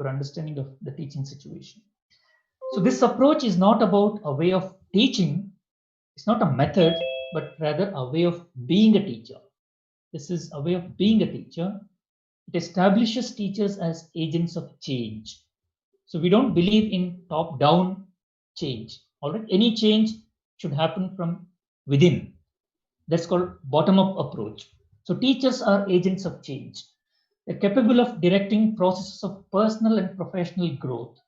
your understanding of the teaching situation. So this approach is not about a way of teaching, it's not a method, but rather a way of being a teacher. This is a way of being a teacher. It establishes teachers as agents of change. So we don't believe in top-down change. All right, any change should happen from within. That's called bottom-up approach. So teachers are agents of change. They're capable of directing processes of personal and professional growth.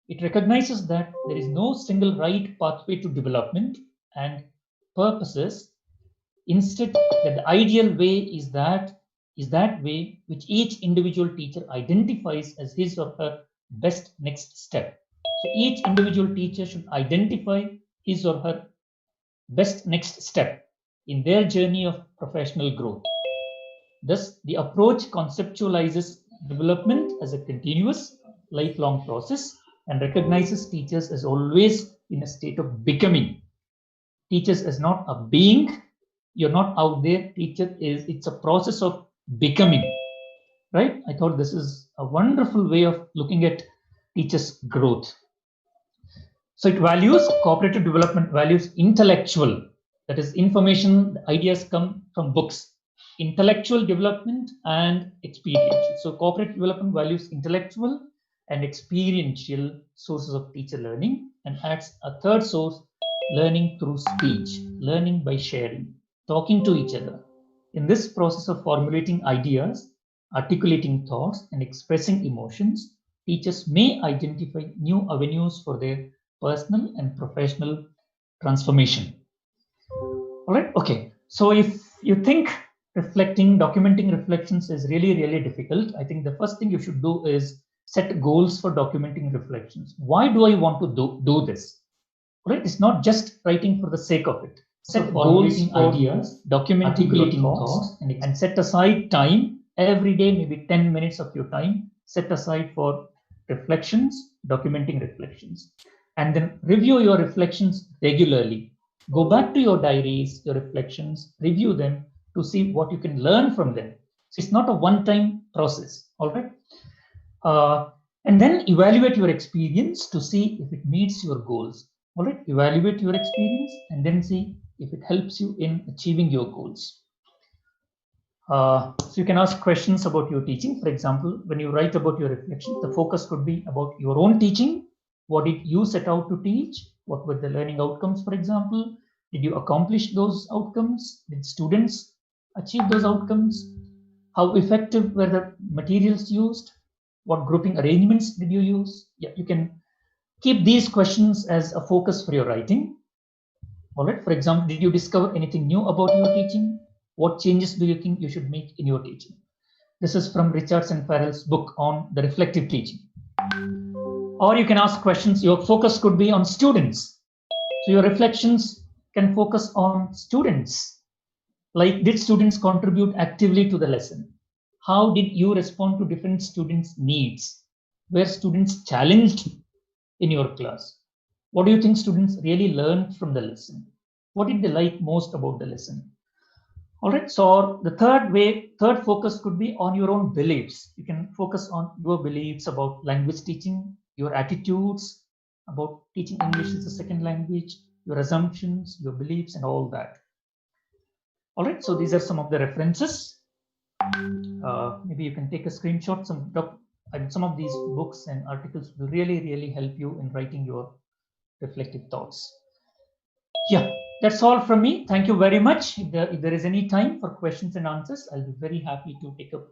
It recognizes that there is no single right pathway to development and purposes. Instead, that the ideal way is that way which each individual teacher identifies as his or her best next step. So each individual teacher should identify his or her best next step in their journey of professional growth. Thus, the approach conceptualizes development as a continuous, lifelong process and recognizes teachers as always in a state of becoming. Teachers as not a being, you're not out there. Teacher is, it's a process of becoming, right? I thought this is a wonderful way of looking at teachers' growth. So it values cooperative development, values intellectual, that is information, ideas come from books, intellectual development and experiential. So cooperative development values intellectual and experiential sources of teacher learning and adds a third source, learning through speech, learning by sharing, talking to each other. In this process of formulating ideas, articulating thoughts, and expressing emotions, teachers may identify new avenues for their personal and professional transformation. All right, okay. So if you think documenting reflections is really, really difficult, I think the first thing you should do is set goals for documenting reflections. Why do I want to do this? All right, it's not just writing for the sake of it. Set goals, ideas, documenting your thoughts, and set aside time every day, maybe 10 minutes of your time, set aside for reflections, documenting reflections. And then review your reflections regularly. Go back to your diaries, your reflections, review them to see what you can learn from them. So it's not a one-time process, all right? And then evaluate your experience to see if it meets your goals. All right, evaluate your experience and then see if it helps you in achieving your goals. So you can ask questions about your teaching. For example, when you write about your reflection, the focus could be about your own teaching. What did you set out to teach? What were the learning outcomes, for example? Did you accomplish those outcomes? Did students achieve those outcomes? How effective were the materials used? What grouping arrangements did you use? Yeah, you can keep these questions as a focus for your writing. All right, for example, did you discover anything new about your teaching? What changes do you think you should make in your teaching? This is from Richards and Farrell's book on the reflective teaching. Or you can ask questions, your focus could be on students. So your reflections can focus on students. Like, did students contribute actively to the lesson? How did you respond to different students' needs? Were students challenged in your class? What do you think students really learned from the lesson? What did they like most about the lesson? All right, so the third focus could be on your own beliefs. You can focus on your beliefs about language teaching, your attitudes about teaching English as a second language, your assumptions, your beliefs, and all that. All right, so these are some of the references. Maybe you can take a screenshot. Some of these books and articles will really, really help you in writing your reflective thoughts. Yeah, that's all from me. Thank you very much. If there is any time for questions and answers, I'll be very happy to take up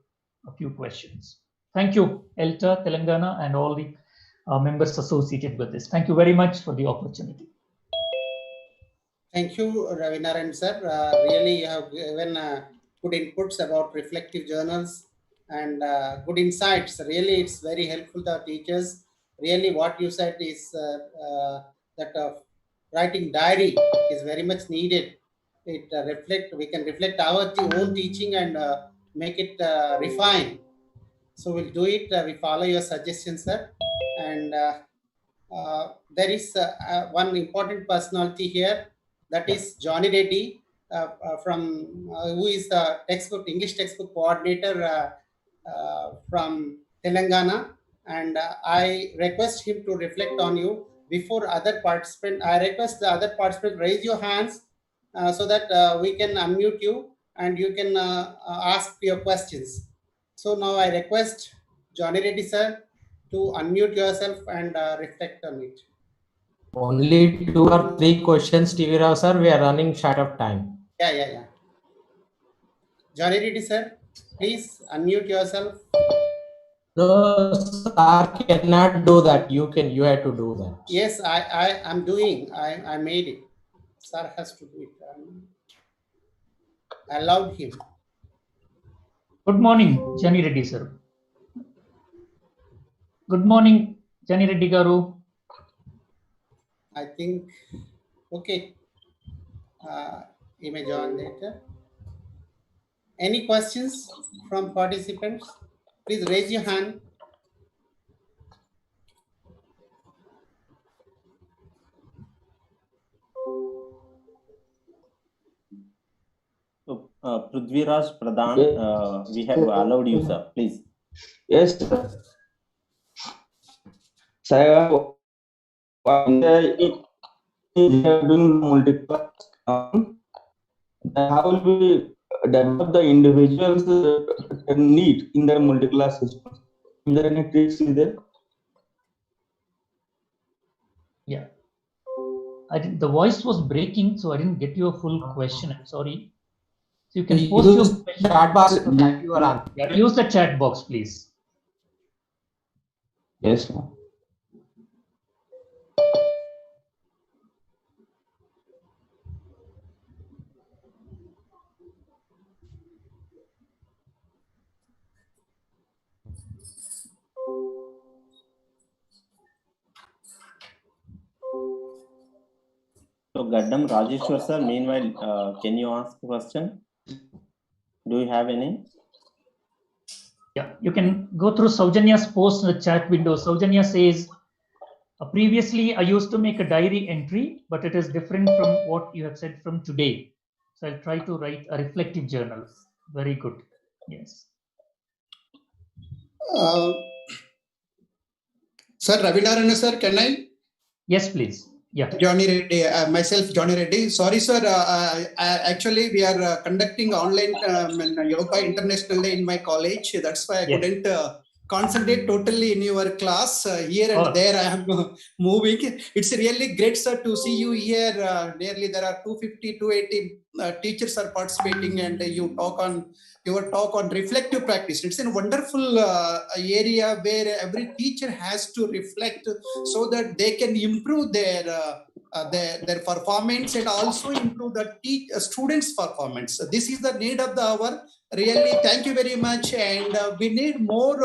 a few questions. Thank you, Elta, Telangana, and all the members associated with this. Thank you very much for the opportunity. Thank you, Ravinaran sir. Really, you have given good inputs about reflective journals and good insights. Really, it's very helpful to our teachers. Really, what you said is that writing diary is very much needed. We can reflect our own teaching and make it refine. So we'll do it. We follow your suggestions, sir. And there is one important personality here, that is Johnny Reddy, who is the English textbook coordinator from Telangana, and I request him to reflect on you before other participant. I request the other participant raise your hands so that we can unmute you and you can ask your questions. So now I request Johnny Reddy sir to unmute yourself and reflect on it. Only 2 or 3 questions, TV Rao sir. We are running short of time. Yeah. Johnny Reddy sir, please unmute yourself. No, sir cannot do that. You can. You have to do that. Yes, I am doing. I made it. Sir has to do it. I allowed him. Good morning, Johnny Reddy sir. Good morning, Johnny Reddy garu. I think, okay. You may join later. Any questions from participants? Please raise your hand. So, Prithviraj Pradhan, we have allowed you, sir. Please. Yes, sir. So, doing multiple, how will we develop the individual's need in their multi-class system? Is there any tricks in there? Yeah. The voice was breaking, so I didn't get your full question. I'm sorry. So you can post your Use chat box to type your answer. Yeah, use the chat box, please. Yes, sir. So, Gaddam Rajeshwar, sir, meanwhile, can you ask a question? Do you have any? Yeah, you can go through Saujanya's post in the chat window. Saujanya says, previously I used to make a diary entry, but it is different from what you have said from today. So I'll try to write a reflective journal. Very good. Yes. Sir, Ravinarana sir, can I? Yes, please. Yeah. Johnny Reddy, myself, Johnny Reddy. Sorry, sir. Actually, we are conducting online yoga international day in my college. That's why I couldn't concentrate totally in your class. Here and there, I am moving. It's really great, sir, to see you here. Nearly there are 250, 280 teachers are participating, and you talk on your talk on reflective practice. It's a wonderful area where every teacher has to reflect so that they can improve their performance and also improve the students' performance. This is the need of the hour. Really, thank you very much, and we need more.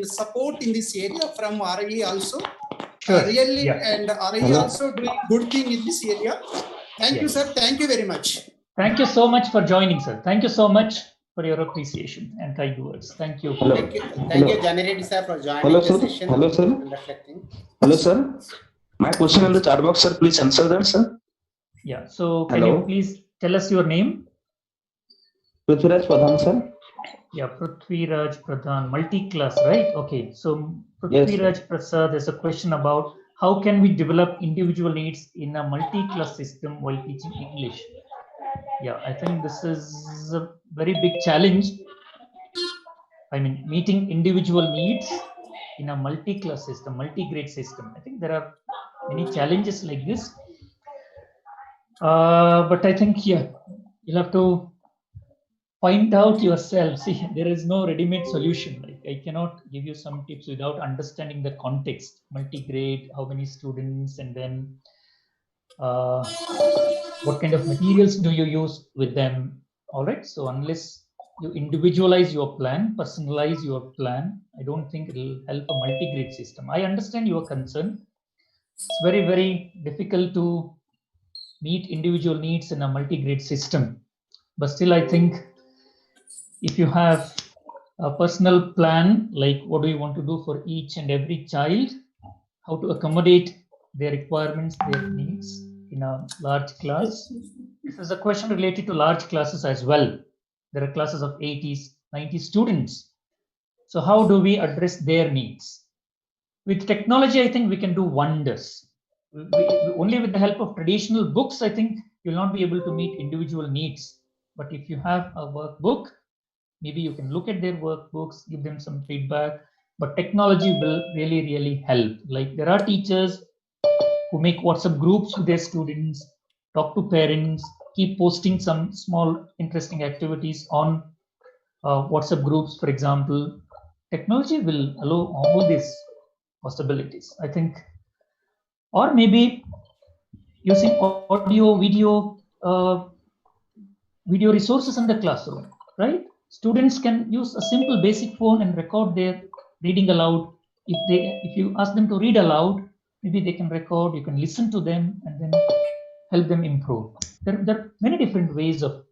Support in this area from RIE also. Sure. Really, and RIE also doing good thing in this area. Thank you, sir. Thank you very much. Thank you so much for joining, sir. Thank you so much for your appreciation and kind words. Thank you. Hello. Thank you, Johnny Reddy sir, for joining the session. Hello, sir. And reflecting. Hello, sir. My question in the chat box, sir. Please answer that, sir. Yeah. So can you please tell us your name? Prithviraj Pradhan, sir. Yeah, Prithviraj Pradhan, multi-class, right? Okay. So Prithviraj Prasad, there's a question about how can we develop individual needs in a multi-class system while teaching English? Yeah, I think this is a very big challenge. I mean, meeting individual needs in a multi-class system, multi-grade system. I think there are many challenges like this. But I think, yeah, you'll have to find out yourself. See, there is no ready-made solution. Like, I cannot give you some tips without understanding the context, multi-grade, how many students, and then what kind of materials do you use with them. All right. So unless you individualize your plan, personalize your plan, I don't think it'll help a multi-grade system. I understand your concern. It's very, very difficult to meet individual needs in a multi-grade system. But still, I think if you have a personal plan, like what do you want to do for each and every child, how to accommodate their requirements, their needs in a large class. This is a question related to large classes as well. There are classes of 80s, 90 students. So how do we address their needs? With technology, I think we can do wonders. Only with the help of traditional books, I think you'll not be able to meet individual needs. But if you have a workbook, maybe you can look at their workbooks, give them some feedback. But technology will really, really help. Like there are teachers who make WhatsApp groups with their students, talk to parents, keep posting some small interesting activities on WhatsApp groups, for example. Technology will allow all these possibilities, I think. Or maybe using audio, video resources in the classroom, right? Students can use a simple basic phone and record their reading aloud. If you ask them to read aloud, maybe they can record, you can listen to them and then help them improve. There are many different ways of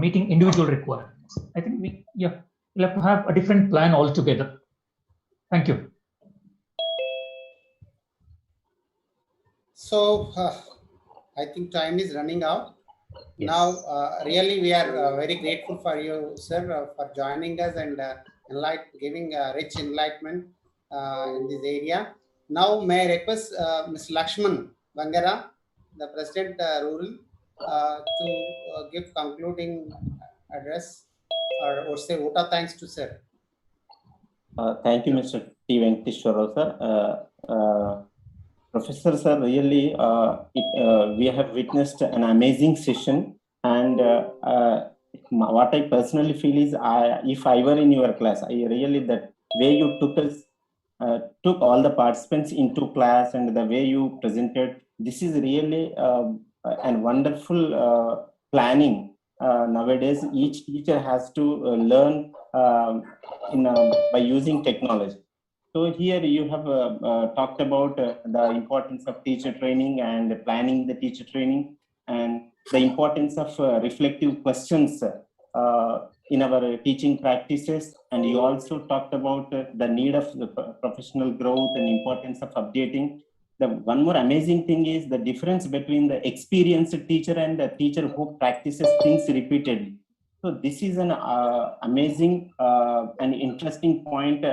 meeting individual requirements. I think we'll have to have a different plan altogether. Thank you. So I think time is running out. Yes. Now, really, we are very grateful for you, sir, for joining us and giving rich enlightenment in this area. Now, may I request Ms. Lakshman Bangara, the President Rural, to give concluding address or say vote of thanks to sir. Thank you, Mr. T. Venkateshwara, sir. Professor, sir, really, we have witnessed an amazing session, and what I personally feel is, if I were in your class, that way you took all the participants into class and the way you presented, this is really a wonderful planning. Nowadays, each teacher has to learn by using technology. So here you have talked about the importance of teacher training and planning the teacher training, and the importance of reflective questions in our teaching practices. And you also talked about the need of the professional growth and importance of updating. The one more amazing thing is the difference between the experienced teacher and the teacher who practices things repeatedly. So this is an amazing and interesting point.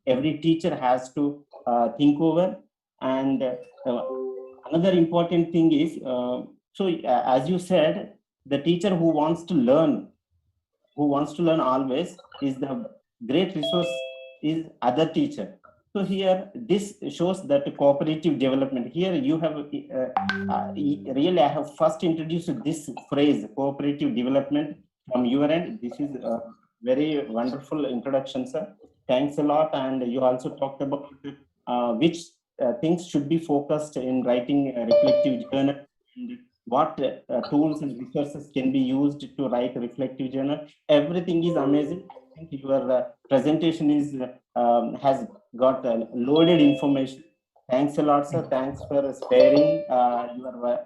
Every teacher has to think over. And another important thing is, as you said, the teacher who wants to learn always is the great resource is other teacher. So here, this shows that cooperative development. Here you have really, I have first introduced this phrase, cooperative development, from your end. This is a very wonderful introduction, sir. Thanks a lot. And you also talked about which things should be focused in writing a reflective journal, and what tools and resources can be used to write a reflective journal. Everything is amazing. I think your presentation is has got loaded information. Thanks a lot, sir. Thanks for sparing your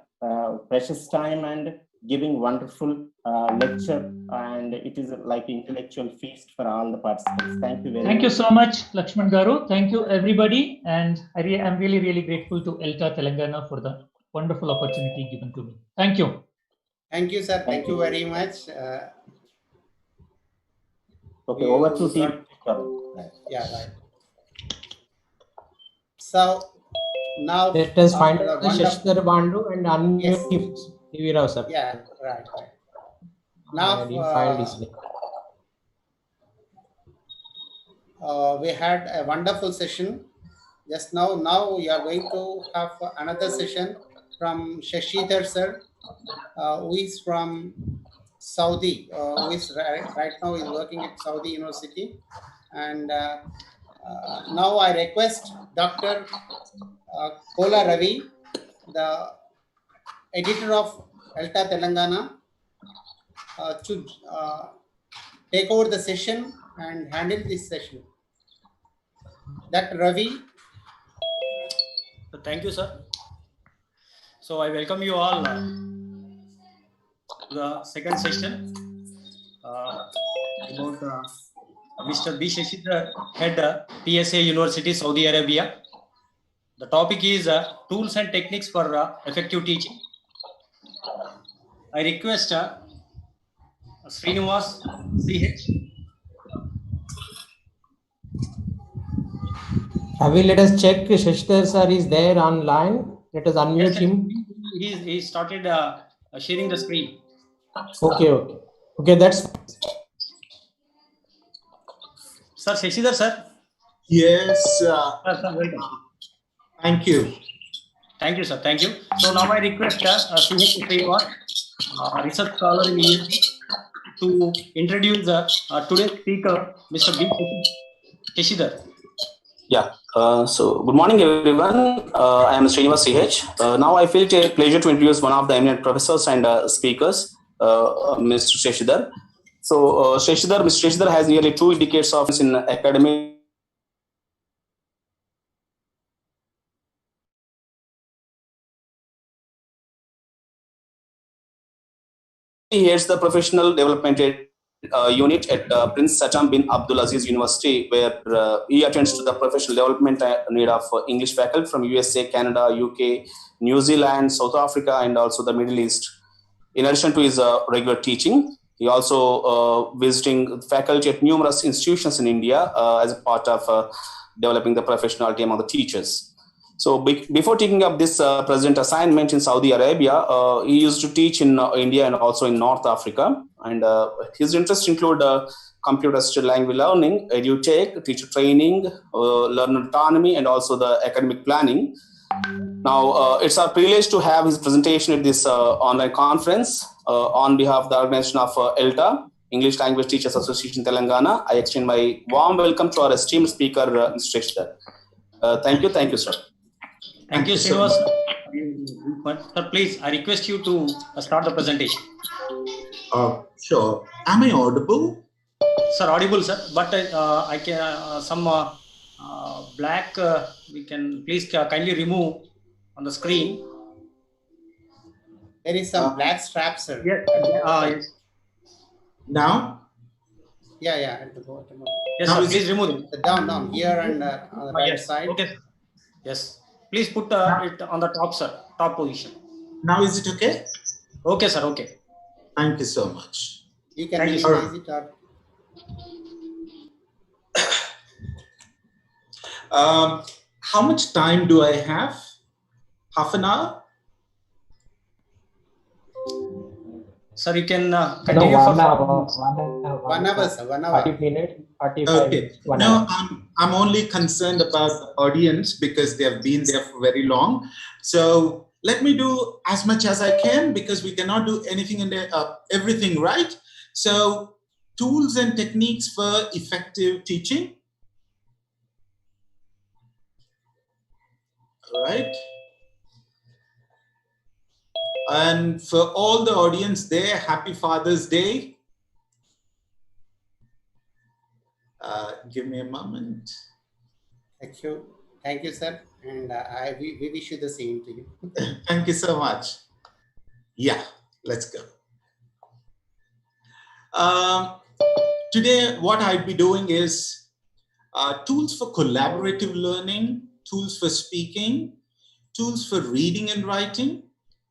precious time and giving wonderful lecture, and it is like intellectual feast for all the participants. Thank you very much. Thank you so much, Lakshman Garu. Thank you, everybody. And I'm really, really grateful to Elta Telangana for the wonderful opportunity given to me. Thank you. Thank you, sir. Thank you very much. Okay, over to T. Yeah, right. So now Let us find after out the wonderful- Shashidhar Bandu and unmute Yes. TV Rao, sir. Yeah, right. Now I didn't find his name. we had a wonderful session just now. Now we are going to have another session from Shashidhar sir, who is from Saudi, who is right now is working at Saudi University. And now I request Dr. Kola Ravi, the editor of Elta Telangana, to take over the session and handle this session. Dr. Ravi. Thank you, sir. So I welcome you all to the second session about Mr. B. Shashidhar, head PSA University, Saudi Arabia. The topic is tools and techniques for effective teaching. I request Srinivas CH. Avi, let us check Shashidhar sir is there online. Let us unmute Yes, him. he started sharing the screen. Okay. Okay, that's Sir Shashidhar, sir. Yes, Sir, welcome. thank you. Thank you, sir. Thank you. So now I request CH Srinivas, research scholar in ESG, to introduce today's speaker, Mr. B. Shashidhar. Yeah. So good morning, everyone. I am Srinivas CH. Now I feel it a pleasure to introduce one of the eminent professors and speakers, Mr. Shashidhar. So Mr. Shashidhar has nearly 2 decades of in academic. He heads the professional development unit at Prince Satam bin Abdulaziz University, where he attends to the professional development need of English faculty from USA, Canada, UK, New Zealand, South Africa, and also the Middle East. In addition to his regular teaching, he also visiting faculty at numerous institutions in India as a part of developing the professionality among the teachers. So before taking up this present assignment in Saudi Arabia, he used to teach in India and also in North Africa. And his interests include computer-assisted language learning, edutech, teacher training, learner autonomy, and also the academic planning. Now, it's our privilege to have his presentation at this online conference on behalf of the organization of Elta, English Language Teachers Association Telangana. I extend my warm welcome to our esteemed speaker, Mr. Shashidhar. Thank you, sir. Thank you, Srinivas. Sir, please, I request you to start the presentation. Sure. Am I audible? Sir, audible, sir. But I can some black. We can please kindly remove on the screen. There is some black strap, sir. Yes. Yes. Now? Yeah, at the bottom. Yes, Now sir. Please remove it. Down here and on the right Yes. side. Okay. Yes. Please put it on the top, sir. Top position. Now is it okay? Okay, sir. Okay. Thank you so much. You can Thank you, minimize it or How much time do I have? Half an hour? Sir, you can continue for 1 hour. 1 hour, sir. 1 hour. 40 minutes, 45 Okay. minutes, 1 No, hour. I'm only concerned about the audience because they have been there for very long. So let me do as much as I can because we cannot do anything in everything, right? So tools and techniques for effective teaching. All right. And for all the audience there, happy Father's Day. Give me a moment. Thank you, sir. And we wish you the same to you. Thank you so much. Yeah, let's go. Today, what I'd be doing is tools for collaborative learning, tools for speaking, tools for reading and writing,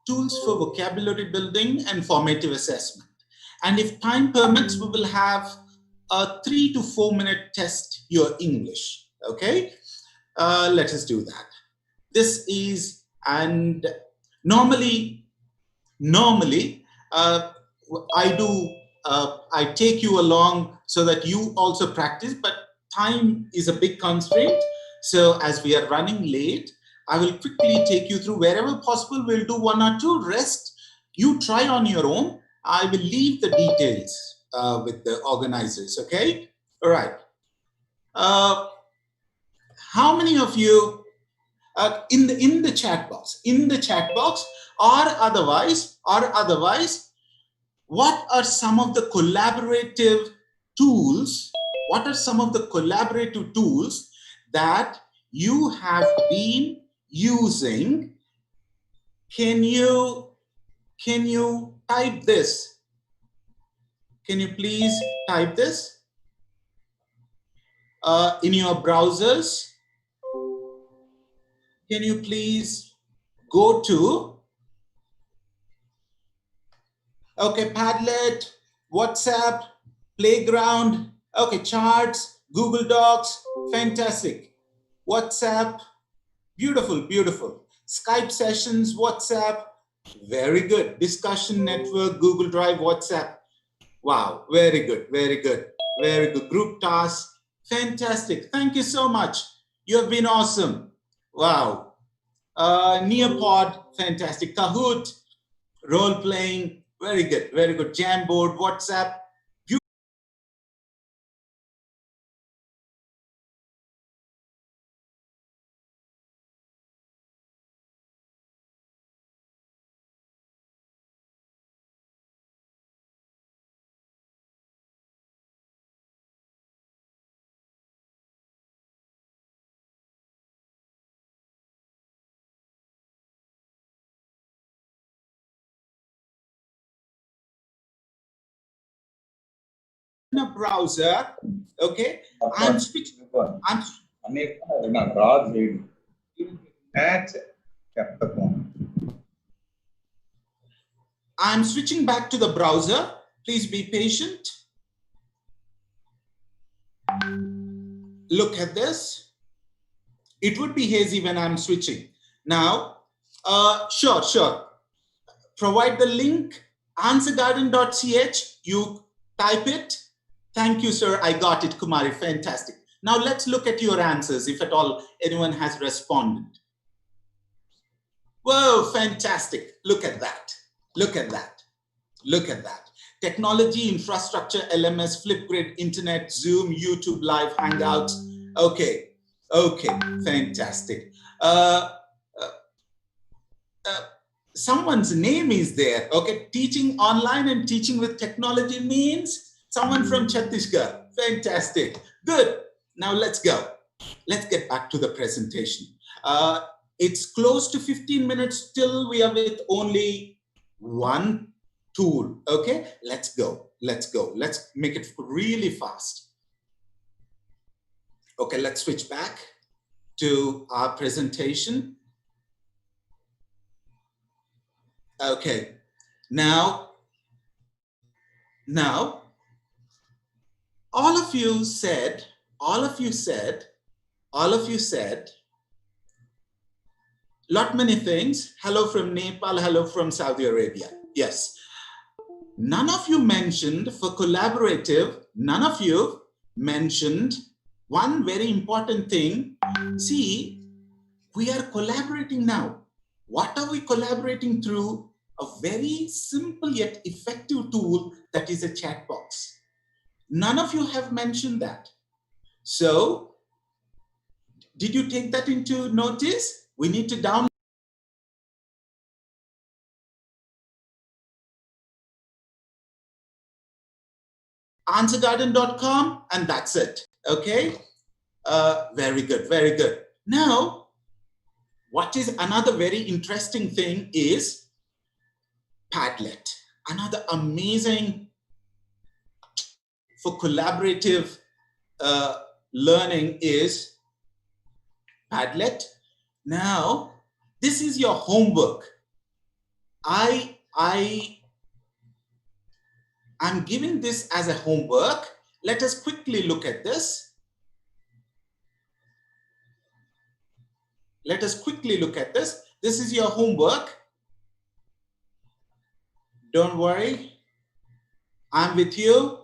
tools for vocabulary building and formative assessment. And if time permits, we will have a 3 to 4 minute test your English. Okay, let us do that. This is, and normally I take you along so that you also practice, but time is a big constraint. So as we are running late, I will quickly take you through wherever possible. We'll do 1 or 2. Rest, you try on your own. I will leave the details with the organizers. Okay. All right. How many of you in the chat box or otherwise, what are some of the collaborative tools? What are some of the collaborative tools that you have been using? Can you type this? Can you please type this in your browsers? Can you please go to, okay, Padlet, WhatsApp, Playground, okay, charts, Google Docs, fantastic. WhatsApp, beautiful, beautiful. Skype sessions, WhatsApp, very good. Discussion network, Google Drive, WhatsApp. Wow, very good, very good, very good. Group tasks, fantastic. Thank you so much. You have been awesome. Wow. Nearpod, fantastic. Kahoot, role playing, very good, very good. Jamboard, WhatsApp. In a browser, okay, I'm switching. I'm switching back to the browser. Please be patient. Look at this. It would be hazy when I'm switching. Now, sure. Provide the link, answergarden.ch. You type it. Thank you, sir. I got it, Kumari. Fantastic. Now let's look at your answers, if at all anyone has responded. Whoa, fantastic. Look at that. Look at that. Look at that. Technology, infrastructure, LMS, Flipgrid, Internet, Zoom, YouTube Live, Hangouts. Okay, fantastic. Someone's name is there. Okay, teaching online and teaching with technology means someone from Chhattisgarh. Fantastic. Good. Now let's go. Let's get back to the presentation. It's close to 15 minutes till we are with only one tool. Okay, let's go. Let's make it really fast. Okay, let's switch back to our presentation. Okay, now, all of you said, lot many things. Hello from Nepal, hello from Saudi Arabia. Yes. None of you mentioned for collaborative, none of you mentioned one very important thing. See, we are collaborating now. What are we collaborating through? A very simple yet effective tool that is a chat box. None of you have mentioned that. So, did you take that into notice? We need to download answergarden.com and that's it. Okay? Very good, very good. Now, what is another very interesting thing is Padlet. Another amazing for collaborative learning is Padlet. Now, this is your homework. I'm giving this as a homework. Let us quickly look at this. Let us quickly look at this. This is your homework. Don't worry. I'm with you.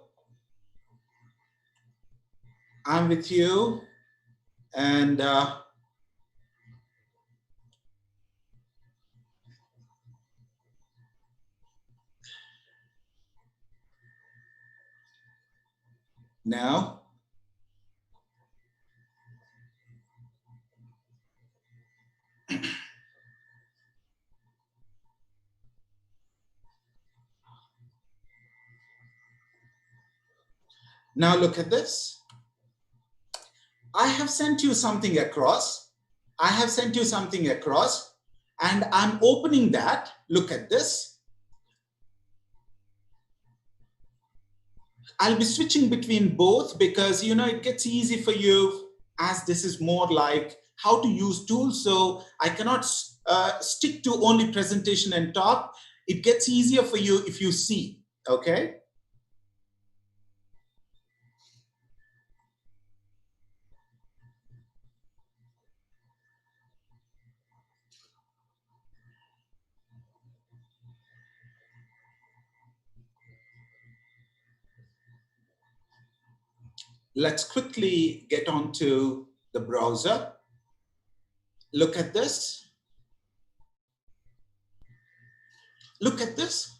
I'm with you. And now, now look at this. I have sent you something across. And I'm opening that. Look at this. I'll be switching between both because, you know, it gets easy for you as this is more like how to use tools. So I cannot stick to only presentation and talk. It gets easier for you if you see, okay? let's quickly get onto the browser. Look at this. Look at this.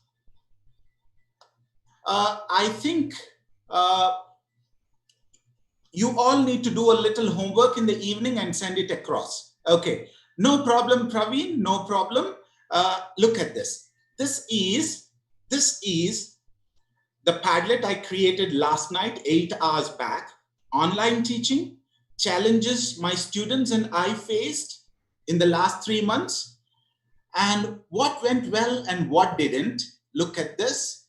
I think you all need to do a little homework in the evening and send it across. Okay, no problem, Praveen, no problem. Look at this. This is the Padlet I created last night, 8 hours back. Online teaching, challenges my students and I faced in the last 3 months, and what went well and what didn't. Look at this.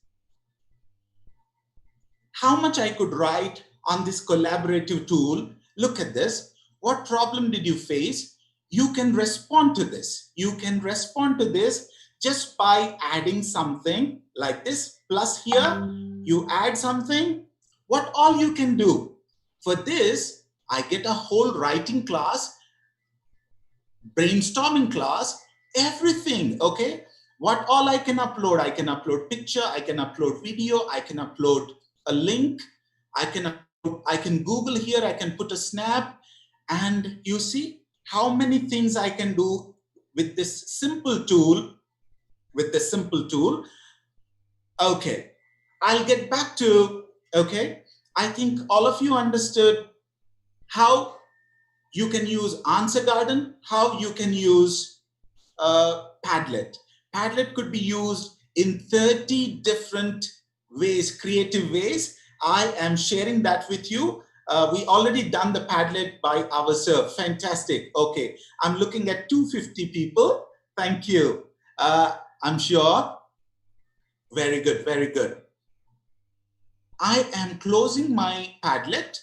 How much I could write on this collaborative tool. Look at this. What problem did you face? You can respond to this. You can respond to this just by adding something like this. Plus here, you add something. What all you can do? For this, I get a whole writing class, brainstorming class, everything, okay? What all I can upload picture, I can upload video, I can upload a link, I can Google here, I can put a snap, and you see how many things I can do with this simple tool, Okay, I'll get back to, okay, I think all of you understood how you can use Answer Garden, how you can use Padlet. Padlet could be used in 30 different ways, creative ways. I am sharing that with you. We already done the Padlet by ourselves. Fantastic. Okay, I'm looking at 250 people. Thank you. I'm sure. Very good, very good. I am closing my Padlet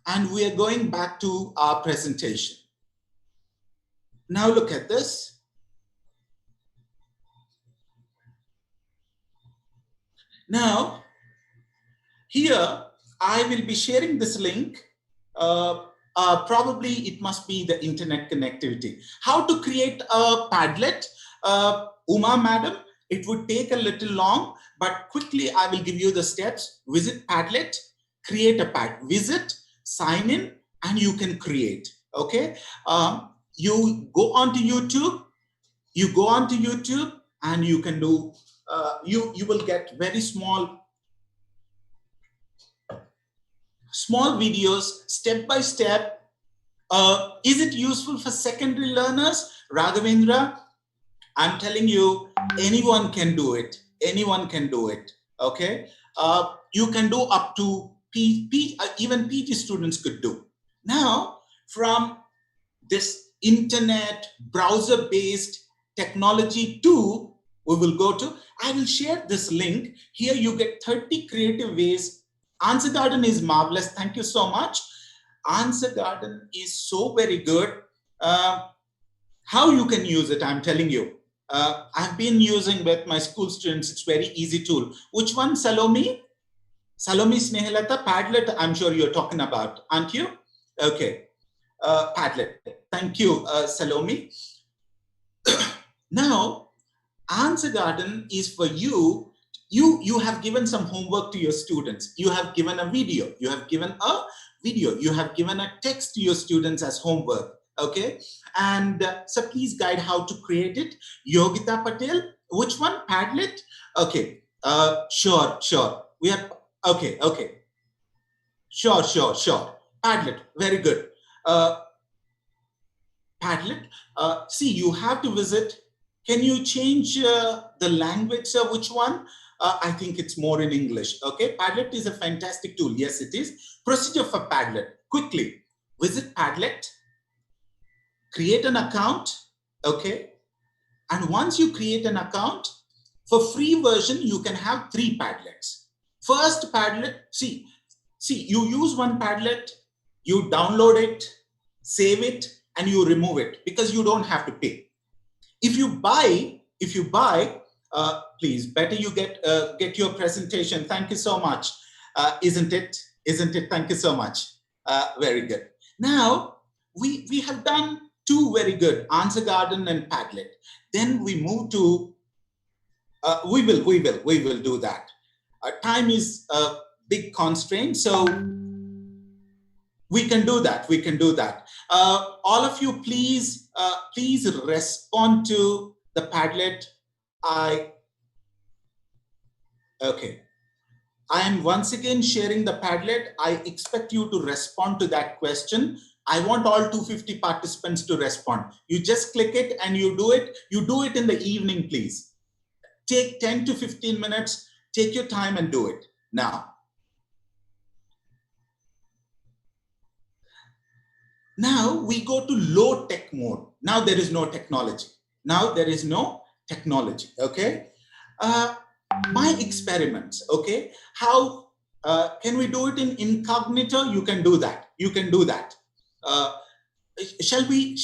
and we are going back to our presentation. Now look at this. Now, here I will be sharing this link. Probably it must be the internet connectivity. How to create a Padlet? Uma madam, it would take a little long, but quickly I will give you the steps. Visit Padlet, create a visit, sign in, and you can create. Okay. You go onto YouTube. And you can do. You will get very small videos, step by step. Is it useful for secondary learners? Raghavendra, I'm telling you, anyone can do it. Anyone can do it. Okay. You can do up to even PG students could do. Now, from this internet browser-based technology to, we will go to, I will share this link. Here you get 30 creative ways. Answer Garden is marvelous. Thank you so much. Answer Garden is so very good. How you can use it, I'm telling you. I've been using with my school students. It's very easy tool. Which one, Salome? Salome Snehalata, Padlet, I'm sure you're talking about, aren't you? Okay. Padlet. Thank you, Salome. Now, Answer Garden is for you. You have given some homework to your students. You have given a video. You have given a text to your students as homework. Okay. And so please guide how to create it. Yogita Patel, which one? Padlet? Okay. Sure. We are, okay. Sure. Padlet, very good. Padlet, see, you have to visit. Can you change the language, which one? I think it's more in English. Okay, Padlet is a fantastic tool. Yes, it is. Procedure for Padlet. Quickly, visit Padlet, create an account. Okay, and once you create an account, for free version, you can have 3 Padlets. First Padlet, see, you use one Padlet, you download it, save it, and you remove it because you don't have to pay. If you buy, please, better you get your presentation. Thank you so much. Isn't it? Thank you so much. Very good. Now, we have done 2 very good, Answer Garden and Padlet. Then we move to, we will do that. Time is a big constraint. So We can do that. We can do that. All of you, please, please respond to the Padlet. Okay. I am once again sharing the Padlet. I expect you to respond to that question. I want all 250 participants to respond. You just click it and you do it. You do it in the evening, please. Take 10 to 15 minutes. Take your time and do it. Now we go to low tech mode. Now there is no technology. Okay. My experiments. Okay. How can we do it in incognito? You can do that. Shall we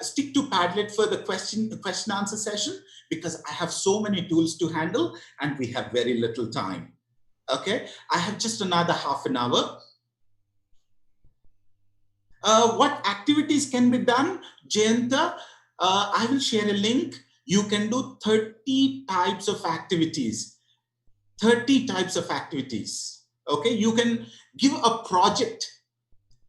stick to Padlet for the question answer session? Because I have so many tools to handle and we have very little time. Okay. I have just another half an hour. What activities can be done? Jayanta, I will share a link. You can do 30 types of activities. 30 types of activities. Okay, you can give a project.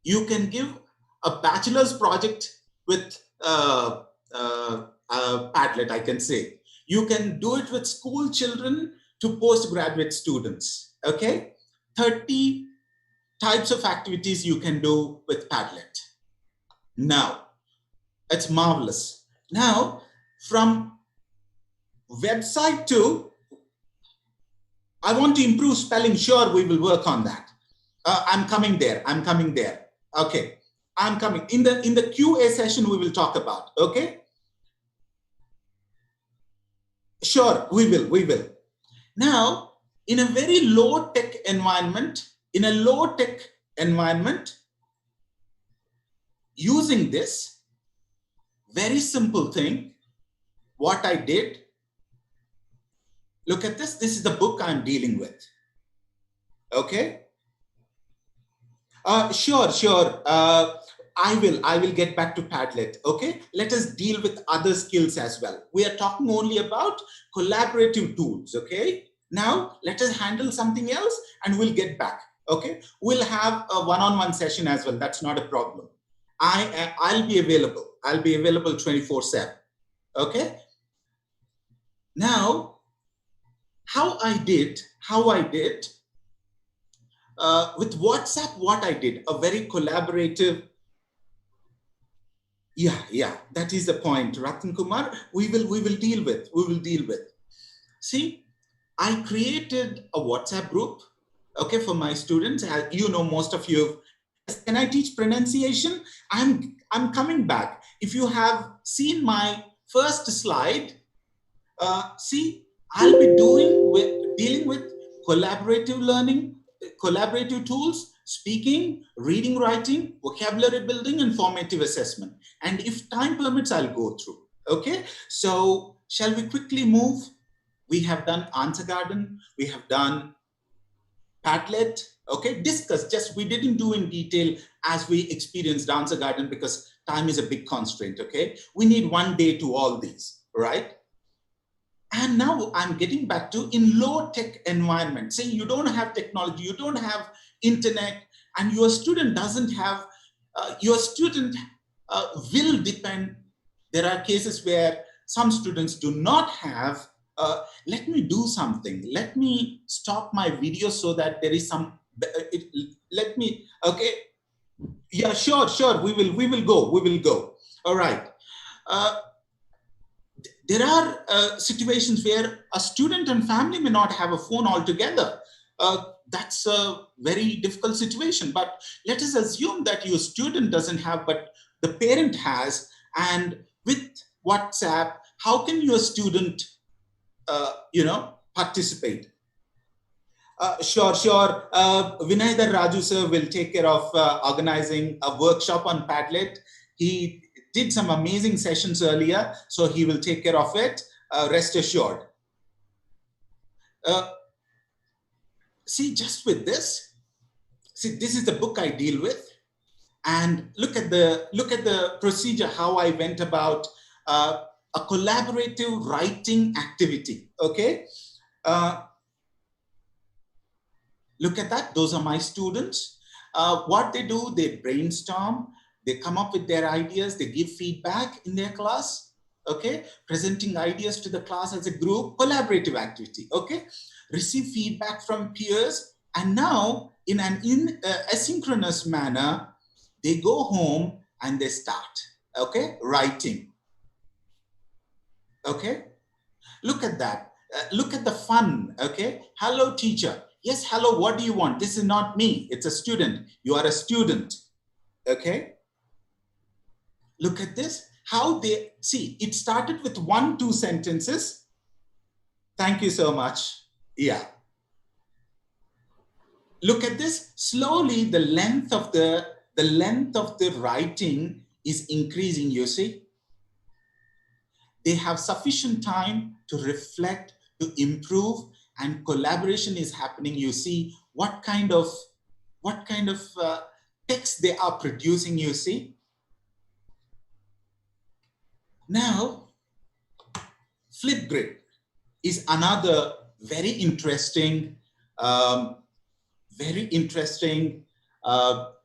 You can give a bachelor's project with Padlet, I can say. You can do it with school children to postgraduate students. Okay, 30 types of activities you can do with Padlet. Now, it's marvelous. Now, from website to, I want to improve spelling. Sure, we will work on that. I'm coming there. Okay, I'm coming. In the QA session, we will talk about, okay? Sure, we will. Now, in a very low tech environment, using this very simple thing, what I did, look at this. This is the book I'm dealing with. Okay. Sure. I will get back to Padlet. Okay. Let us deal with other skills as well. We are talking only about collaborative tools. Okay. Now let us handle something else and we'll get back. Okay. We'll have a one-on-one session as well. That's not a problem. I'll be available. I'll be available 24/7. Okay. Now, how I did with WhatsApp, what I did, a very collaborative. Yeah, that is the point. Ratan Kumar, we will deal with. See, I created a WhatsApp group, okay, for my students. You know, most of you. Can I teach pronunciation? I'm coming back. If you have seen my first slide, see, I'll be dealing with collaborative learning, collaborative tools, speaking, reading, writing, vocabulary building, and formative assessment. And if time permits, I'll go through. Okay, so shall we quickly move? We have done Answer Garden, we have done Padlet. Okay, discuss. Just we didn't do in detail as we experienced Answer Garden because time is a big constraint. Okay, we need one day to all these, right? And now I'm getting back to in low tech environment. Say you don't have technology, you don't have internet, and your student doesn't have, will depend. There are cases where some students do not have, let me do something. Let me stop my video so that there is some, okay. Yeah, sure. We will go. All right. There are situations where a student and family may not have a phone altogether. That's a very difficult situation, but let us assume that your student doesn't have, but the parent has, and with WhatsApp, how can your student, participate? Sure. Vinay Raju sir will take care of organizing a workshop on Padlet. He did some amazing sessions earlier, so he will take care of it. Rest assured. See, just with this, this is the book I deal with, and look at the procedure, how I went about a collaborative writing activity. Okay. Look at that. Those are my students. What they do, they brainstorm, they come up with their ideas, they give feedback in their class, okay? Presenting ideas to the class as a group, collaborative activity, okay? Receive feedback from peers, and now in an asynchronous manner, they go home and they start, okay? Writing, okay? Look at that. Look at the fun, okay? Hello, teacher. Yes, hello, what do you want? This is not me, it's a student. You are a student, okay? Look at this, how they, see, it started with 1-2 sentences. Thank you so much. Yeah. Look at this, slowly the length of the writing is increasing, you see. They have sufficient time to reflect, to improve, and collaboration is happening. You see what kind of text they are producing, you see. Now, Flipgrid is another very interesting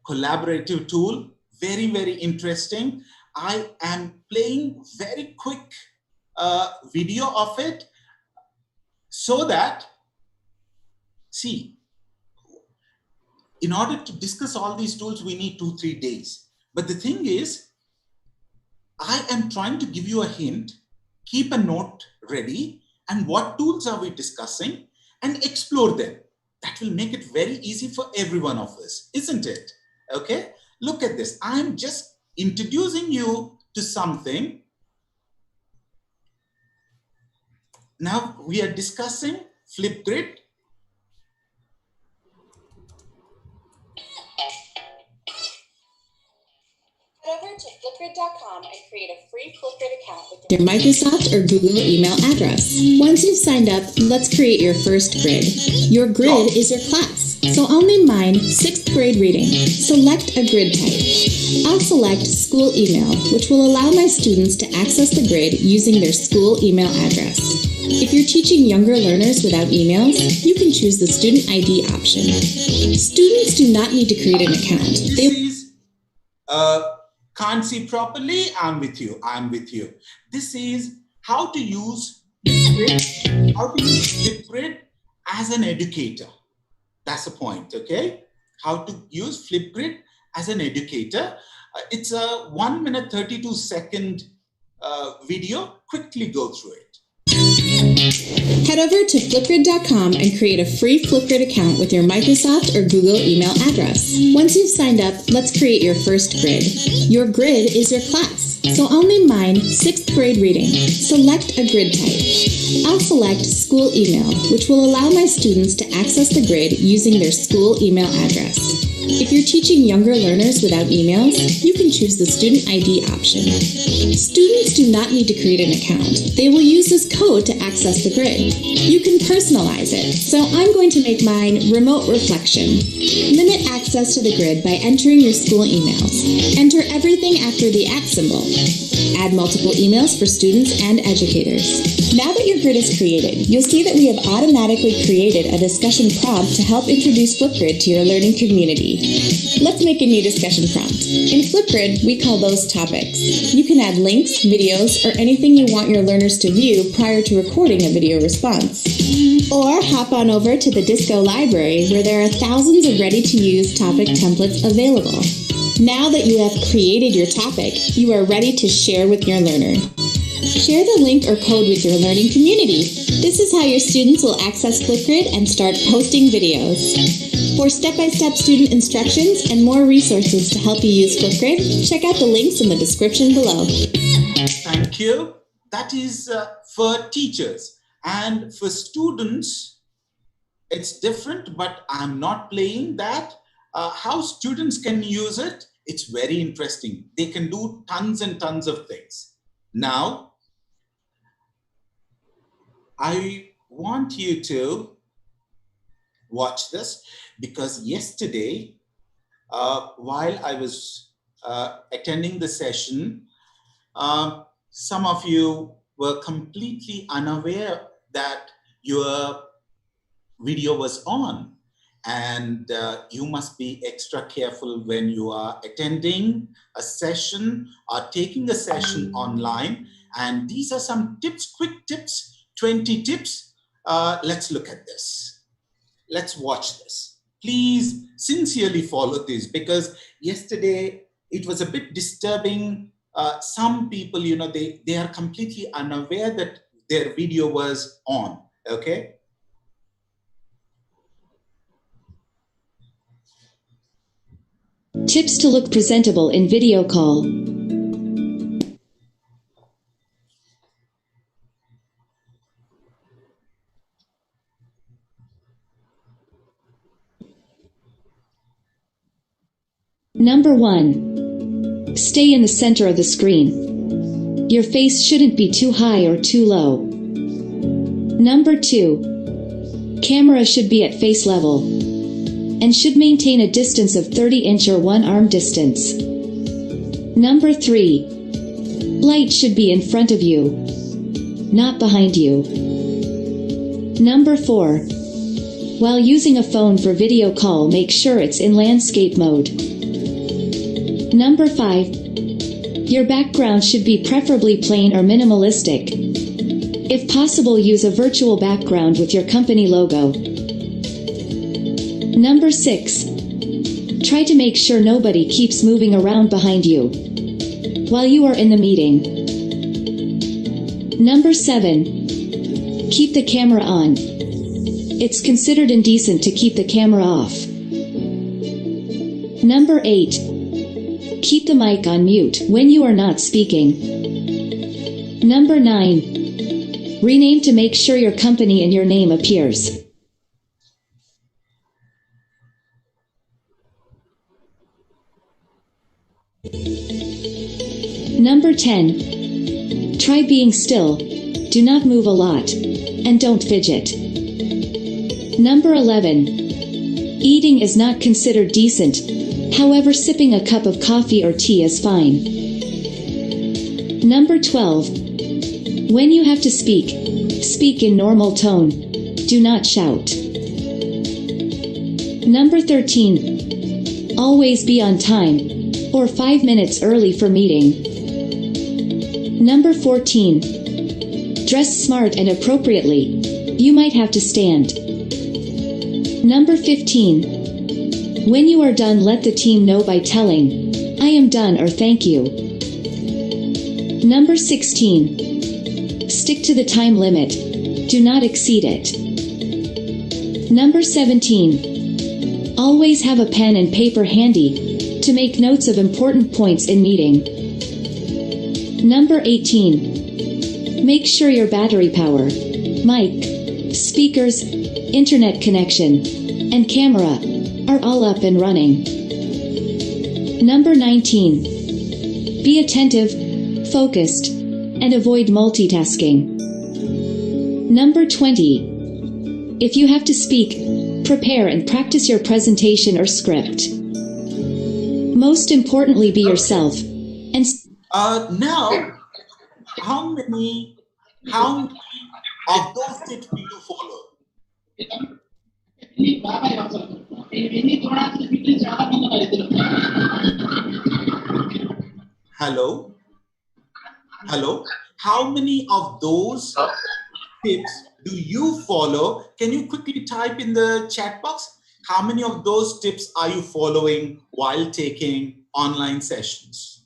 collaborative tool. Very, very interesting. I am playing very quick video of it so that, see, in order to discuss all these tools, we need 2-3 days. But the thing is, I am trying to give you a hint, keep a note ready, and what tools are we discussing, and explore them. That will make it very easy for every one of us, isn't it? Okay, look at this. I'm just introducing you to something. Now we are discussing Flipgrid. Head over to Flipgrid.com and create a free Flipgrid account with your Microsoft or Google email address. Once you've signed up, let's create your first grid. Your grid is your class, so only mine 6th grade reading. Select a grid type. I'll select school email, which will allow my students to access the grid using their school email address. If you're teaching younger learners without emails, you can choose the student ID option. Students do not need to create an account. Can't see properly, I'm with you. This is how to use Flipgrid as an educator. That's the point, okay? How to use Flipgrid as an educator. It's a 1 minute 32 second video. Quickly go through it. Head over to Flipgrid.com and create a free Flipgrid account with your Microsoft or Google email address. Once you've signed up, let's create your first grid. Your grid is your class, so only mine 6th grade reading. Select a grid type. I'll select school email, which will allow my students to access the grid using their school email address. If you're teaching younger learners without emails, you can choose the student ID option. Students do not need to create an account. They will use this code to access the grid. You can personalize it, so I'm going to make mine remote reflection. Limit access to the grid by entering your school emails. Enter everything after the @ symbol. Add multiple emails for students and educators. Now that your grid is created, you'll see that we have automatically created a discussion prompt to help introduce Flipgrid to your learning community. Let's make a new discussion prompt. In Flipgrid, we call those topics. You can add links, videos, or anything you want your learners to view prior to recording a video response. Or hop on over to the Disco library where there are thousands of ready-to-use topic templates available. Now that you have created your topic, you are ready to share with your learner. Share the link or code with your learning community. This is how your students will access Flipgrid and start posting videos. For step-by-step student instructions and more resources to help you use Flipgrid, check out the links in the description below. Thank you. That is for teachers. And for students, it's different, but I'm not playing that. How students can use it, it's very interesting. They can do tons and tons of things. Now, I want you to watch this because yesterday, while I was attending the session, some of you were completely unaware that your video was on. and you must be extra careful when you are attending a session or taking a session online. And these are some tips, quick tips, 20 tips. Let's look at this. Let's watch this. Please sincerely follow this, because yesterday it was a bit disturbing. Some people, they are completely unaware that their video was on, okay? Tips to look presentable in video call. Number 1. Stay in the center of the screen. Your face shouldn't be too high or too low. Number 2. Camera should be at face level and should maintain a distance of 30-inch or 1-arm distance. Number 3. Light should be in front of you, not behind you. Number 4. While using a phone for video call, make sure it's in landscape mode. Number 5. Your background should be preferably plain or minimalistic. If possible, use a virtual background with your company logo. Number 6. Try to make sure nobody keeps moving around behind you while you are in the meeting. Number 7. Keep the camera on. It's considered indecent to keep the camera off. Number 8. Keep the mic on mute when you are not speaking. Number 9. Rename to make sure your company and your name appears. Number 10. Try being still. Do not move a lot. And don't fidget. Number 11. Eating is not considered decent. However, sipping a cup of coffee or tea is fine. Number 12. When you have to speak, speak in normal tone. Do not shout. Number 13. Always be on time, or 5 minutes early for meeting. Number 14. Dress smart and appropriately. You might have to stand. Number 15. When you are done, let the team know by telling, "I am done" or "thank you." Number 16. Stick to the time limit. Do not exceed it. Number 17. Always have a pen and paper handy to make notes of important points in meeting. Number 18. Make sure your battery power, mic, speakers, internet connection, and camera are all up and running. Number 19. Be attentive, focused, and avoid multitasking. Number 20. If you have to speak, prepare and practice your presentation or script. Most importantly, be yourself. And now, how many of those tips do you follow? Hello? Hello? How many of those tips do you follow? Can you quickly type in the chat box? How many of those tips are you following while taking online sessions?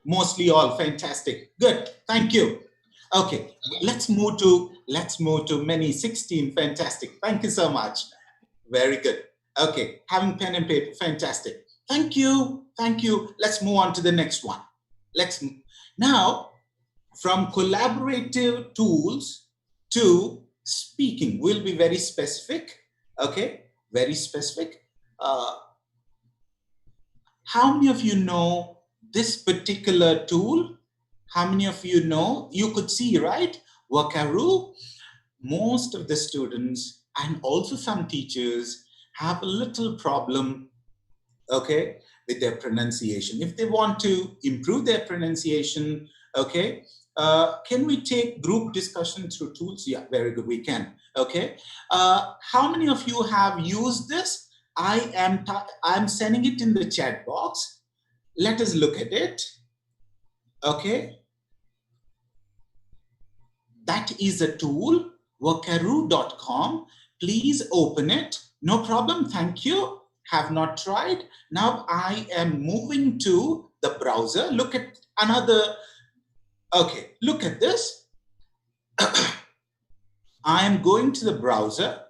Mostly all. Fantastic. Good. Thank you. Okay, let's move to many 16. Fantastic. Thank you so much. Very good. Okay, having pen and paper. Fantastic. Thank you. Thank you. Let's move on to the next one. Now, from collaborative tools to speaking, we'll be very specific. Okay, very specific. How many of you know this particular tool? How many of you know? You could see, right? Wakaru. Most of the students and also some teachers have a little problem, okay, with their pronunciation. If they want to improve their pronunciation, Okay. Can we take group discussion through tools? Yeah, very good. We can. Okay. How many of you have used this? I'm sending it in the chat box. Let us look at it. Okay. That is a tool, workaroo.com. Please open it. No problem. Thank you. Have not tried. Now I am moving to the browser. Look at another. Okay, look at this. I am going to the browser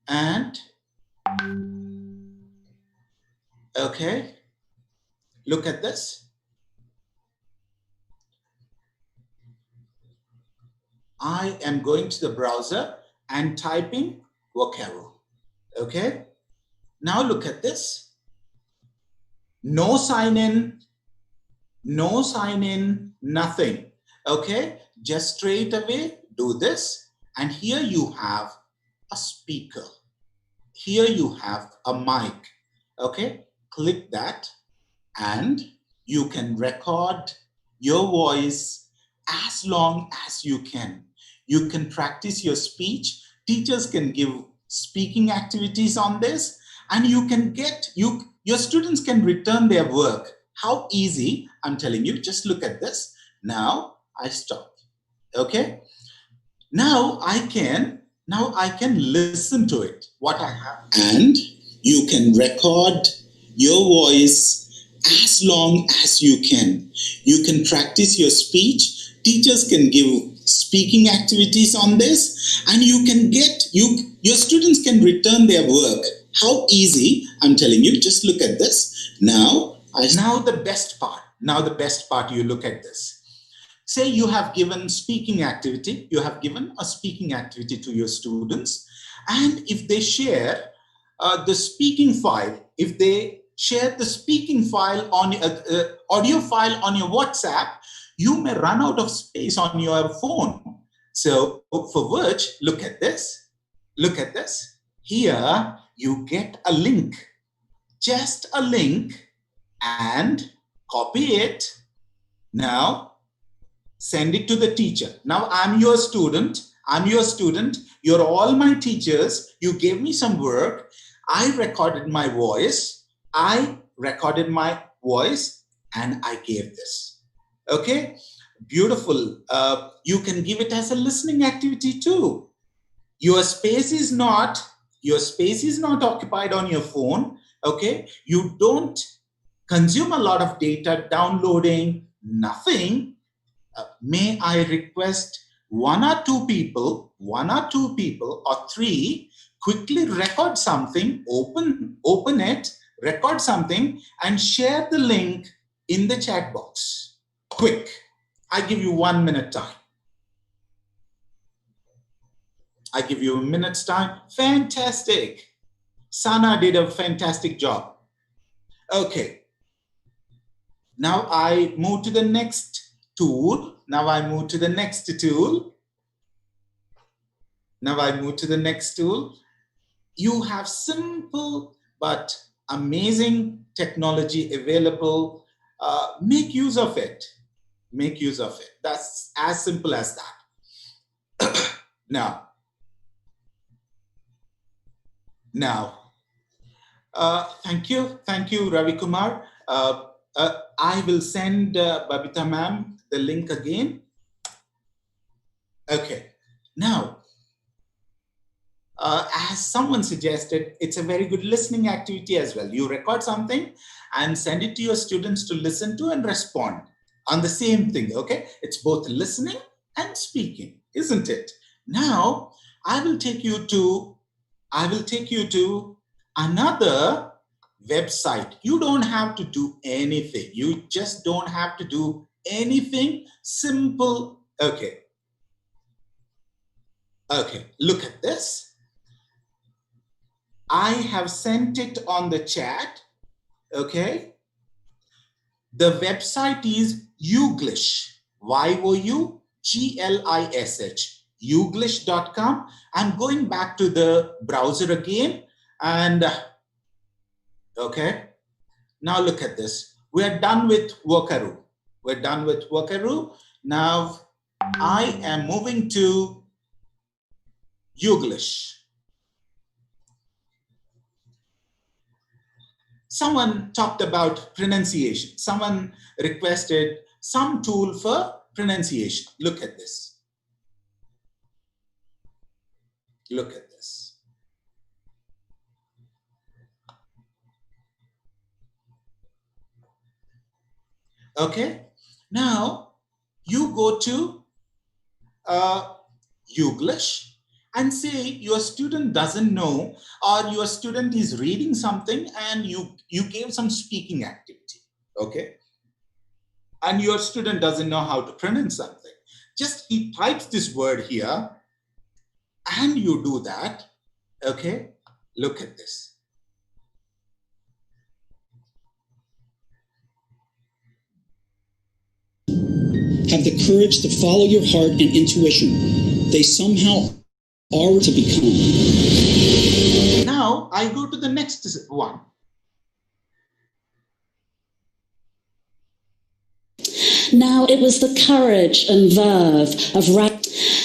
and okay, look at this. I am going to the browser and typing Workaroo. Okay, now look at this. No sign in, nothing. Okay, just straight away do this. And here you have a speaker. Here you have a mic. Okay, click that and you can record your voice as long as you can. You can practice your speech. Teachers can give speaking activities on this, and you can get, your students can return their work. How easy, I'm telling you, just look at this. Now I stop. Okay. Now I can listen to it, what I have. And you can record your voice as long as you can. You can practice your speech. Teachers can give speaking activities on this, and you can get, your students can return their work. How easy, I'm telling you, just look at this. Now the best part, you look at this. Say you have given speaking activity, you have given a speaking activity to your students, and if they share the speaking file, if they share the speaking file on audio file on your WhatsApp, you may run out of space on your phone. So for which, look at this. Look at this. Here you get a link, just a link, and copy it. Now send it to the teacher. Now I'm your student. You're all my teachers. You gave me some work. I recorded my voice. And I gave this. Okay, beautiful. You can give it as a listening activity too. Your space is not occupied on your phone. Okay, you don't consume a lot of data downloading, nothing. May I request one or two people or three quickly record something, open it, record something, and share the link in the chat box. Quick. I give you 1 minute time. I give you a minute's time. Fantastic. Sana did a fantastic job. Okay. Now I move to the next tool. You have simple but amazing technology available. Make use of it. That's as simple as that. Now, thank you, Ravi Kumar. I will send Babita ma'am the link again. Okay. Now, as someone suggested, it's a very good listening activity as well. You record something and send it to your students to listen to and respond on the same thing. Okay, it's both listening and speaking, isn't it? Now I will take you to another website. You don't have to do anything. You just don't have to do anything. Simple. Okay, look at this. I have sent it on the chat. Okay. The website is Youglish, Youglish, youglish.com. I'm going back to the browser again. And okay, now look at this. We are done with Workaroo. We're done with Wakaru. Now I am moving to Yuglish. Someone talked about pronunciation. Someone requested some tool for pronunciation. Look at this. Look at this. Okay. Now you go to Yuglish and say your student doesn't know, or your student is reading something and you gave some speaking activity. Okay. And your student doesn't know how to pronounce something. Just he types this word here and you do that. Okay. Look at this. Have the courage to follow your heart and intuition. They somehow are to become. Now I go to the next one. Now it was the courage and verve of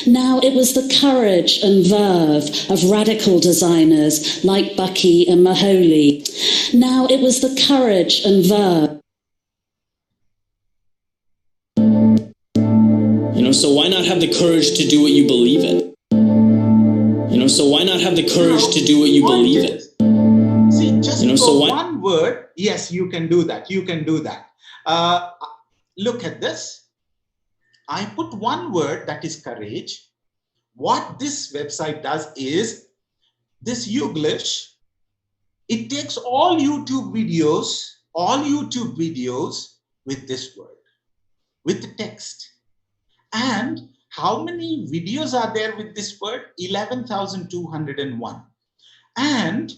Now it was the courage and verve of radical designers like Bucky and Maholi. Now it was the courage and verve. So why not have the courage to do what you believe in? So why not have the courage to do what you believe in? See, just one word. Yes, you can do that. You can do that. Look at this. I put one word, that is courage. What this website does is, this Yuglish, it takes all YouTube videos with this word, with the text. And how many videos are there with this word? 11,201. And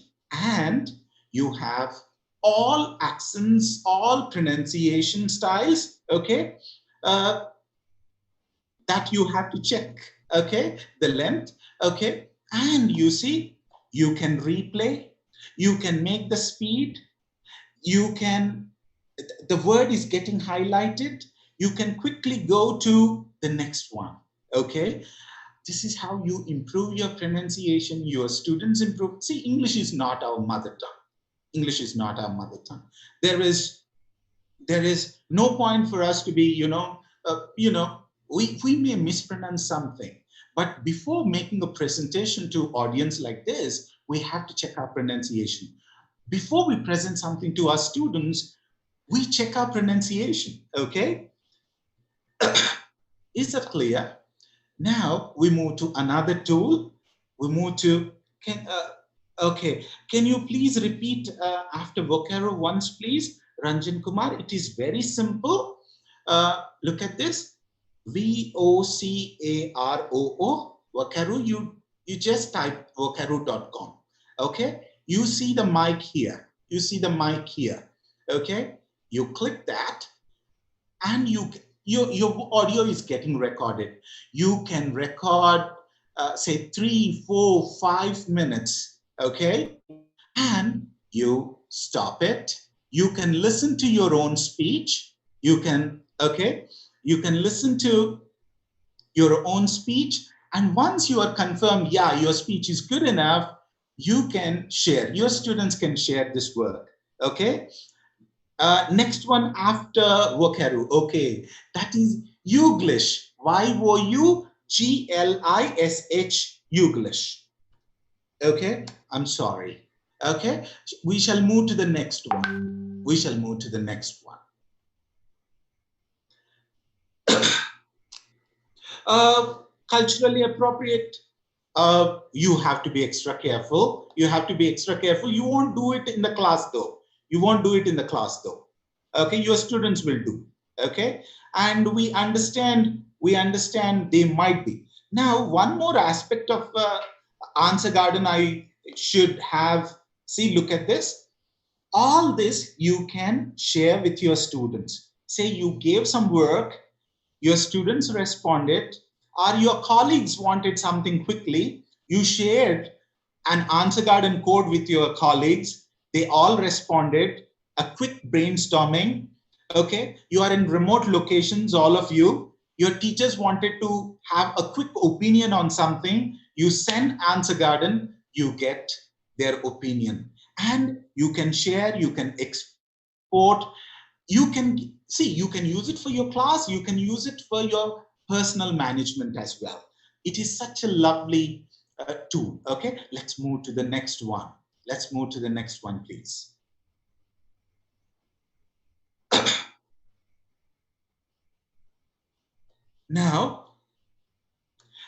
you have all accents, all pronunciation styles, okay, that you have to check, okay, the length, okay. And you see, you can replay, you can make the speed, you can, the word is getting highlighted, you can quickly go to the next one, okay. This is how you improve your pronunciation, your students improve. See, English is not our mother tongue. English is not our mother tongue. There is no point for us to be, we may mispronounce something, but before making a presentation to audience like this, we have to check our pronunciation. Before we present something to our students, we check our pronunciation, okay? Is that clear? Now we move to another tool. We move to, okay, can you please repeat after Vocaro once, please? Ranjan Kumar, it is very simple. Look at this, V-O-C-A-R-O-O, Vocaro, you just type vocaro.com, okay? You see the mic here, okay? You click that and your audio is getting recorded. You can record, say 3, 4, 5 minutes, okay? And you stop it. You can listen to your own speech. You can listen to your own speech. And once you are confirmed, yeah, your speech is good enough, you can share. Your students can share this work, okay? Next one after Vocaro, okay, that is Yuglish, Y-O-U-G-L-I-S-H, Yuglish. Okay, I'm sorry. Okay, we shall move to the next one. Culturally appropriate. You have to be extra careful. You won't do it in the class though. Okay, your students will do. Okay, and we understand they might be. Now, one more aspect of Answer Garden I should have. See, look at this. All this you can share with your students. Say you gave some work, your students responded, or your colleagues wanted something quickly. You shared an Answer Garden code with your colleagues. They all responded, a quick brainstorming. Okay, you are in remote locations, all of you. Your teachers wanted to have a quick opinion on something. You send Answer Garden, you get their opinion. And you can share, you can export, you can see, you can use it for your class, you can use it for your personal management as well. It is such a lovely tool. Okay, let's move to the next one. Let's move to the next one, please. Now,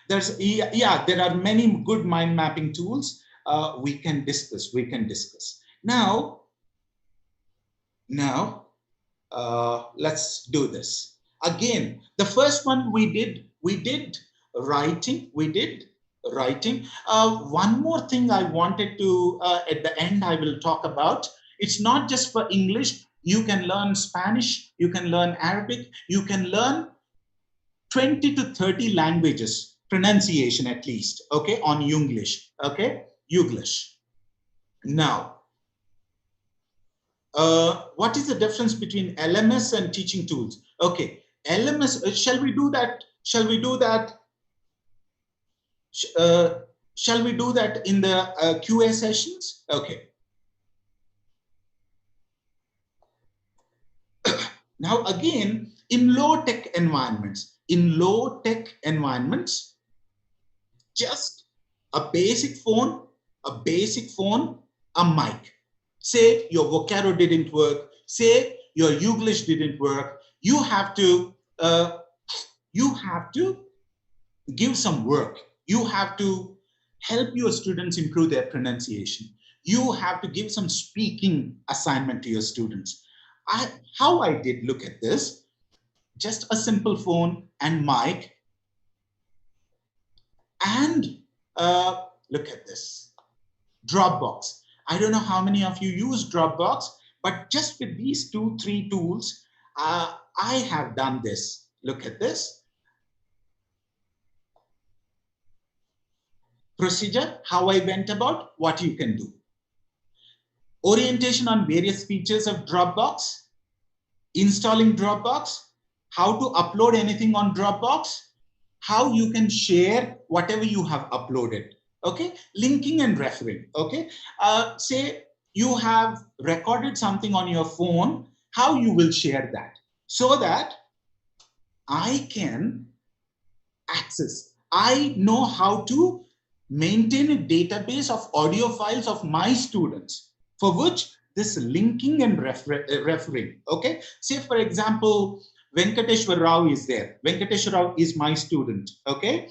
there are many good mind mapping tools we can discuss. Now, let's do this. Again, the first one we did writing. One more thing I wanted to, at the end, I will talk about. It's not just for English. You can learn Spanish, you can learn Arabic, you can learn 20 to 30 languages, pronunciation at least, okay, on English, okay, Youglish. Now, what is the difference between LMS and teaching tools? Okay, LMS, shall we do that in the QA sessions? Okay. Now again, in low-tech environments, just a basic phone, a mic. Say your Vocaro didn't work, say your Youglish didn't work, you have to give some work. You have to help your students improve their pronunciation. You have to give some speaking assignment to your students. How I did look at this, just a simple phone and mic, and look at this, Dropbox. I don't know how many of you use Dropbox, but just with these 2-3 tools, I have done this. Look at this. Procedure, how I went about, what you can do. Orientation on various features of Dropbox, installing Dropbox, how to upload anything on Dropbox, how you can share whatever you have uploaded, okay? Linking and referring, okay? Say you have recorded something on your phone, how you will share that so that I can access. I know how to maintain a database of audio files of my students, for which this linking and referring, okay? Say for example, Venkateshwar Rao is there. Venkateshwar Rao is my student, okay?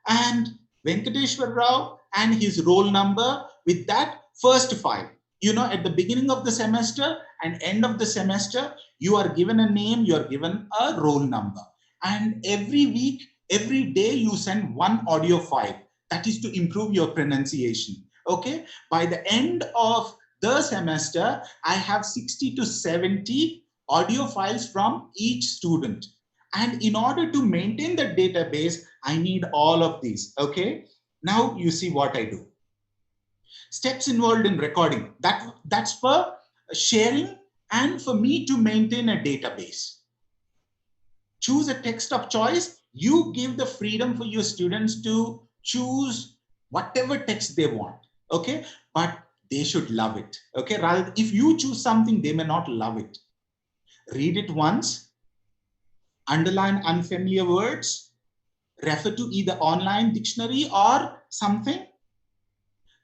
And Venkateshwar Rao and his roll number with that first file. You know, at the beginning of the semester and end of the semester, you are given a name, you are given a roll number. And every week, every day, you send one audio file. That is to improve your pronunciation, okay? By the end of the semester, I have 60 to 70 audio files from each student. And in order to maintain the database, I need all of these, okay? Now you see what I do. Steps involved in recording, that's for sharing and for me to maintain a database. Choose a text of choice. You give the freedom for your students to choose whatever text they want, okay? But they should love it, okay? Rather, if you choose something, they may not love it. Read it once, underline unfamiliar words, refer to either online dictionary or something,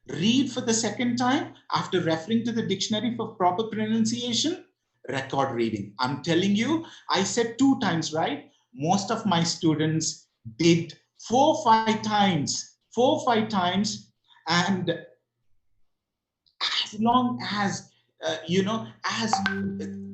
read for the second time after referring to the dictionary for proper pronunciation, record reading. I'm telling you, I said 2 times, right? Most of my students did 4-5 times, and as long as as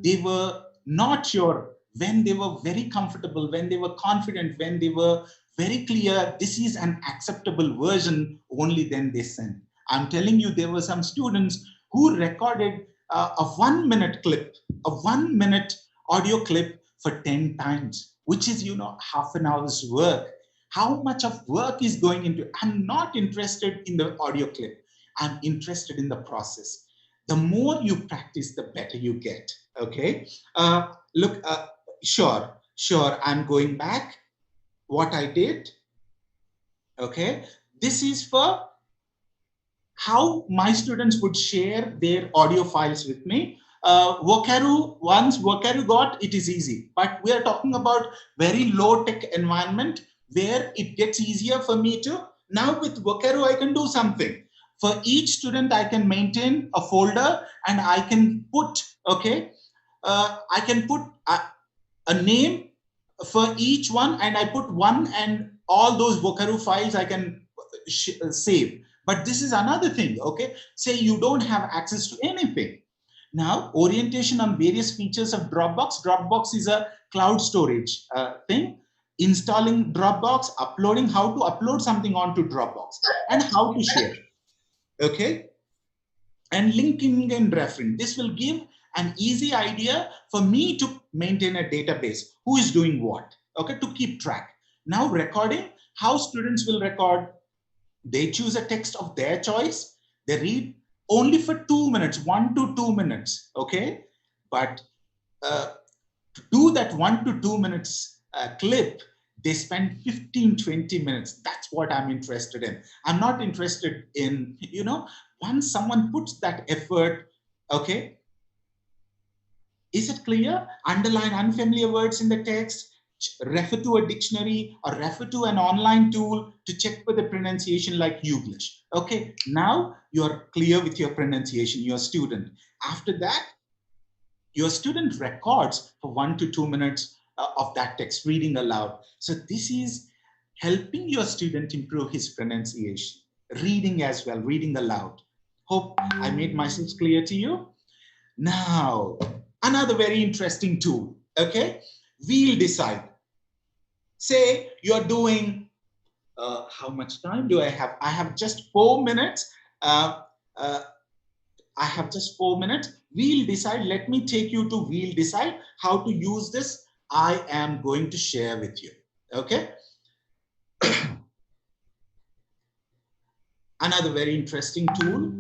they were not sure, when they were very comfortable, when they were confident, when they were very clear this is an acceptable version, only then they sent. I'm telling you, there were some students who recorded a 1-minute clip, a 1-minute audio clip for 10 times, which is, half an hour's work. How much of work is going into? I'm not interested in the audio clip. I'm interested in the process. the more you practice, the better you get. Okay. Look, sure, I'm going back. What I did. Okay. This is for how my students would share their audio files with me. Once Vocaru got, it is easy. But we are talking about very low tech environment where it gets easier for me to. Now with Vocaru, I can do something. For each student, I can maintain a folder and I can put, okay, I can put a name for each one, and I put one, and all those Vocaru files I can save. But this is another thing, okay? Say you don't have access to anything. Now, orientation on various features of Dropbox. Dropbox is a cloud storage thing. Installing Dropbox, uploading, how to upload something onto Dropbox, and how to share, okay? And linking and referring. This will give an easy idea for me to maintain a database. Who is doing what, okay, to keep track. Now, recording, how students will record. They choose a text of their choice. They read only for 2 minutes, 1 to 2 minutes, okay? But to do that 1 to 2 minutes clip, they spend 15-20 minutes. That's what I'm interested in. I'm not interested in, you know, once someone puts that effort, okay? Is it clear? Underline unfamiliar words in the text, refer to a dictionary or refer to an online tool to check for the pronunciation like Youglish. Okay, now you're clear with your pronunciation, your student. After that, your student records for 1 to 2 minutes of that text reading aloud. So this is helping your student improve his pronunciation, reading as well, reading aloud. Hope I made myself clear to you. Now, another very interesting tool, okay? We'll decide. Say you're doing, how much time do I have? I have just 4 minutes. I have just 4 minutes. We'll decide. Let me take you to We'll decide how to use this. I am going to share with you, okay? Another very interesting tool.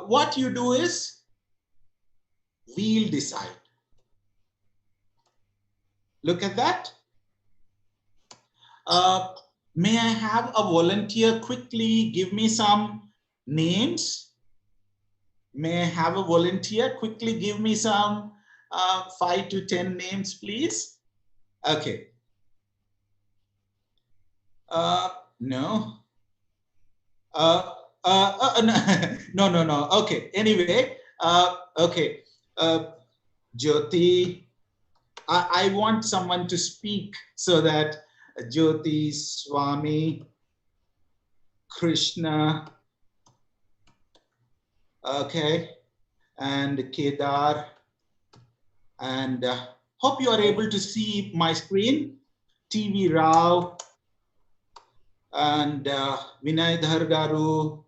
What you do is, we'll decide. Look at that. May I have a volunteer quickly give me some names? May I have a volunteer quickly give me some 5 to 10 names, please? Okay. No. No. Okay. Anyway, okay. Jyoti, I want someone to speak so that Jyoti, Swami, Krishna, okay, and Kedar, and hope you are able to see my screen. TV Rao and Vinay Dhargaru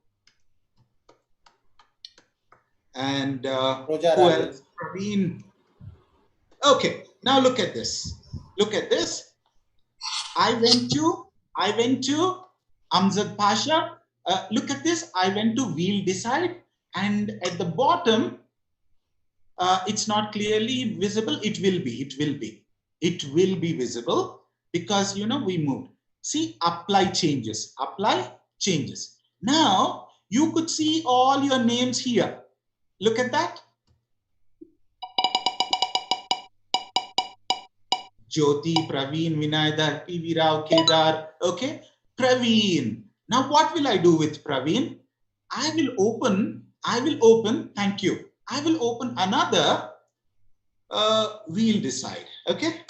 and who else? Praveen. Okay, now look at this. Look at this. I went to Amjad Pasha. Look at this. I went to We'll Decide, and at the bottom, it's not clearly visible. It will be visible because, you know, we moved. See, apply changes. Now you could see all your names here. Look at that. Jyoti, Praveen, Vinay, PV Rao, Kedar. Okay, Praveen. Now what will I do with Praveen? I will open, thank you. I will open another We'll Decide, okay?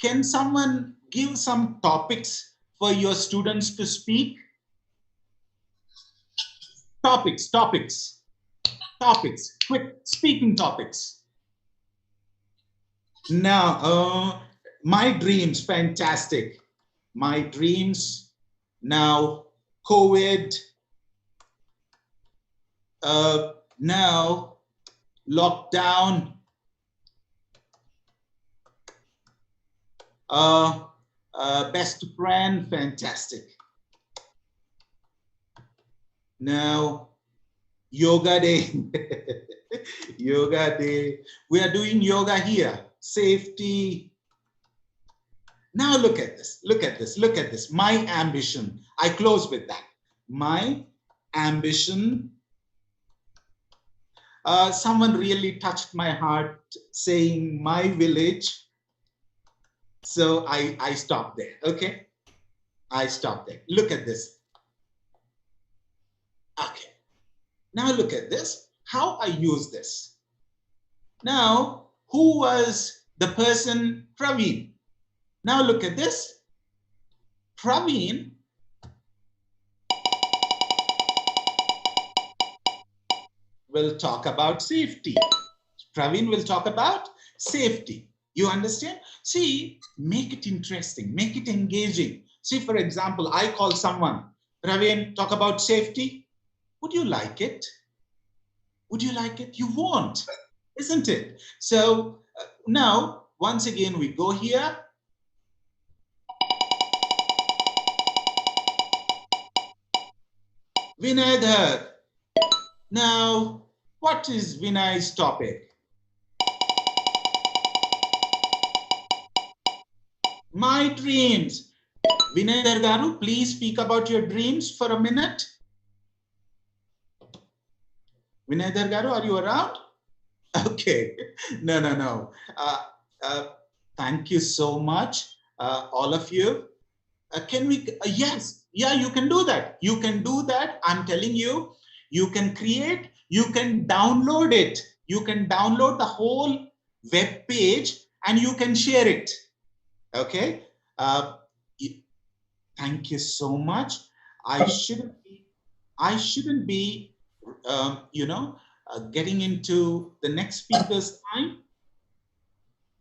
Can someone give some topics for your students to speak? Topics, quick speaking topics. Now, my dreams, fantastic. My dreams, now COVID, now lockdown, Best friend, fantastic. Now, yoga day. Yoga day. We are doing yoga here. Safety. Now look at this. Look at this. Look at this. My ambition. I close with that. My ambition. Someone really touched my heart saying my village. So I stopped there. Okay. I stopped there. Look at this. Okay. Now look at this. How I use this. Now, who was the person? Praveen. Now look at this. Praveen will talk about safety. Praveen will talk about safety. You understand? See, make it interesting, make it engaging. See, for example, I call someone, Praveen, talk about safety. Would you like it? Would you like it? You won't, isn't it? So now, once again, we go here. Vinay. Now, what is Vinay's topic? My dreams. Vinay Garu, please speak about your dreams for a minute. Vinay Garu, are you around? Okay. No. Thank you so much, all of you. Can we? Yes. Yeah, you can do that. You can do that. I'm telling you, you can create, you can download it. You can download the whole web page and you can share it. Okay. Thank you so much. I shouldn't be, getting into the next speaker's time.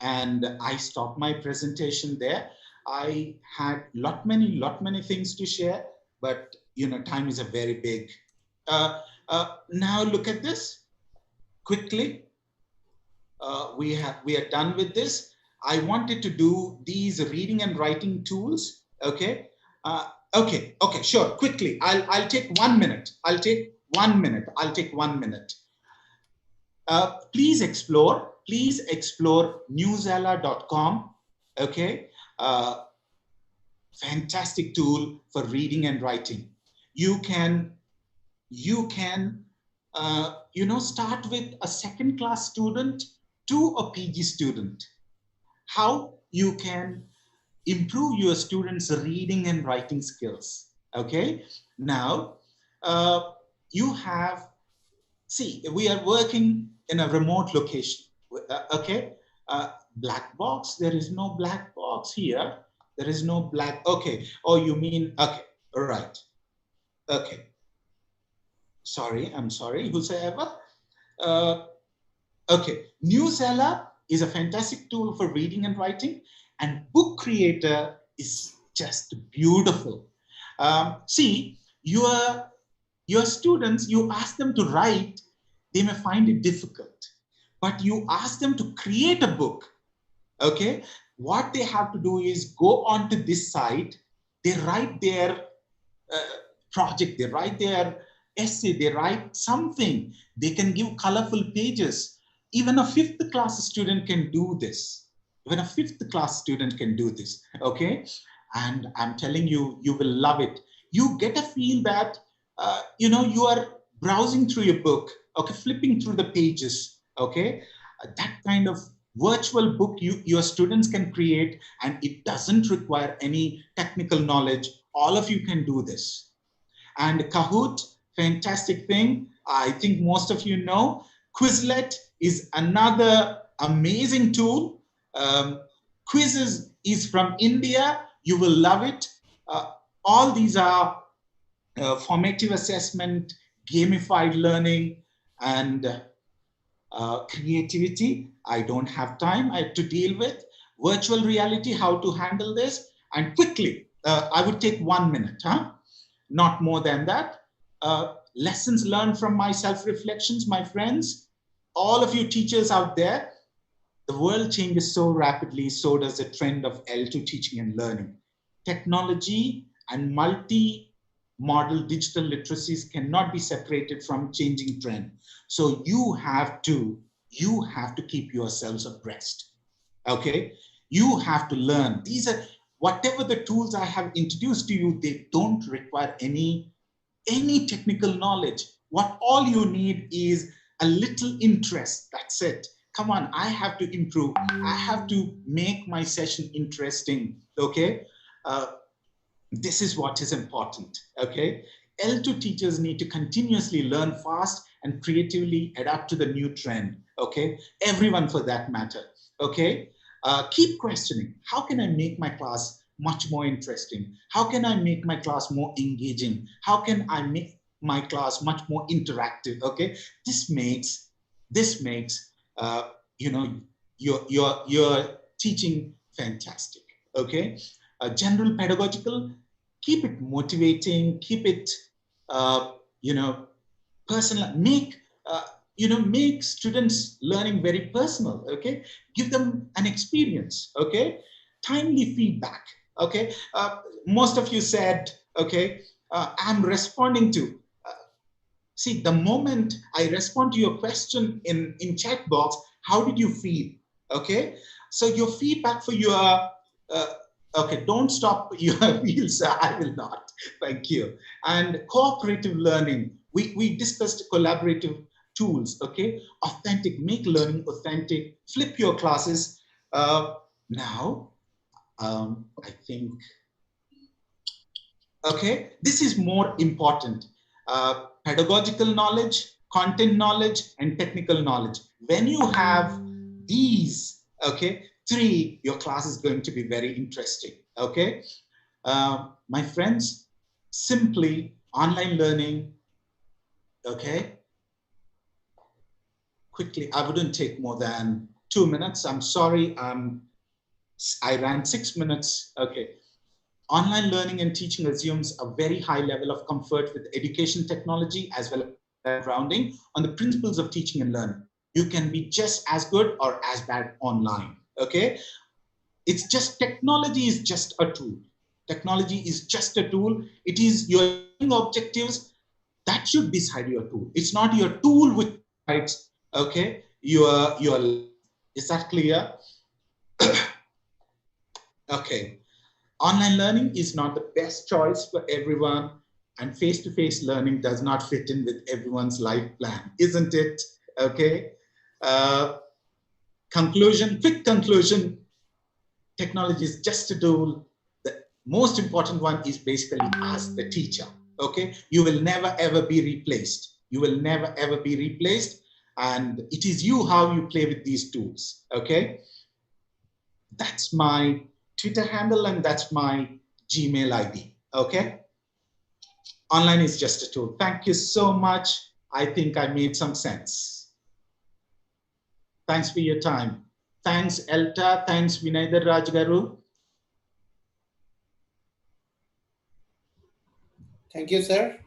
And I stopped my presentation there. I had lot many things to share, but time is a very big. Now look at this quickly. We are done with this. I wanted to do these reading and writing tools. Okay. Okay, sure. Quickly, I'll take 1 minute. I'll take 1 minute. Please explore newsella.com. Okay. Fantastic tool for reading and writing. You can start with a second class student to a PG student. How you can improve your students' reading and writing skills. Okay. Now, you have, see, we are working in a remote location. Okay. Black box. There is no black box here. There is no black. Okay. Oh, you mean, okay. All right. Okay. Sorry. I'm sorry. Whosoever. Okay. Newsella is a fantastic tool for reading and writing, and Book Creator is just beautiful. See, your students, you ask them to write, they may find it difficult, but you ask them to create a book. Okay, what they have to do is go onto this site, they write their project, they write their essay, they write something, they can give colorful pages. Even a 5th class student can do this. Even a 5th class student can do this. Okay, and I'm telling you, you will love it. You get a feel that you are browsing through your book, okay, flipping through the pages. Okay, that kind of virtual book your students can create, and it doesn't require any technical knowledge. All of you can do this. And Kahoot, fantastic thing. I think most of you know. Quizlet is another amazing tool. Quizzes is from India. You will love it. All these are formative assessment, gamified learning, and creativity. I don't have time to deal with. Virtual reality, how to handle this. And quickly, I would take 1 minute, not more than that. Lessons learned from my self-reflections, my friends. All of you teachers out there, the world changes so rapidly, so does the trend of L2 teaching and learning. technology and multi-model digital literacies cannot be separated from changing trend. So you have to keep yourselves abreast. Okay, you have to learn. These are whatever the tools I have introduced to you, they don't require any technical knowledge. What all you need is a little interest. That's it. Come on, I have to improve. I have to make my session interesting. Okay, this is what is important. Okay, L2 teachers need to continuously learn fast and creatively adapt to the new trend. Okay, everyone for that matter. Okay, keep questioning. How can I make my class much more interesting? How can I make my class more engaging? How can I make my class much more interactive? Okay, this makes you know, your teaching fantastic. Okay, general pedagogical, keep it motivating, keep it you know, personal, make students learning very personal. Okay, give them an experience. Okay, timely feedback. Okay, most of you said, okay, I'm responding to see, the moment I respond to your question in chat box, how did you feel? Okay, so your feedback for your okay, don't stop your wheels. I will not. Thank you. And cooperative learning. We discussed collaborative tools. Okay, authentic, make learning authentic. Flip your classes. Now, I think. Okay, this is more important. Pedagogical knowledge, content knowledge, and technical knowledge. When you have these, okay, three, your class is going to be very interesting. Okay, my friends, simply online learning. Okay, quickly, I wouldn't take more than 2 minutes. I'm sorry, I ran 6 minutes. Okay. Online learning and teaching assumes a very high level of comfort with education technology as well as grounding on the principles of teaching and learning. You can be just as good or as bad online. Okay, it's just technology is just a tool. Technology is just a tool. It is your objectives that should decide your tool. It's not your tool which decides. Okay, your is that clear? Okay. Online learning is not the best choice for everyone, and face-to-face learning does not fit in with everyone's life plan, isn't it? Okay. Conclusion, quick conclusion. Technology is just a tool. The most important one is basically as the teacher. Okay. You will never ever be replaced. You will never ever be replaced. And it is you how you play with these tools. Okay. That's my Twitter handle and that's my Gmail ID. Okay. Online is just a tool. Thank you so much. I think I made some sense. Thanks for your time. Thanks, Elta. Thanks, Vinayadar Rajgaru. Thank you, sir.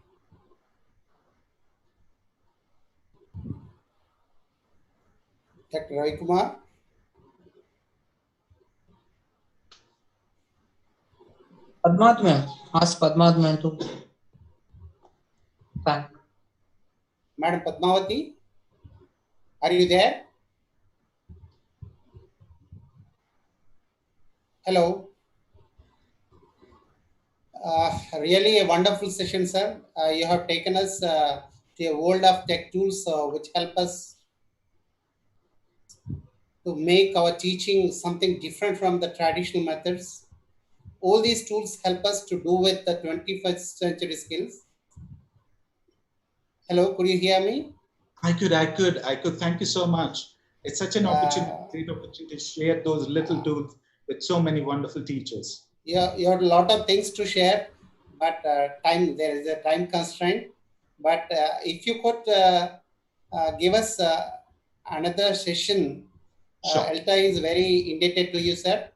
Dr. Ravi Kumar. Padmat ma'am, ask Padmat ma'am to thank. Madam Padmavati, are you there? Hello. Really a wonderful session, sir. You have taken us to a world of tech tools which help us to make our teaching something different from the traditional methods. All these tools help us to do with the 21st century skills. Hello, could you hear me? I could. Thank you so much. It's such an opportunity, great opportunity to share those little tools with so many wonderful teachers. Yeah, you have a lot of things to share, but there is a time constraint. But if you could give us another session, sure. Elta is very indebted to you, sir.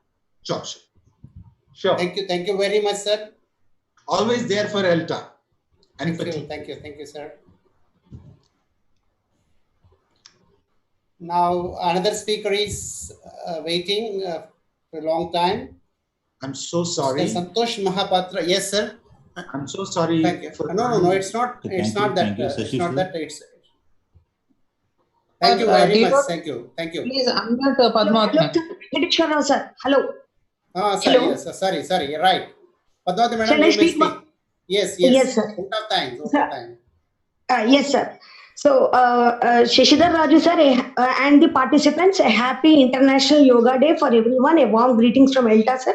Sure. Thank you very much, sir. Always there for Elta. And thank you, sir. Now another speaker is waiting for a long time. I'm so sorry. Mr. Santosh Mahapatra. Yes, sir. I'm so sorry. Thank you. No. It's not. It's not that. Thank you, It's not that. It's. Sir, Thank you very do you much. want- Thank you. Thank you. Please unmute Padmavat. Hello, sir. Hello. Ah, sorry. Hello. Yes. Sorry. You're right. Padmavati madam, Shall I you may speak? speak. Yes. Yes, sir. Out of time. Out Sir. of time. Yes, sir. So, Shashidhar Raju, sir, and the participants, a happy International Yoga Day for everyone. A warm greetings from Elta, sir.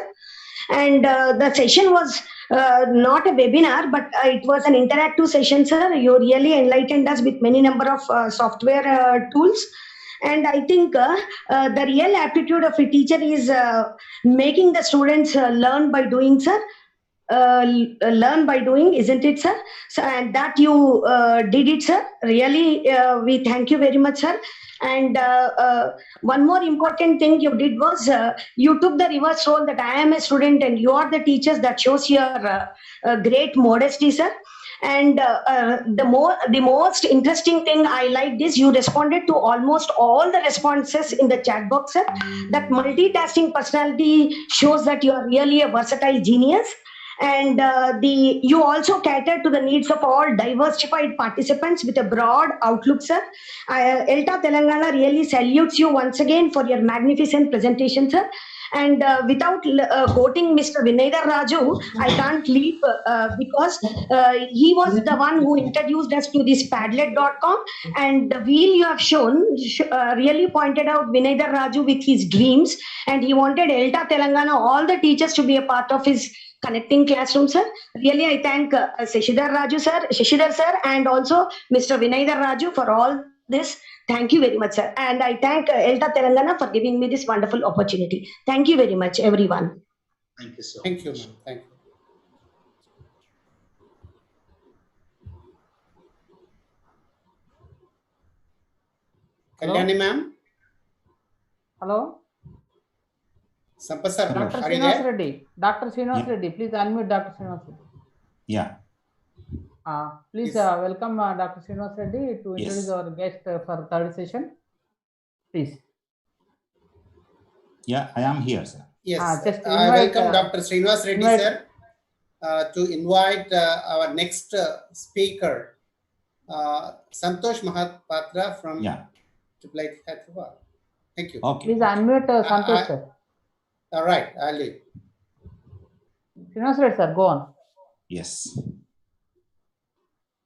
And the session was not a webinar, but it was an interactive session, sir. You really enlightened us with many number of software tools. And I think the real aptitude of a teacher is making the students learn by doing, sir. Learn by doing, isn't it, sir? So, and that you did it, sir. Really, we thank you very much, sir. And one more important thing you did was you took the reverse role that I am a student and you are the teachers. That shows your great modesty, sir. And the most interesting thing I liked is you responded to almost all the responses in the chat box, sir. That multitasking personality shows that you are really a versatile genius. And you also cater to the needs of all diversified participants with a broad outlook, sir. Elta Telangana really salutes you once again for your magnificent presentation, sir. And without quoting Mr. Vinayadar Raju, I can't leave because he was the one who introduced us to this Padlet.com. And the wheel you have shown really pointed out Vinayadar Raju with his dreams. And he wanted Elta Telangana, all the teachers to be a part of his connecting classroom, sir. Really, I thank Shashidhar sir, and also Mr. Vinayadar Raju for all this. Thank you very much, sir. And I thank Elta Telangana for giving me this wonderful opportunity. Thank you very much, everyone. Thank you so Thank you, ma'am. Thank you. Hello? Kalyani, ma'am. Hello? Sampath sir, Dr. are you Srinivas there? Reddy. Dr. Srinivas Reddy, please unmute Dr. Srinivas Reddy. Yeah. Please welcome Dr. Srinivas Reddy to introduce our guest for third session. Please. Yeah, I am here, sir. Yes. Just I invite, welcome Dr. Srinivas Reddy, sir, to invite our next speaker, Santosh Mahapatra from Hyderabad. Thank you. Okay. Please unmute Santosh, sir. All right, I'll leave. Srinivas Reddy, sir, go on. Yes.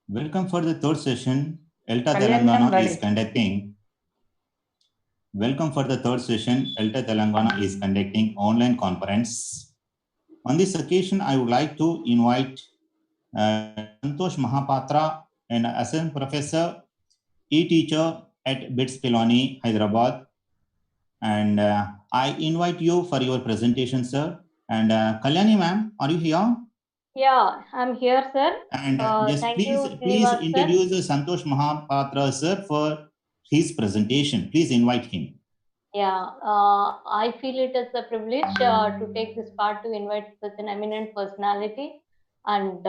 Welcome for the third session. Elta Kalyani, ma'am, Telangana ready. is conducting. Welcome for the third session. Elta Telangana is conducting online conference. On this occasion, I would like to invite Santosh Mahapatra, an assistant professor, e-teacher at BITS Pilani, Hyderabad. And I invite you for your presentation, sir. And Kalyani, ma'am, are you here? Yeah, I'm here, sir. And yes, Thank please you, Srinivas, sir. introduce Santosh Mahapatra, sir, for his presentation. Please invite him. Yeah, I feel it as a privilege to take this part to invite such an eminent personality. And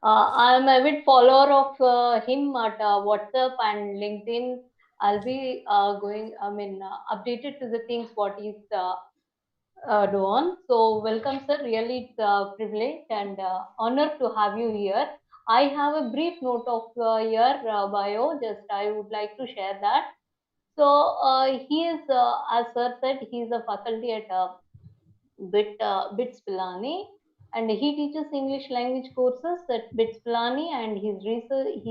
I'm a bit follower of him at WhatsApp and LinkedIn. I'll be updated to the things what he's doing. So welcome, sir. Really, it's a privilege and honor to have you here. I have a brief note of your bio. Just I would like to share that. So he is, as sir said, he is a faculty at BITS Pilani, and he teaches English language courses at BITS Pilani, and his research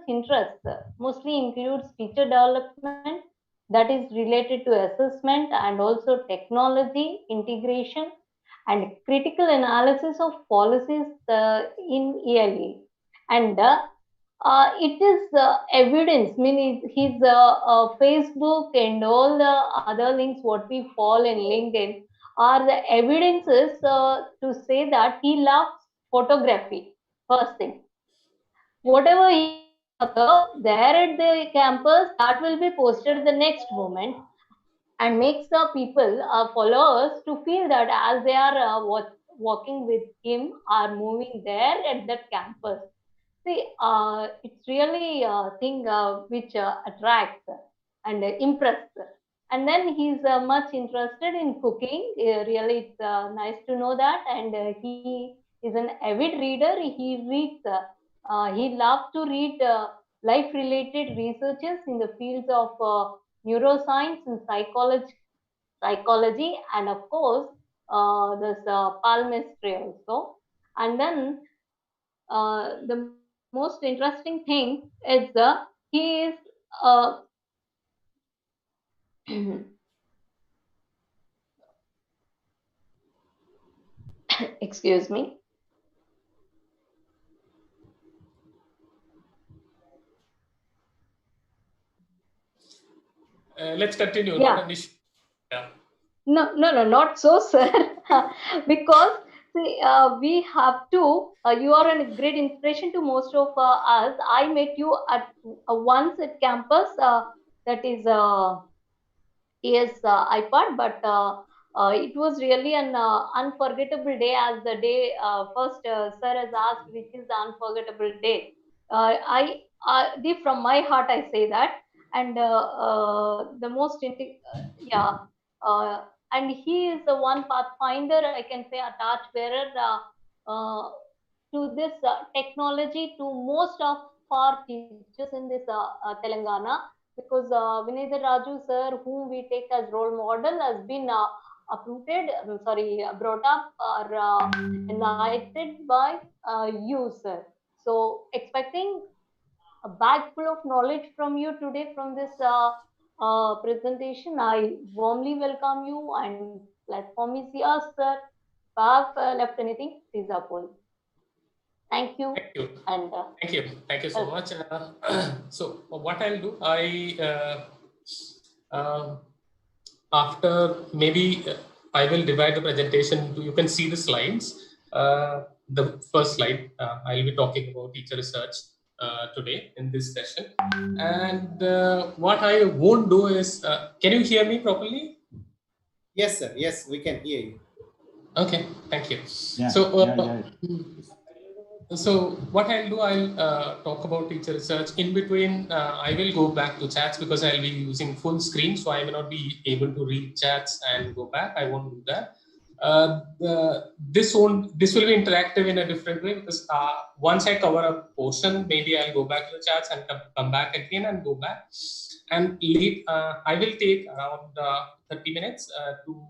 interests mostly includes feature development that is related to assessment and also technology integration and critical analysis of policies in ELE. And it is evidence, meaning his Facebook and all the other links what we follow in LinkedIn are the evidences to say that he loves photography. First thing, whatever he there at the campus, that will be posted the next moment and makes the people followers to feel that as they are walking with him are moving there at that campus. See, it's really a thing which attracts and impresses. And then he's much interested in cooking. Really, it's nice to know that. And he is an avid reader. He reads. He loves to read life-related researches in the fields of neuroscience and psychology, and of course, this palmistry also. And then the most interesting thing is he is uh, excuse me. Let's continue. Yeah. Not an issue. Yeah. No, not so, sir. Because see, we have to. You are a great inspiration to most of us. I met you at once at campus. That is iPad, but it was really an unforgettable day. As the day first, sir has asked, which is the unforgettable day. From my heart, I say that, and the most yeah. Uh, and he is the one pathfinder, I can say, a torchbearer to this technology to most of our teachers in this Telangana, because Vinay Raju sir, whom we take as role model, has been brought up or enlightened by you, sir. So expecting a bag full of knowledge from you today from this presentation. I warmly welcome you, and platform is yours, sir. If I have left anything, please uphold. Thank you. Thank you. And Thank you so much. So what I'll do, after maybe I will divide the presentation into, you can see the slides. The first slide, I'll be talking about teacher research today in this session. And what I won't do is, can you hear me properly? Yes, sir. Yes, we can hear you. Okay, thank you. Yeah, So, so what I'll do, I'll talk about teacher research. In between, I will go back to chats because I'll be using full screen, so I may not be able to read chats and go back. I won't do that. This will be interactive in a different way, because once I cover a portion, maybe I'll go back to the chats and come back again and go back. And I will take around 30 minutes to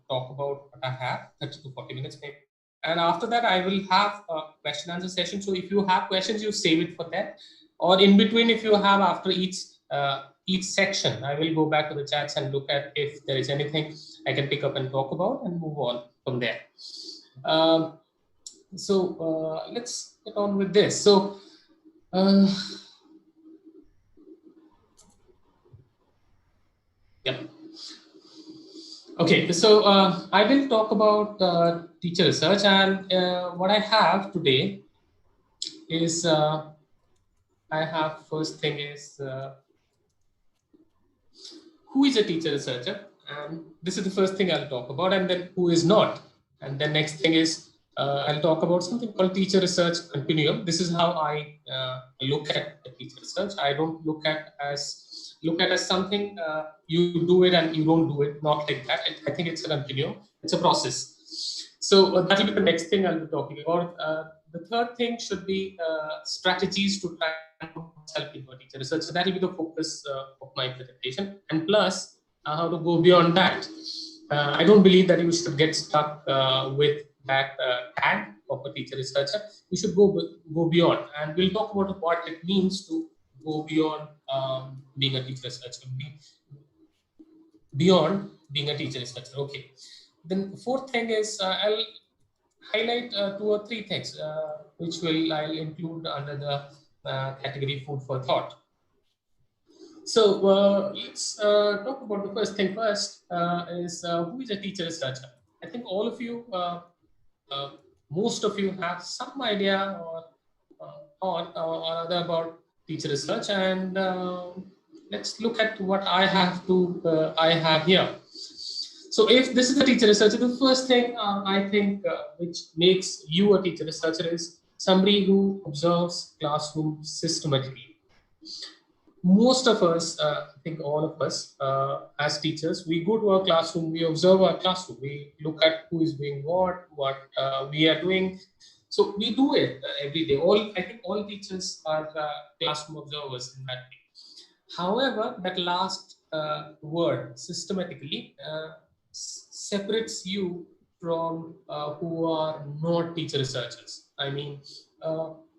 talk about what I have, 30 to 40 minutes maybe. And after that, I will have a question answer session. So if you have questions, you save it for that. Or in between, if you have after each section, I will go back to the chats and look at if there is anything I can pick up and talk about and move on from there. Let's get on with this. So yeah. Okay, so I will talk about teacher research, and what I have today is I have first thing is who is a teacher researcher, and this is the first thing I'll talk about, and then who is not, and then next thing is I'll talk about something called teacher research continuum. This is how I look at the teacher research. I don't look at as something you do it and you don't do it, not like that. I think it's a continuum, it's a process. So that will be the next thing I'll be talking about. The third thing should be strategies to try and help into a teacher research. So that will be the focus of my presentation, and plus how to go beyond that. I don't believe that you should get stuck with that tag of a teacher researcher. You should go beyond, and we'll talk about what it means to go beyond being a teacher researcher, beyond being a teacher researcher. Okay. Then the fourth thing is I'll highlight 2 or 3 things which I'll include under the category food for thought. So let's talk about the first thing first. Is who is a teacher researcher? I think all of you, most of you have some idea or other about teacher research, and let's look at what I have here. So if this is a teacher researcher, the first thing I think which makes you a teacher researcher is somebody who observes classroom systematically. most of us, I think all of us, as teachers, we go to our classroom, we observe our classroom, we look at who is doing what we are doing. So we do it every day. I think all teachers are classroom observers in that way. However, that last word, systematically, separates you from who are not teacher researchers. I mean,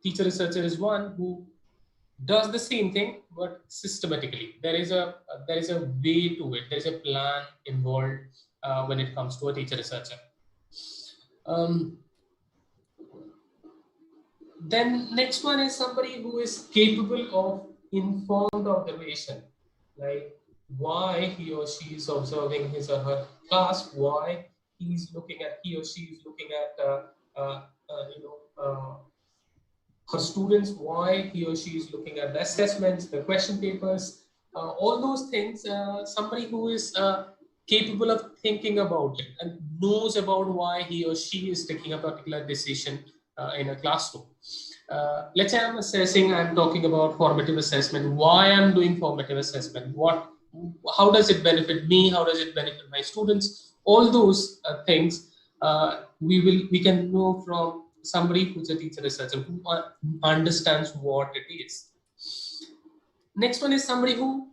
teacher researcher is one who does the same thing but systematically. There is a way to it. There is a plan involved when it comes to a teacher researcher. Then next one is somebody who is capable of informed observation, like why he or she is observing his or her class, why he or she is looking at her students, why he or she is looking at the assessments, the question papers, all those things. Somebody who is capable of thinking about it and knows about why he or she is taking a particular decision in a classroom. Let's say I'm talking about formative assessment, why I'm doing formative assessment, how does it benefit me, how does it benefit my students, all those things we can know from somebody who's a teacher researcher who understands what it is. Next one is somebody who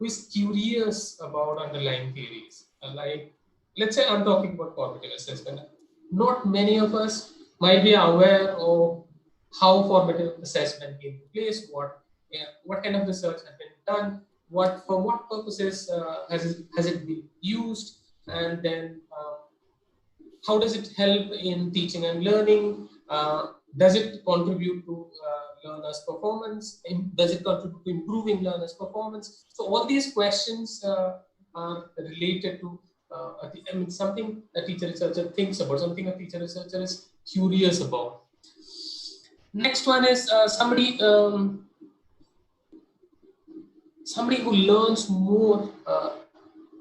is curious about underlying theories. Like, let's say I'm talking about formative assessment. Not many of us might be aware of how formative assessment came to place, what kind of research has been done, for what purposes has it been used, and then how does it help in teaching and learning? Does it contribute to learners' performance? Does it contribute to improving learners' performance? So all these questions are related to something a teacher researcher thinks about, something a teacher researcher is curious about. Next one is somebody who learns more,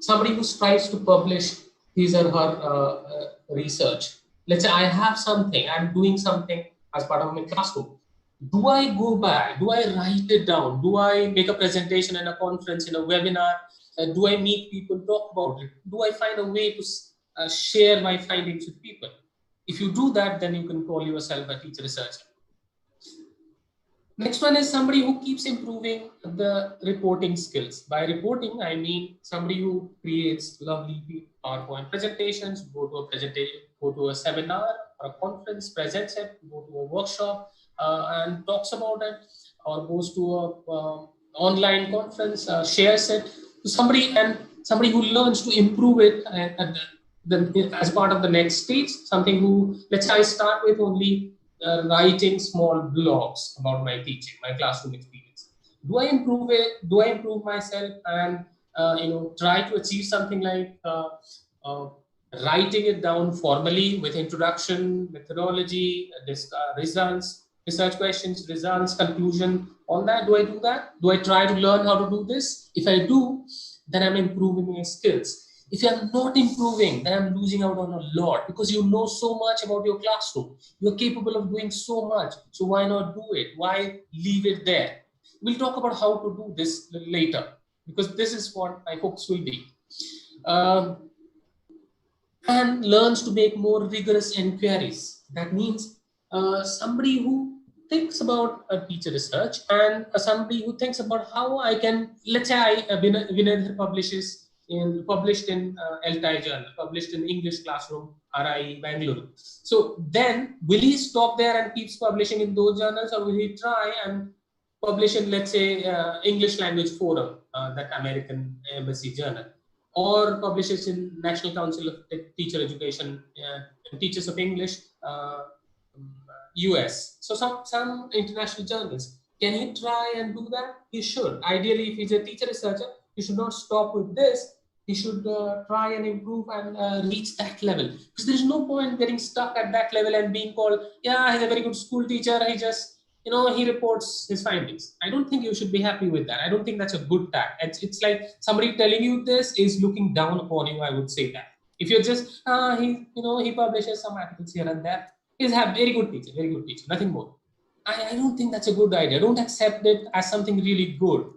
somebody who strives to publish his or her research. Let's say I have something, I'm doing something as part of my classroom. Do I go back? Do I write it down? Do I make a presentation in a conference, in a webinar? Do I meet people, talk about it? Do I find a way to share my findings with people? If you do that, then you can call yourself a teacher researcher. Next one is somebody who keeps improving the reporting skills. By reporting, I mean somebody who creates lovely PowerPoint presentations, go to a seminar or a conference, presents it, go to a workshop and talks about it, or goes to a online conference, shares it to somebody, and somebody who learns to improve it as part of the next stage. Something who, let's say I start with only writing small blogs about my teaching, my classroom experience. Do I improve it? Do I improve myself and try to achieve something like writing it down formally with introduction, methodology, results, research questions, results, conclusion, all that? Do I do that? Do I try to learn how to do this? If I do, then I'm improving my skills. If I'm not improving, then I'm losing out on a lot, because you know so much about your classroom. You're capable of doing so much. So why not do it? Why leave it there? We'll talk about how to do this later, because this is what my focus will be. And learns to make more rigorous inquiries. That means somebody who thinks about teacher research, and somebody who thinks about how I can, let's say Vinay published in Elta journal, published in English Classroom, RI Bangalore. So then will he stop there and keeps publishing in those journals, or will he try and publish in, let's say, English Language Forum, that American Embassy journal, or publishes in National Council of Teacher Education, Teachers of English, US. So some international journals. Can he try and do that? He should. Ideally, if he's a teacher researcher, he should not stop with this. He should try and improve and reach that level. Because there is no point getting stuck at that level and being called, yeah, he's a very good school teacher. He just, he reports his findings. I don't think you should be happy with that. I don't think that's a good tag. It's like somebody telling you this is looking down upon you, I would say that. If you're just, he publishes some articles here and there, he's a very good teacher, nothing more. I don't think that's a good idea. Don't accept it as something really good.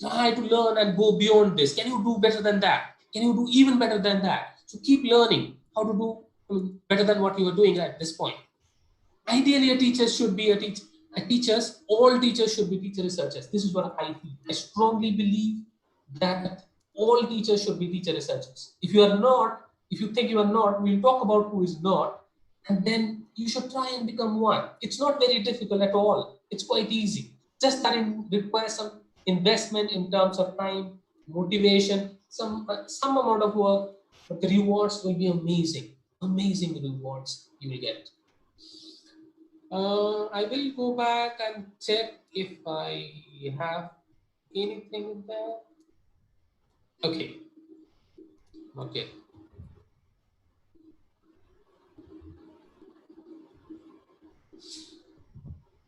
Try to learn and go beyond this. Can you do better than that? Can you do even better than that? So keep learning how to do better than what you are doing at this point. Ideally, a teacher should be all teachers should be teacher researchers. This is what I feel. I strongly believe that all teachers should be teacher researchers. If you are not, if you think you are not, we'll talk about who is not, and then you should try and become one. It's not very difficult at all. It's quite easy. Just that it requires some investment in terms of time, motivation, some amount of work, but the rewards will be amazing. Amazing rewards you will get. I will go back and check if I have anything there. Okay. Okay.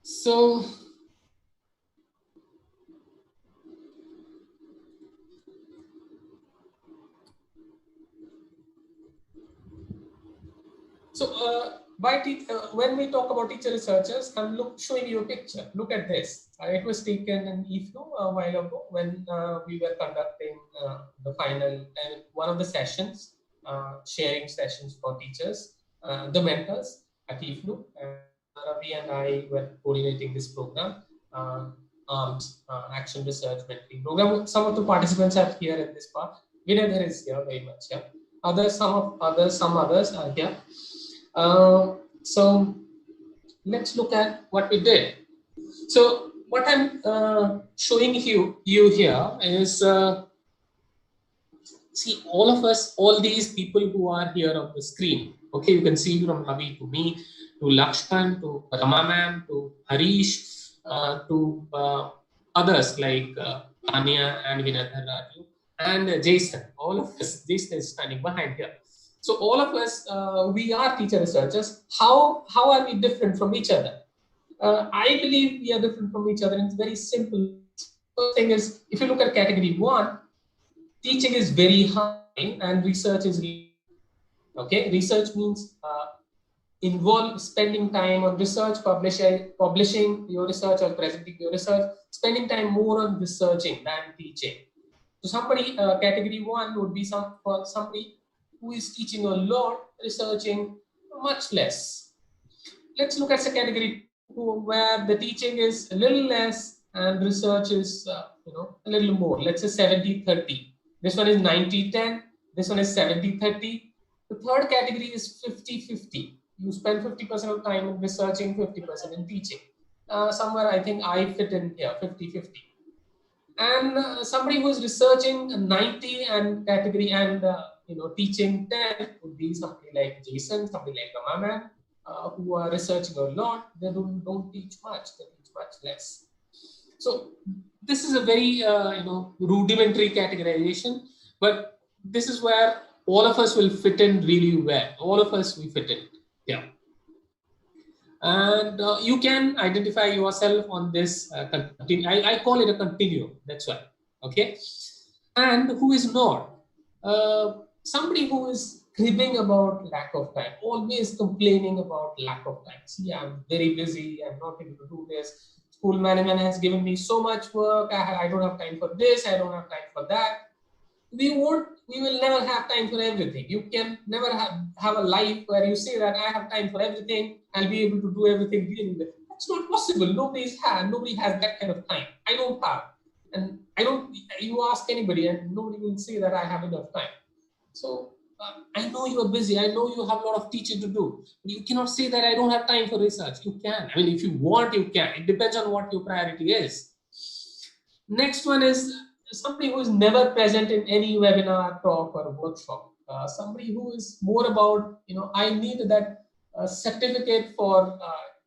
So when we talk about teacher researchers, I'm showing you a picture. Look at this. It was taken in IFLU a while ago when we were conducting the final and one of the sessions, sharing sessions for teachers, the mentors at IFLU. Ravi and I were coordinating this program, ARMS, Action Research Mentoring Program. Some of the participants are here in this part. Vinodhar is here very much. Yeah. Some others are here. So let's look at what we did. So what I'm showing you here is see all of us, all these people who are here on the screen. Okay, you can see from Ravi to me, to Lakshman, to Rama ma'am, to Harish, to others like Anya and Vinodhar Raju and Jason. All of us, Jason is standing behind here. So all of us, we are teacher researchers. How are we different from each other? I believe we are different from each other. And it's very simple. First thing is, if you look at category 1, teaching is very high and research is low. Okay, research means spending time on research, publishing your research or presenting your research, spending time more on researching than teaching. So somebody, category 1 would be somebody who is teaching a lot, researching much less. Let's look at the category 2, where the teaching is a little less and research is a little more. Let's say 70-30. This one is 90-10. This one is 70-30. The third category is 50-50. You spend 50% of time in researching, 50% in teaching. Somewhere I think I fit in here, 50-50. And somebody who is researching 90 and category and teaching 10 would be somebody like Jason, somebody like Rama, who are researching a lot. They don't teach much. They teach much less. So this is a very rudimentary categorization, but this is where all of us will fit in really well. All of us will fit in. Yeah. And you can identify yourself on this I call it a continuum. That's why. Okay. And who is not? Somebody who is cribbing about lack of time, always complaining about lack of time. See, I'm very busy. I'm not able to do this. School management has given me so much work. I don't have time for this. I don't have time for that. We will never have time for everything. You can never have a life where you say that I have time for everything. I'll be able to do everything really well. That's not possible. Nobody has that kind of time. I don't have. And you ask anybody and nobody will say that I have enough time. So I know you are busy. I know you have a lot of teaching to do. But you cannot say that I don't have time for research. You can. I mean, if you want, you can. It depends on what your priority is. Next one is somebody who is never present in any webinar, talk, or workshop. Somebody who is more about, I need that certificate for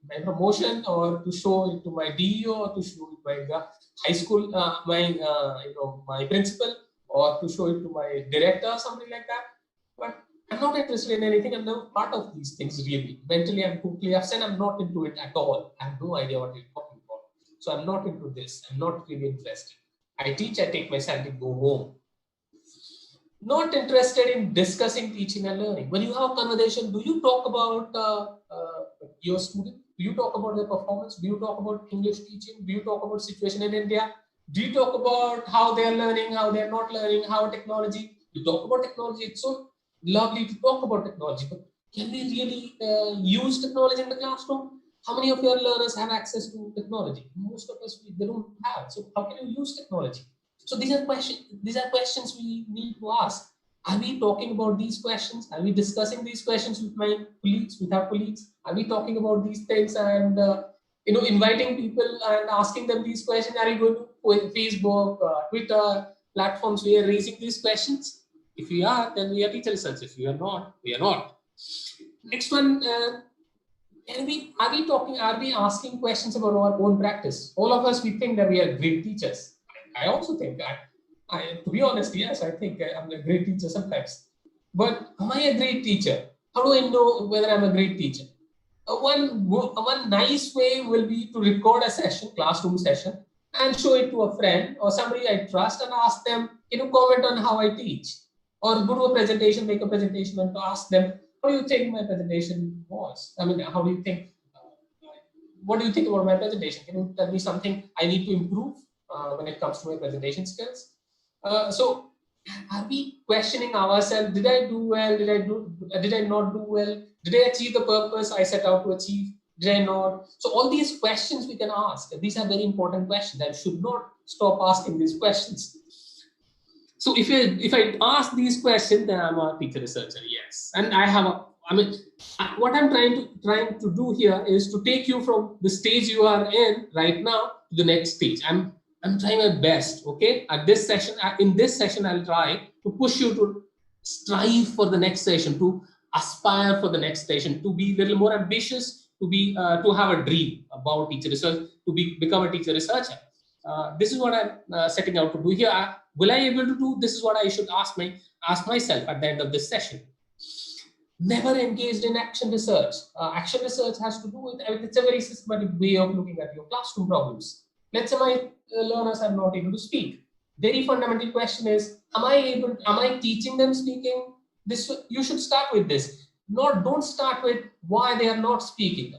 my promotion, or to show it to my DEO, or to show it to my high school, my principal, or to show it to my director, or something like that. But I'm not interested in anything. I'm not part of these things really. Mentally, I'm totally absent. I'm not into it at all. I have no idea what you're talking about. So I'm not into this. I'm not really interested. I teach, I take my salary, go home. Not interested in discussing teaching and learning. When you have a conversation, do you talk about your student? Do you talk about their performance? Do you talk about English teaching? Do you talk about situation in India? Do you talk about how they are learning, how they are not learning, how technology? You talk about technology. It's so lovely to talk about technology, but can we really use technology in the classroom? How many of your learners have access to technology? Most of us, they don't have. So how can you use technology? So these are questions. These are questions we need to ask. Are we talking about these questions? Are we discussing these questions with my colleagues, with our colleagues? Are we talking about these things and inviting people and asking them these questions? Are you going to Facebook, Twitter platforms? We are raising these questions. If we are, then we are teacher researchers. If we are not, we are not. Next one. Are we asking questions about our own practice? All of us, we think that we are great teachers. I also think that. To be honest, yes, I think I'm a great teacher sometimes. But am I a great teacher? How do I know whether I'm a great teacher? One nice way will be to record a session, classroom session, and show it to a friend or somebody I trust and ask them, comment on how I teach. Or go to a presentation, make a presentation and to ask them, how do you think my presentation was? I mean, how do you think, what do you think about my presentation? Can you tell me something I need to improve when it comes to my presentation skills? So are we questioning ourselves? Did I do well? Did I not do well? Did I achieve the purpose I set out to achieve? Did I not? So all these questions we can ask. These are very important questions. I should not stop asking these questions. So if I ask these questions, then I'm a teacher researcher, yes. And what I'm trying to do here is to take you from the stage you are in right now to the next stage. I'm trying my best, okay? In this session, I'll try to push you to strive for the next session, to aspire for the next session, to be a little more ambitious, to have a dream about teacher research, to become a teacher researcher. This is what I'm setting out to do here. Will I able to do? This is what I should ask myself at the end of this session. Never engaged in action research. Action research has to do with, it's a very systematic way of looking at your classroom problems. Let's say my learners are not able to speak. Very fundamental question is, am I teaching them speaking? You should start with this. Don't start with why they are not speaking.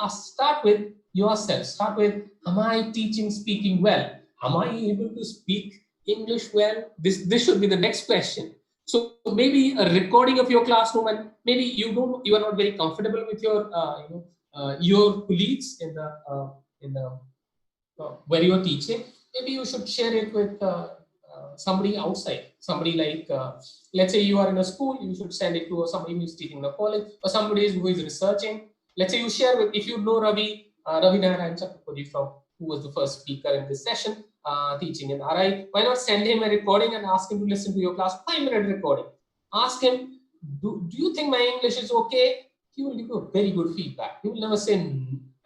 Start with yourself. Start with, am I teaching speaking well? Am I able to speak English well? This should be the next question. So maybe a recording of your classroom, and maybe you are not very comfortable with your colleagues in the where you are teaching. Maybe you should share it with somebody outside. Somebody like, let's say you are in a school, you should send it to somebody who is teaching in a college, or somebody who is researching. Let's say you share with, if you know Ravi Narayan Chakraborty, who was the first speaker in this session, teaching in RI, why not send him a recording and ask him to listen to your class, 5-minute recording. Ask him, do you think my English is okay? He will give you very good feedback. He will never say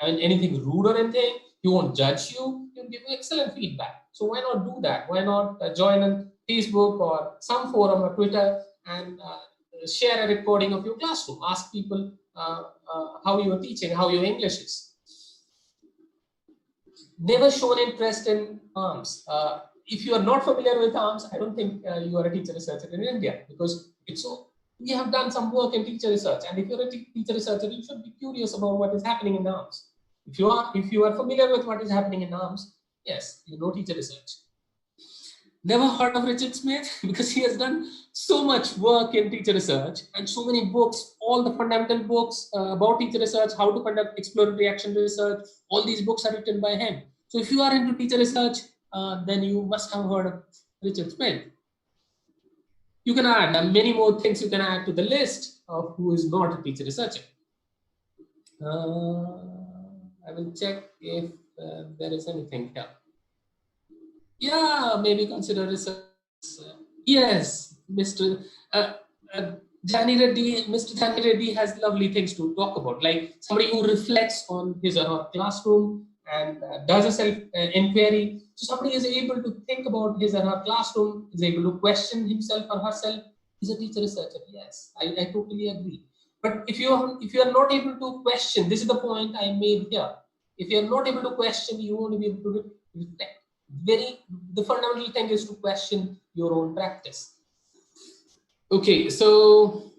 anything rude or anything. He won't judge you. He will give you excellent feedback. So why not do that? Why not join on Facebook or some forum or Twitter and share a recording of your classroom? Ask people how you are teaching, how your English is. Never shown interest in arms. If you are not familiar with arms, I don't think you are a teacher researcher in India, because we have done some work in teacher research, and if you're a teacher researcher, you should be curious about what is happening in arms. If you are familiar with what is happening in arms, yes, you know teacher research. Never heard of Richard Smith, because he has done so much work in teacher research and so many books, all the fundamental books about teacher research, how to conduct exploratory action research, all these books are written by him. So if you are into teacher research, then you must have heard of Richard Smith. You can add many more things you can add to the list of who is not a teacher researcher. I will check if there is anything here. Yeah, maybe consider research. Yes, Mr. Jani Reddy, Mr. Jani Reddy has lovely things to talk about, like somebody who reflects on his or her classroom and does a self-inquiry. So somebody is able to think about his or her classroom, is able to question himself or herself. He's a teacher researcher. Yes, I totally agree. But if you are not able to question, this is the point I made here. If you are not able to question, you won't be able to reflect. The fundamental thing is to question your own practice. Okay, so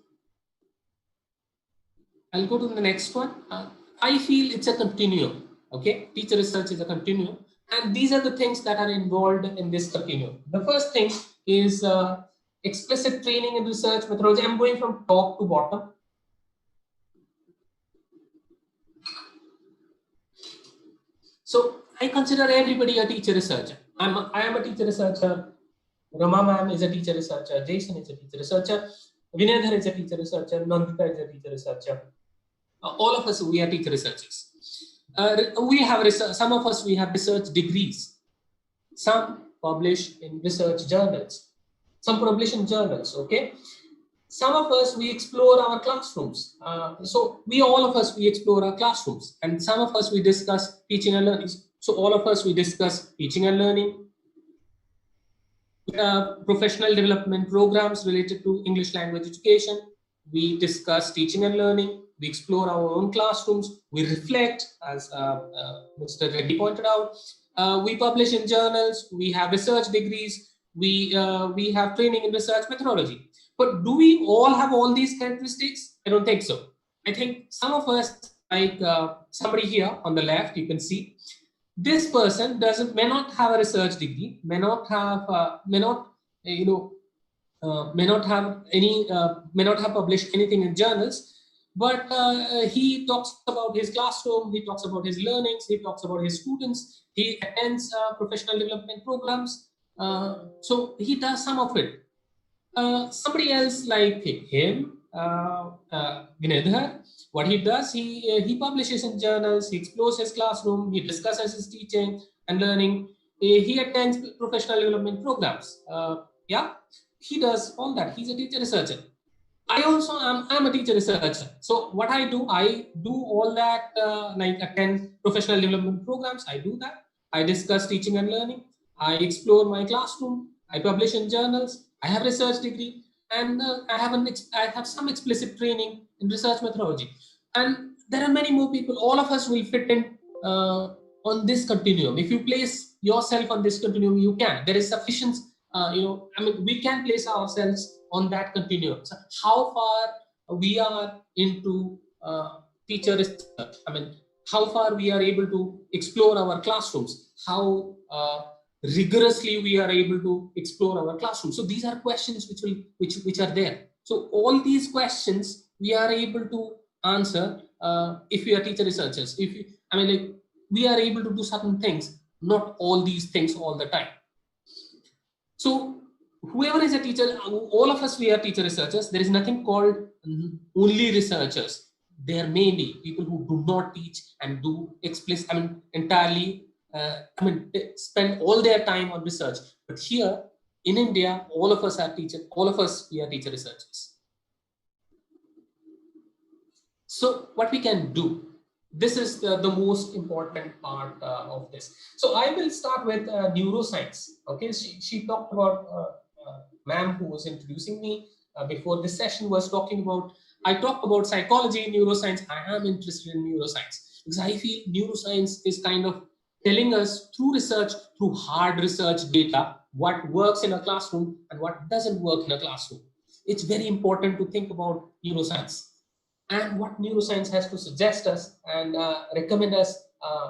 I'll go to the next one. I feel it's a continuum. Okay, teacher research is a continuum, and these are the things that are involved in this continuum. The first thing is explicit training in research methodology. I'm going from top to bottom. So I consider everybody a teacher researcher. I am a teacher researcher. Rama ma'am is a teacher researcher. Jason is a teacher researcher. Vinedhar is a teacher researcher. Nandita is a teacher researcher. All of us, we are teacher researchers. We have research, some of us, we have research degrees. Some publish in research journals. Some publish in journals, okay? Some of us, we explore our classrooms. So all of us, we explore our classrooms. And some of us, we discuss teaching and learning. So all of us, we discuss teaching and learning, professional development programs related to English language education. We discuss teaching and learning. We explore our own classrooms. We reflect, as Mr. Reddy pointed out. We publish in journals. We have research degrees. We have training in research methodology. But do we all have all these characteristics? I don't think so. I think some of us, like somebody here on the left, you can see, this person may not have a research degree, may not have published anything in journals, but he talks about his classroom, he talks about his learnings, he talks about his students, he attends professional development programs, so he does some of it. Somebody else like him, Vinedhar, what he does, he publishes in journals, he explores his classroom, he discusses his teaching and learning, he attends professional development programs. Yeah, he does all that. He's a teacher researcher. I also am a teacher researcher. So what I do all that, like attend professional development programs. I do that. I discuss teaching and learning. I explore my classroom. I publish in journals. I have research degree, and I have some explicit training in research methodology. And there are many more people. All of us will fit in on this continuum. If you place yourself on this continuum, you can. There is sufficient. We can place ourselves on that continuum. So how far we are into teacher research, how far we are able to explore our classrooms, how rigorously we are able to explore our classrooms. So these are questions which are there. So all these questions we are able to answer if we are teacher researchers. We are able to do certain things, not all these things all the time. So whoever is a teacher, all of us, we are teacher researchers. There is nothing called only researchers. There may be people who do not teach and do entirely, spend all their time on research. But here in India, all of us are teachers. All of us, we are teacher researchers. So what we can do, this is the most important part of this. So I will start with neuroscience. Okay, she talked about, ma'am who was introducing me before this session was talking about, I talked about psychology, neuroscience. I am interested in neuroscience because I feel neuroscience is kind of telling us through research, through hard research data, what works in a classroom and what doesn't work in a classroom. It's very important to think about neuroscience and what neuroscience has to suggest us and recommend us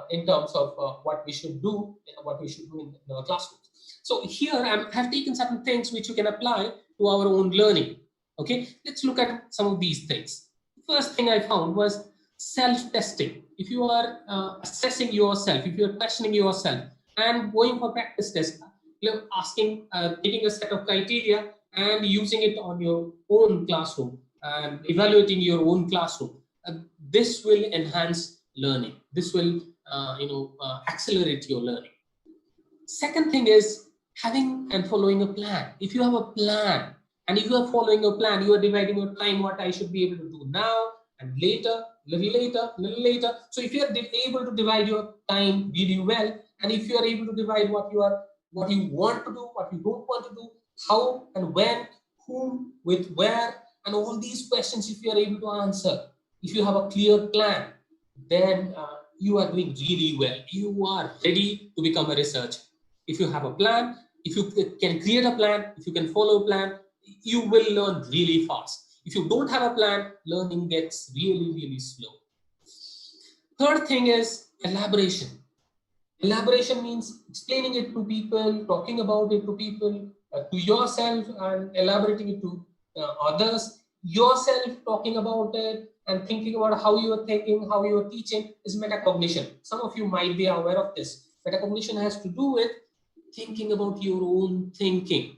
in terms of what we should do in our classrooms. So here I have taken certain things which you can apply to our own learning. Okay, let's look at some of these things. First thing I found was self-testing. If you are assessing yourself, if you're questioning yourself and going for practice test, asking, taking a set of criteria and using it on your own classroom and evaluating your own classroom, this will enhance learning. This will accelerate your learning. Second thing is having and following a plan. If you have a plan and if you are following a plan, you are dividing your time, what I should be able to do now and later, little later. So if you are able to divide your time really well, and if you are able to divide what you want to do, what you don't want to do, how and when, whom, with where, and all these questions, if you are able to answer, if you have a clear plan, then you are doing really well. You are ready to become a researcher. If you have a plan, if you can create a plan, if you can follow a plan, you will learn really fast. If you don't have a plan, learning gets really, really slow. Third thing is elaboration. Elaboration means explaining it to people, talking about it to people, to yourself, and elaborating it to others. Yourself talking about it and thinking about how you are thinking, how you are teaching is metacognition. Some of you might be aware of this. Metacognition has to do with thinking about your own thinking,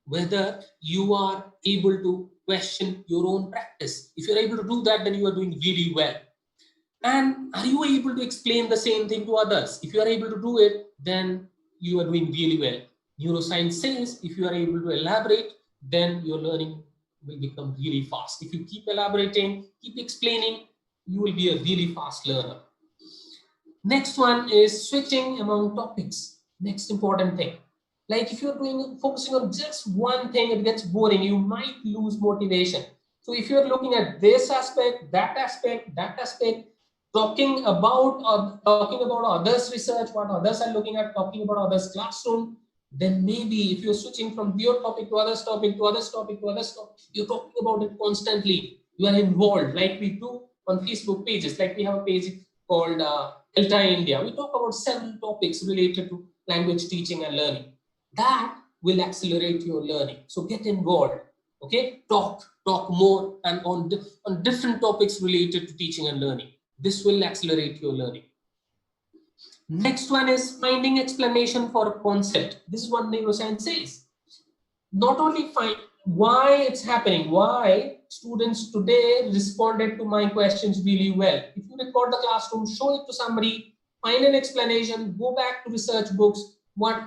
whether you are able to question your own practice. If you're able to do that, then you are doing really well. And are you able to explain the same thing to others? If you are able to do it, then you are doing really well. Neuroscience says if you are able to elaborate, then your learning will become really fast. If you keep elaborating, keep explaining, you will be a really fast learner. Next one is switching among topics. Next important thing. Like if you're focusing on just one thing, it gets boring. You might lose motivation. So if you're looking at this aspect, that aspect, talking about others' research, what others are looking at, talking about others' classroom, then maybe if you're switching from your topic to others' topic to others' topic to others' topic, you're talking about it constantly. You are involved, like we do on Facebook pages. Like we have a page called Elta India. We talk about several topics related to language teaching and learning. That will accelerate your learning. So get involved. Okay, talk more and on different topics related to teaching and learning. This will accelerate your learning. Next one is finding explanation for a concept. This is what neuroscience says. Not only find why it's happening, why students today responded to my questions really well. If you record the classroom, show it to somebody, find an explanation, go back to research books, what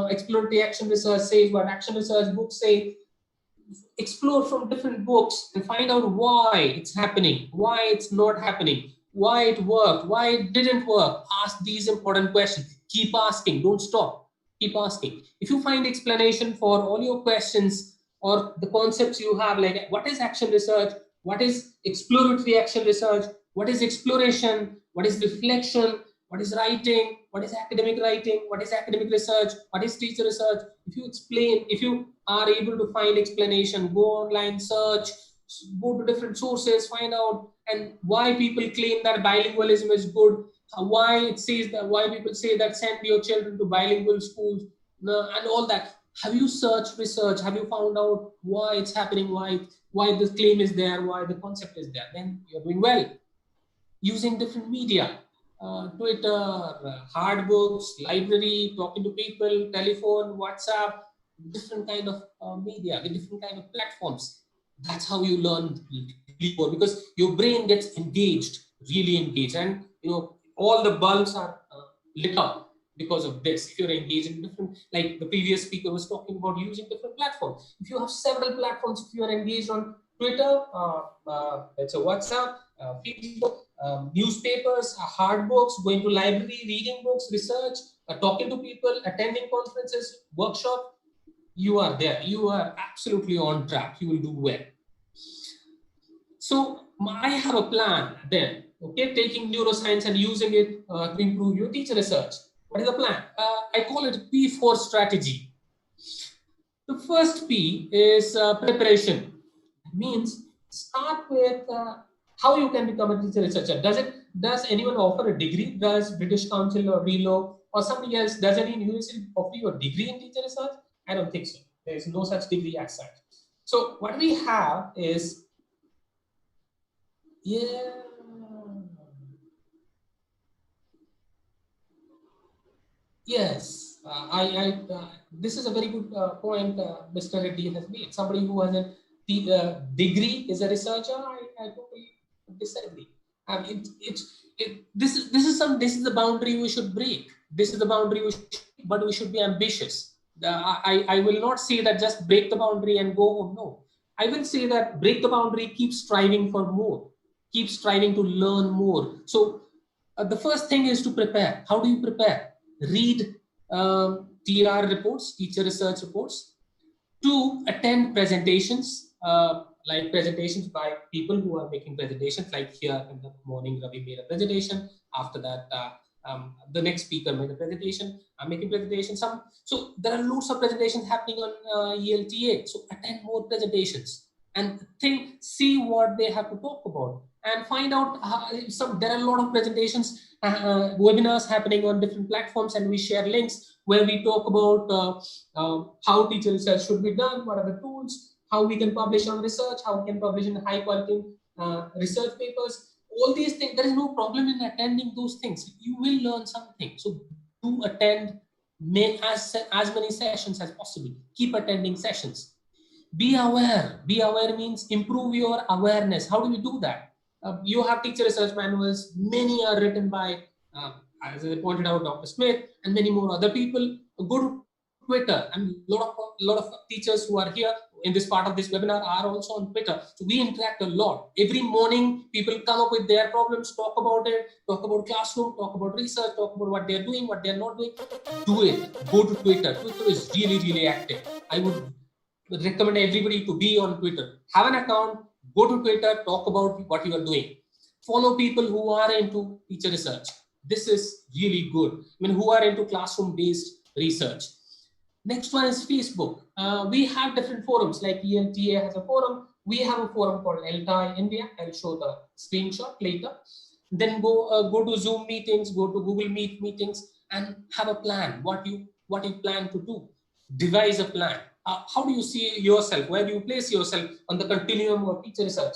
exploratory action research says, what action research books say, explore from different books and find out why it's happening, why it's not happening, why it worked, why it didn't work. Ask these important questions. Keep asking, don't stop. Keep asking. If you find explanation for all your questions or the concepts you have, like what is action research, what is exploratory action research, what is exploration, what is reflection, what is writing, what is academic writing, what is academic research, what is teacher research. If you explain, if you are able to find explanation, go online, search, go to different sources, find out, and why people claim that bilingualism is good, why it says that, why people say that send your children to bilingual schools, and all that. Have you searched research? Have you found out why it's happening, why the claim is there, why the concept is there? Then you're doing well. Using different media, Twitter, hard books, library, talking to people, telephone, WhatsApp, different kind of media, the different kind of platforms. That's how you learn really more, because your brain gets engaged, really engaged, and all the bulbs are lit up because of this. If you're engaged in different, like the previous speaker was talking about using different platforms. If you have several platforms, if you are engaged on Twitter, it's a WhatsApp, Facebook, newspapers, hard books, going to library, reading books, research, talking to people, attending conferences, workshop, you are there. You are absolutely on track. You will do well. So I have a plan then, okay, taking neuroscience and using it to improve your teacher research. What is the plan? I call it P4 strategy. The first P is preparation. It means start with how you can become a teacher researcher. Does anyone offer a degree? Does British Council or RELO or somebody else, does any university offer you a degree in teacher research? I don't think so. There is no such degree as such. So what we have is, yes, this is a very good point Mr. Reddy has made. Somebody who has a degree is a researcher. I totally disagree. This is the boundary we should break. This is the boundary but we should be ambitious. I will not say that just break the boundary and go home. No, I will say that break the boundary, keep striving for more, keep striving to learn more. So the first thing is to prepare. How do you prepare? Read TR reports, teacher research reports. 2, attend presentations, like presentations by people who are making presentations, like here in the morning, Ravi made a presentation. After that, the next speaker made a presentation. I'm making presentations. So there are lots of presentations happening on ELTA. So attend more presentations and see what they have to talk about. and find out there are a lot of presentations, webinars happening on different platforms, and we share links where we talk about how teacher research should be done, what are the tools, how we can publish on research, how we can publish in high quality research papers. All these things, there is no problem in attending those things. You will learn something. So do attend, make as many sessions as possible. Keep attending sessions. Be aware. Be aware means improve your awareness. How do we do that? You have teacher research manuals. Many are written by, as I pointed out, Dr. Smith and many more other people. Go to Twitter, and a lot of teachers who are here in this part of this webinar are also on Twitter. So we interact a lot. Every morning, people come up with their problems, talk about it, talk about classroom, talk about research, talk about what they're doing, what they're not doing. Do it. Go to Twitter. Twitter is really, really active. I would recommend everybody to be on Twitter. Have an account, go to Twitter, talk about what you are doing. Follow people who are into teacher research. This is really good. I mean, who are into classroom-based research. Next one is Facebook. We have different forums, like ELTA has a forum. We have a forum called Elta in India. I'll show the screenshot later. Then go to Zoom meetings, go to Google Meet meetings, and have a plan. What you plan to do. Devise a plan. How do you see yourself? Where do you place yourself on the continuum of teacher research?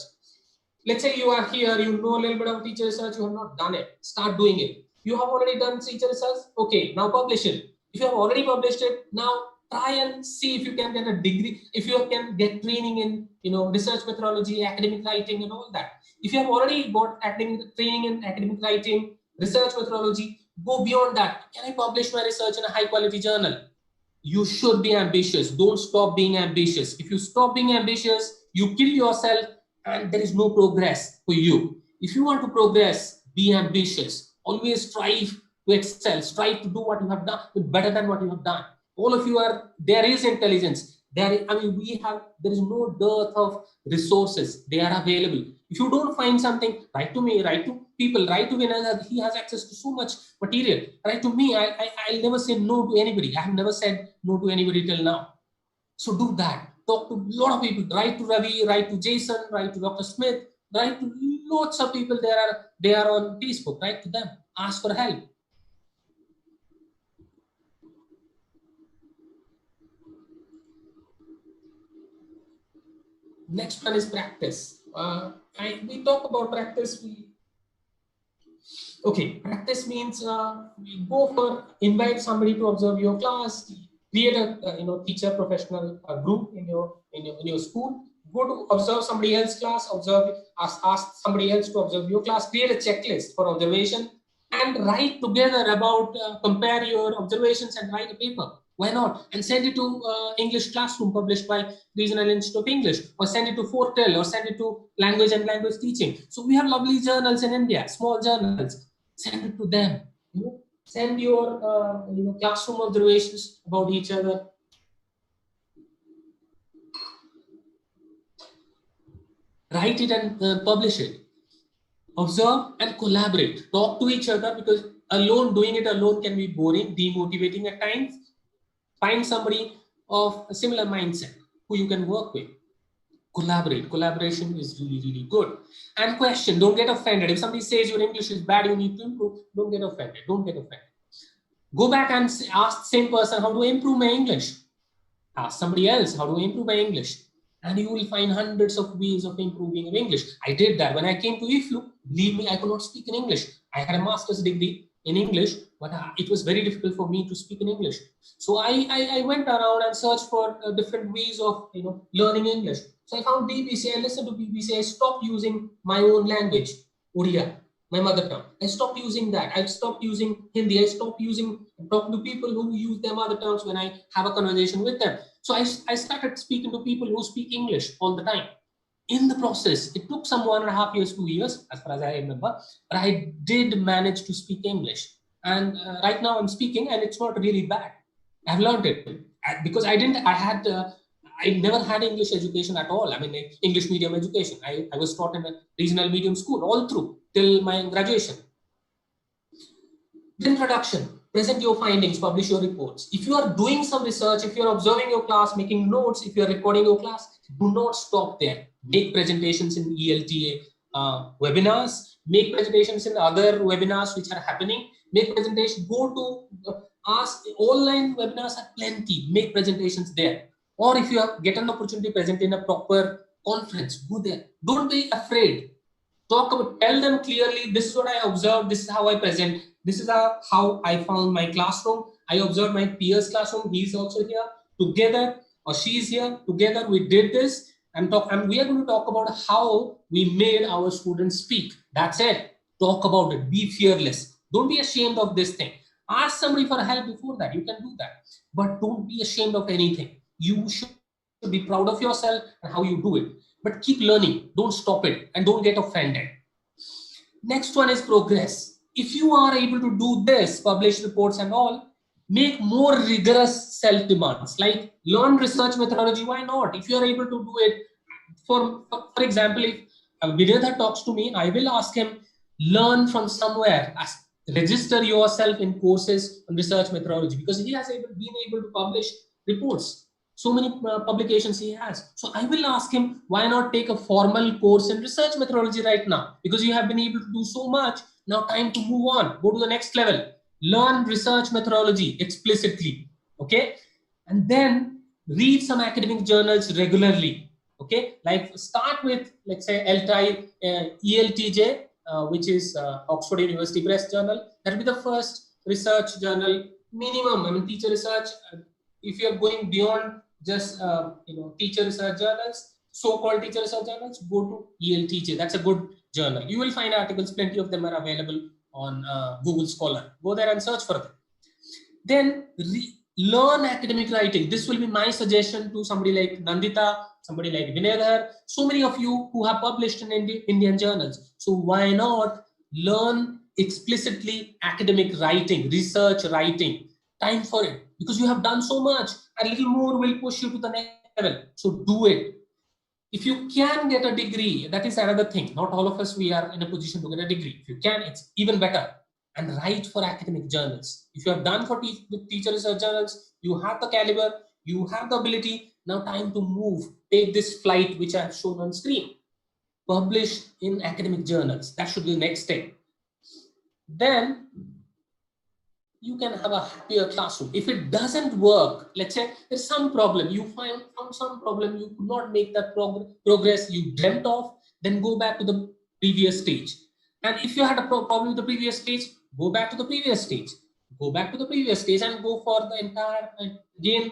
Let's say you are here, you know a little bit of teacher research, you have not done it. Start doing it. You have already done teacher research. Okay, now publish it. If you have already published it, now try and see if you can get a degree, if you can get training in research methodology, academic writing, and all that. If you have already got training in academic writing, research methodology, go beyond that. Can I publish my research in a high quality journal? You should be ambitious. Don't stop being ambitious. If you stop being ambitious, you kill yourself and there is no progress for you. If you want to progress, be ambitious. Always strive to excel. Strive to do what you have done better than what you have done. All of you there is intelligence. There is no dearth of resources. They are available. If you don't find something, write to me, write to people, write to Vinay. He has access to so much material. Write to me. I'll never say no to anybody. I have never said no to anybody till now. So do that. Talk to a lot of people. Write to Ravi, write to Jason, write to Dr. Smith, write to lots of people. They are on Facebook. Write to them. Ask for help. Next one is practice. We talk about practice. Practice means we invite somebody to observe your class, create a teacher professional group in your school. Go to observe somebody else's class, ask somebody else to observe your class, create a checklist for observation, and write together about compare your observations and write a paper. Why not? And send it to English Classroom, published by Regional Institute of English, or send it to Fortel, or send it to Language and Language Teaching. So we have lovely journals in India, small journals. Send it to them. Send your classroom observations about each other. Write it and publish it. Observe and collaborate. Talk to each other, because doing it alone can be boring, demotivating at times. Find somebody of a similar mindset who you can work with. Collaborate. Collaboration is really, really good. And question. Don't get offended. If somebody says your English is bad, you need to improve. Don't get offended. Don't get offended. Go back and ask the same person, how do I improve my English? Ask somebody else, how do I improve my English? And you will find hundreds of ways of improving your English. I did that. When I came to IFLU, believe me, I could not speak in English. I had a master's degree in English, but it was very difficult for me to speak in English. So I went around and searched for different ways of learning English. So I found BBC. I listened to BBC. I stopped using my own language, Odia, my mother tongue. I stopped using that. I stopped using Hindi. I stopped talking to people who use their mother tongues when I have a conversation with them. So I started speaking to people who speak English all the time. In the process, it took some 1.5 years, 2 years, as far as I remember, but I did manage to speak English. And right now I'm speaking, and it's not really bad. I've learned it because I never had English education at all. I mean, English medium education. I was taught in a regional medium school all through till my graduation. The introduction. Present your findings, publish your reports. If you are doing some research, if you're observing your class, making notes, if you're recording your class, do not stop there. Make presentations in ELTA, webinars, make presentations in other webinars which are happening, make presentations, go to ask, online webinars are plenty, make presentations there. Or if you get an opportunity to present in a proper conference, go there. Don't be afraid. Talk about, tell them clearly, this is what I observed, this is how I present, this is how I found my classroom, I observed my peer's classroom, he's also here, together, or she's here, together we did this, and we are going to talk about how we made our students speak. That's it. Talk about it. Be fearless. Don't be ashamed of this thing. Ask somebody for help before that. You can do that. But don't be ashamed of anything. You should be proud of yourself and how you do it. But keep learning. Don't stop it. And don't get offended. Next one is progress. If you are able to do this, publish reports and all, make more rigorous self-demands. Like learn research methodology. Why not? If you are able to do it, for example, if Vinodha talks to me, I will ask him, learn from somewhere. Register yourself in courses on research methodology, because he has been able to publish reports. So many publications he has. So I will ask him, why not take a formal course in research methodology right now? Because you have been able to do so much. Now time to move on. Go to the next level. Learn research methodology explicitly. Okay. And then read some academic journals regularly. Okay. Like start with, let's say, Elta, ELTJ, which is Oxford University Press Journal. That will be the first research journal minimum. I mean, teacher research. If you are going beyond just teacher research journals, so-called teacher research journals, go to ELTJ. That's a good journal. You will find articles. Plenty of them are available on Google Scholar. Go there and search for them. Then learn academic writing. This will be my suggestion to somebody like Nandita, somebody like Vinodha, so many of you who have published in Indian journals. So why not learn explicitly academic writing, research writing? Time for it, because you have done so much. A little more will push you to the next level. So do it. If you can get a degree, that is another thing. Not all of us, we are in a position to get a degree. If you can, it's even better. And write for academic journals. If you have done for teacher research journals, you have the caliber, you have the ability. Now time to move. Take this flight, which I have shown on screen. Publish in academic journals. That should be the next step. Then you can have a happier classroom. If it doesn't work, let's say there's some problem, you found some problem, you could not make that progress you dreamt of, then go back to the previous stage. And if you had a problem with the previous stage, go back to the previous stage. Go back to the previous stage and go for the entire, again,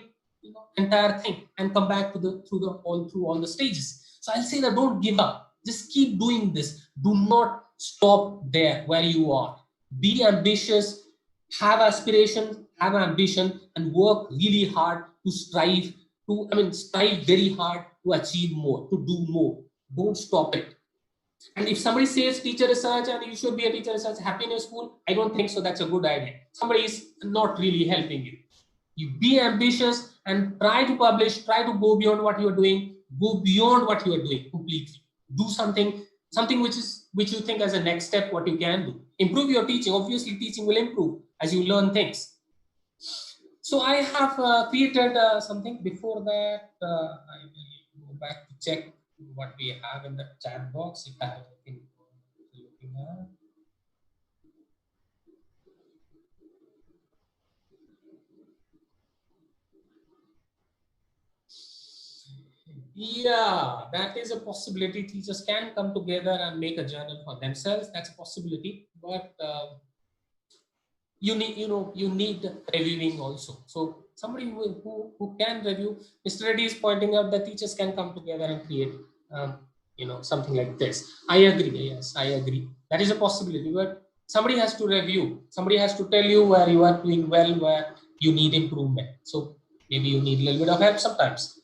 entire thing, and come back to through all the stages. So I'll say that don't give up. Just keep doing this. Do not stop there where you are. Be ambitious. Have aspirations, have ambition, and work really hard to strive very hard to achieve more, to do more. Don't stop it. And if somebody says teacher research and you should be a teacher research, happy in your school, I don't think so. That's a good idea. Somebody is not really helping you. You be ambitious and try to publish, try to go beyond what you are doing, go beyond what you are doing completely. Do something which you think as a next step, what you can do. Improve your teaching. Obviously, teaching will improve as you learn things. So I have created something. Before that, I will go back to check what we have in the chat box. If I have anything looking at. Yeah, that is a possibility. Teachers can come together and make a journal for themselves. That's a possibility, but you need reviewing also. So somebody who can review. Mr. Reddy is pointing out that teachers can come together and create something like this. I agree. Yes, I agree. That is a possibility, but somebody has to review. Somebody has to tell you where you are doing well, where you need improvement. So maybe you need a little bit of help sometimes.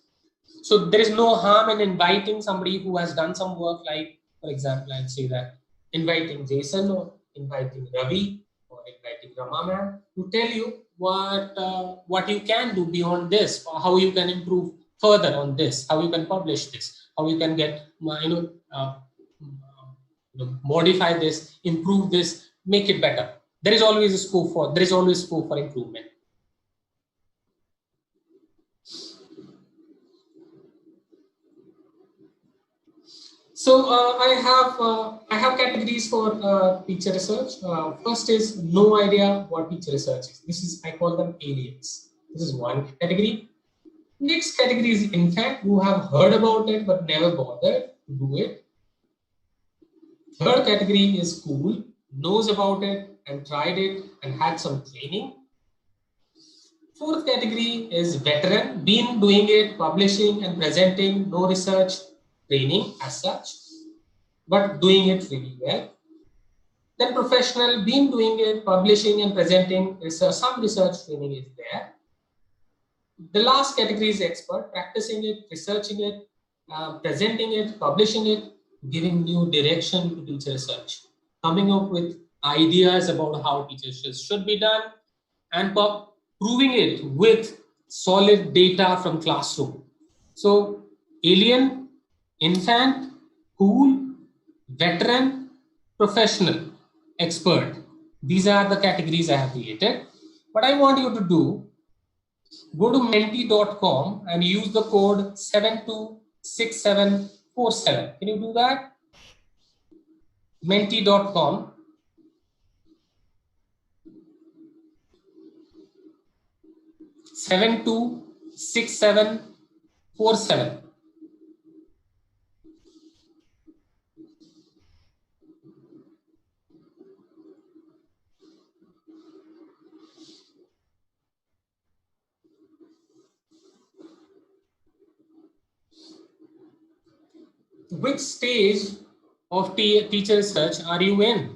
So there is no harm in inviting somebody who has done some work, like, for example, I'd say that inviting Jason or inviting Ravi or inviting Ramaman to tell you what you can do beyond this, or how you can improve further on this, how you can publish this, how you can get modify this, improve this, make it better. There is always scope for improvement. So So I have categories for teacher research. First is no idea what teacher research is. This is, I call them aliens. This is one category. Next category is infant, who have heard about it but never bothered to do it. Third category is cool, knows about it and tried it and had some training. Fourth category is veteran, been doing it, publishing and presenting, no research training as such, but doing it really well. Then professional, been doing it, publishing and presenting, some research training is there. The last category is expert, practicing it, researching it, presenting it, publishing it, giving new direction to teacher research, coming up with ideas about how teacher research should be done, and proving it with solid data from classroom. So alien, infant, cool, veteran, professional, expert. These are the categories I have created. What I want you to do, go to menti.com and use the code 726747. Can you do that? Menti.com. Seven two 6747. Which stage of teacher research are you in?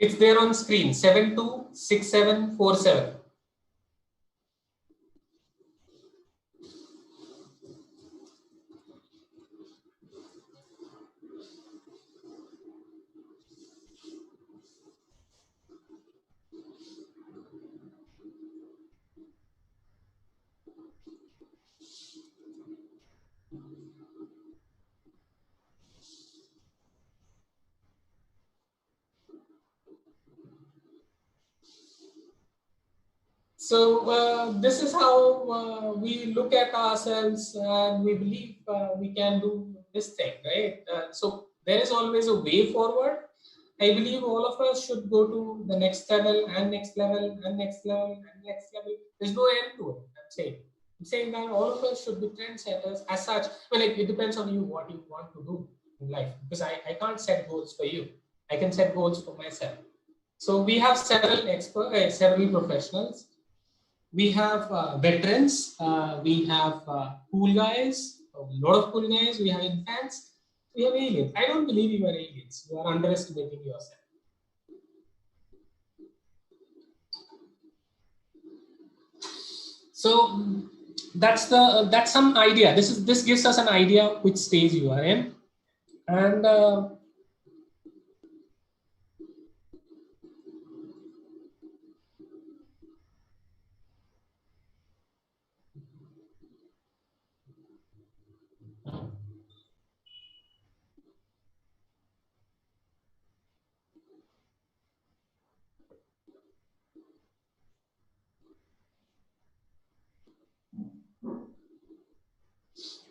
It's there on screen, 726747. So this is how we look at ourselves and we believe we can do this thing, right? So there is always a way forward. I believe all of us should go to the next level and next level and next level and next level. There's no end to it. I'm saying that all of us should be trendsetters as such. Well, it depends on you what you want to do in life, because I can't set goals for you. I can set goals for myself. So we have several experts, several professionals. We have veterans, we have cool guys, a lot of cool guys, we have infants, we have aliens. I don't believe you are aliens. You are underestimating yourself. So that's some idea. This gives us an idea which stage you are in, and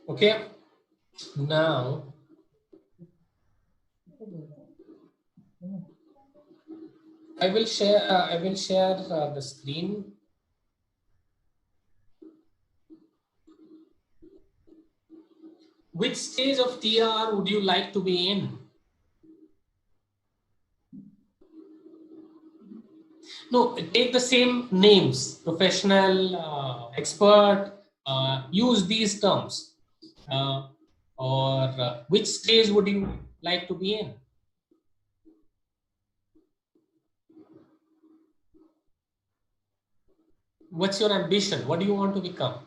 okay. Now I will share the screen. Which stage of TR would you like to be in? No, take the same names, professional, expert, use these terms. Or which stage would you like to be in? What's your ambition? What do you want to become?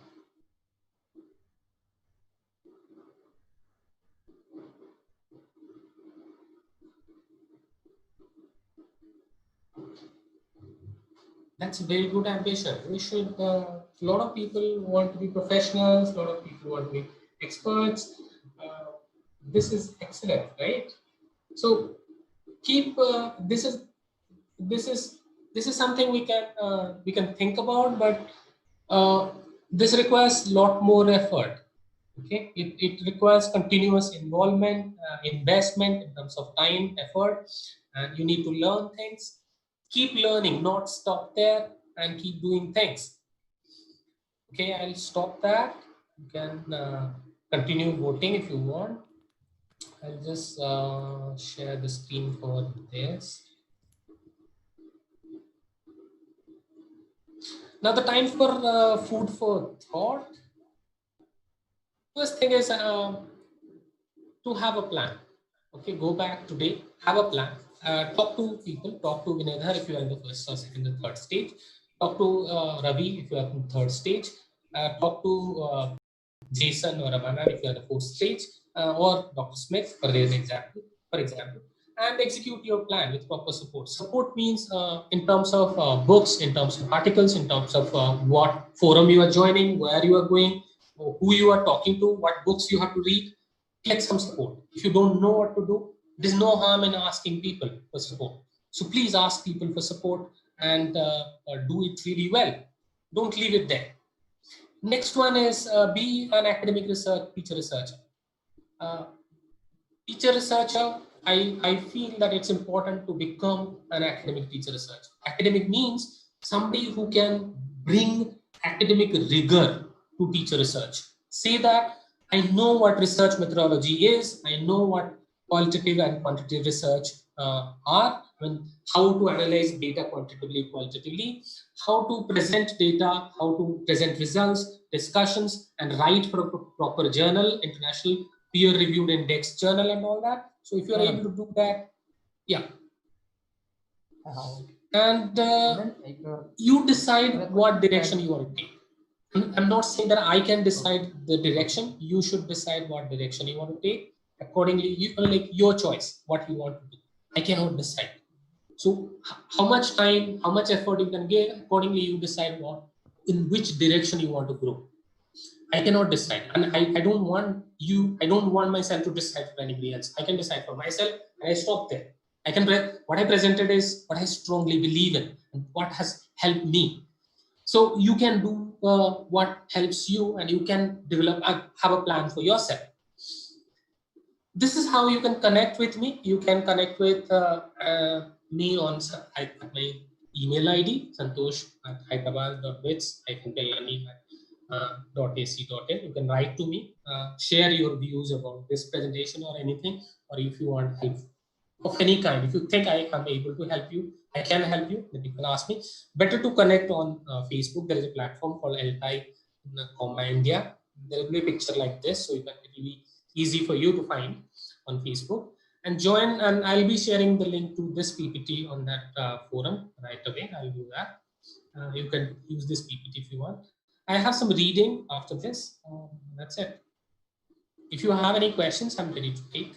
that's a very good ambition. We should, a lot of people want to be professionals, a lot of people want to be experts. This is excellent, right? So keep, this is something we can think about, but this requires a lot more effort. Okay, it requires continuous involvement, investment in terms of time, effort, and you need to learn things. Keep learning, not stop there, and keep doing things. Okay, I'll stop that. You can continue voting if you want. I'll just share the screen for this. Now the time for food for thought. First thing is to have a plan. Okay, go back today, have a plan. Talk to people, talk to Vinedhar if you are in the first or second or third stage. Talk to Ravi if you are in the third stage. Talk to Jason or Amanda if you are in the fourth stage, or Dr. Smith for example, and execute your plan with proper support. Support means in terms of books, in terms of articles, in terms of what forum you are joining, where you are going, who you are talking to, what books you have to read. Get some support. If you don't know what to do, there's no harm in asking people for support. So please ask people for support and do it really well. Don't leave it there. Next one is be an academic teacher researcher. Teacher researcher, I feel that it's important to become an academic teacher researcher. Academic means somebody who can bring academic rigor to teacher research. Say that I know what research methodology is, I know what qualitative and quantitative research are, I mean, how to analyze data quantitatively, qualitatively, how to present data, how to present results, discussions, and write for a proper journal, international peer-reviewed index journal and all that. So if you're able to do that, yeah. And you decide what direction you want to take. I'm not saying that I can decide the direction. You should decide what direction you want to take. Accordingly, you like your choice, what you want to do. I cannot decide. So how much time, how much effort you can give, accordingly you decide what, in which direction you want to grow. I cannot decide, and I don't want you, I don't want myself to decide for anybody else. I can decide for myself, and I stop there. I can, what I presented is what I strongly believe in and what has helped me. So you can do what helps you, and you can develop, have a plan for yourself. This is how you can connect with me. You can connect with me on my email ID, santosh@hyderabad.bits. .ac.in. You can write to me, share your views about this presentation or anything, or if you want help of any kind. If you think I am able to help you, I can help you, then you can ask me. Better to connect on Facebook. There is a platform called Elta, India. There will be a picture like this, so it will be easy for you to find on Facebook. And join, and I'll be sharing the link to this PPT on that forum right away. I'll do that. You can use this PPT if you want. I have some reading after this. That's it. If you have any questions, I'm ready to take.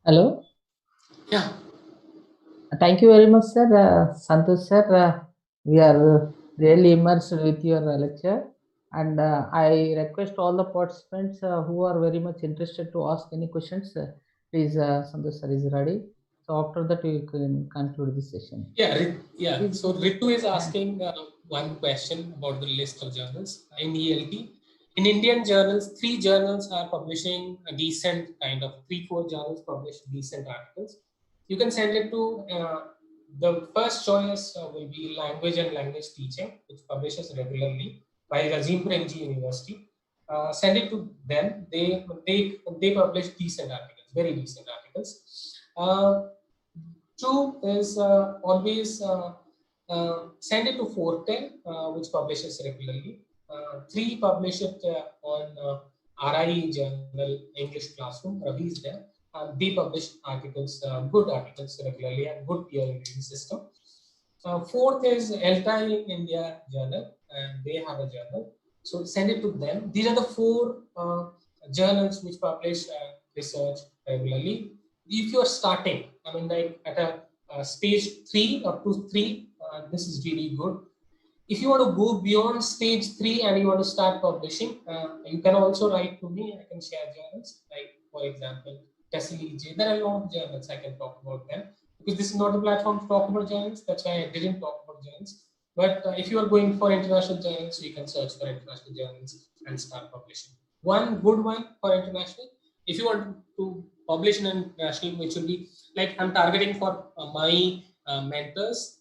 Hello. Yeah. Thank you very much, sir. Santosh sir, we are really immersed with your lecture, and I request all the participants who are very much interested to ask any questions. Please, Santosh sir is ready. So after that, we can conclude this session. Yeah, yeah. So Ritu is asking one question about the list of journals in ELT. In Indian journals, 3 journals are publishing a decent kind of 3-4 journals publish decent articles. You can send it to the first choice will be Language and Language Teaching, which publishes regularly by Razim Premji University. Send it to them. They publish decent articles, very decent articles. 2 is always send it to Forte, which publishes regularly. 3 publish it on RI Journal English Classroom. Ravi is there. They publish articles, good articles regularly, and good peer reviewing system. 4th is Elta India Journal, and they have a journal. So send it to them. These are the 4 journals which publish research regularly. If you're starting, I mean, like at a stage 3 up to 3, this is really good. If you want to go beyond stage 3 and you want to start publishing, you can also write to me. I can share journals, like for example, Tessily J. There are a lot of journals I can talk about them, because this is not a platform to talk about journals. That's why I didn't talk about journals. But if you are going for international journals, you can search for international journals and start publishing. One good one for international, if you want to publish in international, which will be like I'm targeting for my mentors,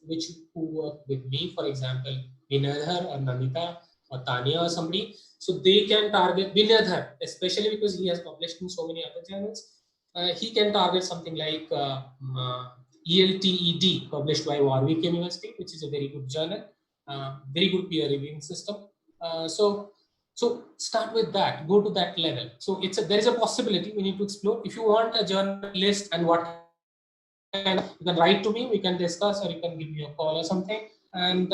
who work with me, for example, Vinadhar or Nandita or Tanya or somebody. So they can target Vinadhar, especially because he has published in so many other journals. He can target something like ELTED, published by Warwick University, which is a very good journal, very good peer reviewing system. So start with that, go to that level. So there is a possibility we need to explore. If you want a journal list and what, you can write to me, we can discuss, or you can give me a call or something, and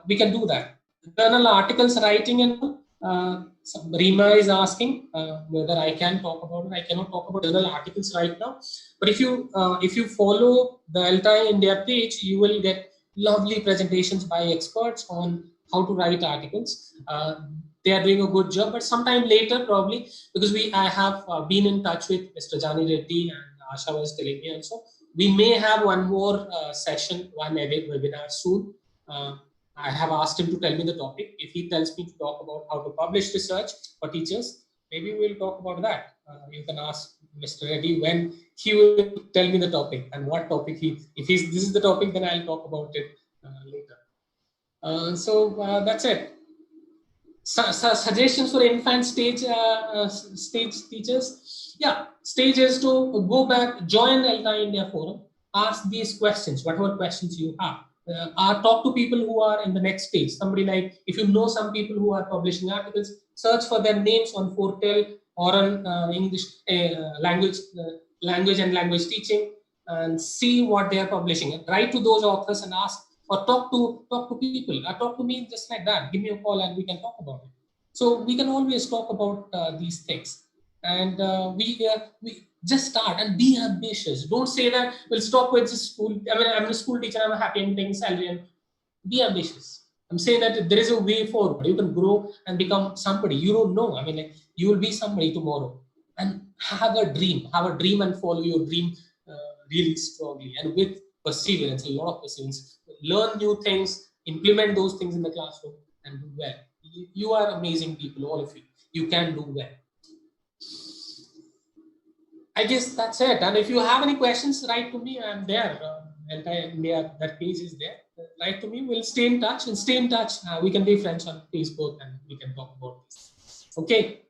we can do that. Journal articles writing, and Rima is asking whether I can talk about it. I cannot talk about journal articles right now, but if you follow the Elta India page, you will get lovely presentations by experts on how to write articles. They are doing a good job, but sometime later probably, because I have been in touch with Mr. Jani Reddy, and Asha was telling me also, we may have one more session, one webinar soon. I have asked him to tell me the topic. If he tells me to talk about how to publish research for teachers, maybe we'll talk about that. You can ask Mr. Reddy when he will tell me the topic and what topic if this is the topic, then I'll talk about it later. So that's it. Suggestions for infant stage teachers. Yeah, stage is to go back, join the Elta India forum, ask these questions, whatever questions you have. Talk to people who are in the next stage. Somebody like, if you know some people who are publishing articles, search for their names on Fortel or on English language and language teaching, and see what they are publishing. Write to those authors and ask, or talk to people. Talk to me just like that. Give me a call and we can talk about it. So we can always talk about these things, and we just start and be ambitious. Don't say that we'll stop with school. I mean, I'm a school teacher. I'm happy. I'm taking salary. And be ambitious. I'm saying that there is a way forward. You can grow and become somebody. You don't know. I mean, like, you will be somebody tomorrow. And have a dream and follow your dream really strongly, and with perseverance, a lot of perseverance. Learn new things, implement those things in the classroom, and do well. You are amazing people, all of you. You can do well. I guess that's it. And if you have any questions, write to me. I'm there. That page is there. Write to me. We'll stay in touch. We can be friends on Facebook and we can talk about this. Okay.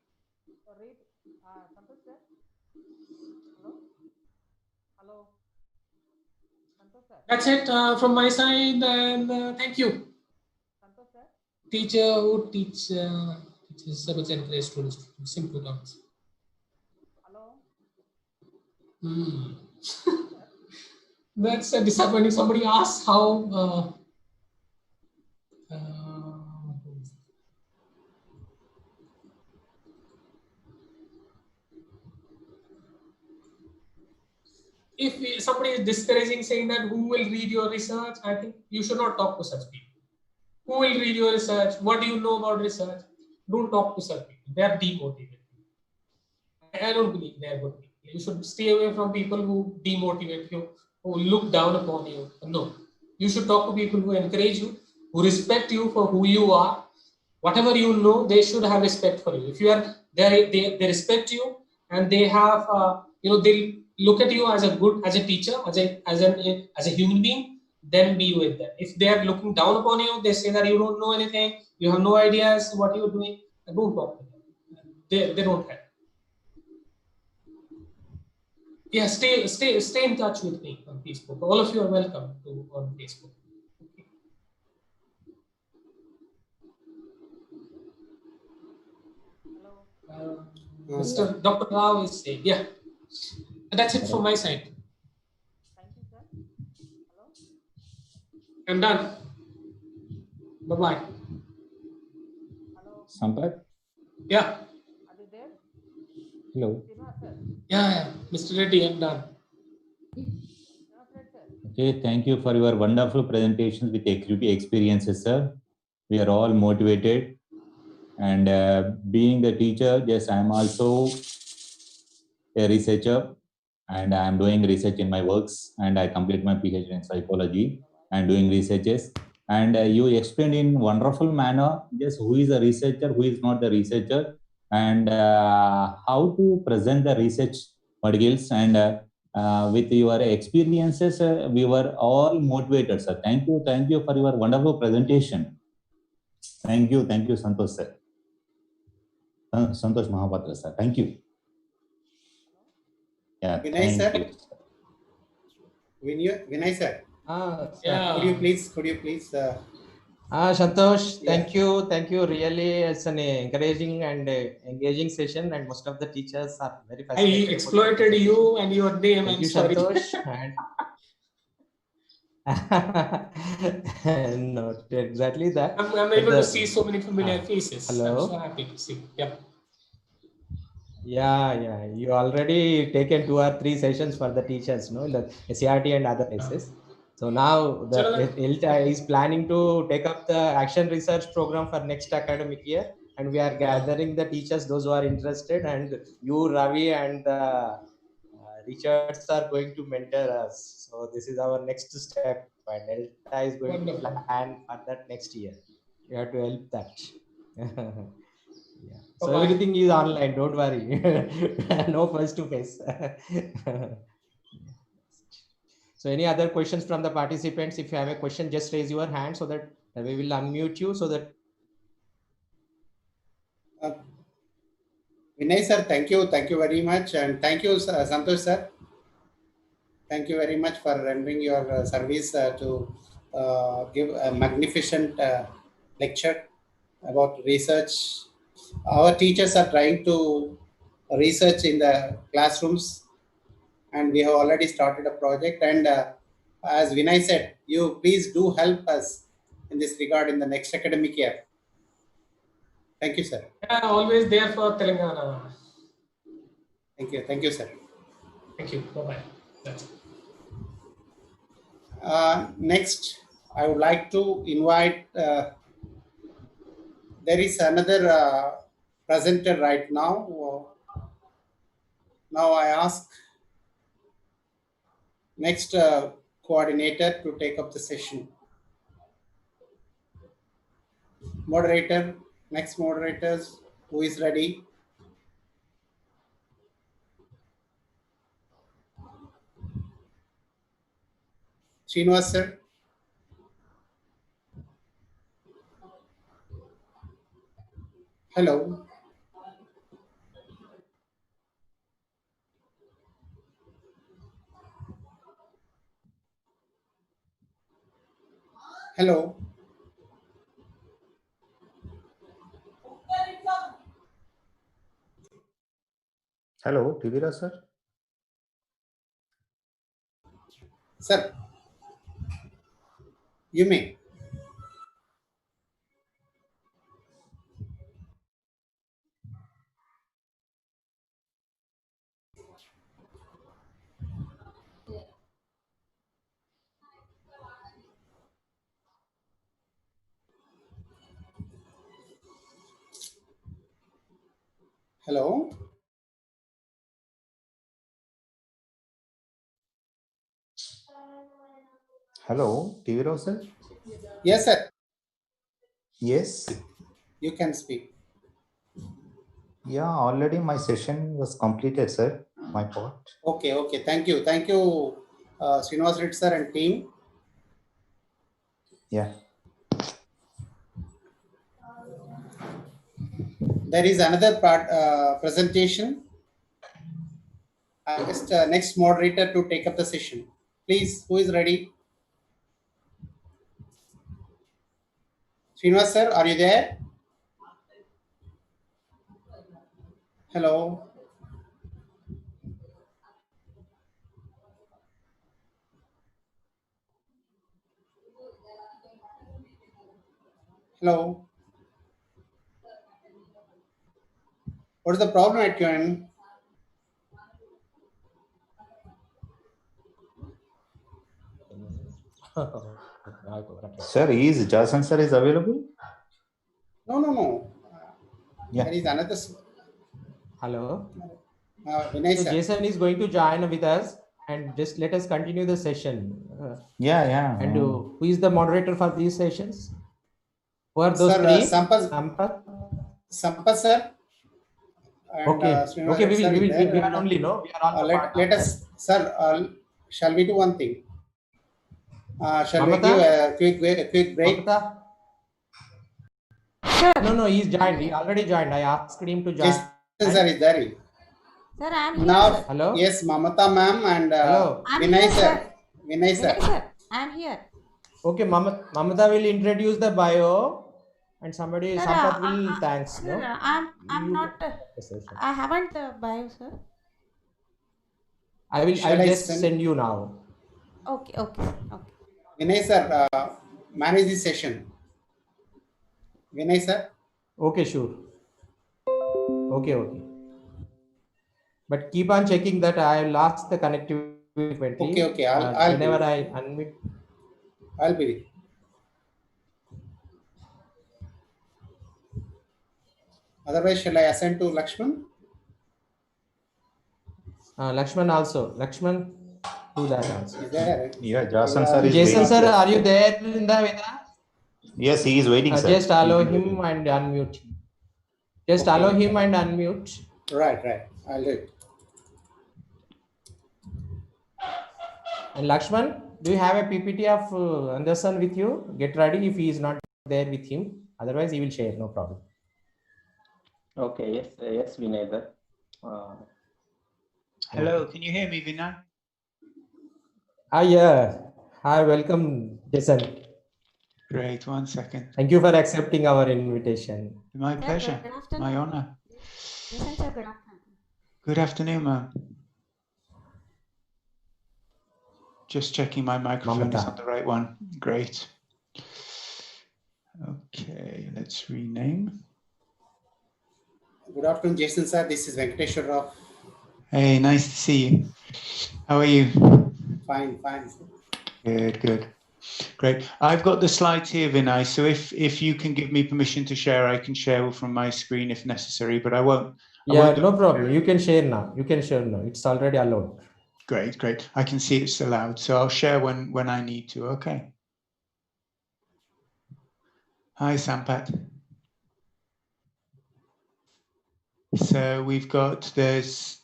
That's it from my side. And thank you. Teacher who teaches subjects and grade students. Simple terms. That's disappointing. Somebody asked how if somebody is discouraging, saying that who will read your research, I think you should not talk to such people. Who will read your research? What do you know about research? Don't talk to such people. They are demotivated. I don't believe they are good people. You should stay away from people who demotivate you, who look down upon you. No. You should talk to people who encourage you, who respect you for who you are. Whatever you know, they should have respect for you. If you are there, they respect you, and they have they look at you as a teacher, as a human being. Then be with them. If they are looking down upon you, they say that you don't know anything, you have no ideas what you're doing. Don't talk to them. They don't help. Yeah, stay in touch with me on Facebook. All of you are welcome on Facebook. Mr. Dr. Rao is saying, yeah. That's it from my side. I'm done. Bye-bye. Sampath? Yeah. Hello. Yeah. Mr. Reddy, I'm done. Okay, thank you for your wonderful presentations with experiences, sir. We are all motivated. And being the teacher, yes, I'm also a researcher and I'm doing research in my works and I complete my PhD in psychology and doing researches. And you explained in wonderful manner, just who is a researcher, who is not the researcher, and how to present the research materials. And with your experiences, we were all motivated, sir. Thank you for your wonderful presentation. Thank you, Santosh, sir. Santosh Mahapatra, sir. Thank you. Yeah, Vinay, thank sir. you. Vinay, sir. Yeah. Could you please? Santosh, Yeah. thank you. Really, it's an encouraging and engaging session, and most of the teachers are very I fascinated. exploited you and your name. Thank I'm you, sorry. Santosh. And not exactly that. I'm able to see so many familiar faces. Hello. I'm so happy to see. Yep. Yeah. You already taken 2 or 3 sessions for the teachers, no, the SCRT and other places. So now the Elta is planning to take up the action research program for next academic year, and we are gathering the teachers, those who are interested, and you, Ravi, and Richards are going to mentor us. So this is our next step, and Elta is going to plan for that next year. You have to help that. Yeah. So Bye-bye. everything is online. Don't worry. No face to face. So any other questions from the participants? If you have a question, just raise your hand so that we will unmute you so that. Vinay, sir, thank you very much, and thank you, Santosh, sir. Thank you very much for rendering your service to give a magnificent lecture about research. Our teachers are trying to research in the classrooms, and we have already started a project. And as Vinay said, you please do help us in this regard in the next academic year. Thank you, sir. Yeah, always there for Telangana. Thank you, sir. Thank you. Bye-bye. That's it. Next, I would like to invite, there is another presenter right now. Now I ask next coordinator to take up the session. Moderator, next moderators, who is ready? Srinivas, sir. Hello. Hello. Hello, Tivira, sir. Sir, you may. Hello. Hello, Tivira, sir. Yes, sir. Yes. You can speak. Yeah, already my session was completed, sir. My part. Okay. Thank you, Srinivas Reddy, sir, and team. Yeah. There is another part presentation. I asked next moderator to take up the session. Please, who is ready? Srinivas, sir, are you there? Hello. Hello. What is the problem at your end? Sir, is Jason sir is available? No. Yeah. There is another. Hello. Vinay So sir. Jason is going to join with us, and just let us continue the session. Yeah. And who is the moderator for these sessions? Who are those Sir, three? Sampath sir. And Okay. Okay. Srinivas sir is there. We are only no. We are all let us, sir. Shall we do one thing? Shall we Mamata? give a quick break? Mamata? No, he's joined. He already joined. I asked him to join. Yes, sir is there. Sir, I am here. Now, Sir. Hello. Yes, Mamata ma'am and Hello. Vinay sir. Vinay sir. I am here. Okay, Mamata will introduce the bio, and somebody Sir, Sampath will thanks. Sir, No. I'm not. I haven't bio, sir. I will Shall I just send you now. Okay. Vinay sir, manage the session. Vinay sir. Okay, sure. Okay. But keep on checking that I lost the connectivity. Okay. I'll whenever be. I unmute. I'll be. Otherwise, shall I assign to Lakshman? Lakshman also. Lakshman, do that also. Is there? Yeah, Jason sir is Jason waiting. sir, are you there in the with us? Yes, he is waiting, sir. Just allow him and unmute. Just allow him and unmute. Right. I'll do it. And Lakshman, do you have a PPT of Anderson with you? Get ready if he is not there with him. Otherwise, he will share. No problem. Okay. Yes, Vinay sir. Hello, can you hear me, Vinay? Yeah. Hi, welcome, Jason. Great, 1 second. Thank you for accepting our invitation. My pleasure, my honor. Jason sir, good afternoon. Good afternoon, ma'am. Just checking my microphone is on the right one. Great. Okay, let's rename. Good afternoon, Jason sir. This is Venkateshwar Rao. Hey, nice to see you. How are you? Fine. Good. Great. I've got the slides here, Vinay. So if you can give me permission to share, I can share from my screen if necessary, but I won't. No problem. You can share now. It's already allowed. Great. I can see it's allowed. So I'll share when I need to. Okay. Hi, Sampath. So there's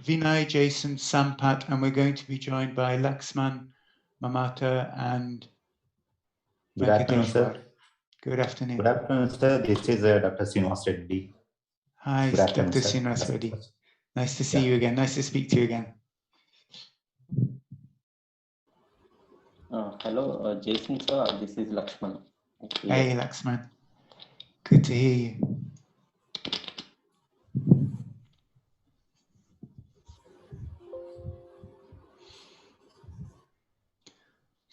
Vinay, Jason, Sampath, and we're going to be joined by Laxman, Mamata, and Good afternoon, sir. Good afternoon. Good afternoon, sir. This is Dr. Srinivas Reddy. Hi, Good afternoon, Dr. sir. Srinivas Reddy. Nice to see you again. Nice to speak to you again. Hello, Jason sir. This is Lakshman. Hey, Laxman. Good to hear you.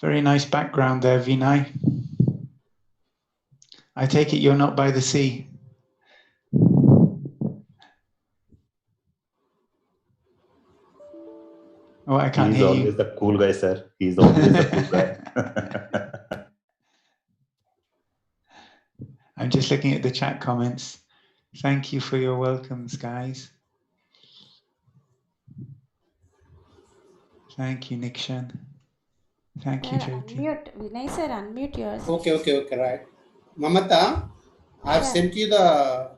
Very nice background there, Vinay. I take it you're not by the sea. Oh, I can't hear you. He's always the cool guy, sir. He's always the cool guy. I'm just looking at the chat comments. Thank you for your welcomes, guys. Thank you, Nikshan. Thank you, Jyoti. Vinay sir, unmute yours. Okay, right. Mamata, I've sent you the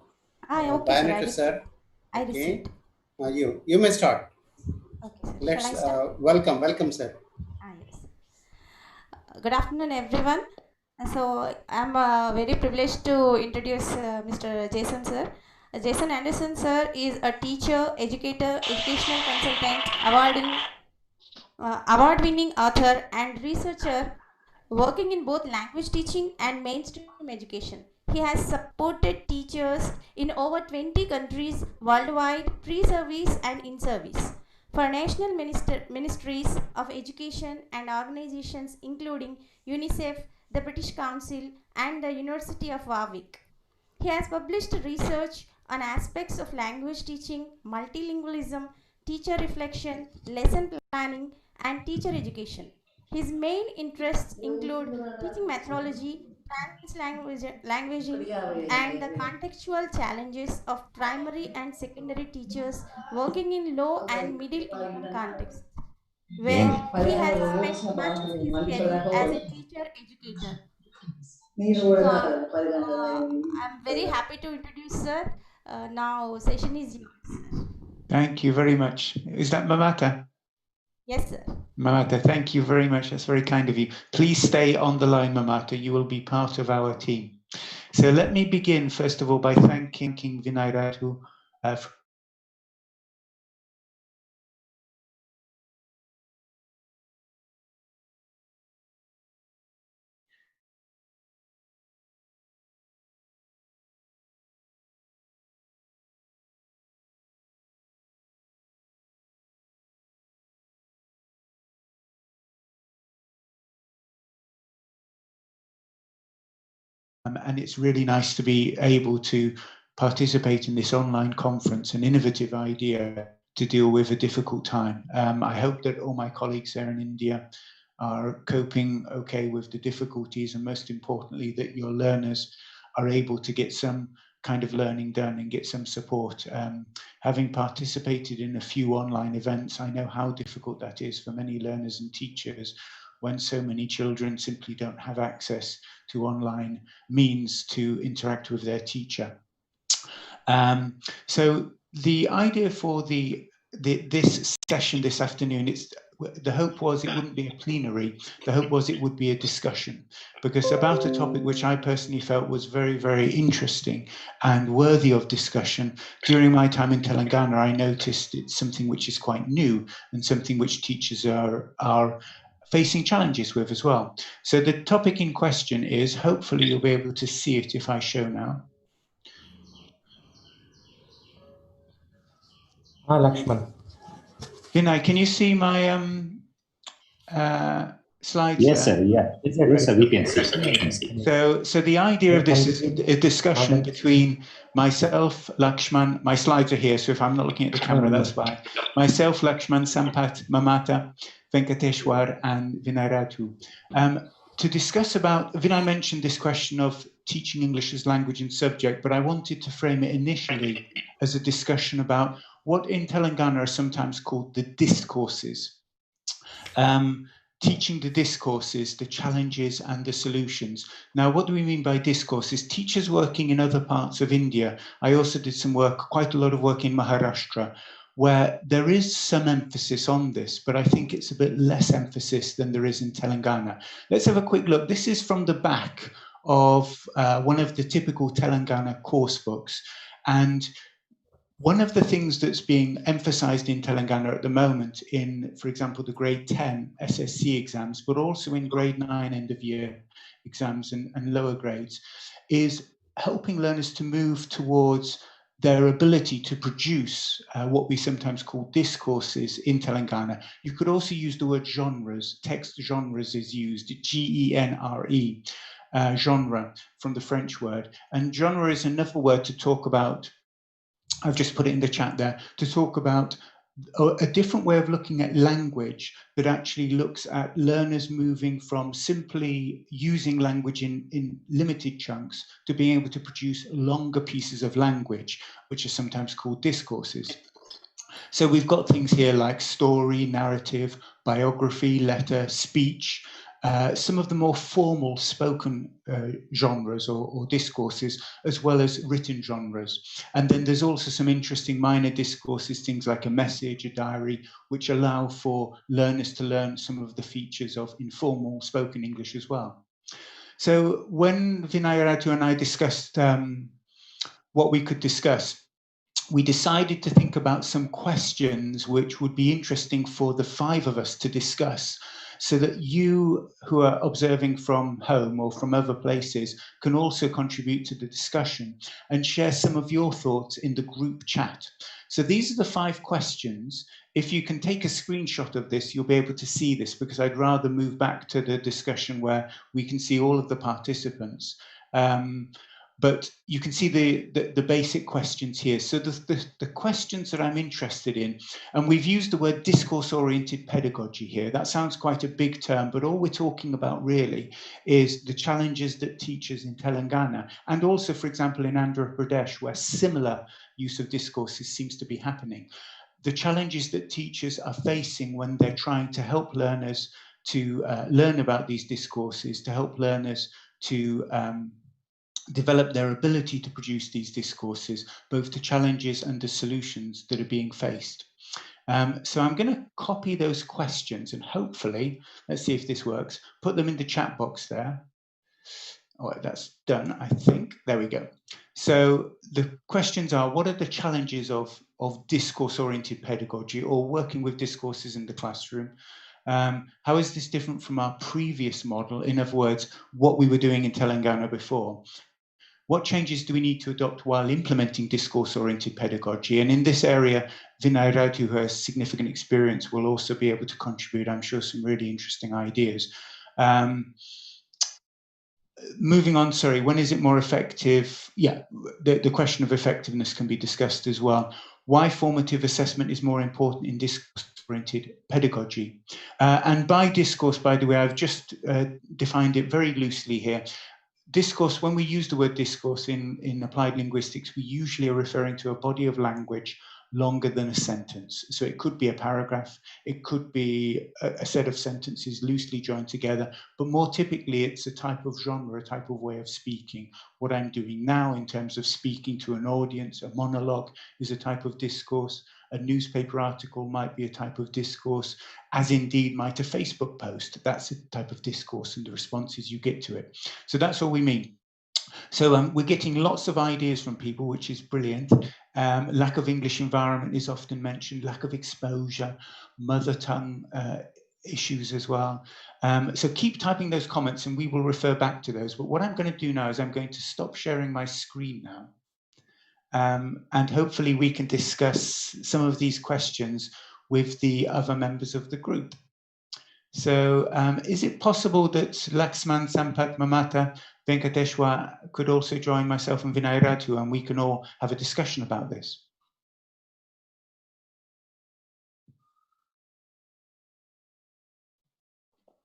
biometric, sir. I received. You may start. Okay, sir. Let's welcome, sir. Yes. Good afternoon, everyone. So I'm very privileged to introduce Mr. Jason sir. Jason Anderson sir is a teacher, educator, educational consultant, award-winning author and researcher working in both language teaching and mainstream education. He has supported teachers in over 20 countries worldwide, pre-service and in-service, for national ministries of education and organizations including UNICEF, the British Council and the University of Warwick. He has published research on aspects of language teaching, multilingualism, teacher reflection, lesson planning, and teacher education. His main interests include teaching methodology, languaging, and the contextual challenges of primary and secondary teachers working in low and middle income contexts, where he has spent much of his career as a teacher educator. So I'm very happy to introduce sir. Now session is yours. Thank you very much. Is that Mamata? Yes, sir. Mamata, thank you very much. That's very kind of you. Please stay on the line, Mamata. You will be part of our team. So let me begin, first of all, by thanking Vinay Ratu for and it's really nice to be able to participate in this online conference, an innovative idea to deal with a difficult time. I hope that all my colleagues there in India are coping okay with the difficulties, and most importantly, that your learners are able to get some kind of learning done and get some support. Having participated in a few online events, I know how difficult that is for many learners and teachers when so many children simply don't have access to online means to interact with their teacher. So the idea for this session this afternoon, the hope was it wouldn't be a plenary. The hope was it would be a discussion, because about a topic which I personally felt was very, very interesting and worthy of discussion. During my time in Telangana, I noticed it's something which is quite new and something which teachers are facing challenges with as well. So the topic in question is, hopefully you'll be able to see it if I show now. Lakshman. Vinay, can you see my slides? Yes, sir. Yeah. Yes, sir. We can see. We can see. So the idea of this is a discussion between myself, Lakshman. My slides are here, so if I'm not looking at the camera, that's why. Myself, Lakshman, Sampath, Mamata, Venkateshwar, and Vinay Ratu. To discuss about, Vinay mentioned this question of teaching English as language and subject, but I wanted to frame it initially as a discussion about what in Telangana are sometimes called the discourses. Teaching the discourses, the challenges and the solutions. Now, what do we mean by discourses? Teachers working in other parts of India. I also did some work, quite a lot of work in Maharashtra, where there is some emphasis on this, but I think it's a bit less emphasis than there is in Telangana. Let's have a quick look. This is from the back of one of the typical Telangana course books. And one of the things that's being emphasized in Telangana at the moment in, for example, the grade 10 SSC exams, but also in grade 9 end of year exams and lower grades, is helping learners to move towards their ability to produce what we sometimes call discourses in Telangana. You could also use the word genres. Text genres is used, G-E-N-R-E, genre from the French word. And genre is another word to talk about, I've just put it in the chat there, to talk about a different way of looking at language that actually looks at learners moving from simply using language in limited chunks to being able to produce longer pieces of language, which are sometimes called discourses. So we've got things here like story, narrative, biography, letter, speech, some of the more formal spoken genres or discourses, as well as written genres. And then there's also some interesting minor discourses, things like a message, a diary, which allow for learners to learn some of the features of informal spoken English as well. So when Vinay Ratu and I discussed what we could discuss, we decided to think about some questions which would be interesting for the 5 of us to discuss, so that you who are observing from home or from other places can also contribute to the discussion and share some of your thoughts in the group chat. So these are the 5 questions. If you can take a screenshot of this, you'll be able to see this, because I'd rather move back to the discussion where we can see all of the participants. but you can see the basic questions here. So the questions that I'm interested in, and we've used the word discourse-oriented pedagogy here. That sounds quite a big term, but all we're talking about really is the challenges that teachers in Telangana, and also, for example, in Andhra Pradesh, where similar use of discourses seems to be happening, the challenges that teachers are facing when they're trying to help learners to learn about these discourses, to help learners to develop their ability to produce these discourses, both the challenges and the solutions that are being faced. So I'm going to copy those questions and hopefully, let's see if this works, put them in the chat box there. Oh, that's done, I think. There we go. So the questions are, what are the challenges of discourse-oriented pedagogy or working with discourses in the classroom? How is this different from our previous model? In other words, what we were doing in Telangana before. What changes do we need to adopt while implementing discourse-oriented pedagogy? And in this area, Vinay Raju, who has significant experience, will also be able to contribute, I'm sure, some really interesting ideas. Moving on, sorry, when is it more effective? Yeah, the question of effectiveness can be discussed as well. Why formative assessment is more important in discourse-oriented pedagogy. And by discourse, by the way, I've just defined it very loosely here. Discourse, when we use the word discourse in applied linguistics, we usually are referring to a body of language longer than a sentence. So it could be a paragraph, it could be a set of sentences loosely joined together, but more typically it's a type of genre, a type of way of speaking. What I'm doing now in terms of speaking to an audience, a monologue is a type of discourse. A newspaper article might be a type of discourse, as indeed might a Facebook post. That's a type of discourse and the responses you get to it. So that's what we mean. So we're getting lots of ideas from people, which is brilliant. Lack of English environment is often mentioned, lack of exposure, mother tongue issues as well. So keep typing those comments and we will refer back to those. But what I'm going to do now is I'm going to stop sharing my screen now. And hopefully we can discuss some of these questions with the other members of the group. So is it possible that Laxman, Sampat, Mamata, Venkateshwar could also join myself and Vinay Ratu and we can all have a discussion about this?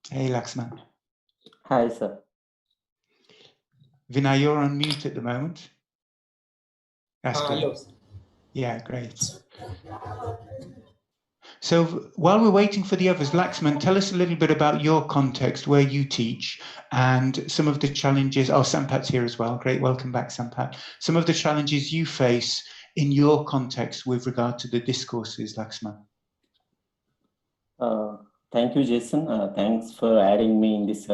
Hey, Laxman. Hi, sir. Vinay, you're on mute at the moment. That's good. Yes. Yeah, great. So while we're waiting for the others, Laxman, tell us a little bit about your context, where you teach, and some of the challenges. Oh, Sampat's here as well. Great, welcome back, Sampat. Some of the challenges you face in your context with regard to the discourses, Laxman. Thank you, Jason. Thanks for adding me in this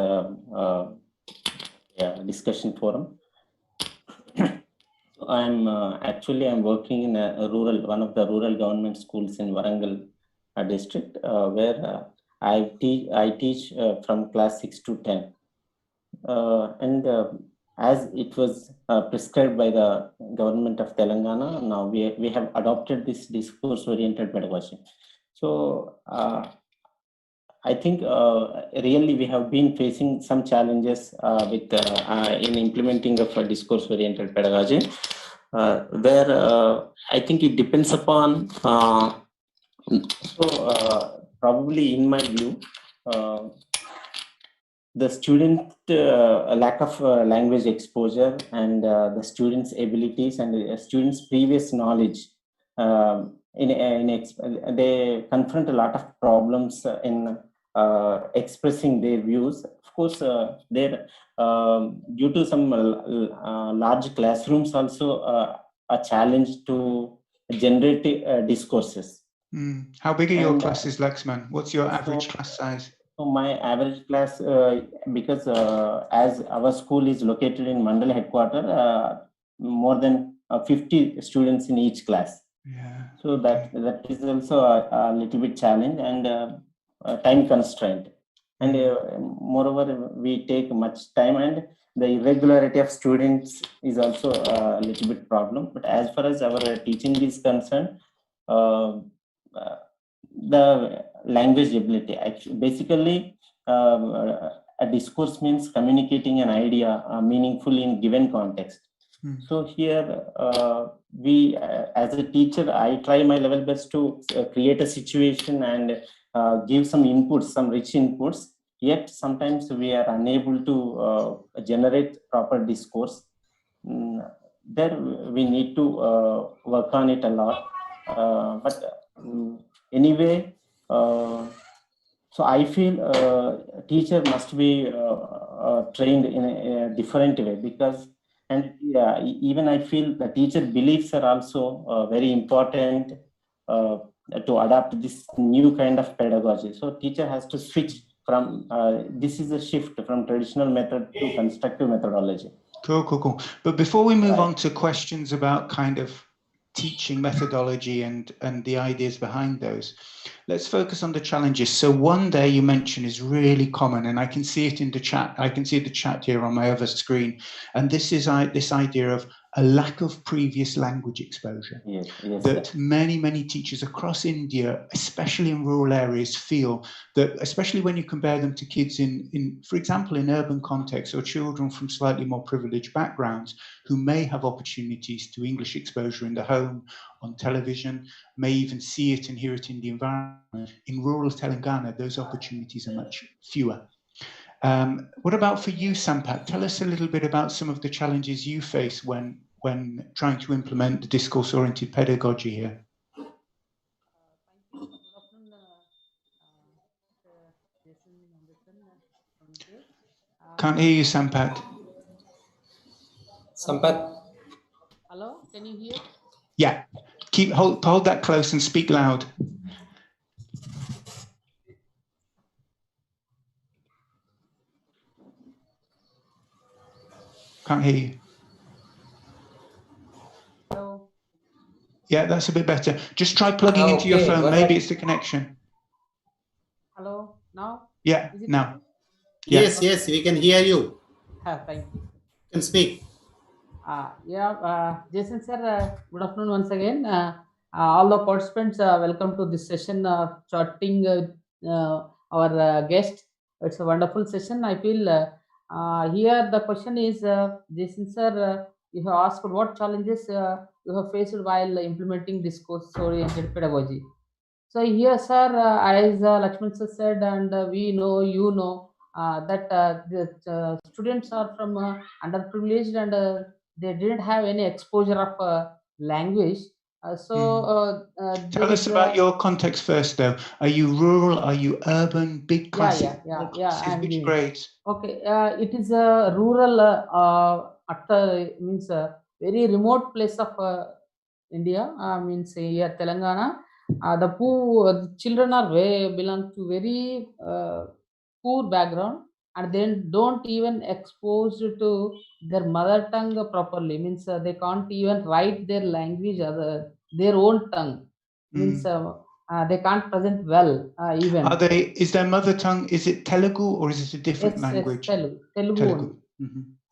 discussion forum. I'm working in one of the rural government schools in Warangal district, where I teach from class 6 to 10. As it was prescribed by the government of Telangana, now we have adopted this discourse-oriented pedagogy. So I think really we have been facing some challenges with in implementing of a discourse-oriented pedagogy, where I think it depends upon. Probably in my view, the student lack of language exposure and the students' abilities and the students' previous knowledge. They confront a lot of problems in expressing their views. Of course, they're due to some large classrooms also a challenge to generate discourses. How big are your classes, Laxman? What's your average class size? So my average class, because as our school is located in Mandal headquarters, more than 50 students in each class. Yeah. So that is also a little bit challenge and time constraint. And moreover, we take much time and the irregularity of students is also a little bit problem. But as far as our teaching is concerned, the language ability, actually, basically, a discourse means communicating an idea meaningfully in given context. So here we, as a teacher, I try my level best to create a situation and give some inputs, some rich inputs. Yet sometimes we are unable to generate proper discourse. There we need to work on it a lot. Anyway, so I feel teacher must be trained in a different way, because, and even I feel the teacher beliefs are also very important to adapt this new kind of pedagogy. So teacher has to switch from, this is a shift from traditional method to constructive methodology. Cool. But before we move on to questions about kind of teaching methodology and the ideas behind those, let's focus on the challenges. So one day you mentioned is really common, and I can see it in the chat. I can see the chat here on my other screen. And this is this idea of a lack of previous language exposure. Yes, that many teachers across India, especially in rural areas, feel that, especially when you compare them to kids in for example, in urban contexts, or children from slightly more privileged backgrounds who may have opportunities to English exposure in the home, on television, may even see it and hear it in the environment. In rural Telangana, those opportunities are much fewer. What about for you, Sampat? Tell us a little bit about some of the challenges you face when trying to implement the discourse-oriented pedagogy here. Can't hear you, Sampat. Sampat. Hello, can you hear? Yeah, hold that close and speak loud. Can't hear you. Hello. Yeah, that's a bit better. Just try plugging into your phone. Maybe it's the connection. Hello, now? Yeah, Is it now. okay? Yes, yes, we can hear you. Thank you. You can speak. Jason sir, good afternoon once again. All the participants, welcome to this session, charting our guest. It's a wonderful session. I feel here the question is, Jason sir, you have asked what challenges you have faced while implementing discourse-oriented pedagogy. So here, sir, as Lakshman sir said, and we know, you know, that the students are from underprivileged, and they didn't have any exposure of language. Tell us about your context first, though. Are you rural? Are you urban? Big classes? Which grades? Okay, it is a rural, means a very remote place of India. Means here Telangana. The children are belong to very poor background, and then don't even exposed to their mother tongue properly. Means they can't even write their language, their own tongue. Means they can't present well even. Are they? Is their mother tongue? Is it Telugu or is it a different language? Yes, Telugu. Only.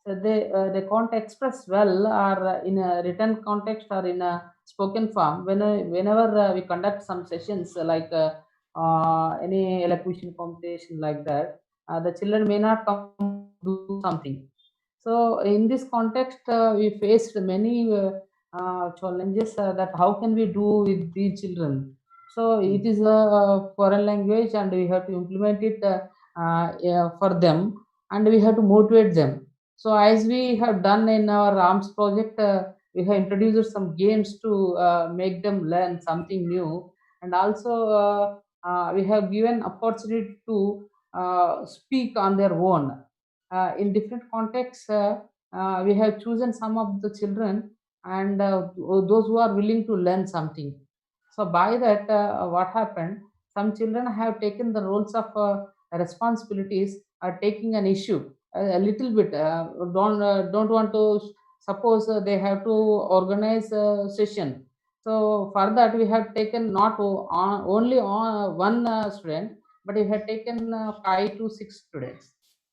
So they can't express well, or in a written context or in a spoken form. Whenever we conduct some sessions like any elocution competition like that, the children may not come do something. So in this context, we faced many challenges that how can we do with these children. So it is a foreign language, and we have to implement it for them, and we have to motivate them. So as we have done in our arms project, we have introduced some games to make them learn something new, and also we have given opportunity to speak on their own. In different contexts, we have chosen some of the children, and those who are willing to learn something. So by that, what happened? Some children have taken the roles of responsibilities, taking an issue a little bit. Don't want to suppose they have to organize a session. So for that, we have taken not only on one student, but we have taken 5 to 6 students.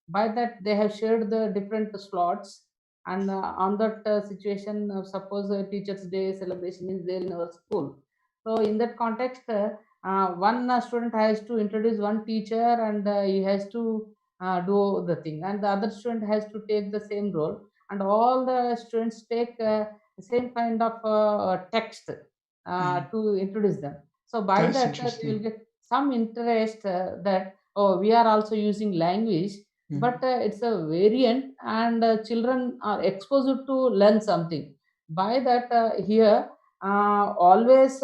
By that, they have shared the different slots, and on that situation, suppose Teachers' Day celebration is there in our school. So in that context, one student has to introduce one teacher, and he has to do the thing, and the other student has to take the same role, and all the students take the same kind of text to introduce them. So by That's that, they will interesting. get some interest that, oh, we are also using language, but it's a variant, and children are exposed to learn something. By that, here, always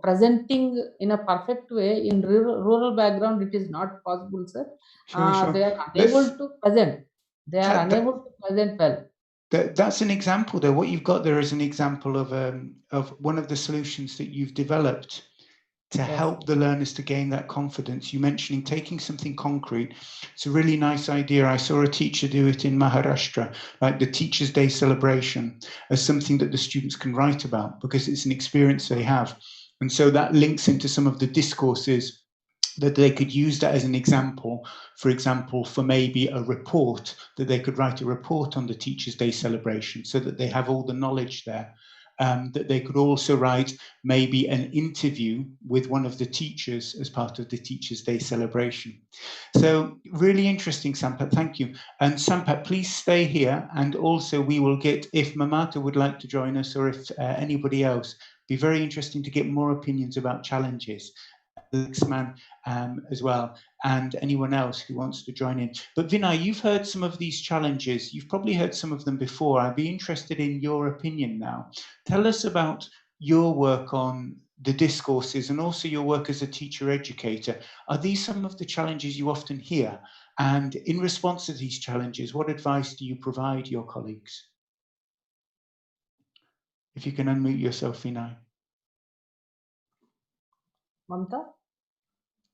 presenting in a perfect way in rural background, it is not possible, sir. Sure. They are unable to present. They are That- unable to present well. That's an example, though. What you've got there is an example of one of the solutions that you've developed to Yes. help the learners to gain that confidence. You mentioning taking something concrete. It's a really nice idea. I saw a teacher do it in Maharashtra, like the Teachers' Day celebration, as something that the students can write about because it's an experience they have. And so that links into some of the discourses that they could use that as an example, for example, for maybe a report, that they could write a report on the Teachers' Day celebration so that they have all the knowledge there. That they could also write maybe an interview with one of the teachers as part of the Teachers' Day celebration. So really interesting, Sampat, thank you. And Sampat, please stay here. And also we will get, if Mamata would like to join us or if anybody else, be very interesting to get more opinions about challenges. Lexman as well, and anyone else who wants to join in. But Vinay, you've heard some of these challenges. You've probably heard some of them before. I'd be interested in your opinion now. Tell us about your work on the discourses and also your work as a teacher educator. Are these some of the challenges you often hear? And in response to these challenges, what advice do you provide your colleagues? If you can unmute yourself, Vinay. Mamta?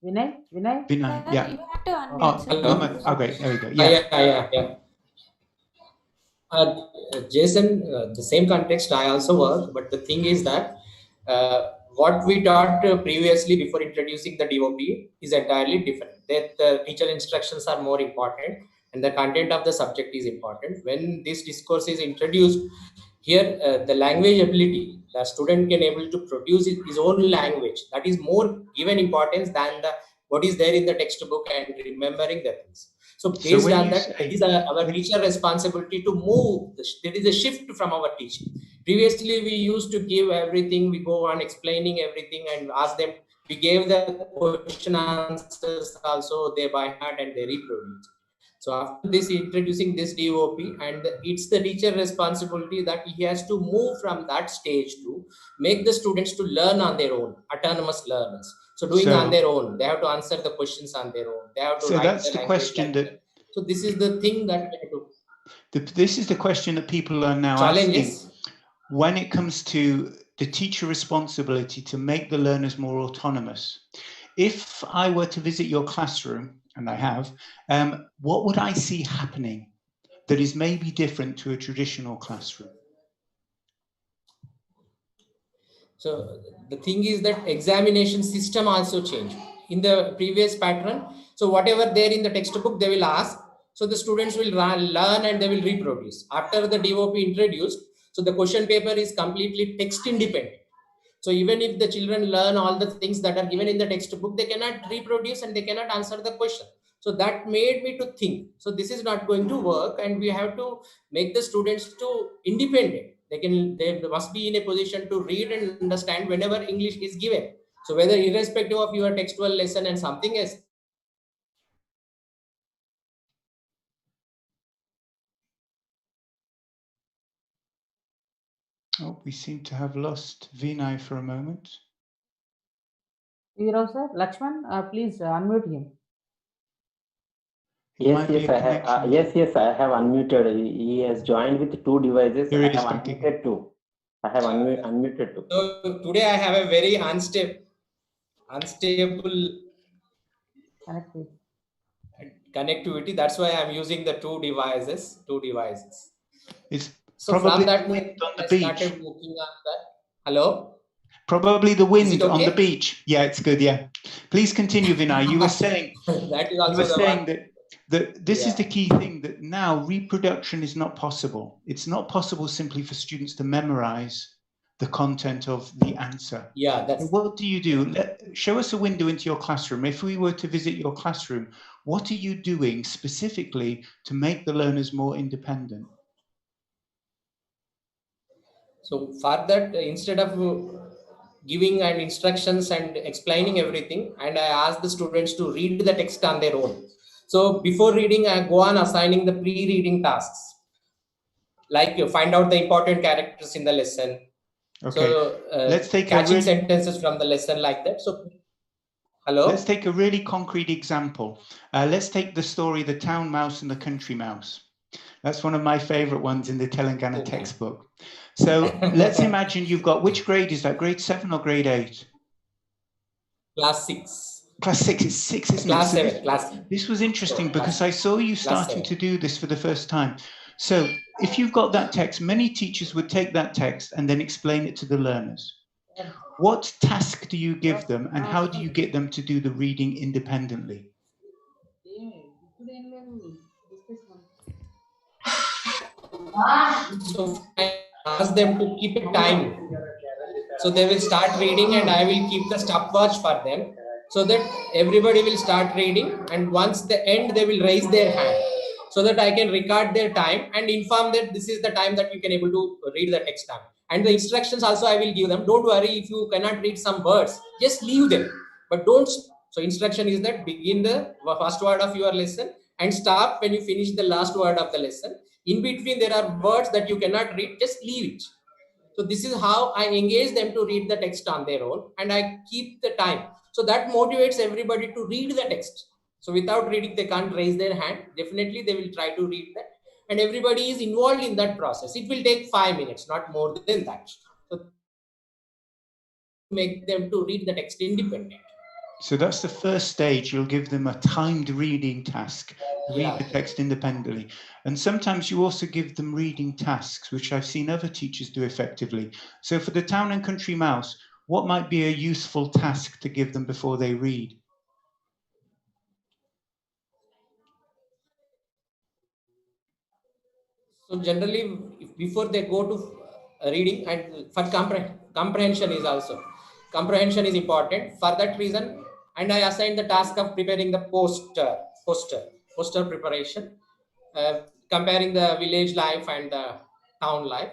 Vinay? Vinay, yeah. You have to unmute, Oh, sir. Mama, okay, there we go. Yeah. Jason, the same context I also work, but the thing is that what we taught previously before introducing the DOP is entirely different. That the teacher instructions are more important and the content of the subject is important. When this discourse is introduced, here the language ability, the student can able to produce his own language. That is more given importance than the what is there in the textbook and remembering the things. So based on that, it is our teacher responsibility to move. There is a shift from our teaching. Previously, we used to give everything. We go on explaining everything and ask them. We gave the question answers also they by heart and they reproduce. So after this, introducing this DOP, and it's the teacher responsibility that he has to move from that stage to make the students to learn on their own, autonomous learners. So doing on their own, they have to answer the questions on their own. They have to write that's the the language question like that. So this is the thing that we have to. This is the question that people are now asking. When it comes to the teacher responsibility to make the learners more autonomous, if I were to visit your classroom, and I have, what would I see happening that is maybe different to a traditional classroom? So the thing is that examination system also changed in the previous pattern. So whatever there in the textbook, they will ask. So the students will learn and they will reproduce. After the DOP introduced, so the question paper is completely text independent. So even if the children learn all the things that are given in the textbook, they cannot reproduce and they cannot answer the question. So that made me to think, so this is not going to work and we have to make the students to independent. They must be in a position to read and understand whenever English is given. So whether irrespective of your textual lesson and something else. Oh, we seem to have lost Vinay for a moment. Sir, Lakshman, please unmute him. Yes, I have unmuted. He has joined with two devices. I have unmuted two. I have unmuted two. So today I have a very unstable connectivity. That's why I'm using the two devices. It's so from that moment I started working on that. Hello? Probably the wind okay? on the beach. Yeah, it's good. Yeah. Please continue, Vinay. You were saying that is also that this is the key thing, that now reproduction is not possible. It's not possible simply for students to memorize the content of the answer. Yeah, that's. What do you do? Show us a window into your classroom. If we were to visit your classroom, what are you doing specifically to make the learners more independent? So for that, instead of giving and instructions and explaining everything, and I ask the students to read the text on their own. So before reading, I go on assigning the pre-reading tasks, like you find out the important characters in the lesson. Okay. So Let's take catching sentences from the lesson, like that. So hello. Let's take a really concrete example. Let's take the story, The Town Mouse and the Country Mouse. That's one of my favorite ones in the Telangana textbook. So let's imagine you've got, which grade is that? Grade 7 or grade 8? Class 6. Class 6 is 6, isn't Class it? So 7. Class 7. This was interesting because I saw you starting to do this for the first time. So if you've got that text, many teachers would take that text and then explain it to the learners. What task do you give them and how do you get them to do the reading independently? So I ask them to keep a time. So they will start reading and I will keep the stopwatch for them, so that everybody will start reading, and once they end, they will raise their hand, so that I can record their time and inform that this is the time that you can able to read the text time. And the instructions also I will give them. Don't worry if you cannot read some words, just leave them, but don't. So instruction is that begin the first word of your lesson and stop when you finish the last word of the lesson. In between there are words that you cannot read, just leave it. So this is how I engage them to read the text on their own, and I keep the time. So that motivates everybody to read the text. So without reading, they can't raise their hand. Definitely they will try to read that. And everybody is involved in that process. It will take 5 minutes, not more than that. So make them to read the text independent. So that's the first stage. You'll give them a timed reading task, read the text independently. And sometimes you also give them reading tasks, which I've seen other teachers do effectively. So for the Town and Country Mouse, what might be a useful task to give them before they read? So generally, before they go to reading, and for comprehension is also. Comprehension is important. For that reason, and I assign the task of preparing the poster preparation, comparing the village life and the town life.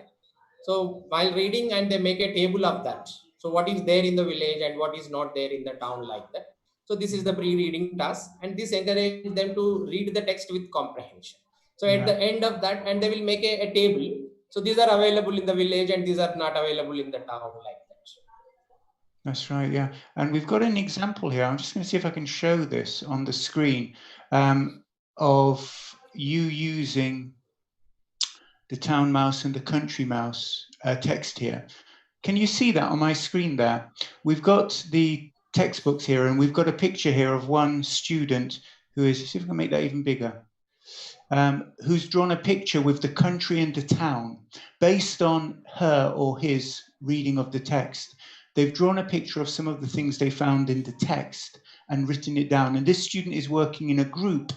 So while reading, and they make a table of that. So what is there in the village and what is not there in the town, like that. So this is the pre-reading task, and this encourages them to read the text with comprehension. So at the end of that, and they will make a table. So these are available in the village and these are not available in the town, like that. That's right, yeah. And we've got an example here. I'm just going to see if I can show this on the screen of you using the Town Mouse and the Country Mouse text here. Can you see that on my screen there? We've got the textbooks here, and we've got a picture here of one student who is, see if I can make that even bigger, who's drawn a picture with the country and the town based on her or his reading of the text. They've drawn a picture of some of the things they found in the text and written it down. And this student is working in a group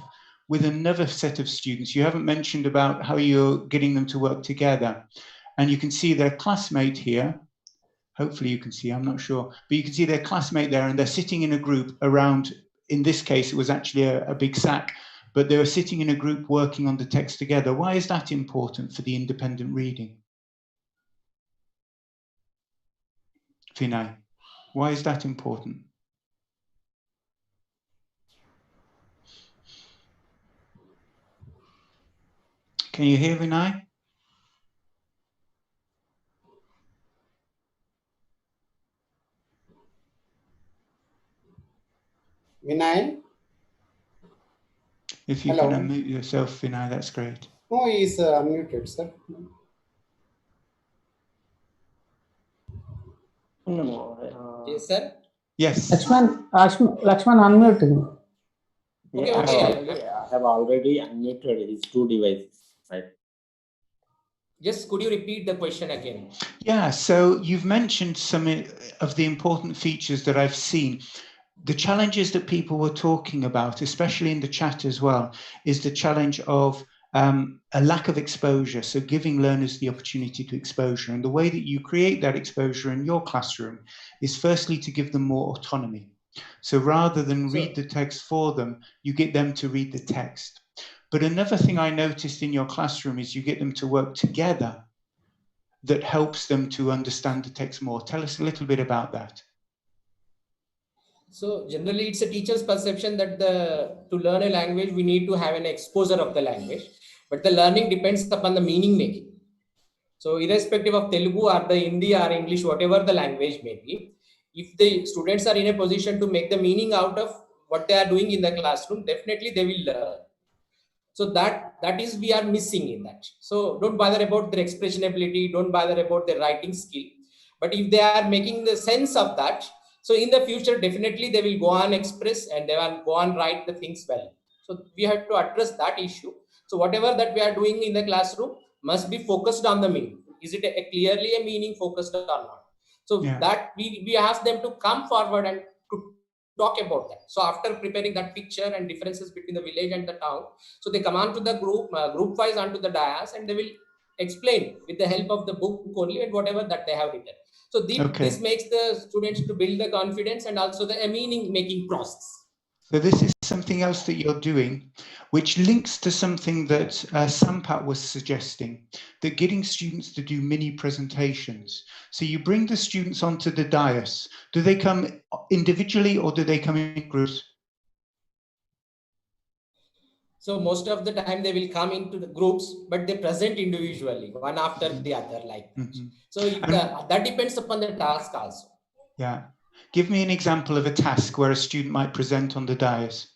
with another set of students. You haven't mentioned about how you're getting them to work together. And you can see their classmate here. Hopefully you can see, I'm not sure, but you can see their classmate there, and they're sitting in a group around, in this case, it was actually a big sack, but they were sitting in a group working on the text together. Why is that important for the independent reading? Vinay, why is that important? Can you hear Vinay? Vinay? If you Hello. can unmute yourself, Vinay, that's great. No, he is unmuted, sir. Yes, sir. Yes. Lakshman, unmute him. Yeah, I have already unmuted his two devices, right? Just could you repeat the question again? Yeah, so you've mentioned some of the important features that I've seen. The challenges that people were talking about, especially in the chat as well, is the challenge of a lack of exposure. So giving learners the opportunity to exposure. And the way that you create that exposure in your classroom is firstly to give them more autonomy. So rather than read the text for them, you get them to read the text. But another thing I noticed in your classroom is you get them to work together that helps them to understand the text more? Tell us a little bit about that. So generally, it's a teacher's perception that to learn a language, we need to have an exposure of the language, but the learning depends upon the meaning making. So irrespective of Telugu or the Hindi or English, whatever the language may be, if the students are in a position to make the meaning out of what they are doing in the classroom, definitely they will learn. So that is we are missing in that. So don't bother about their expression ability, don't bother about their writing skill. But if they are making the sense of that, so in the future, definitely they will go on express and they will go on write the things well. So we have to address that issue. So whatever that we are doing in the classroom must be focused on the meaning. Is it clearly a meaning focused or not? So that we ask them to come forward and to talk about that. So after preparing that picture and differences between the village and the town, so they come on to the group wise onto the dais and they will explain with the help of the book only and whatever that they have written. So this makes the students to build the confidence and also the meaning making process. So this is something else that you're doing, which links to something that Sampat was suggesting, that getting students to do mini presentations. So you bring the students onto the dais. Do they come individually or do they come in groups? So most of the time they will come into the groups, but they present individually, one after the other like that. So that depends upon the task also. Yeah. Give me an example of a task where a student might present on the dais.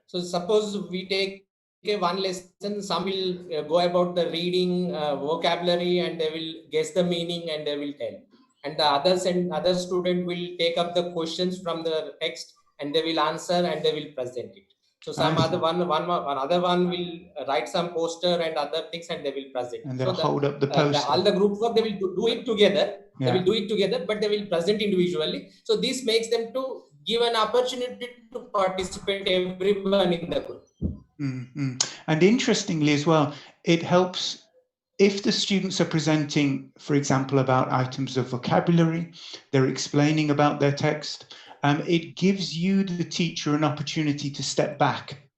So suppose we take one lesson, some will go about the reading vocabulary and they will guess the meaning and they will tell. And the other student will take up the questions from the text and they will answer and they will present it. So some other another one will write some poster and other things and they will present. And they'll hold up the poster. All the group work, they will do it together. Yeah. They will do it together, but they will present individually. So this makes them to give an opportunity to participate everyone in the group. And interestingly as well, it helps if the students are presenting, for example, about items of vocabulary, they're explaining about their text, it gives you, the teacher, an opportunity to step back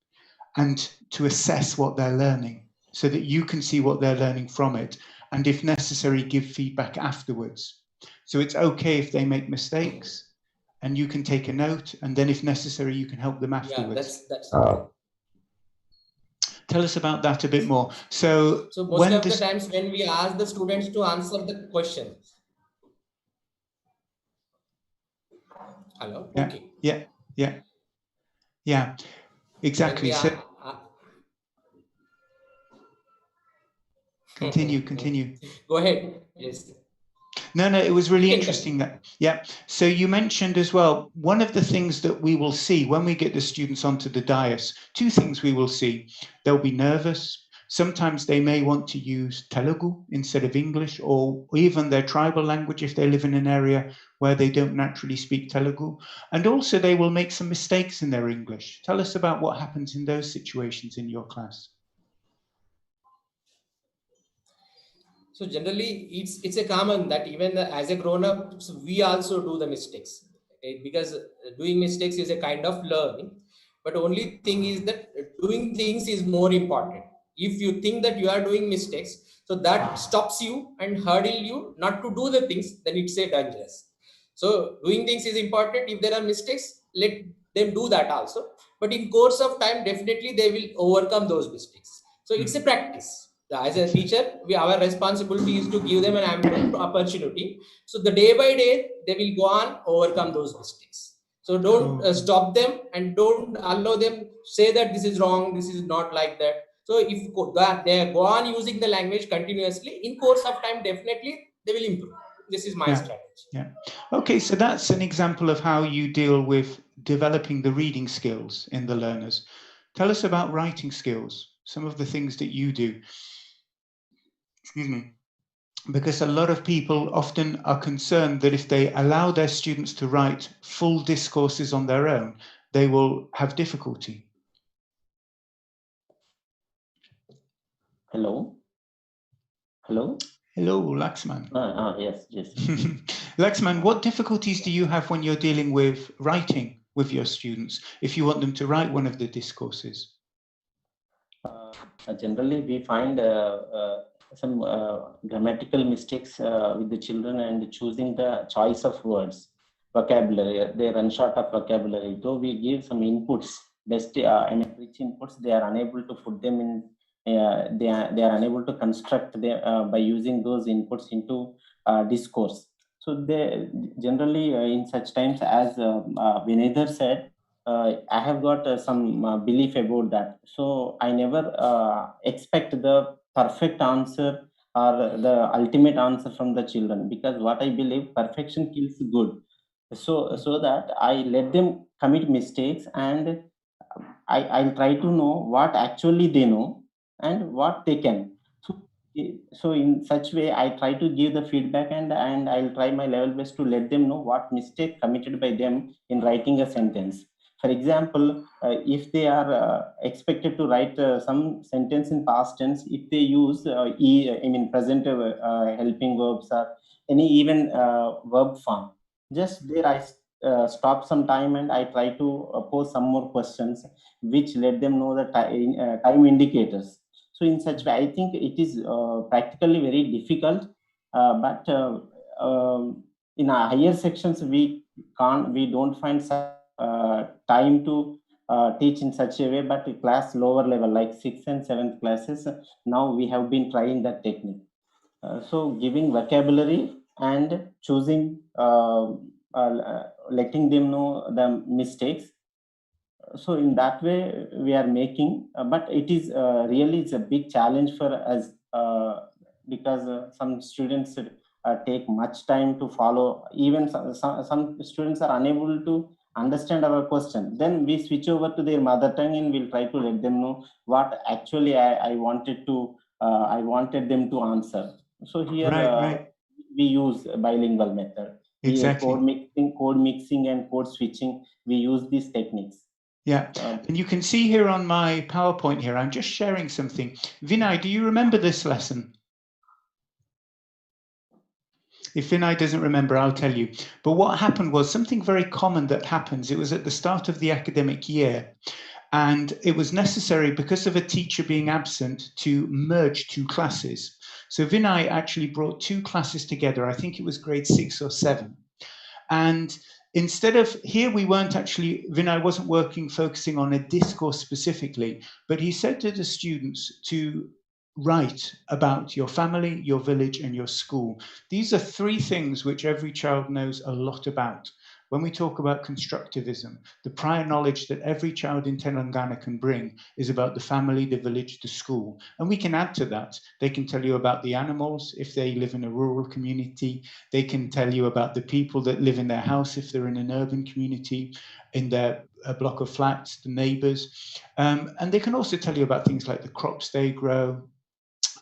and to assess what they're learning so that you can see what they're learning from it. And if necessary, give feedback afterwards. So it's okay if they make mistakes and you can take a note, and then if necessary, you can help them afterwards. Yeah, that's Tell us about that a bit more. So most of the times when we ask the students to answer the questions. Hello? Yeah, okay. Yeah, exactly. So continue. Go ahead. Yes. No, it was really interesting that, So you mentioned as well, one of the things that we will see when we get the students onto the dais, two things we will see. They'll be nervous. Sometimes they may want to use Telugu instead of English, or even their tribal language if they live in an area where they don't naturally speak Telugu. And also they will make some mistakes in their English. Tell us about what happens in those situations in your class. So generally, it's a common that even as a grown-up, we also do the mistakes, because doing mistakes is a kind of learning. But only thing is that doing things is more important. If you think that you are doing mistakes, so that stops you and hurdle you not to do the things, then it's a dangerous. So doing things is important. If there are mistakes, let them do that also. But in course of time, definitely they will overcome those mistakes. So it's a practice. As a teacher, our responsibility is to give them an ample opportunity. So the day by day, they will go on overcome those mistakes. So don't stop them and don't allow them say that this is wrong, this is not like that. So if they go on using the language continuously, in course of time, definitely they will improve. This is my strategy. Yeah. Okay, so that's an example of how you deal with developing the reading skills in the learners. Tell us about writing skills, some of the things that you do. Excuse me. Because a lot of people often are concerned that if they allow their students to write full discourses on their own, they will have difficulty. Hello, Laxman. Yes. Laxman, what difficulties do you have when you're dealing with writing with your students, if you want them to write one of the discourses? Generally, we find some grammatical mistakes with the children and choosing the choice of words, vocabulary. They run short of vocabulary. Though we give some inputs, best rich inputs, they are unable to put them in. They are unable to construct them by using those inputs into discourse. So they generally in such times, as Vinay said, I have got some belief about that. So I never expect the perfect answer or the ultimate answer from the children, because what I believe, perfection kills good. So that I let them commit mistakes, and I'll try to know what actually they know and what they can. So in such way, I try to give the feedback, and I'll try my level best to let them know what mistake committed by them in writing a sentence. For example, if they are expected to write some sentence in past tense, if they use present helping verbs or any even verb form, just there I stop some time and I try to pose some more questions, which let them know the time indicators. So in such way, I think it is practically very difficult, but in our higher sections, we don't find such time to teach in such a way. But class lower level, like 6th and 7th classes, now we have been trying that technique. So giving vocabulary and choosing, letting them know the mistakes. So in that way we are making, but it is really it's a big challenge for us, because some students take much time to follow. Even some students are unable to understand our question. Then we switch over to their mother tongue and we'll try to let them know what actually I wanted them to answer. So here we use a bilingual method. Exactly. Code mixing and code switching, we use these techniques. Yeah, and you can see here on my PowerPoint here, I'm just sharing something. Vinay, do you remember this lesson? If Vinay doesn't remember, I'll tell you. But what happened was something very common that happens. It was at the start of the academic year, and it was necessary because of a teacher being absent to merge two classes. So Vinay actually brought two classes together. I think it was grade 6 or 7. And instead of here, we weren't actually, Vinay wasn't focusing on a discourse specifically, but he said to the students to write about your family, your village, and your school. These are 3 things which every child knows a lot about. When we talk about constructivism, the prior knowledge that every child in Telangana can bring is about the family, the village, the school. And we can add to that. They can tell you about the animals if they live in a rural community. They can tell you about the people that live in their house if they're in an urban community, in their block of flats, the neighbors. And they can also tell you about things like the crops they grow,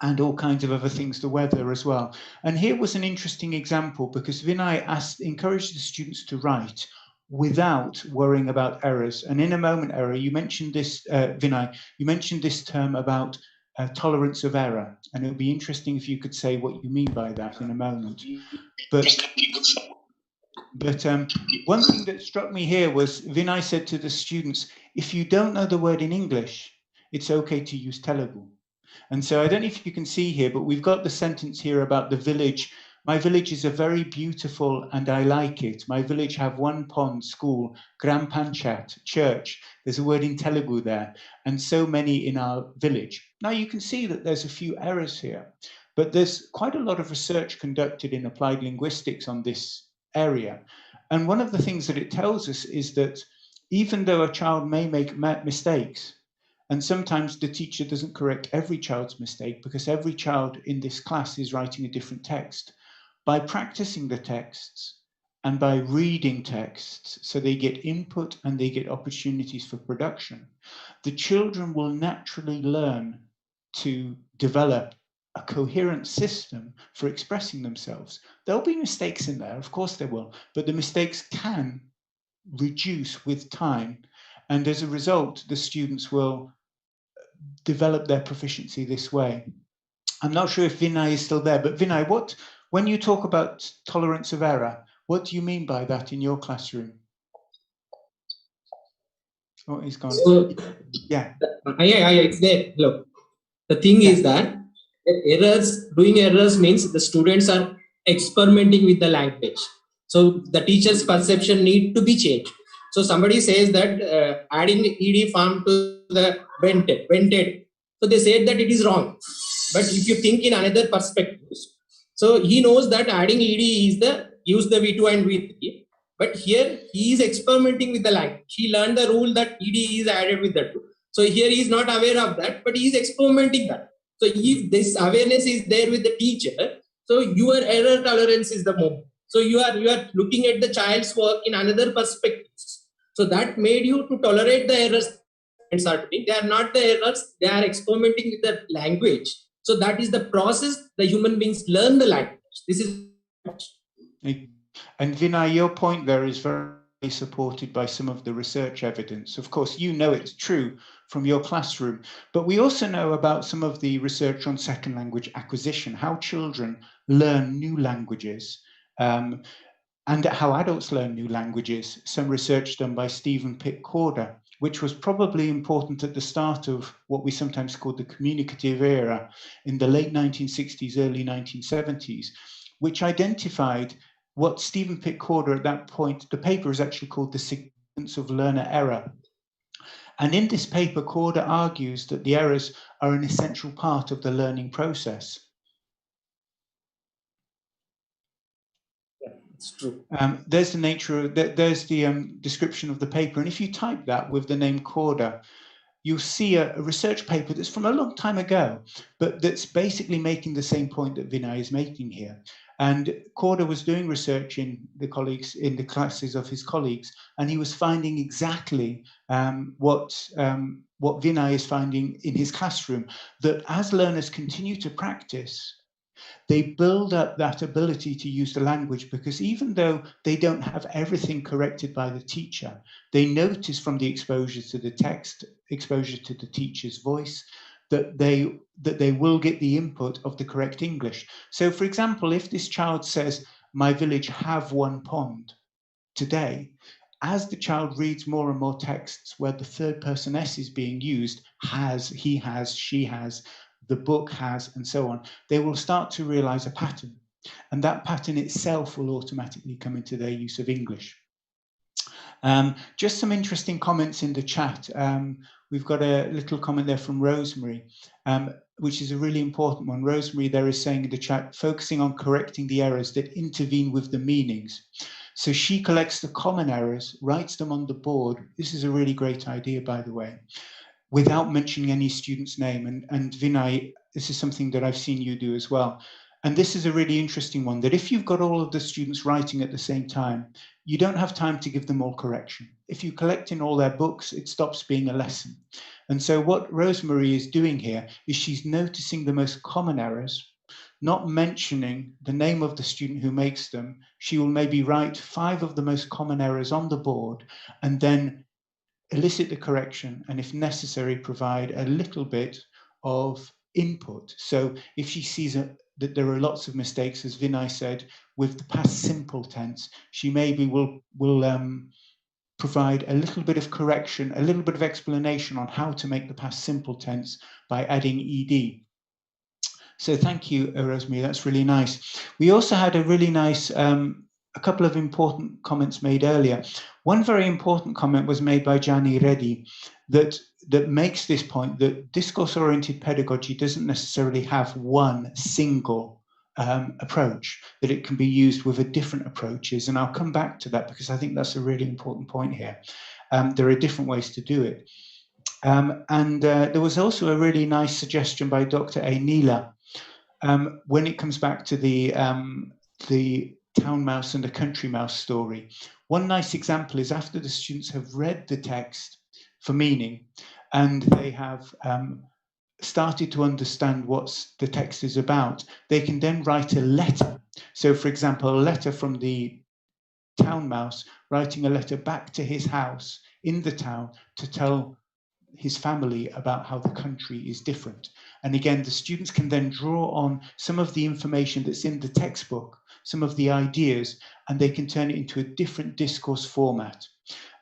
and all kinds of other things, the weather as well. And here was an interesting example, because Vinay encouraged the students to write without worrying about errors. And in a moment error, you mentioned this, Vinay, you mentioned this term about tolerance of error. And it would be interesting if you could say what you mean by that in a moment. But one thing that struck me here was Vinay said to the students, if you don't know the word in English, it's okay to use Telugu. And so I don't know if you can see here, but we've got the sentence here about the village. My village is a very beautiful and I like it. My village have 1 pond, school, Gram Panchat, church. There's a word in Telugu there, and so many in our village. Now you can see that there's a few errors here, but there's quite a lot of research conducted in applied linguistics on this area. And one of the things that it tells us is that even though a child may make mistakes, and sometimes the teacher doesn't correct every child's mistake because every child in this class is writing a different text. By practicing the texts and by reading texts, so they get input and they get opportunities for production, the children will naturally learn to develop a coherent system for expressing themselves. There'll be mistakes in there, of course there will, but the mistakes can reduce with time. And as a result, the students will develop their proficiency this way. I'm not sure if Vinay is still there, but Vinay, when you talk about tolerance of error, what do you mean by that in your classroom? Oh, he's gone. So, yeah, it's there. Look, the thing is that Doing errors means the students are experimenting with the language. So the teacher's perception need to be changed. So somebody says that adding ed form to the vented. So they said that it is wrong. But if you think in another perspective, so he knows that adding ed is the use the v2 and v3. But here he is experimenting with the language. He learned the rule that ed is added with the 2. So here he is not aware of that, but he is experimenting that. So if this awareness is there with the teacher, so your error tolerance is the moment. So you are looking at the child's work in another perspective. So that made you to tolerate the errors. They are not the errors, they are experimenting with the language. So that is the process the human beings learn the language. This is. And Vinay, your point there is very supported by some of the research evidence. Of course, you know it's true from your classroom, but we also know about some of the research on second language acquisition, how children learn new languages, and how adults learn new languages. Some research done by Stephen Pitt-Corder, which was probably important at the start of what we sometimes call the communicative era in the late 1960s, early 1970s, which identified what Stephen Pitt-Corder at that point, the paper is actually called The Significance of Learner Error. And in this paper, Corder argues that the errors are an essential part of the learning process. Yeah, it's true. There's the nature of, there's the description of the paper. And if you type that with the name Corder, you'll see a research paper that's from a long time ago, but that's basically making the same point that Vinay is making here. And Corder was doing research in the classes of his colleagues, and he was finding exactly what Vinay is finding in his classroom, that as learners continue to practice, they build up that ability to use the language, because even though they don't have everything corrected by the teacher, they notice from the exposure to the text, exposure to the teacher's voice, that they will get the input of the correct English. So for example, if this child says, "My village have one pond," today, as the child reads more and more texts where the third person S is being used, has, he has, she has, the book has, and so on, they will start to realize a pattern. And that pattern itself will automatically come into their use of English. Just some interesting comments in the chat. We've got a little comment there from Rosemary, which is a really important one. Rosemary there is saying in the chat, focusing on correcting the errors that intervene with the meanings. So she collects the common errors, writes them on the board. This is a really great idea, by the way, without mentioning any student's name. And Vinay, this is something that I've seen you do as well. And this is a really interesting one, that if you've got all of the students writing at the same time, you don't have time to give them all correction. If you collect in all their books, it stops being a lesson. And so what Rosemary is doing here is she's noticing the most common errors, not mentioning the name of the student who makes them. She will maybe write 5 of the most common errors on the board and then elicit the correction, and if necessary, provide a little bit of input. So if she sees that there are lots of mistakes, as Vinay said, with the past simple tense, she maybe will provide a little bit of correction, a little bit of explanation on how to make the past simple tense by adding ed. So thank you, Rosemary, that's really nice. We also had a really nice, a couple of important comments made earlier. One very important comment was made by Gianni Reddy that makes this point that discourse-oriented pedagogy doesn't necessarily have one single approach, that it can be used with different approaches. And I'll come back to that because I think that's a really important point here. There are different ways to do it. There was also a really nice suggestion by Dr. A. Neela when it comes back to the town mouse and the country mouse story. One nice example is after the students have read the text for meaning and they have started to understand what the text is about, they can then write a letter. So for example, a letter from the town mouse writing a letter back to his house in the town to tell his family about how the country is different. And again, the students can then draw on some of the information that's in the textbook, some of the ideas, and they can turn it into a different discourse format.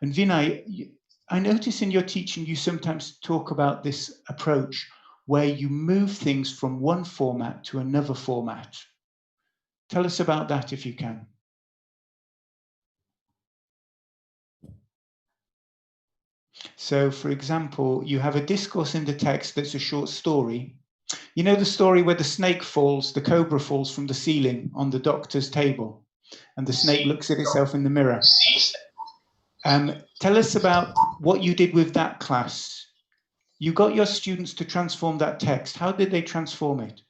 And Vinay, I notice in your teaching, you sometimes talk about this approach where you move things from one format to another format. Tell us about that if you can. So, for example, you have a discourse in the text that's a short story. You know the story where the snake falls, the cobra falls from the ceiling on the doctor's table, and the snake looks at itself in the mirror. Tell us about what you did with that class. You got your students to transform that text. How did they transform it?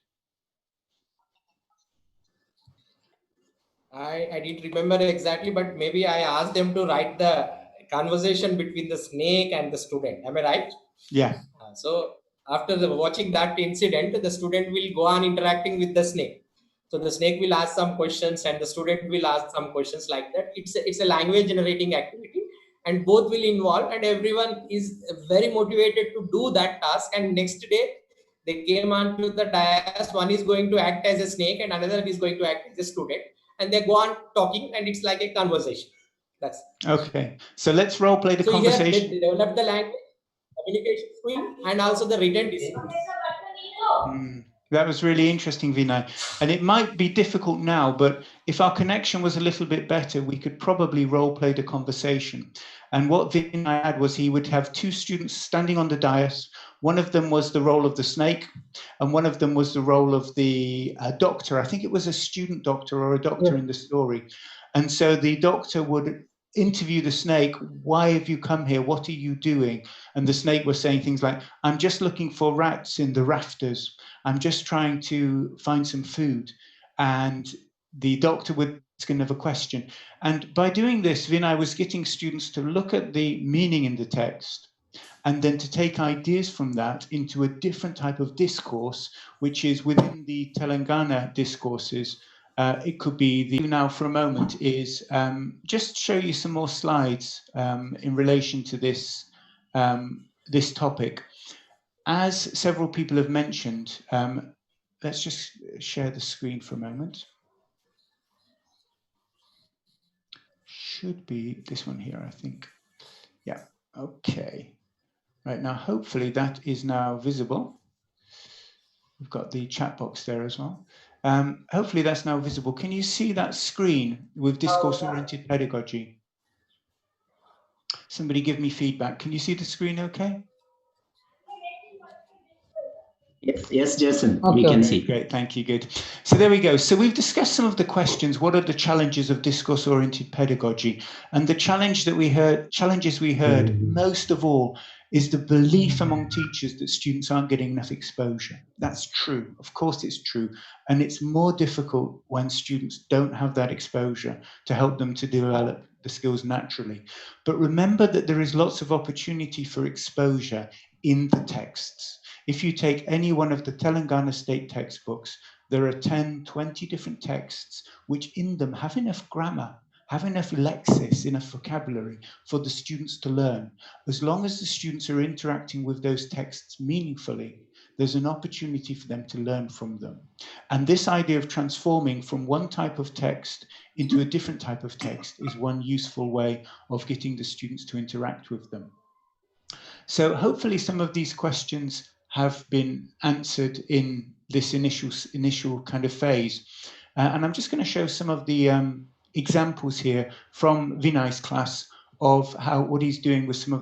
I didn't remember exactly, but maybe I asked them to write the conversation between the snake and the student. Am I right? Yeah. So after watching that incident, the student will go on interacting with the snake. So the snake will ask some questions and the student will ask some questions like that. It's a language generating activity, and both will involve, and everyone is very motivated to do that task. And next day they came on to the dais. One is going to act as a snake and another is going to act as a student, and they go on talking, and it's like a conversation. That's okay. So let's role play the so conversation. here they develop the language, communication skill, and also the written discipline. That was really interesting, Vinay. And it might be difficult now, but if our connection was a little bit better, we could probably role play the conversation. And what Vinay had was he would have two students standing on the dais. One of them was the role of the snake, and one of them was the role of the doctor. I think it was a student doctor or a doctor in the story. And so the doctor would interview the snake. Why have you come here? What are you doing? And the snake was saying things like, I'm just looking for rats in the rafters. I'm just trying to find some food. And the doctor would ask another question. And by doing this, Vinay was getting students to look at the meaning in the text and then to take ideas from that into a different type of discourse, which is within the Telangana discourses. It could be the now for a moment is just show you some more slides in relation to this, this topic. As several people have mentioned, let's just share the screen for a moment. Should be this one here, I think. Yeah, okay. Right now, hopefully that is now visible. We've got the chat box there as well. Hopefully that's now visible. Can you see that screen with discourse-oriented pedagogy? Somebody give me feedback. Can you see the screen okay? Yes, Jason, we can see. Great, thank you, good. So there we go. So we've discussed some of the questions. What are the challenges of discourse-oriented pedagogy? And the challenges we heard most of all is the belief among teachers that students aren't getting enough exposure. That's true, of course it's true. And it's more difficult when students don't have that exposure to help them to develop the skills naturally. But remember that there is lots of opportunity for exposure in the texts. If you take any one of the Telangana state textbooks, there are 10, 20 different texts which in them have enough grammar, have enough lexis, enough vocabulary for the students to learn. As long as the students are interacting with those texts meaningfully, there's an opportunity for them to learn from them. And this idea of transforming from one type of text into a different type of text is one useful way of getting the students to interact with them. So hopefully some of these questions have been answered in this initial kind of phase. And I'm just going to show some of the examples here from Vinay's class of what he's doing with some of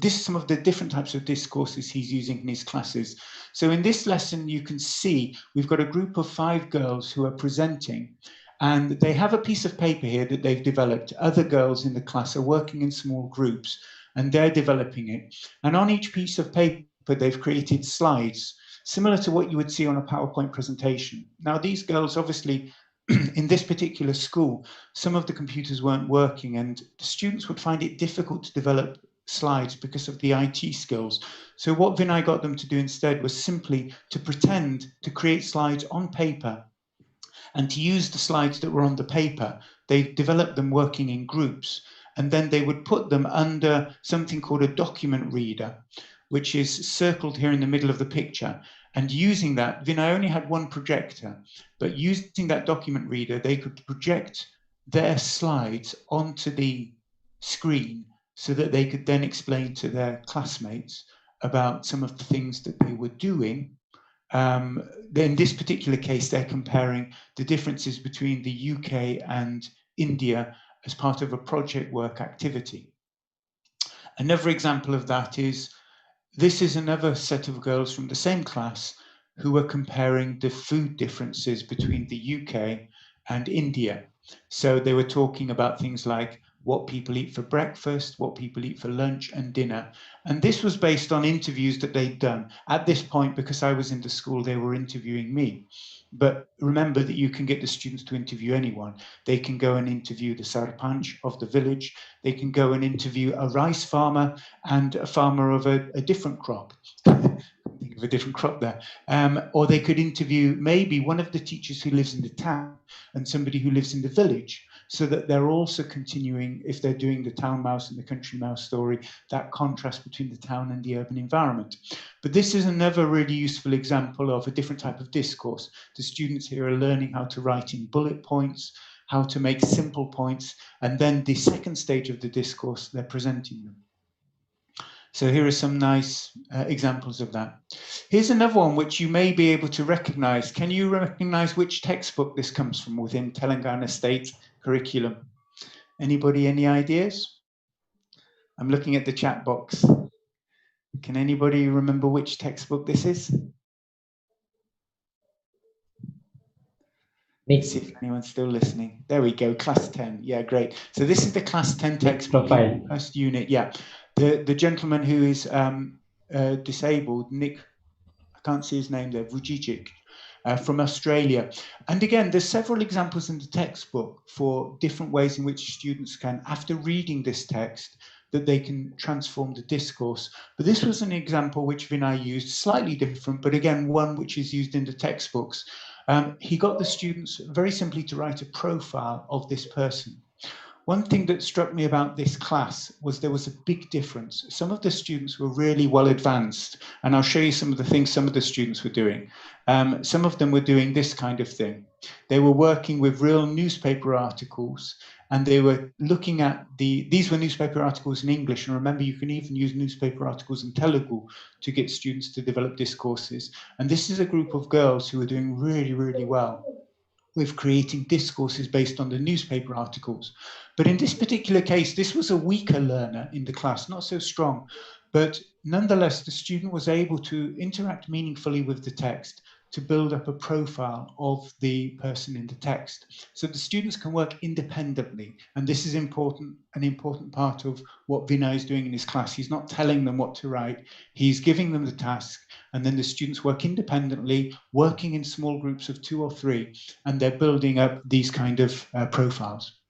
some of the different types of discourses he's using in his classes. So in this lesson, you can see we've got a group of 5 girls who are presenting, and they have a piece of paper here that they've developed. Other girls in the class are working in small groups, and they're developing it. And on each piece of paper, they've created slides, similar to what you would see on a PowerPoint presentation. Now, these girls, obviously, in this particular school, some of the computers weren't working, and the students would find it difficult to develop slides because of the IT skills. So what Vinay got them to do instead was simply to pretend to create slides on paper and to use the slides that were on the paper. They developed them working in groups, and then they would put them under something called a document reader, which is circled here in the middle of the picture. And using that, Vinay only had one projector, but using that document reader, they could project their slides onto the screen so that they could then explain to their classmates about some of the things that they were doing, in this particular case, they're comparing the differences between the UK and India as part of a project work activity. Another example of that is, this is another set of girls from the same class who were comparing the food differences between the UK and India. So they were talking about things like what people eat for breakfast, what people eat for lunch and dinner. And this was based on interviews that they'd done. At this point, because I was in the school, they were interviewing me. But remember that you can get the students to interview anyone. They can go and interview the sarpanch of the village. They can go and interview a rice farmer and a farmer of a different crop. Think of a different crop there. Or they could interview maybe one of the teachers who lives in the town and somebody who lives in the village, so that they're also continuing, if they're doing the town mouse and the country mouse story, that contrast between the town and the urban environment. But this is another really useful example of a different type of discourse. The students here are learning how to write in bullet points, how to make simple points, and then the second stage of the discourse, they're presenting them. So here are some nice examples of that. Here's another one which you may be able to recognize. Can you recognize which textbook this comes from within Telangana State curriculum? Anybody, any ideas? I'm looking at the chat box. Can anybody remember which textbook this is? Let's see if anyone's still listening. There we go, class 10. Yeah, great. So this is the class 10 textbook, first unit. Yeah, the gentleman who is disabled, Nick, I can't see his name there, Vujicic, from Australia. And again, there's several examples in the textbook for different ways in which students can, after reading this text, that they can transform the discourse. But this was an example which Vinay used, slightly different, but again, one which is used in the textbooks. He got the students very simply to write a profile of this person. One thing that struck me about this class was there was a big difference. Some of the students were really well advanced, and I'll show you some of the things some of the students were doing. Some of them were doing this kind of thing. They were working with real newspaper articles, and they were looking at these were newspaper articles in English, and remember, you can even use newspaper articles in Telugu to get students to develop discourses. And this is a group of girls who were doing really, really well with creating discourses based on the newspaper articles. But in this particular case, this was a weaker learner in the class, not so strong, but nonetheless, the student was able to interact meaningfully with the text to build up a profile of the person in the text. So the students can work independently, and this is important, an important part of what Vinay is doing in his class. He's not telling them what to write, he's giving them the task, and then the students work independently, working in small groups of 2 or 3, and they're building up these kind of profiles.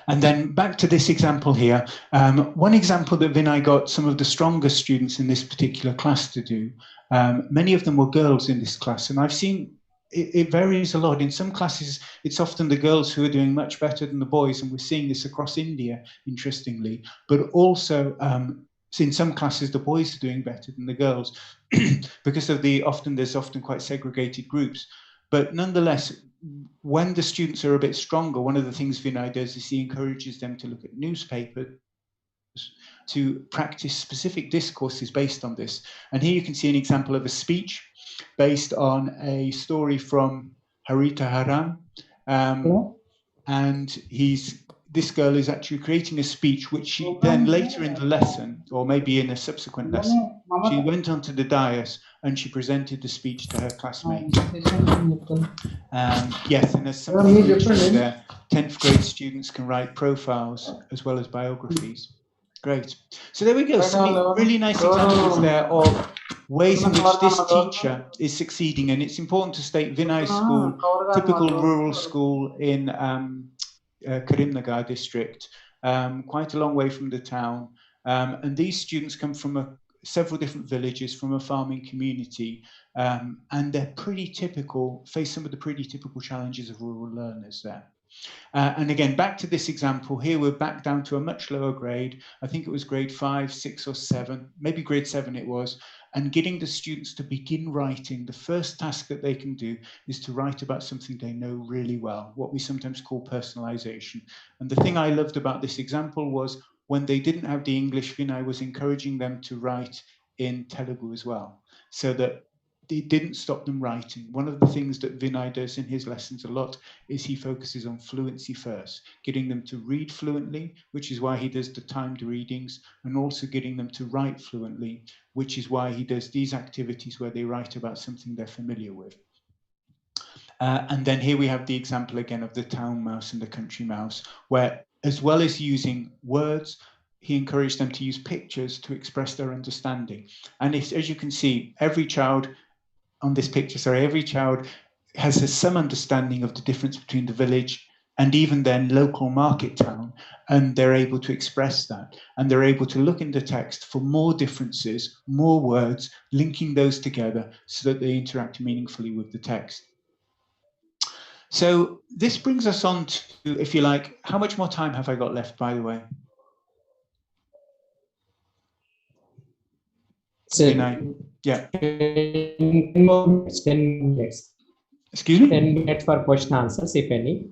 And then back to this example here. One example that Vinay got some of the strongest students in this particular class to do, many of them were girls in this class, and I've seen it varies a lot. In some classes, it's often the girls who are doing much better than the boys, and we're seeing this across India, interestingly, but also in some classes, the boys are doing better than the girls because of there's often quite segregated groups. But nonetheless, when the students are a bit stronger, one of the things Vinay does is he encourages them to look at newspapers, to practice specific discourses based on this. And here you can see an example of a speech based on a story from Harita Haran. And this girl is actually creating a speech, which she then later in the lesson, or maybe in a subsequent lesson, she went onto the dais and she presented the speech to her classmates. Yes, and there's some features there. 10th grade students can write profiles as well as biographies. Great. So there we go. Some really nice examples there of ways in which this teacher is succeeding. And it's important to state Vinay's school, typical rural school in Karimnagar district, quite a long way from the town. And these students come from several different villages, from a farming community, and they're pretty typical, face some of the pretty typical challenges of rural learners there. And again, back to this example here, we're back down to a much lower grade. I think it was grade 5, 6, or 7, maybe grade 7 it was. And getting the students to begin writing, the first task that they can do is to write about something they know really well, what we sometimes call personalization. And the thing I loved about this example was when they didn't have the English, Vinay was encouraging them to write in Telugu as well, so that it didn't stop them writing. One of the things that Vinay does in his lessons a lot is he focuses on fluency first, getting them to read fluently, which is why he does the timed readings, and also getting them to write fluently, which is why he does these activities where they write about something they're familiar with. And then here we have the example again of the town mouse and the country mouse, where as well as using words, he encouraged them to use pictures to express their understanding. And as you can see, every child on this picture, every child has some understanding of the difference between the village and even then local market town, and they're able to express that, and they're able to look in the text for more differences, more words, linking those together so that they interact meaningfully with the text. So this brings us on to, if you like, how much more time have I got left, by the way? Vinay? Yeah. 10 minutes. Excuse me? 10 minutes for question answers, if any.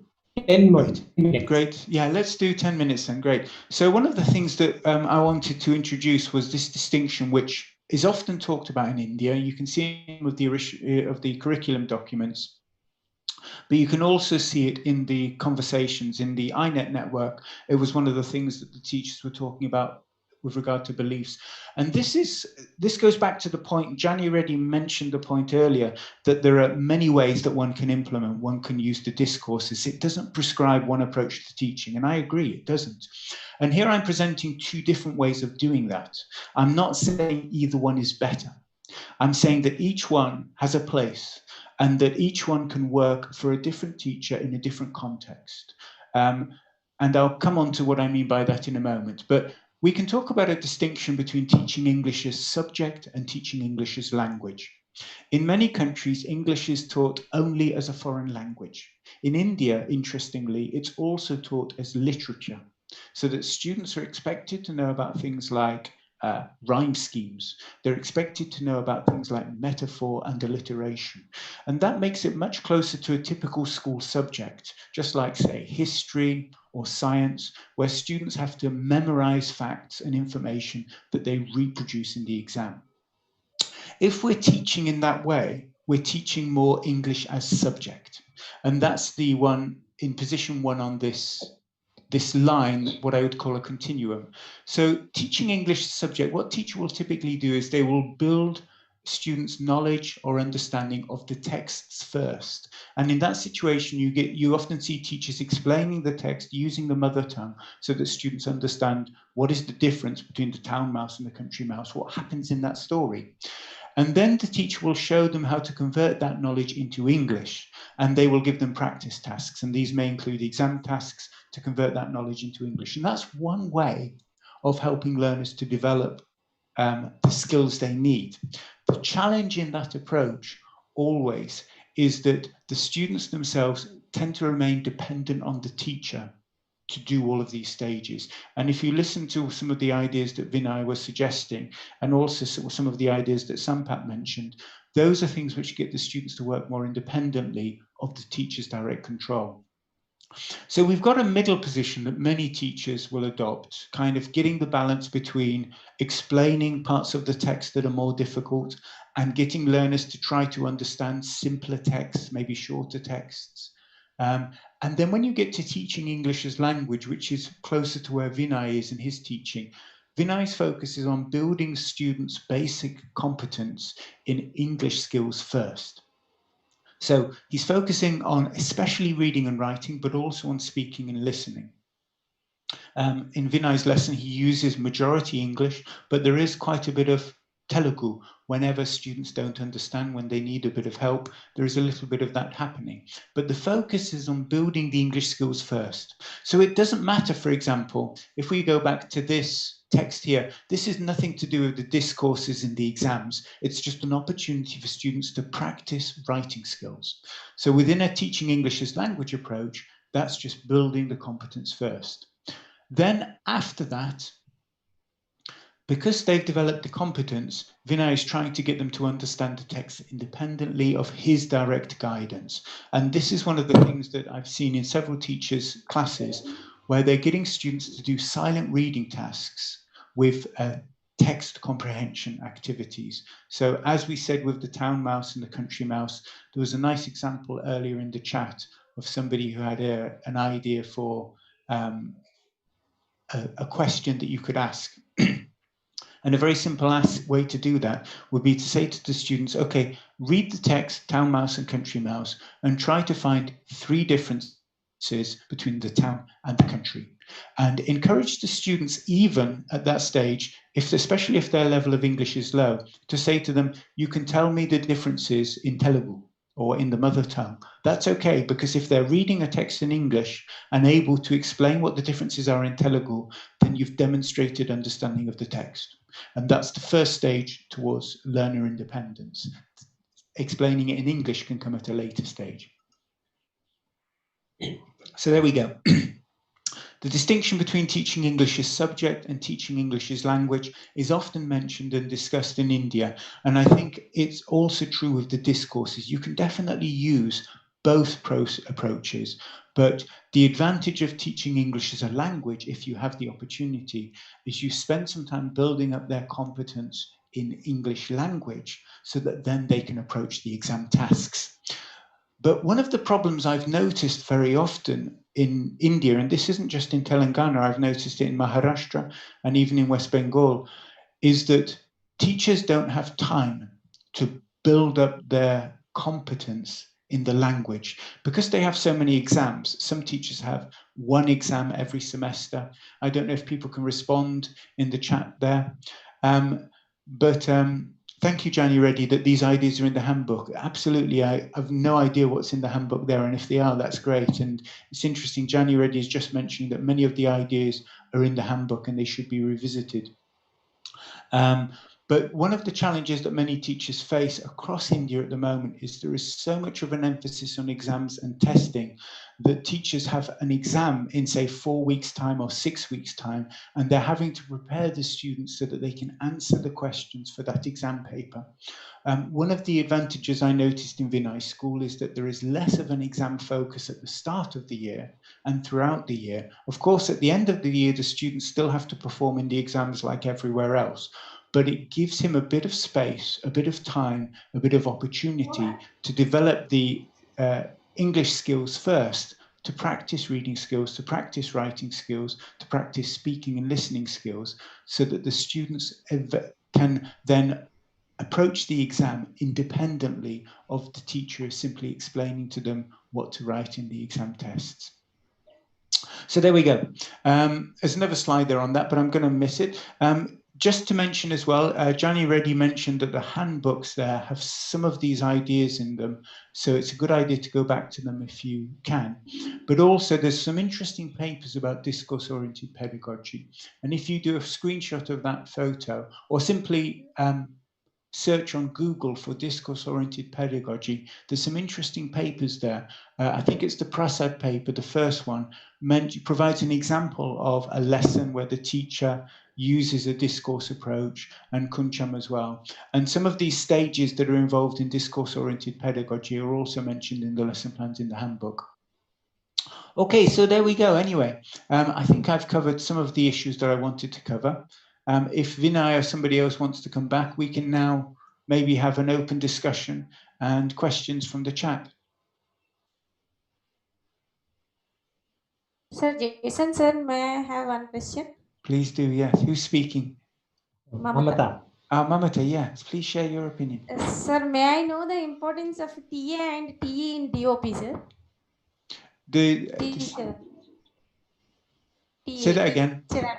10 minutes. Great. Yeah, let's do 10 minutes then. Great. So one of the things that I wanted to introduce was this distinction, which is often talked about in India. You can see it with the curriculum documents, but you can also see it in the conversations in the INET network. It was one of the things that the teachers were talking about with regard to beliefs. And this goes back to the point, Gianni already mentioned the point earlier, that there are many ways that one can implement, one can use the discourses. It doesn't prescribe one approach to teaching, and I agree, it doesn't. And here I'm presenting two different ways of doing that. I'm not saying either one is better. I'm saying that each one has a place, and that each one can work for a different teacher in a different context. And I'll come on to what I mean by that in a moment. But we can talk about a distinction between teaching English as subject and teaching English as language. In many countries, English is taught only as a foreign language. In India, interestingly, it's also taught as literature, so that students are expected to know about things like rhyme schemes. They're expected to know about things like metaphor and alliteration. And that makes it much closer to a typical school subject, just like, say, history or science, where students have to memorize facts and information that they reproduce in the exam. If we're teaching in that way, we're teaching more English as subject. And that's the one in position one on this line, what I would call a continuum. So teaching English subject, what teacher will typically do is they will build students' knowledge or understanding of the texts first. And in that situation, you often see teachers explaining the text using the mother tongue so that students understand what is the difference between the town mouse and the country mouse, what happens in that story. And then the teacher will show them how to convert that knowledge into English, and they will give them practice tasks. And these may include exam tasks to convert that knowledge into English. And that's one way of helping learners to develop the skills they need. The challenge in that approach always is that the students themselves tend to remain dependent on the teacher to do all of these stages. And if you listen to some of the ideas that Vinay was suggesting, and also some of the ideas that Sampat mentioned, those are things which get the students to work more independently of the teacher's direct control. So we've got a middle position that many teachers will adopt, kind of getting the balance between explaining parts of the text that are more difficult and getting learners to try to understand simpler texts, maybe shorter texts. And then when you get to teaching English as language, which is closer to where Vinay is in his teaching, Vinay's focus is on building students' basic competence in English skills first. So he's focusing on especially reading and writing, but also on speaking and listening. In Vinay's lesson, he uses majority English, but there is quite a bit of Telugu. Whenever students don't understand, when they need a bit of help, there is a little bit of that happening. But the focus is on building the English skills first. So it doesn't matter, for example, if we go back to this text here, this is nothing to do with the discourses in the exams. It's just an opportunity for students to practice writing skills. So within a teaching English as language approach, that's just building the competence first. Then after that, because they've developed the competence, Vinay is trying to get them to understand the text independently of his direct guidance. And this is one of the things that I've seen in several teachers' classes, where they're getting students to do silent reading tasks with text comprehension activities. So as we said with the town mouse and the country mouse, there was a nice example earlier in the chat of somebody who had an idea for a question that you could ask. And a very simple way to do that would be to say to the students, okay, read the text, town mouse and country mouse, and try to find 3 differences between the town and the country. And encourage the students, even at that stage, especially if their level of English is low, to say to them, you can tell me the differences in Telugu or in the mother tongue. That's okay, because if they're reading a text in English and able to explain what the differences are in Telugu, then you've demonstrated understanding of the text. And that's the first stage towards learner independence. Explaining it in English can come at a later stage. So there we go. The distinction between teaching English as subject and teaching English as language is often mentioned and discussed in India. And I think it's also true with the discourses. You can definitely use both approaches, but the advantage of teaching English as a language, if you have the opportunity, is you spend some time building up their competence in English language so that then they can approach the exam tasks. But one of the problems I've noticed very often in India, and this isn't just in Telangana, I've noticed it in Maharashtra and even in West Bengal, is that teachers don't have time to build up their competence in the language because they have so many exams. Some teachers have 1 exam every semester. I don't know if people can respond in the chat there. Thank you, Jani Reddy, that these ideas are in the handbook. Absolutely, I have no idea what's in the handbook there, and if they are, that's great. And it's interesting, Jani Reddy is just mentioning that many of the ideas are in the handbook and they should be revisited. But one of the challenges that many teachers face across India at the moment is there is so much of an emphasis on exams and testing that teachers have an exam in, say, 4 weeks' time or 6 weeks' time, and they're having to prepare the students so that they can answer the questions for that exam paper. One of the advantages I noticed in Vinay School is that there is less of an exam focus at the start of the year and throughout the year. Of course, at the end of the year, the students still have to perform in the exams like everywhere else, but it gives him a bit of space, a bit of time, a bit of opportunity to develop the English skills first, to practice reading skills, to practice writing skills, to practice speaking and listening skills, so that the students can then approach the exam independently of the teacher simply explaining to them what to write in the exam tests. So there we go. There's another slide there on that, but I'm going to miss it. Just to mention as well, Jani Reddy mentioned that the handbooks there have some of these ideas in them. So it's a good idea to go back to them if you can. But also there's some interesting papers about discourse-oriented pedagogy. And if you do a screenshot of that photo or simply search on Google for discourse-oriented pedagogy, there's some interesting papers there. I think it's the Prasad paper, the first one, provides an example of a lesson where the teacher uses a discourse approach, and Kuncham as well. And some of these stages that are involved in discourse-oriented pedagogy are also mentioned in the lesson plans in the handbook. Okay, so there we go. Anyway, I think I've covered some of the issues that I wanted to cover. If Vinay or somebody else wants to come back, we can now maybe have an open discussion and questions from the chat. Sir, Jason, sir, may I have one question? Please do, yes. Who's speaking? Mamata. Mamata, yes. Please share your opinion. Sir, may I know the importance of TA and TE in DOP, sir? Teacher. Say that again. TA,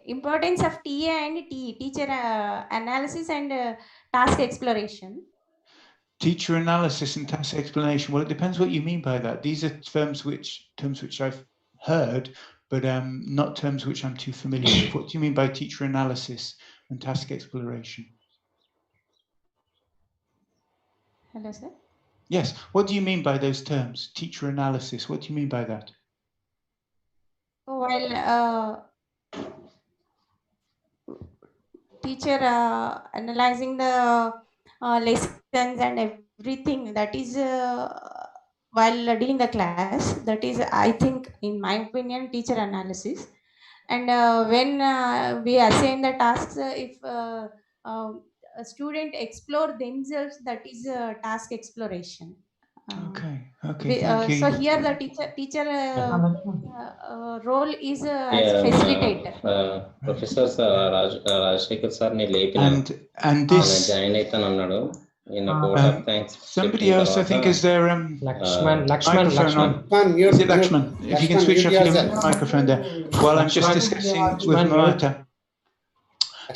importance of TA and TE, teacher analysis and task exploration. Teacher analysis and task explanation. Well, it depends what you mean by that. These are terms which I've heard, but not terms which I'm too familiar with. What do you mean by teacher analysis and task exploration? Hello, sir. Yes. What do you mean by those terms? Teacher analysis. What do you mean by that? While teacher analyzing the lessons and everything, that is while doing the class. That is, I think, in my opinion, teacher analysis. And when we assign the tasks, if a student explore themselves, that is task exploration. Okay, thank you. So here the teacher role is as facilitator. Professor Rajasekhar sir ని లేపిన And this join అవుతాను అన్నాడు. ఈయన quote of thanks somebody else, I think, is there Lakshman. microphone on? Is it Lakshman? If you can switch off your microphone there. While I'm just discussing with Mamata.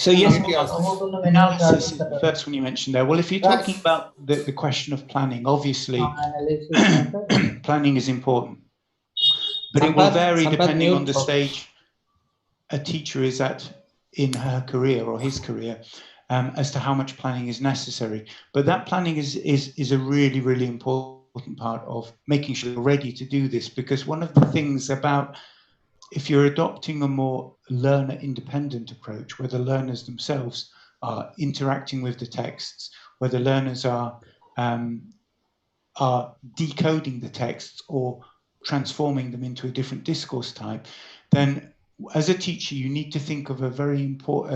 So yes, analysis is the first one you mentioned there. Well, if you're talking about the question of planning, obviously planning is important, but it will vary depending on the stage a teacher is at in her career or his career, as to how much planning is necessary. But that planning is a really, really important part of making sure you're ready to do this, because one of the things about, if you're adopting a more learner-independent approach, where the learners themselves are interacting with the texts, where the learners are decoding the texts or transforming them into a different discourse type, then as a teacher, you need to think of a very important,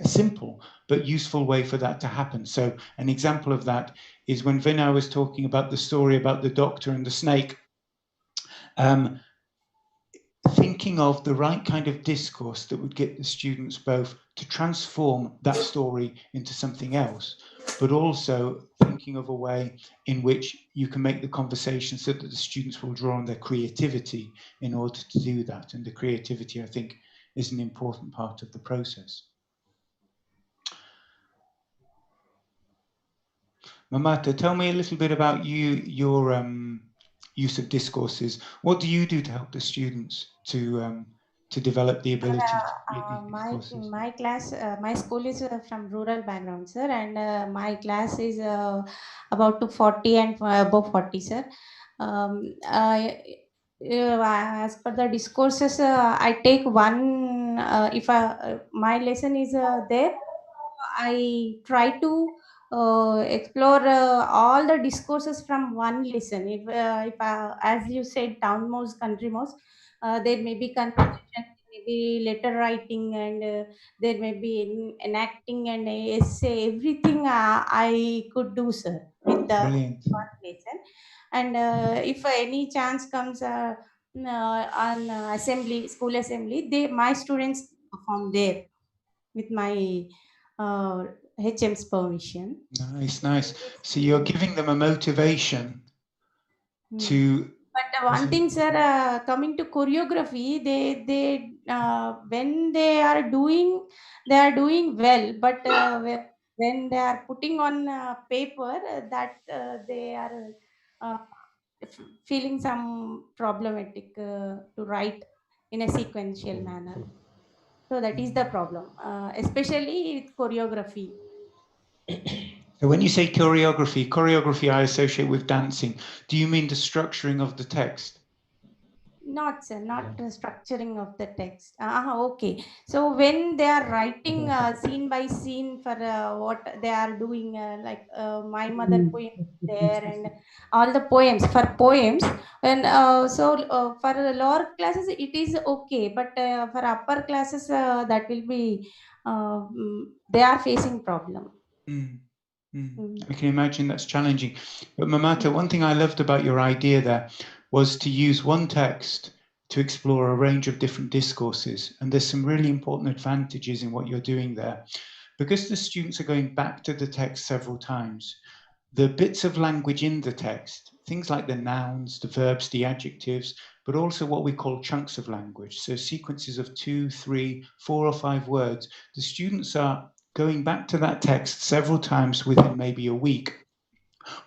a simple but useful way for that to happen. So an example of that is when Vinay was talking about the story about the doctor and the snake. Thinking of the right kind of discourse that would get the students both to transform that story into something else, but also thinking of a way in which you can make the conversation so that the students will draw on their creativity in order to do that. And the creativity, I think, is an important part of the process. Mamata, tell me a little bit about your use of discourses. What do you do to help the students to develop the ability to create these discourses? My class, my school is from rural background, sir, and my class is about to 40 and above 40, sir. As per the discourses, I take one. If my lesson is there, I try to explore all the discourses from one lesson. If as you said, town mouse, country mouse, there may be conversation, maybe letter writing, and there may be enacting and essay. Everything I could do, sir, with the one lesson. And if any chance comes on assembly, school assembly, my students perform there with my HM's permission. Nice. So you're giving them a motivation to. But one thing, sir, coming to choreography, they when they are doing well. But when they are putting on paper, that they are feeling some problematic to write in a sequential manner. So that is the problem, especially with choreography. So when you say choreography I associate with dancing. Do you mean the structuring of the text? Not, sir, not the structuring of the text. Okay. So when they are writing scene by scene for what they are doing, like my mother poem there, and all the poems for poems. And for lower classes it is okay, but for upper classes that will be they are facing problem. I can imagine that's challenging. But Mamata, one thing I loved about your idea there was to use one text to explore a range of different discourses. And there's some really important advantages in what you're doing there. Because the students are going back to the text several times, the bits of language in the text, things like the nouns, the verbs, the adjectives, but also what we call chunks of language. So sequences of 2, 3, 4 or 5 words. The students are going back to that text several times within maybe a week,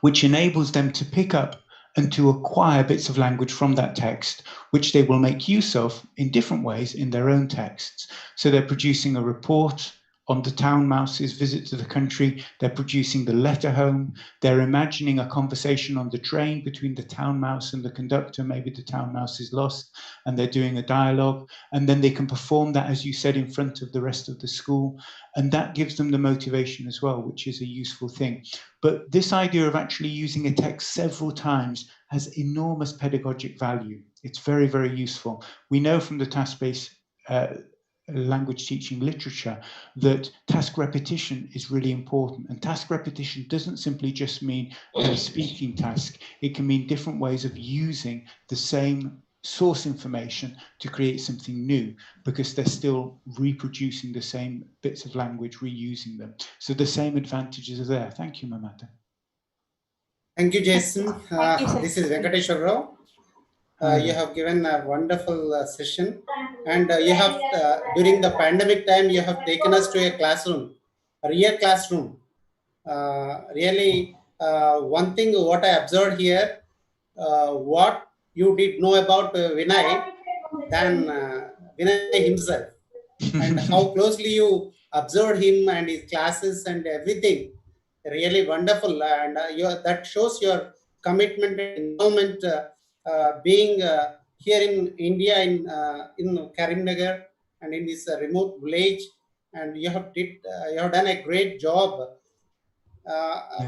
which enables them to pick up and to acquire bits of language from that text, which they will make use of in different ways in their own texts. So they're producing a report on the town mouse's visit to the country, they're producing the letter home, they're imagining a conversation on the train between the town mouse and the conductor, maybe the town mouse is lost, and they're doing a dialogue, and then they can perform that, as you said, in front of the rest of the school, and that gives them the motivation as well, which is a useful thing. But this idea of actually using a text several times has enormous pedagogic value. It's very, very useful. We know from the task-based language teaching literature that task repetition is really important, and task repetition doesn't simply just mean a speaking task. It can mean different ways of using the same source information to create something new, because they're still reproducing the same bits of language, reusing them. So the same advantages are there. Thank you, Mamata. Thank you, Jason. This is Venkateshwar Rao. You have given a wonderful session, and you have during the pandemic time you have taken us to a classroom, a real classroom. Really, one thing what I observed here, what you did know about Vinay than Vinay himself, and how closely you observed him and his classes and everything. Really wonderful, and that shows your commitment and involvement. Being here in India, in Karimnagar, and in this remote village, and you have done a great job.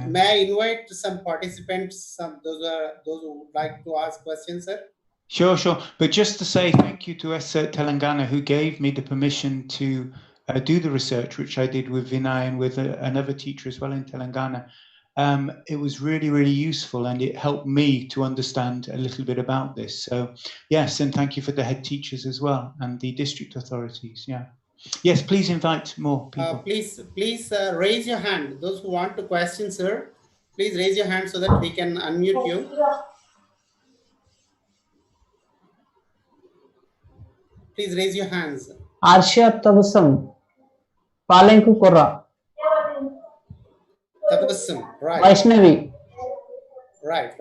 May I invite some participants? Those who would like to ask questions, sir. Sure, sure. But just to say thank you to Telangana, who gave me the permission to do the research, which I did with Vinay and with another teacher as well in Telangana. It was really, really useful, and it helped me to understand a little bit about this. So yes, and thank you for the head teachers as well and the district authorities. Yeah. Yes, please invite more people. Please raise your hand. Those who want to question, sir, please raise your hand so that we can unmute you. Please raise your hands. Arsha Tabasam, Palenku Korra. Tabasam, right. Vaishnavi. Right.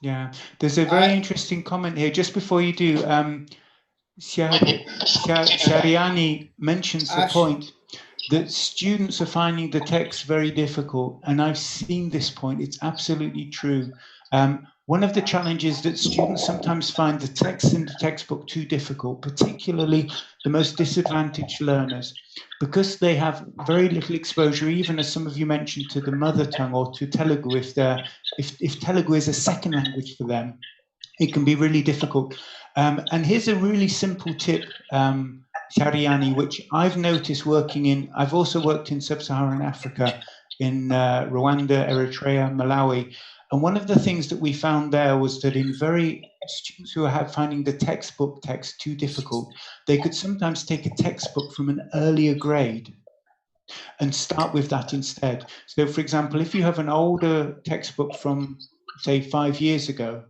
Yeah, there's a very interesting comment here. Just before you do, Shariani mentions the point that students are finding the text very difficult, and I've seen this point. It's absolutely true. One of the challenges that students sometimes find the text in the textbook too difficult, particularly the most disadvantaged learners, because they have very little exposure, even as some of you mentioned, to the mother tongue or to Telugu. If Telugu is a second language for them, it can be really difficult. And here's a really simple tip, Shariani, which I've noticed working in. I've also worked in sub-Saharan Africa, in Rwanda, Eritrea, Malawi. And one of the things that we found there was that in students who are finding the textbook text too difficult, they could sometimes take a textbook from an earlier grade and start with that instead. So for example, if you have an older textbook from, say, 5 years ago,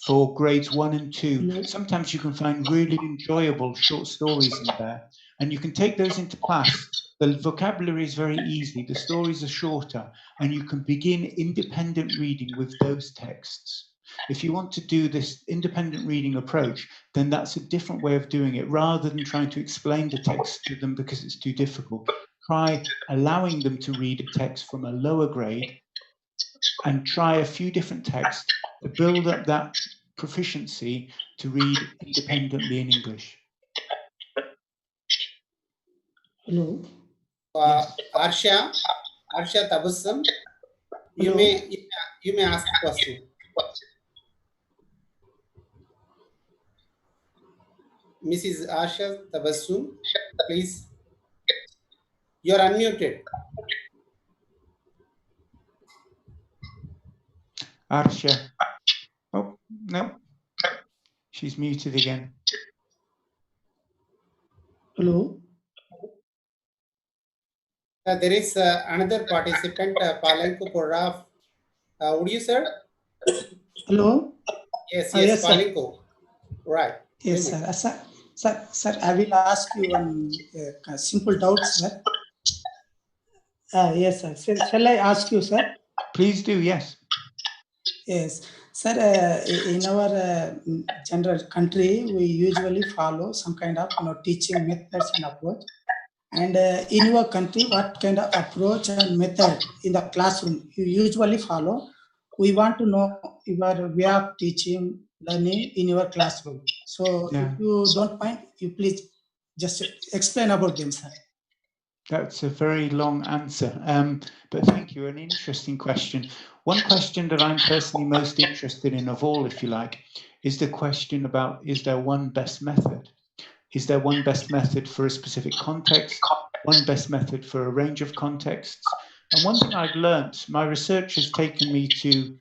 for grades 1 and 2, sometimes you can find really enjoyable short stories in there, and you can take those into class. The vocabulary is very easy, the stories are shorter, and you can begin independent reading with those texts. If you want to do this independent reading approach, then that's a different way of doing it. Rather than trying to explain the text to them because it's too difficult, try allowing them to read a text from a lower grade and try a few different texts to build up that proficiency to read independently in English. Hello. Arsha Tabasam, you may ask a question. Mrs. Arsha Tabassum, please. You're unmuted. Arsha. Oh, no. She's muted again. Hello. There is another participant, Palenku Poraf. Would you, sir? Hello. Yes, Yes, Palenku. Right. Yes, sir. Sir, I will ask you one simple doubt, sir. Yes, sir. Shall I ask you, sir? Please do, yes. Yes, sir. In our general country, we usually follow some kind of teaching methods and approach. And in your country, what kind of approach and method in the classroom you usually follow we want to know your way of teaching, learning in your classroom. So Yeah. if you don't mind, you please just explain about them, sir. That's a very long answer, but thank you. An interesting question. One question that I'm personally most interested in of all, if you like, is the question about, is there one best method? Is there one best method for a specific context? One best method for a range of contexts? And one thing I've learned, my research has taken me to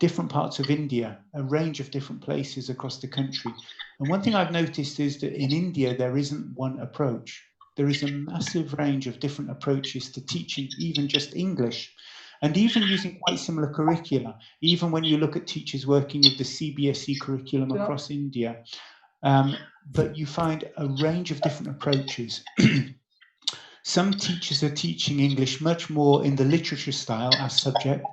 different parts of India, a range of different places across the country. And one thing I've noticed is that in India, there isn't one approach. There is a massive range of different approaches to teaching, even just English, and even using quite similar curricula. Even when you look at teachers working with the CBSE curriculum across India, but you find a range of different approaches. Some teachers are teaching English much more in the literature style as subject,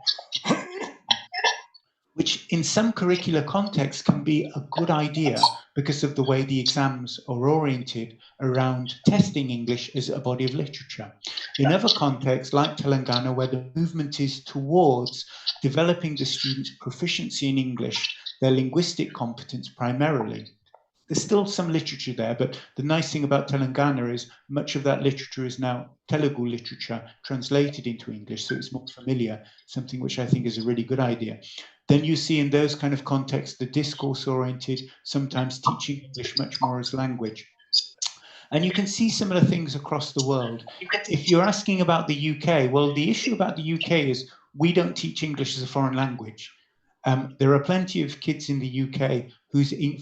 which in some curricular contexts can be a good idea because of the way the exams are oriented around testing English as a body of literature. In other contexts, like Telangana, where the movement is towards developing the students' proficiency in English, their linguistic competence primarily, there's still some literature there, but the nice thing about Telangana is much of that literature is now Telugu literature translated into English, so it's more familiar, something which I think is a really good idea. Then you see in those kind of contexts, the discourse-oriented, sometimes teaching English much more as language. And you can see similar things across the world. If you're asking about the UK, well, the issue about the UK is we don't teach English as a foreign language. There are plenty of kids in the UK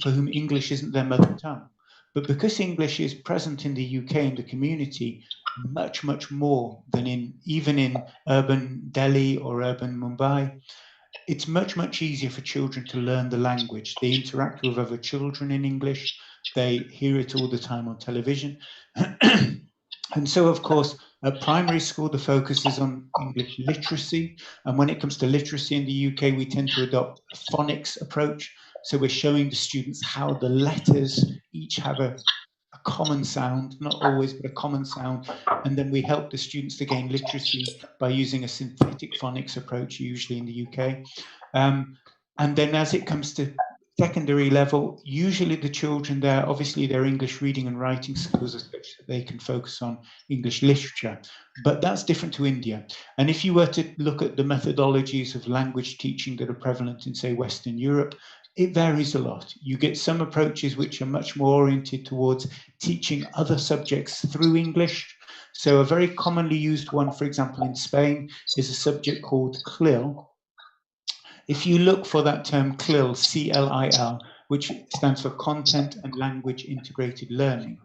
for whom English isn't their mother tongue. But because English is present in the UK in the community much, much more than even in urban Delhi or urban Mumbai, it's much, much easier for children to learn the language. They interact with other children in English. They hear it all the time on television. And so, of course, at primary school, the focus is on English literacy. And when it comes to literacy in the UK, we tend to adopt a phonics approach. So we're showing the students how the letters each have a common sound, not always, but a common sound. And then we help the students to gain literacy by using a synthetic phonics approach, usually in the UK. And then as it comes to secondary level, usually the children there, obviously their English reading and writing skills are such that they can focus on English literature, but that's different to India. And if you were to look at the methodologies of language teaching that are prevalent in, say, Western Europe, it varies a lot. You get some approaches which are much more oriented towards teaching other subjects through English. So a very commonly used one, for example, in Spain, is a subject called CLIL. If you look for that term CLIL, C-L-I-L, which stands for Content and Language Integrated Learning.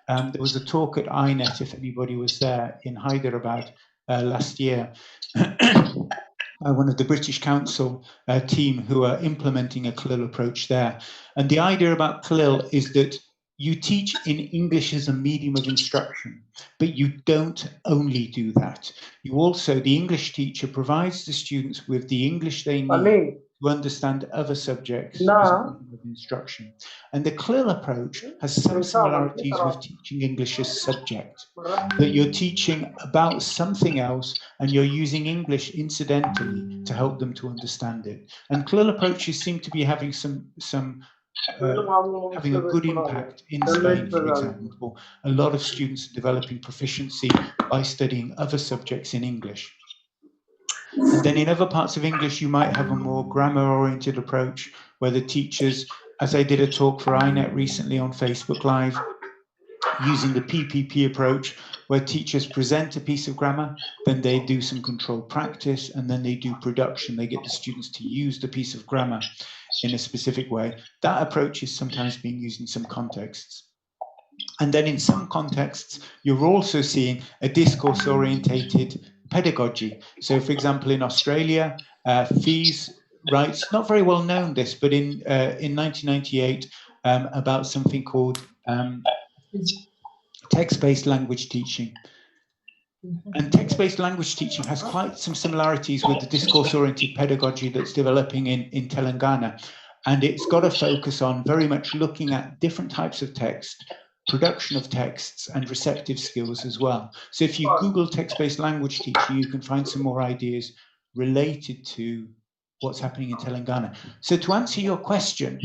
There was a talk at INET, if anybody was there, in Hyderabad last year, by one of the British Council team who are implementing a CLIL approach there. And the idea about CLIL is that you teach in English as a medium of instruction, but you don't only do that. You also, the English teacher provides the students with the English they need to understand other subjects as a medium of instruction. And the CLIL approach has some similarities with teaching English as subject, that you're teaching about something else and you're using English incidentally to help them to understand it. And CLIL approaches seem to be having having a good impact in Spain, for example. A lot of students are developing proficiency by studying other subjects in English. And then in other parts of English, you might have a more grammar-oriented approach where the teachers, as I did a talk for INET recently on Facebook Live, using the PPP approach, where teachers present a piece of grammar, then they do some controlled practice, and then they do production. They get the students to use the piece of grammar in a specific way. That approach is sometimes being used in some contexts. And then in some contexts, you're also seeing a discourse-orientated pedagogy. So for example, in Australia, Fees writes, not very well known this, but in 1998, about something called text-based language teaching. And text-based language teaching has quite some similarities with the discourse-oriented pedagogy that's developing in Telangana. And it's got a focus on very much looking at different types of text, production of texts, and receptive skills as well. So if you Google text-based language teaching, you can find some more ideas related to what's happening in Telangana. So to answer your question,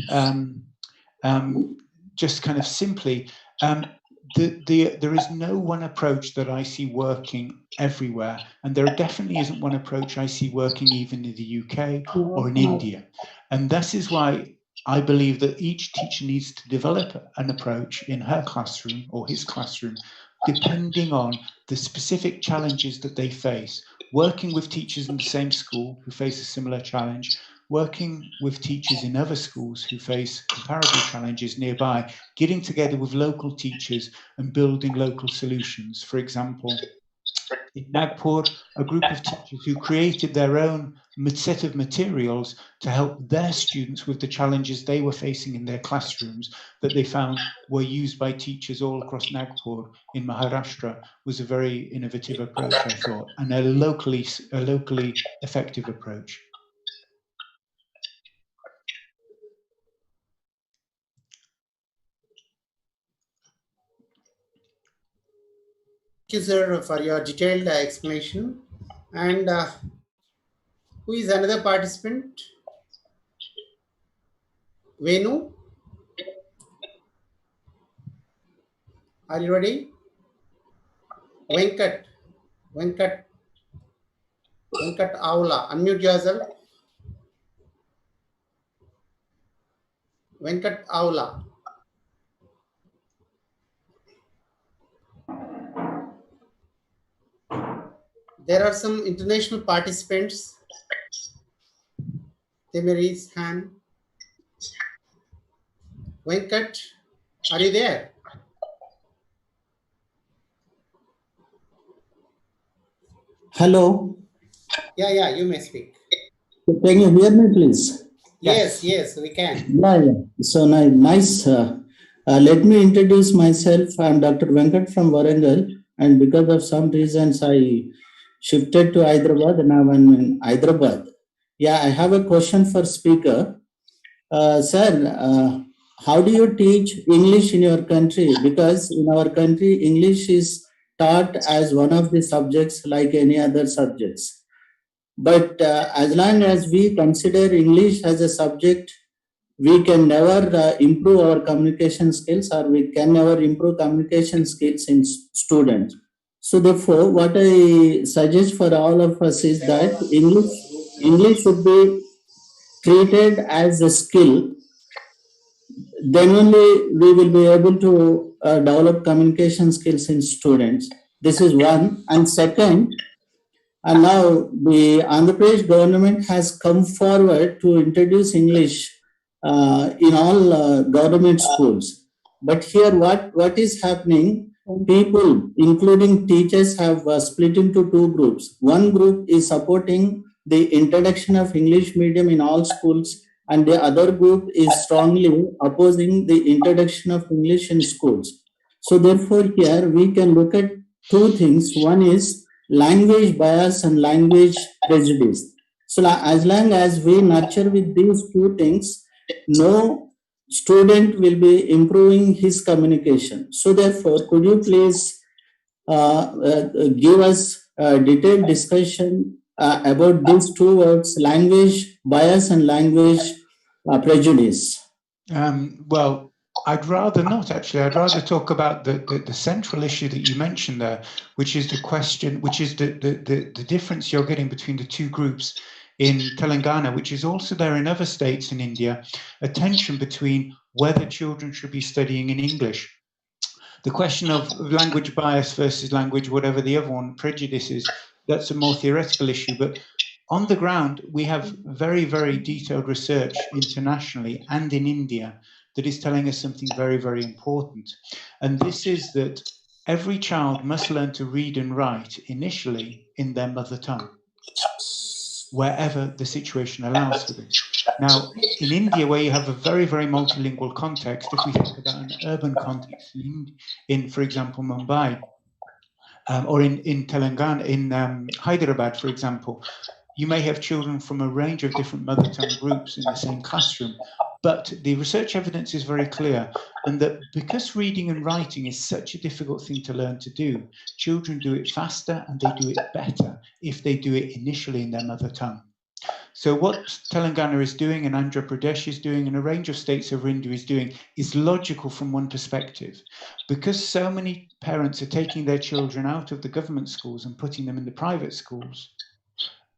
just kind of simply, there is no one approach that I see working everywhere, and there definitely isn't one approach I see working even in the UK or in India. And this is why I believe that each teacher needs to develop an approach in her classroom or his classroom, depending on the specific challenges that they face. Working with teachers in the same school who face a similar challenge, working with teachers in other schools who face comparable challenges nearby, getting together with local teachers and building local solutions. For example, in Nagpur, a group of teachers who created their own set of materials to help their students with the challenges they were facing in their classrooms that they found were used by teachers all across Nagpur in Maharashtra was a very innovative approach, I thought, and a locally effective approach. Thank you, sir, for your detailed explanation. And who is another participant? Venu? Are you ready? Venkat Aula, unmute yourself. Venkat Aula. There are some international participants. They may raise hand. Venkat, are you there? Hello. Yeah, you may speak. Can you hear me, please? Yes, we can. Yeah. So nice. Let me introduce myself. I'm Dr. Venkat from Warangal, and because of some reasons, I shifted to Hyderabad, and now I'm in Hyderabad. Yeah, I have a question for speaker. Sir, how do you teach English in your country? Because in our country, English is taught as one of the subjects like any other subjects. But as long as we consider English as a subject, we can never improve our communication skills, or we can never improve communication skills in students. So therefore, what I suggest for all of us is that English should be treated as a skill. Then only we will be able to develop communication skills in students. This is one. And second, and now the Andhra Pradesh government has come forward to introduce English in all government schools. But here what is happening, people, including teachers, have split into two groups. One group is supporting the introduction of English medium in all schools, and the other group is strongly opposing the introduction of English in schools. So therefore here we can look at two things. One is language bias and language prejudice. So as long as we nurture with these two things, no student will be improving his communication. So therefore, could you please give us a detailed discussion about these two words, language bias and language prejudice? Well, I'd rather not, actually. I'd rather talk about the central issue that you mentioned there, which is the question, which is the difference you're getting between the two groups in Telangana, which is also there in other states in India, a tension between whether children should be studying in English. The question of language bias versus language, whatever the other one, prejudices, that's a more theoretical issue. But on the ground, we have very, very detailed research internationally and in India that is telling us something very, very important. And this is that every child must learn to read and write initially in their mother tongue, wherever the situation allows for this. Now, in India, where you have a very, very multilingual context, if we think about an urban context in for example, Mumbai, or in Telangana, in Hyderabad, for example, you may have children from a range of different mother tongue groups in the same classroom. But the research evidence is very clear, and that because reading and writing is such a difficult thing to learn to do, children do it faster and they do it better if they do it initially in their mother tongue. So what Telangana is doing and Andhra Pradesh is doing and a range of states of India is doing is logical from one perspective. Because so many parents are taking their children out of the government schools and putting them in the private schools,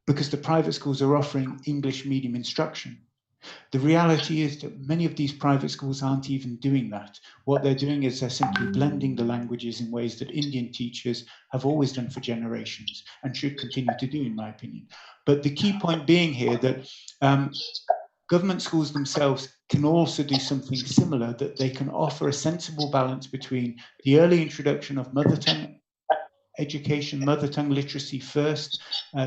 because the private schools are offering English medium instruction. The reality is that many of these private schools aren't even doing that. What they're doing is they're simply blending the languages in ways that Indian teachers have always done for generations and should continue to do, in my opinion. But the key point being here that government schools themselves can also do something similar, that they can offer a sensible balance between the early introduction of mother tongue education, mother tongue literacy first,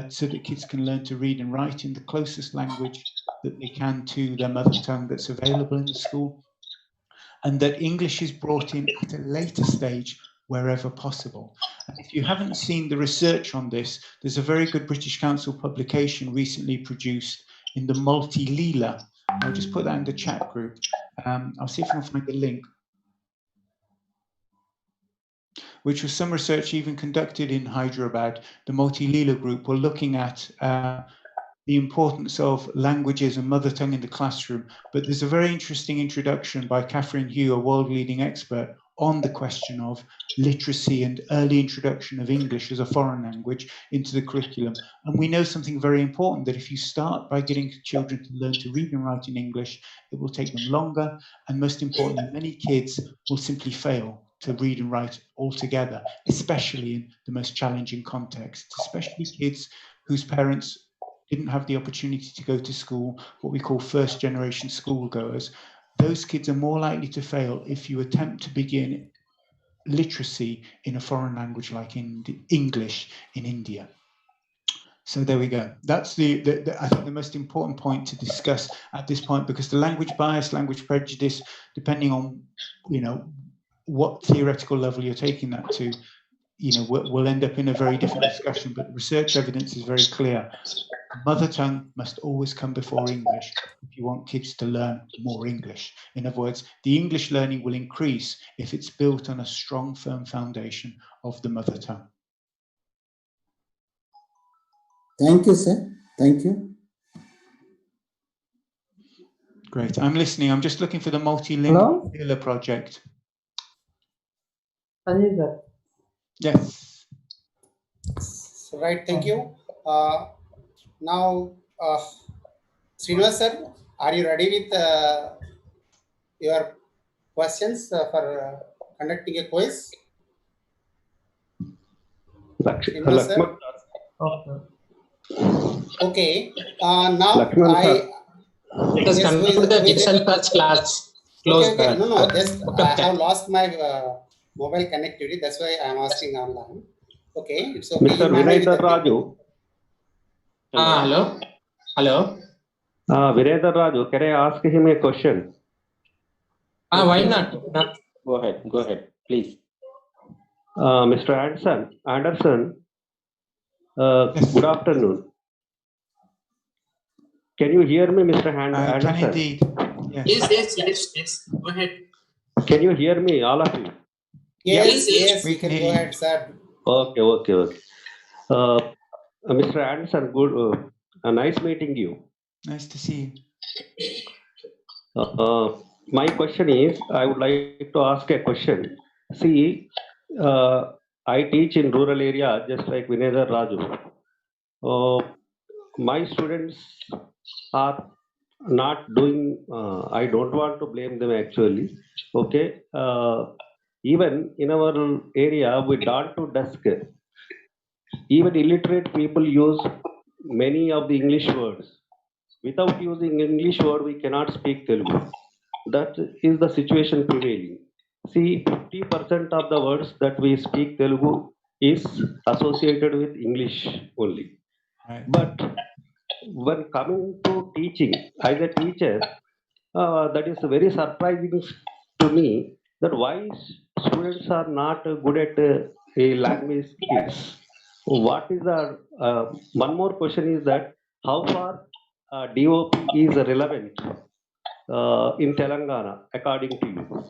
so that kids can learn to read and write in the closest language that they can to their mother tongue that's available in the school, and that English is brought in at a later stage wherever possible. And if you haven't seen the research on this, there's a very good British Council publication recently produced in the Multi-Leela. I'll just put that in the chat group. I'll see if I can find the link, which was some research even conducted in Hyderabad. The Multi-Leela group were looking at the importance of languages and mother tongue in the classroom. But there's a very interesting introduction by Catherine Hugh, a world-leading expert, on the question of literacy and early introduction of English as a foreign language into the curriculum. And we know something very important, that if you start by getting children to learn to read and write in English, it will take them longer. And most importantly, many kids will simply fail to read and write altogether, especially in the most challenging contexts, especially kids whose parents didn't have the opportunity to go to school, what we call first generation schoolgoers. Those kids are more likely to fail if you attempt to begin literacy in a foreign language like English in India. So there we go. That's I think the most important point to discuss at this point, because the language bias, language prejudice, depending on, what theoretical level you're taking that to, we'll end up in a very different discussion. But research evidence is very clear. Mother tongue must always come before English if you want kids to learn more English. In other words, the English learning will increase if it's built on a strong, firm foundation of the mother tongue. Thank you, sir. Thank you. Great. I'm listening. I'm just looking for the multilingual project. Sanjay sir. Yes. Right. Thank you. Now, Srinivas sir, are you ready with your questions for conducting a quiz? Srinivas sir? Okay. Now Let us conclude the Dixon first class. Okay. No. Just I have lost my mobile connectivity. That's why I am asking online. Okay. It's okay. Mr. Vinayendra Raju. Hello. Hello. Vinayendra Raju, can I ask him a question? Why not? Go ahead, please. Mr. Anderson, good afternoon. Can you hear me, Mr. Anderson? Can indeed. Yes. Go ahead. Can you hear me, all of you? Yes, we can go ahead, sir. Okay. Mr. Anderson, good. Nice meeting you. Nice to see you. My question is, I would like to ask a question. See, I teach in rural area, just like Vinayendra Raju. My students are not doing, I don't want to blame them actually. Okay. Even in our area, we dawn to dusk. Even illiterate people use many of the English words. Without using English word, we cannot speak Telugu. That is the situation prevailing. See, 50% of the words that we speak Telugu is associated with English only. Right. But when coming to teaching, as a teacher, that is very surprising to me, that why students are not good at a language skills. What is the one more question is that how far DOP is relevant in Telangana according to you?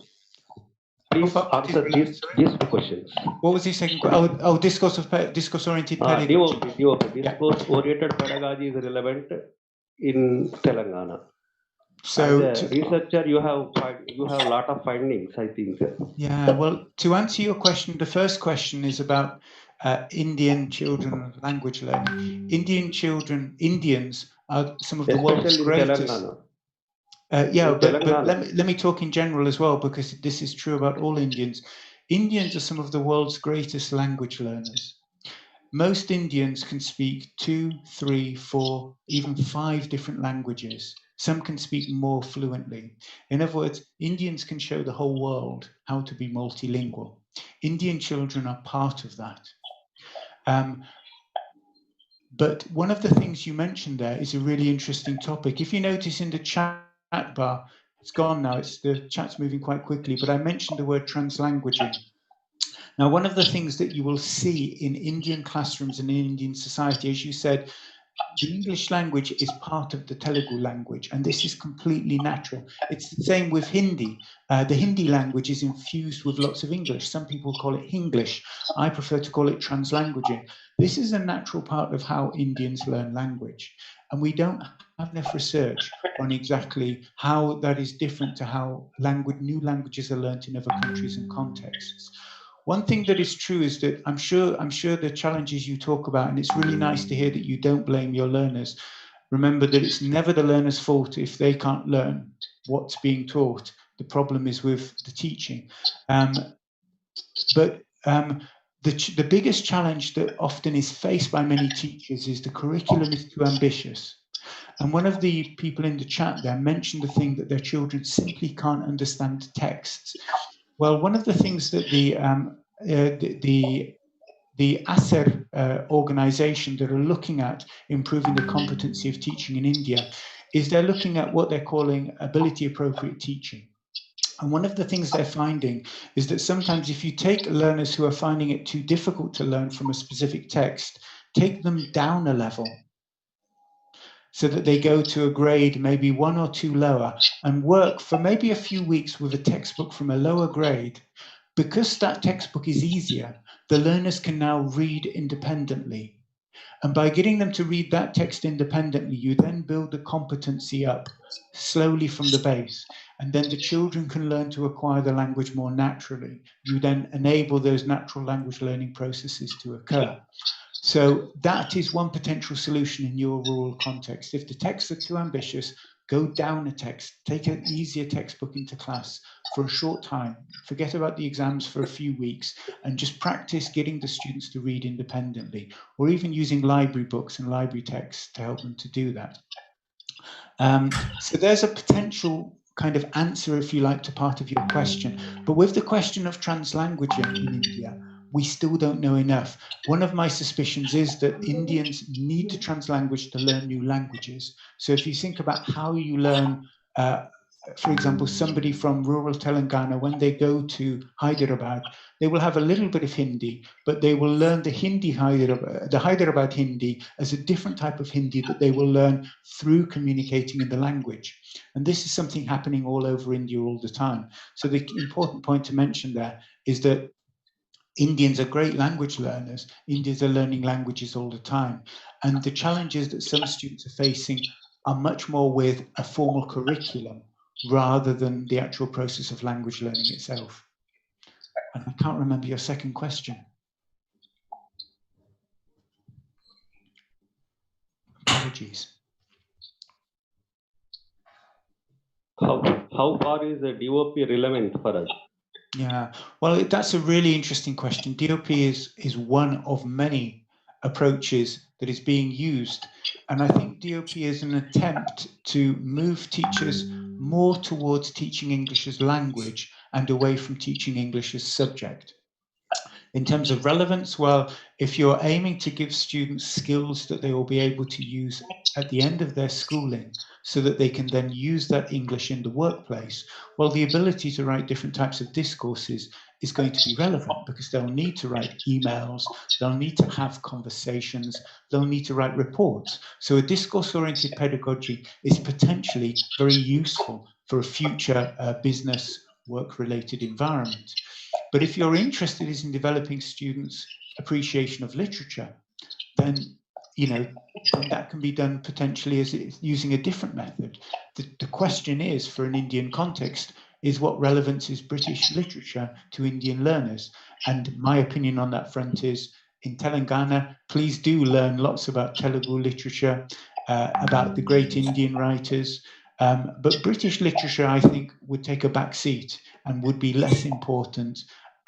Please answer these two questions. What was the second question? Oh, discourse-oriented pedagogy. DOP, discourse-oriented pedagogy is relevant in Telangana. So as a researcher, you have a lot of findings, I think. Yeah, well, to answer your question, the first question is about Indian children language learning. Indians are some of the world's Especially in greatest. Telangana. Yeah, In but Telangana. let me talk in general as well, because this is true about all Indians. Indians are some of the world's greatest language learners. Most Indians can speak 2, 3, 4, even 5 different languages. Some can speak more fluently. In other words, Indians can show the whole world how to be multilingual. Indian children are part of that. But one of the things you mentioned there is a really interesting topic. If you notice in the chat bar, it's gone now, the chat's moving quite quickly, but I mentioned the word translanguaging. Now, one of the things that you will see in Indian classrooms and in Indian society, as you said, the English language is part of the Telugu language, and this is completely natural. It's the same with Hindi. The Hindi language is infused with lots of English. Some people call it Hinglish. I prefer to call it translanguaging. This is a natural part of how Indians learn language, and we don't have enough research on exactly how that is different to how new languages are learnt in other countries and contexts. One thing that is true is that I'm sure the challenges you talk about, and it's really nice to hear that you don't blame your learners. Remember that it's never the learner's fault if they can't learn what's being taught. The problem is with the teaching. But the biggest challenge that often is faced by many teachers is the curriculum is too ambitious. And one of the people in the chat there mentioned the thing that their children simply can't understand texts. Well, one of the things that the ASER organization that are looking at improving the competency of teaching in India is they're looking at what they're calling ability appropriate teaching. And one of the things they're finding is that sometimes if you take learners who are finding it too difficult to learn from a specific text, take them down a level so that they go to a grade maybe 1 or 2 lower and work for maybe a few weeks with a textbook from a lower grade. Because that textbook is easier, the learners can now read independently. And by getting them to read that text independently, you then build the competency up slowly from the base. And then the children can learn to acquire the language more naturally. You then enable those natural language learning processes to occur. So that is one potential solution in your rural context. If the texts are too ambitious, go down a text, take an easier textbook into class for a short time, forget about the exams for a few weeks, and just practice getting the students to read independently, or even using library books and library texts to help them to do that. So there's a potential kind of answer, if you like, to part of your question. But with the question of translanguaging in India, we still don't know enough. One of my suspicions is that Indians need to translanguage to learn new languages. So if you think about how you learn, for example, somebody from rural Telangana, when they go to Hyderabad, they will have a little bit of Hindi, but they will learn the Hyderabad Hindi as a different type of Hindi that they will learn through communicating in the language. And this is something happening all over India all the time. So the important point to mention there is that Indians are great language learners. Indians are learning languages all the time. And the challenges that some students are facing are much more with a formal curriculum rather than the actual process of language learning itself. And I can't remember your second question. Apologies. How far is the DOP relevant for us? Yeah, well, that's a really interesting question. DOP is one of many approaches that is being used. And I think DOP is an attempt to move teachers more towards teaching English as language and away from teaching English as subject. In terms of relevance, well, if you're aiming to give students skills that they will be able to use at the end of their schooling so that they can then use that English in the workplace, well, the ability to write different types of discourses is going to be relevant because they'll need to write emails, they'll need to have conversations, they'll need to write reports. So a discourse-oriented pedagogy is potentially very useful for a future business work-related environment. But if you're interested in developing students' appreciation of literature, then then that can be done potentially as using a different method. The question is, for an Indian context, is what relevance is British literature to Indian learners? And my opinion on that front is, in Telangana, please do learn lots about Telugu literature, about the great Indian writers. But British literature, I think, would take a back seat and would be less important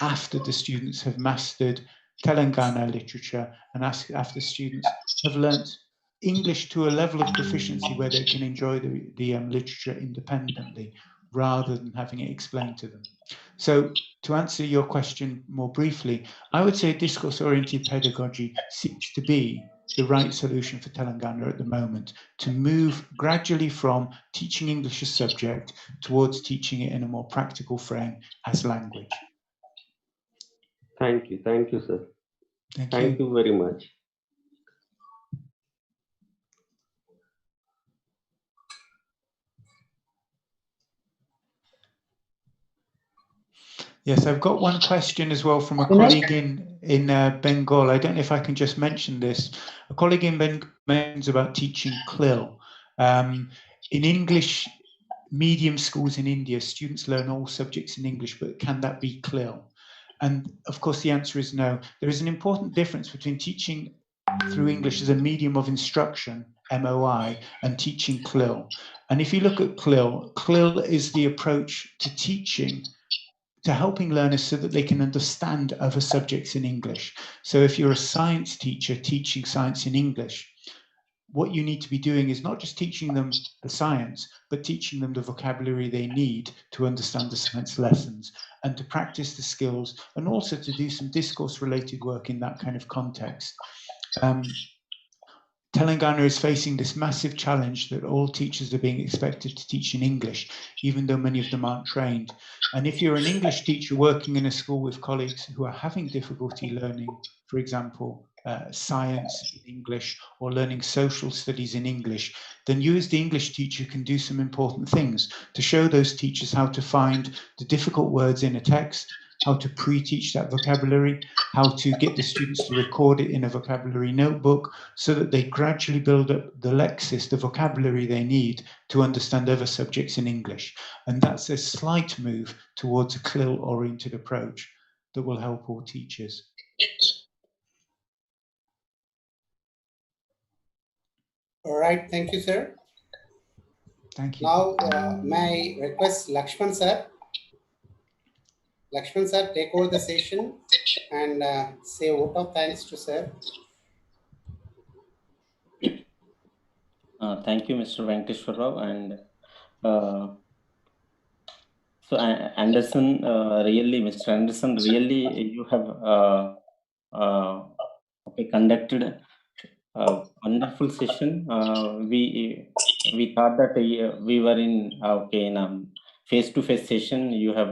after the students have mastered Telangana literature and after students have learnt English to a level of proficiency where they can enjoy the literature independently rather than having it explained to them. So to answer your question more briefly, I would say discourse-oriented pedagogy seems to be the right solution for Telangana at the moment, to move gradually from teaching English as subject towards teaching it in a more practical frame as language. Thank you, sir. Thank you very much. Yes, I've got one question as well from a colleague in Bengal. I don't know if I can just mention this. A colleague in Bengal mentions about teaching CLIL. In English medium schools in India, students learn all subjects in English, but can that be CLIL? And of course, the answer is no. There is an important difference between teaching through English as a medium of instruction, MOI, and teaching CLIL. And if you look at CLIL, CLIL is the approach to teaching, to helping learners so that they can understand other subjects in English. So if you're a science teacher teaching science in English, what you need to be doing is not just teaching them the science, but teaching them the vocabulary they need to understand the science lessons and to practice the skills, and also to do some discourse-related work in that kind of context. Telangana is facing this massive challenge that all teachers are being expected to teach in English, even though many of them aren't trained. And if you're an English teacher working in a school with colleagues who are having difficulty learning, for example, science in English or learning social studies in English, then you as the English teacher can do some important things to show those teachers how to find the difficult words in a text, how to pre-teach that vocabulary, how to get the students to record it in a vocabulary notebook so that they gradually build up the lexis, the vocabulary they need to understand other subjects in English. And that's a slight move towards a CLIL-oriented approach that will help all teachers. All right, thank you, sir. Thank you. Now, may I request Lakshman sir? Lakshman sir, take over the session and say a vote of thanks to sir. Thank you, Mr. Venkateshwar Rao. And so Anderson, really, Mr. Anderson, really, you have conducted a wonderful session. We thought that we were in in face-to-face session. You have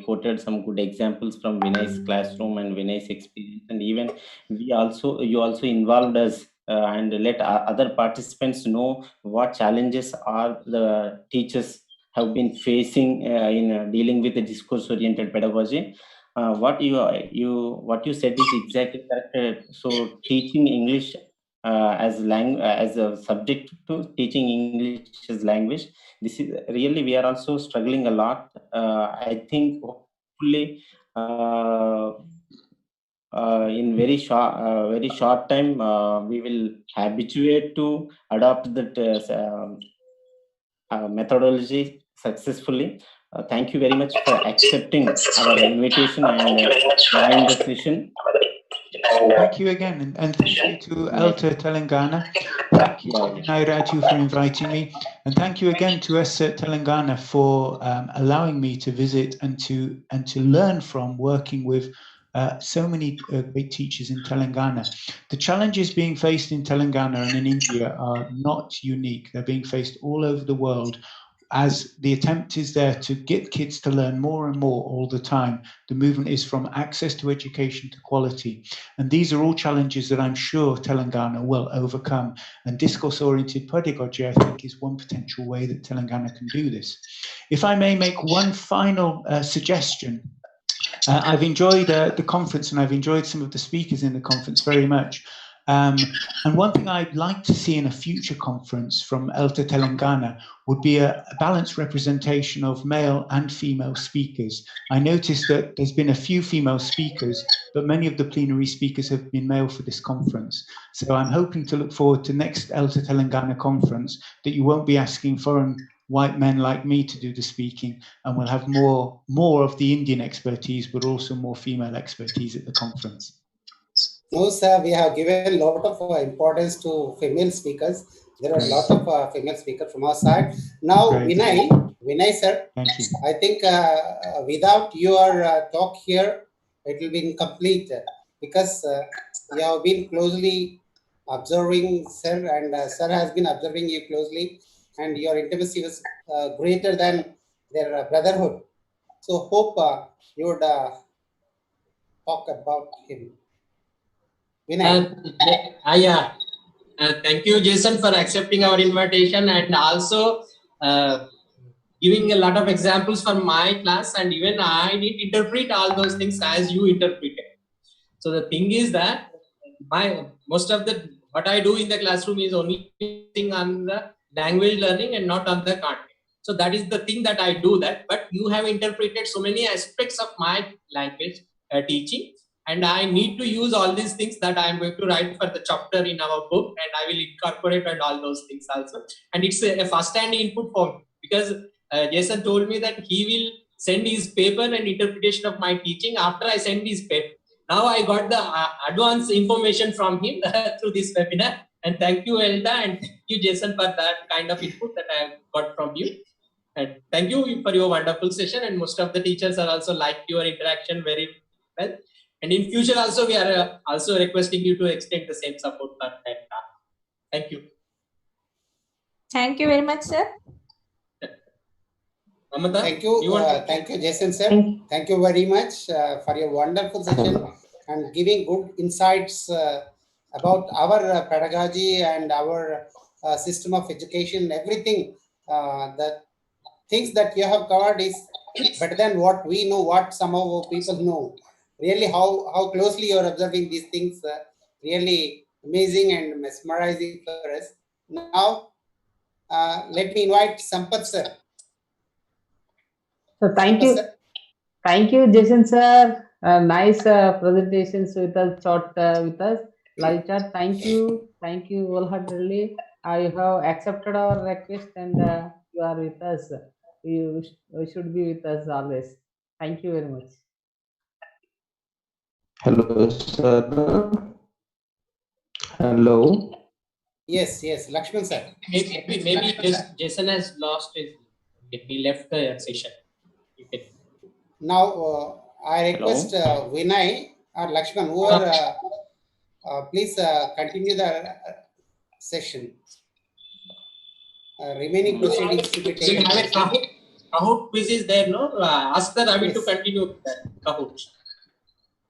quoted some good examples from Vinay's classroom and Vinay's experience, and even you also involved us and let other participants know what challenges are the teachers have been facing in dealing with the discourse-oriented pedagogy. What you said is exactly correct. So teaching English as a subject to teaching English as language, this is really, we are also struggling a lot. I think hopefully in very short time we will habituate to adopt that methodology successfully. Thank you very much for accepting our invitation and joining the session. Thank you again, and thank you to Elta Telangana. Thank you to Vinay Raju for inviting me, and thank you again to us at Telangana for allowing me to visit and to learn from working with so many great teachers in Telangana. The challenges being faced in Telangana and in India are not unique. They're being faced all over the world, as the attempt is there to get kids to learn more and more all the time. The movement is from access to education to quality. And these are all challenges that I'm sure Telangana will overcome. And discourse-oriented pedagogy, I think, is one potential way that Telangana can do this. If I may make one final suggestion, I've enjoyed the conference, and I've enjoyed some of the speakers in the conference very much. And one thing I'd like to see in a future conference from Elta Telangana would be a balanced representation of male and female speakers. I noticed that there's been a few female speakers, but many of the plenary speakers have been male for this conference. So I'm hoping to look forward to next Elta Telangana conference that you won't be asking foreign white men like me to do the speaking, and we'll have more of the Indian expertise, but also more female expertise at the conference. No, sir, we have given a lot of importance to female speakers. There are a lot of female speakers from our side. Now, Vinay, sir, I think without your talk here, it will be incomplete because you have been closely observing, sir, and sir has been observing you closely, and your intimacy was greater than their brotherhood. So, hope you would talk about him. Yeah. Thank you, Jason, for accepting our invitation and also giving a lot of examples for my class. And even I need to interpret all those things as you interpreted. So the thing is that most of what I do in the classroom is only thing on the language learning and not on the content. So that is the thing that I do that. But you have interpreted so many aspects of my language teaching. And I need to use all these things that I am going to write for the chapter in our book, and I will incorporate and all those things also. And it's a first-hand input for me because Jason told me that he will send his paper and interpretation of my teaching after I send his paper. Now I got the advanced information from him through this webinar. And thank you, Elta, and thank you, Jason, for that kind of input that I have got from you. And thank you for your wonderful session. And most of the teachers are also like your interaction very well. And in future also, we are also requesting you to extend the same support for Elta. Thank you. Thank you very much, sir. Mamata, thank you, Jason, sir. Thank you very much for your wonderful session and giving good insights about our pedagogy and our system of education. Everything, the things that you have covered is better than what we know, what some of our people know. Really, how closely you are observing these things, really amazing and mesmerizing for us. Now, let me invite Sampath, sir. So thank you, Jason sir. Nice presentations with us, short with us, live chat. Thank you wholeheartedly. You have accepted our request and you are with us. You should be with us always. Thank you very much. Hello, sir. Hello. Yes, Lakshman sir. Maybe Jason has lost his. He left the session. Now I request Vinay or Lakshman, whoever, please continue the session. Remaining proceedings to be taken. Kahoot quiz is there, no? Ask the Ravi to continue with that Kahoot.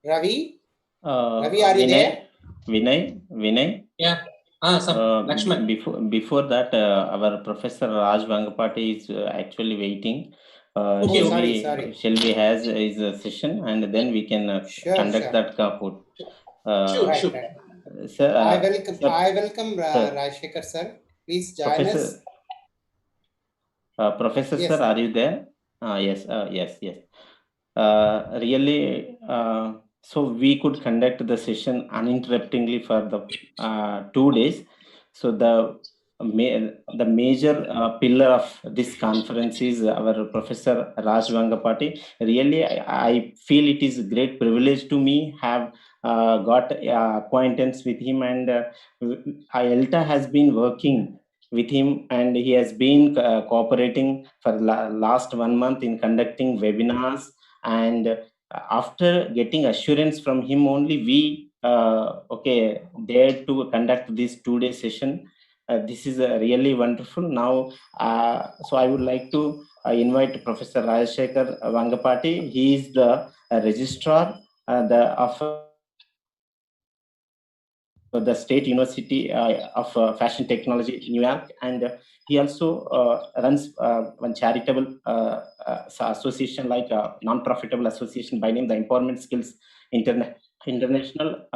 Ravi, are you there? Vinay. Yeah. Lakshman. Before that, our Professor Raj Vangapati is actually waiting. Sorry. Shall we has his session and then we can conduct that Kahoot. Right. Sir, I welcome Rajshekhar sir. Please join us. Professor sir, are you there? Yes. Really, so we could conduct the session uninterruptingly for the 2 days. So the major pillar of this conference is our Professor Raj Vangapati. Really, I feel it is a great privilege to me have got acquaintance with him, and Elta has been working with him, and he has been cooperating for last 1 month in conducting webinars. And after getting assurance from him only, we dared to conduct this 2-day session. This is really wonderful. Now, so I would like to invite Professor Rajshekhar Vangapati. He is the registrar of the State University of Fashion Technology, New York, and he also runs one charitable association, like a non-profitable association by name the Empowerment Skills International.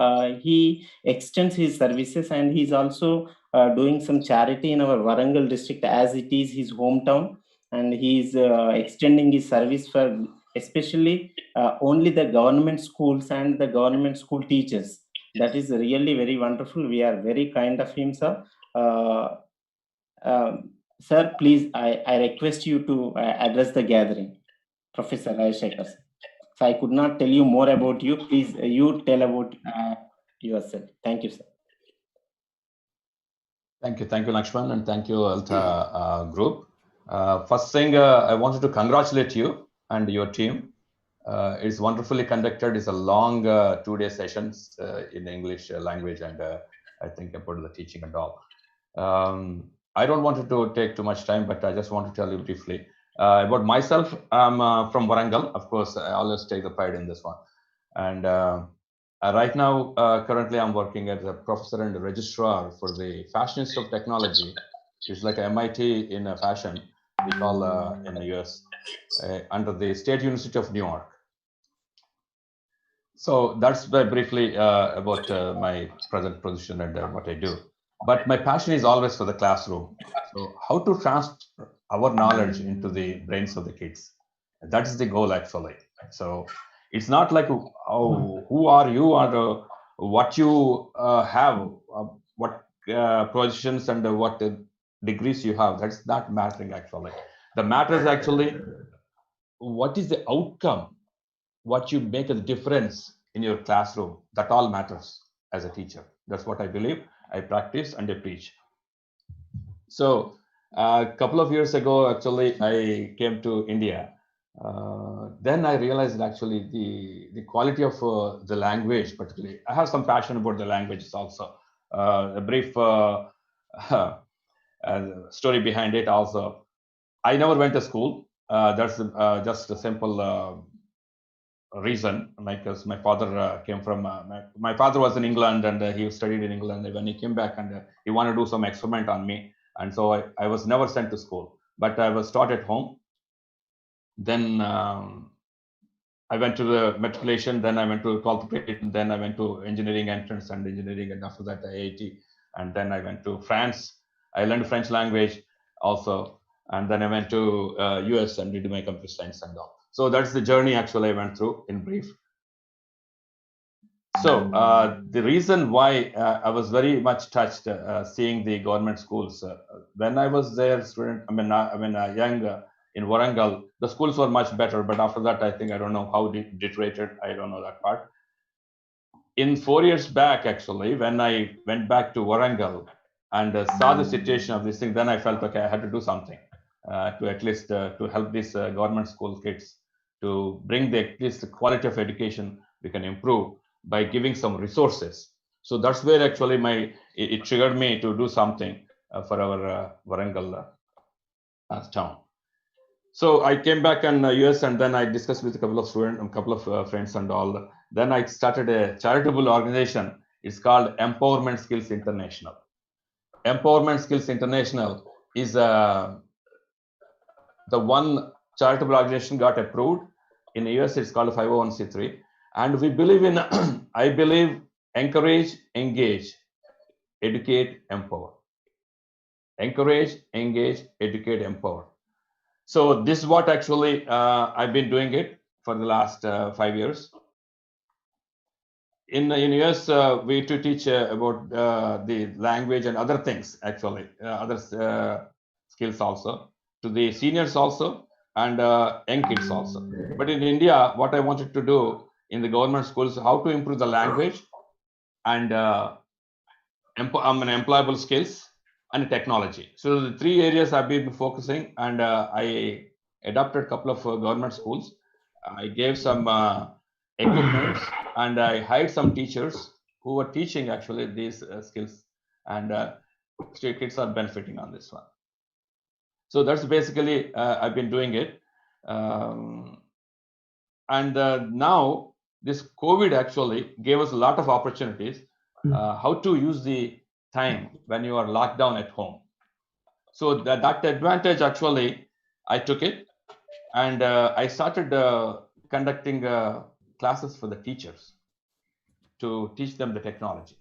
He extends his services, and he's also doing some charity in our Warangal district, as it is his hometown, and he's extending his service for especially only the government schools and the government school teachers. That is really very wonderful. We are very kind of him, sir. Sir, please, I request you to address the gathering. Professor Rajshekar. So I could not tell you more about you. Please, you tell about yourself. Thank you, sir. Thank you, Lakshman, and thank you, Elta group. First thing, I wanted to congratulate you and your team. It's wonderfully conducted. It's a long 2-day sessions in English language, and I think about the teaching and all. I don't want to take too much time, but I just want to tell you briefly about myself. I'm from Warangal. Of course, I always take the pride in this one. And right now, currently, I'm working as a professor and a registrar for the Fashion Institute of Technology. It's like MIT in fashion, we call in the US, under the State University of New York. So that's briefly about my present position and what I do. But my passion is always for the classroom. So how to transfer our knowledge into the brains of the kids. That is the goal, actually. So it's not like, oh, who are you, or what you have, what positions and what degrees you have. That's not mattering, actually. The matter is actually what is the outcome, what you make a difference in your classroom. That all matters as a teacher. That's what I believe. I practice and I preach. So a couple of years ago, actually, I came to India. Then I realized actually the quality of the language, particularly. I have some passion about the languages also. A brief story behind it also. I never went to school. That's just a simple reason, because my father came from my father was in England, and he studied in England. And when he came back, and he wanted to do some experiment on me, and so I was never sent to school, but I was taught at home. Then I went to the matriculation, then I went to 12th grade, then I went to engineering entrance and engineering, and after that IIT, and then I went to France. I learned French language also, and then I went to US and did my computer science and all. So that's the journey actually I went through in brief. So the reason why I was very much touched seeing the government schools when I was there, student. Young in Warangal, the schools were much better. But after that, I think I don't know how it deteriorated. I don't know that part. In 4 years back, actually, when I went back to Warangal and saw the situation of this thing, then I felt okay, I had to do something to at least to help these government school kids to bring at least the quality of education we can improve by giving some resources. So that's where actually it triggered me to do something for our Warangal town. So I came back in US, and then I discussed with a couple of students, a couple of friends and all. Then I started a charitable organization. It's called Empowerment Skills International. Empowerment Skills International is the one charitable organization got approved. In the US, it's called 501c3. And we believe in, I believe, encourage, engage, educate, empower. Encourage, engage, educate, empower. So this is what actually I've been doing it for the last 5 years. In US, we to teach about the language and other things, actually, other skills also, to the seniors also, and young kids also. But in India, what I wanted to do in the government schools, how to improve the language and employable skills and technology. So the 3 areas I've been focusing, and I adopted a couple of government schools. I gave some equipment, and I hired some teachers who were teaching actually these skills, and kids are benefiting on this one. So that's basically I've been doing it. And now this COVID actually gave us a lot of opportunities how to use the time when you are locked down at home. So that advantage actually I took it, and I started conducting classes for the teachers. to teach them the technology.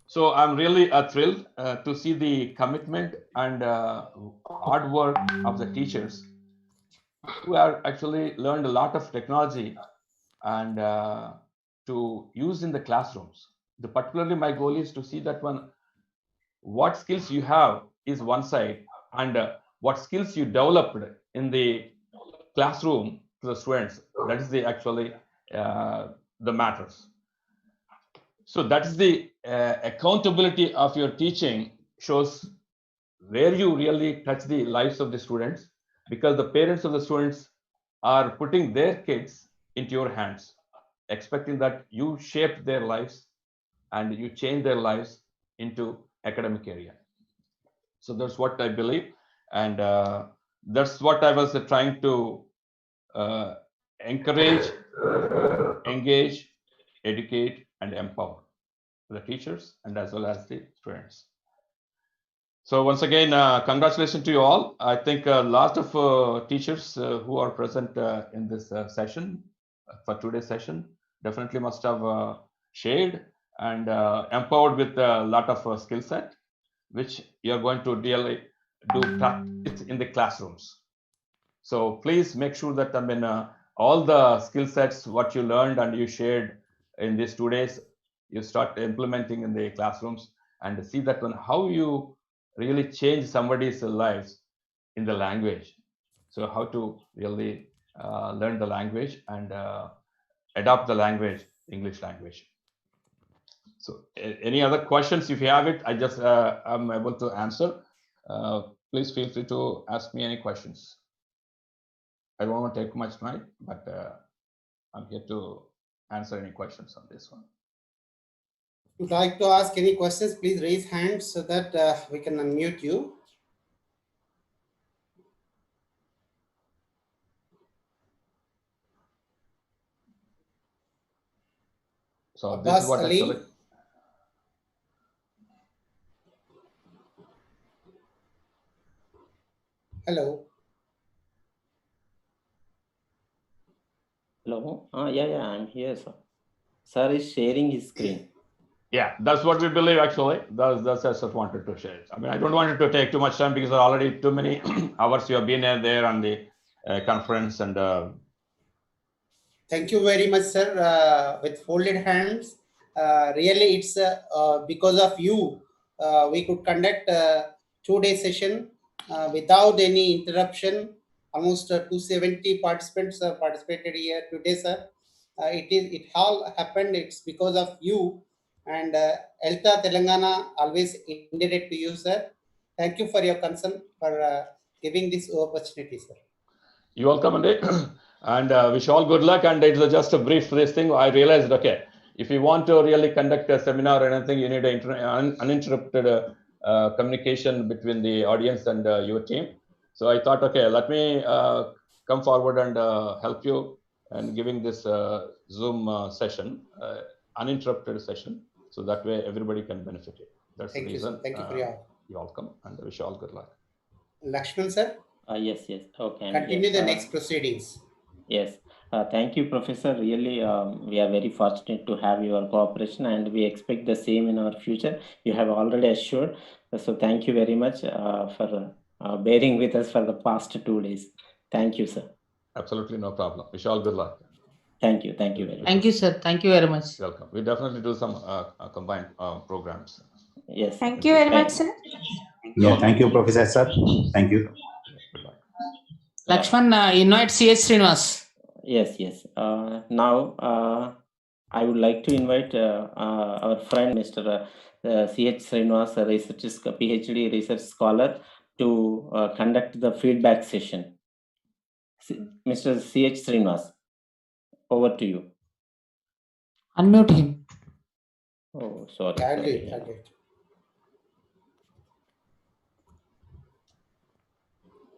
So I'm really thrilled to see the commitment and hard work of the teachers who have actually learned a lot of technology and to use in the classrooms. Particularly, my goal is to see that what skills you have is one side, and what skills you developed in the classroom to the students. That is the matters. So that is the accountability of your teaching shows where you really touch the lives of the students, because the parents of the students are putting their kids into your hands, expecting that you shape their lives and you change their lives into academic area. So that's what I believe, and that's what I was trying to encourage, engage, educate, and empower the teachers and as well as the students. So once again, congratulations to you all. I think a lot of teachers who are present in this session, for today's session, definitely must have shared and empowered with a lot of skill set, which you are going to really do practice in the classrooms. So please make sure that all the skill sets, what you learned and you shared in these 2 days, you start implementing in the classrooms and see that how you really change somebody's lives in the language. So how to really learn the language and adopt the language, English language. So any other questions, if you have it, I'm able to answer. Please feel free to ask me any questions. I don't want to take much time, but I'm here to answer any questions on this one. If you'd like to ask any questions, please raise hands so that we can unmute you. So this is what Ali. actually. Hello. Hello. Yeah, I'm here, sir. Sir is sharing his screen. Yeah, that's what we believe actually. That's I just wanted to share. I mean, I don't want it to take too much time because there are already too many hours you have been there on the conference and. Thank you very much, sir. With folded hands, really, it's because of you we could conduct a 2-day session without any interruption. Almost 270 participants participated here today, sir. It all happened. It's because of you, and Elta Telangana always indebted to you, sir. Thank you for your concern for giving this opportunity, sir. You're welcome, Andy. And wish you all good luck. And it's just a brief this thing. I realized, okay, if you want to really conduct a seminar or anything, you need an uninterrupted communication between the audience and your team. So I thought, okay, let me come forward and help you and giving this Zoom session, uninterrupted session, so that way everybody can benefit it. That's the reason. Thank you for your help. You're welcome, and I wish you all good luck. Lakshman, sir? Yes. Okay. Continue the next proceedings. Yes. Thank you, Professor. Really, we are very fortunate to have your cooperation, and we expect the same in our future. You have already assured. So thank you very much for bearing with us for the past 2 days. Thank you, sir. Absolutely no problem. Wish you all good luck. Thank you. Thank you very much. Thank you, sir. Thank you very much. Welcome. We definitely do some combined programs. Yes. Thank you very much, sir. Yeah, thank you, Professor, sir. Thank you. Lakshman, invite CH Srinivas. Yes. Now, I would like to invite our friend, Mr. CH Srinivas, a PhD research scholar, to conduct the feedback session. Mr. CH Srinivas, over to you. Unmute him. Oh, sorry. I'll do it.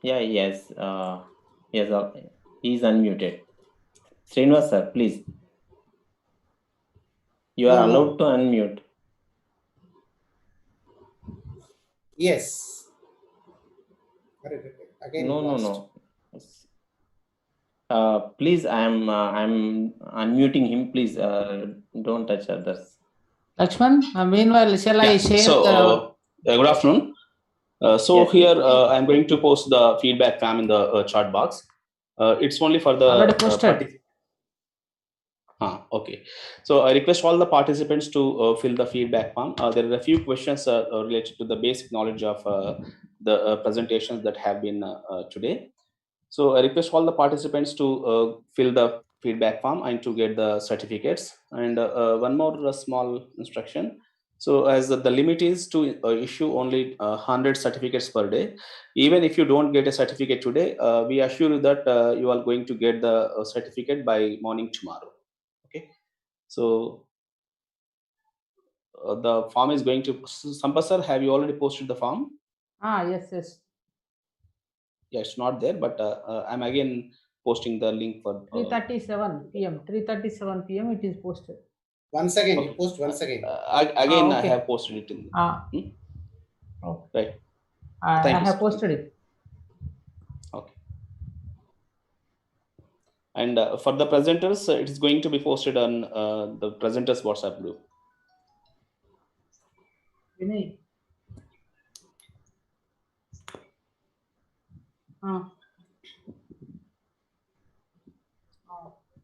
Yeah, yes. He's unmuted. Srinivas, sir, please. You are allowed to unmute. Yes. Again, No. Please, I'm unmuting him. Please don't touch others. Lakshman, meanwhile, shall I share good afternoon. So here I'm going to post the feedback form in the chat box. It's only for the already posted. Okay. So I request all the participants to fill the feedback form. There are a few questions related to the basic knowledge of the presentations that have been today. So I request all the participants to fill the feedback form and to get the certificates. And one more small instruction. So as the limit is to issue only 100 certificates per day, even if you don't get a certificate today, we assure you that you are going to get the certificate by morning tomorrow. Okay. So the form is going to, Sampath sir, have you already posted the form? Yes. Yeah, it's not there, but I'm again posting the link for 3:37 p.m. 3:37 p.m. it is posted. Once again, you post once again. Again, okay. I have posted it in. Okay. Right. I Thank you, have sir. posted it. Okay. And for the presenters, it is going to be posted on the presenters WhatsApp group. Vinay.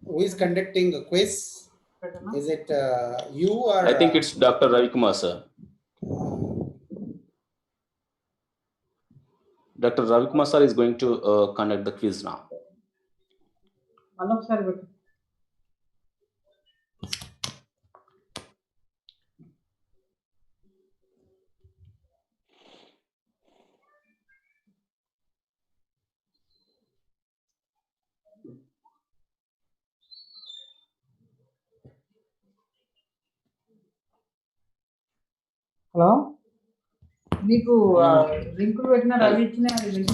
Who is conducting a quiz? Is it you or? I think it's Dr. Ravi Kumar, sir. Dr. Ravi Kumar sir is going to conduct the quiz now. Hello నీకు లింకులు పెట్టిన రవి ఇచ్చిన link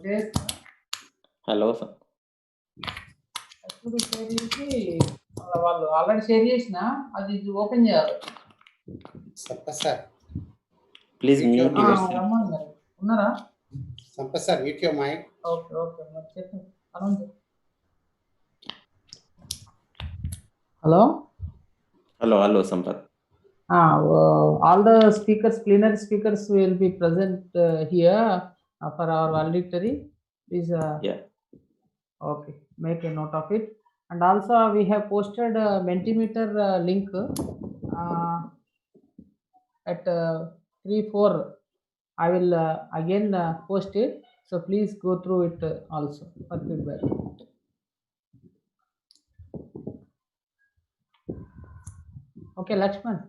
చేయొచ్చు. Hello sir. Share చేసి వాళ్ళు already share చేసిన అది open చేయాలి. Sampath sir please mute your ఉన్నారా? Sampath sir mute your mike. Okay మరి చెప్పండి. Hello Sampath. All the speakers, plenary speakers will be present here for our valedictory. Please, okay, make a note of it. And also we have posted a Mentimeter link at 3-4. I will again post it. So please go through it also for feedback. Okay, Lakshman.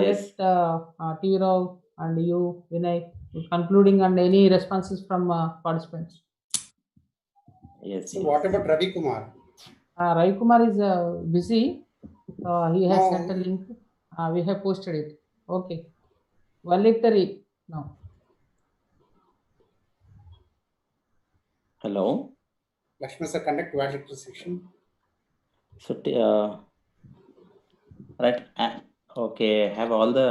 Yes. Let T. Rao and you, Vinay, concluding and any responses from participants. Yes. So what about Ravi Kumar? Ravi Kumar is busy. He has sent a link. We have posted it. Okay. Valedictory now. Hello. Lakshman sir, conduct valedictory section. So right. Okay, have all the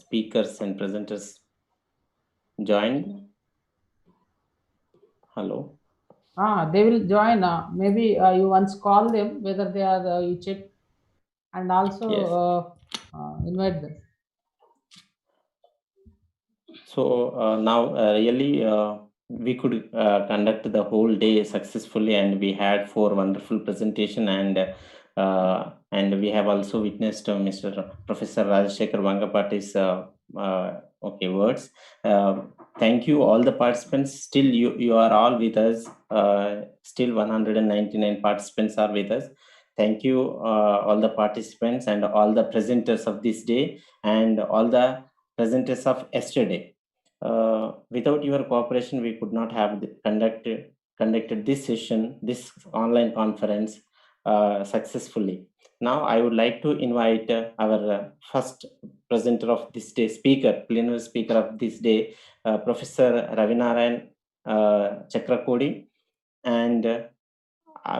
speakers and presenters joined? Hello. They will join. Maybe you once call them whether they are. You check, and also invite them. So now really we could conduct the whole day successfully, and we had 4 wonderful presentation, and we have also witnessed Mr. Professor Rajashekar Vangapati's words. Thank you all the participants. Still you are all with us. Still 199 participants are with us. Thank you all the participants and all the presenters of this day and all the presenters of yesterday. Without your cooperation, we could not have conducted this session, this online conference successfully. Now I would like to invite our first presenter of this day, plenary speaker of this day, Professor Ravinarayan Chakrakodi, and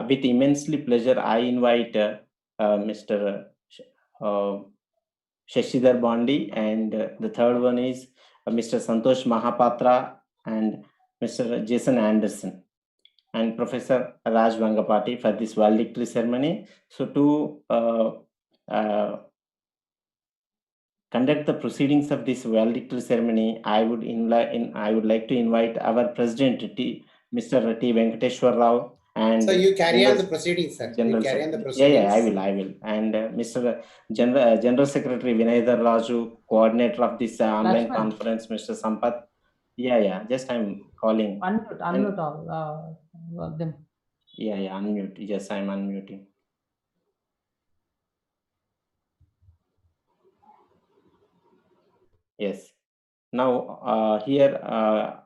with immensely pleasure I invite Mr. Shashidhar Bondi, and the third one is Mr. Santosh Mahapatra and Mr. Jason Anderson. and Professor Raj Vangapati for this valedictory ceremony. So to conduct the proceedings of this valedictory ceremony, I would like to invite our President, Mr. T. Venkateshwar Rao, and So you carry on General, the proceedings, sir. You General carry on the Secretary. Yeah, proceedings. I will. And Mr. General Secretary Vinayadhar Raju, coordinator of this online Lakshman. conference, Mr. Sampath. Yeah. Just I'm calling. Unmute all them. Yeah, unmute. Yes, I'm unmuting. Yes. Now here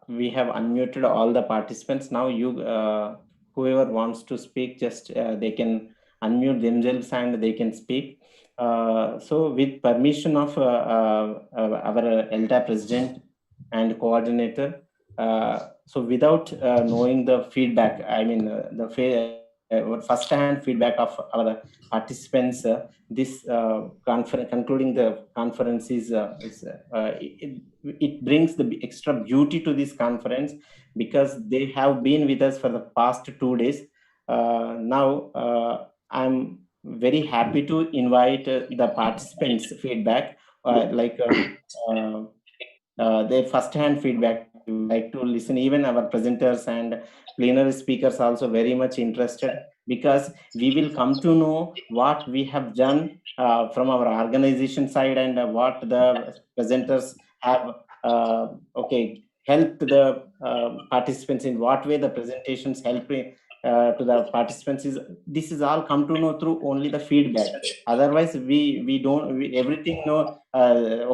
we have unmuted all the participants. Now you, whoever wants to speak, just they can unmute themselves and they can speak. So with permission of our Elta president and coordinator, so without knowing the feedback, I mean first-hand feedback of our participants, this concluding the conference it brings the extra beauty to this conference because they have been with us for the past 2 days. Now I'm very happy to invite the participants' feedback, their first-hand feedback. We would like to listen. Even our presenters and plenary speakers also very much interested because we will come to know what we have done from our organization side and what the presenters have helped the participants, in what way the presentations help to the participants. This is all come to know through only the feedback. Otherwise we don't everything know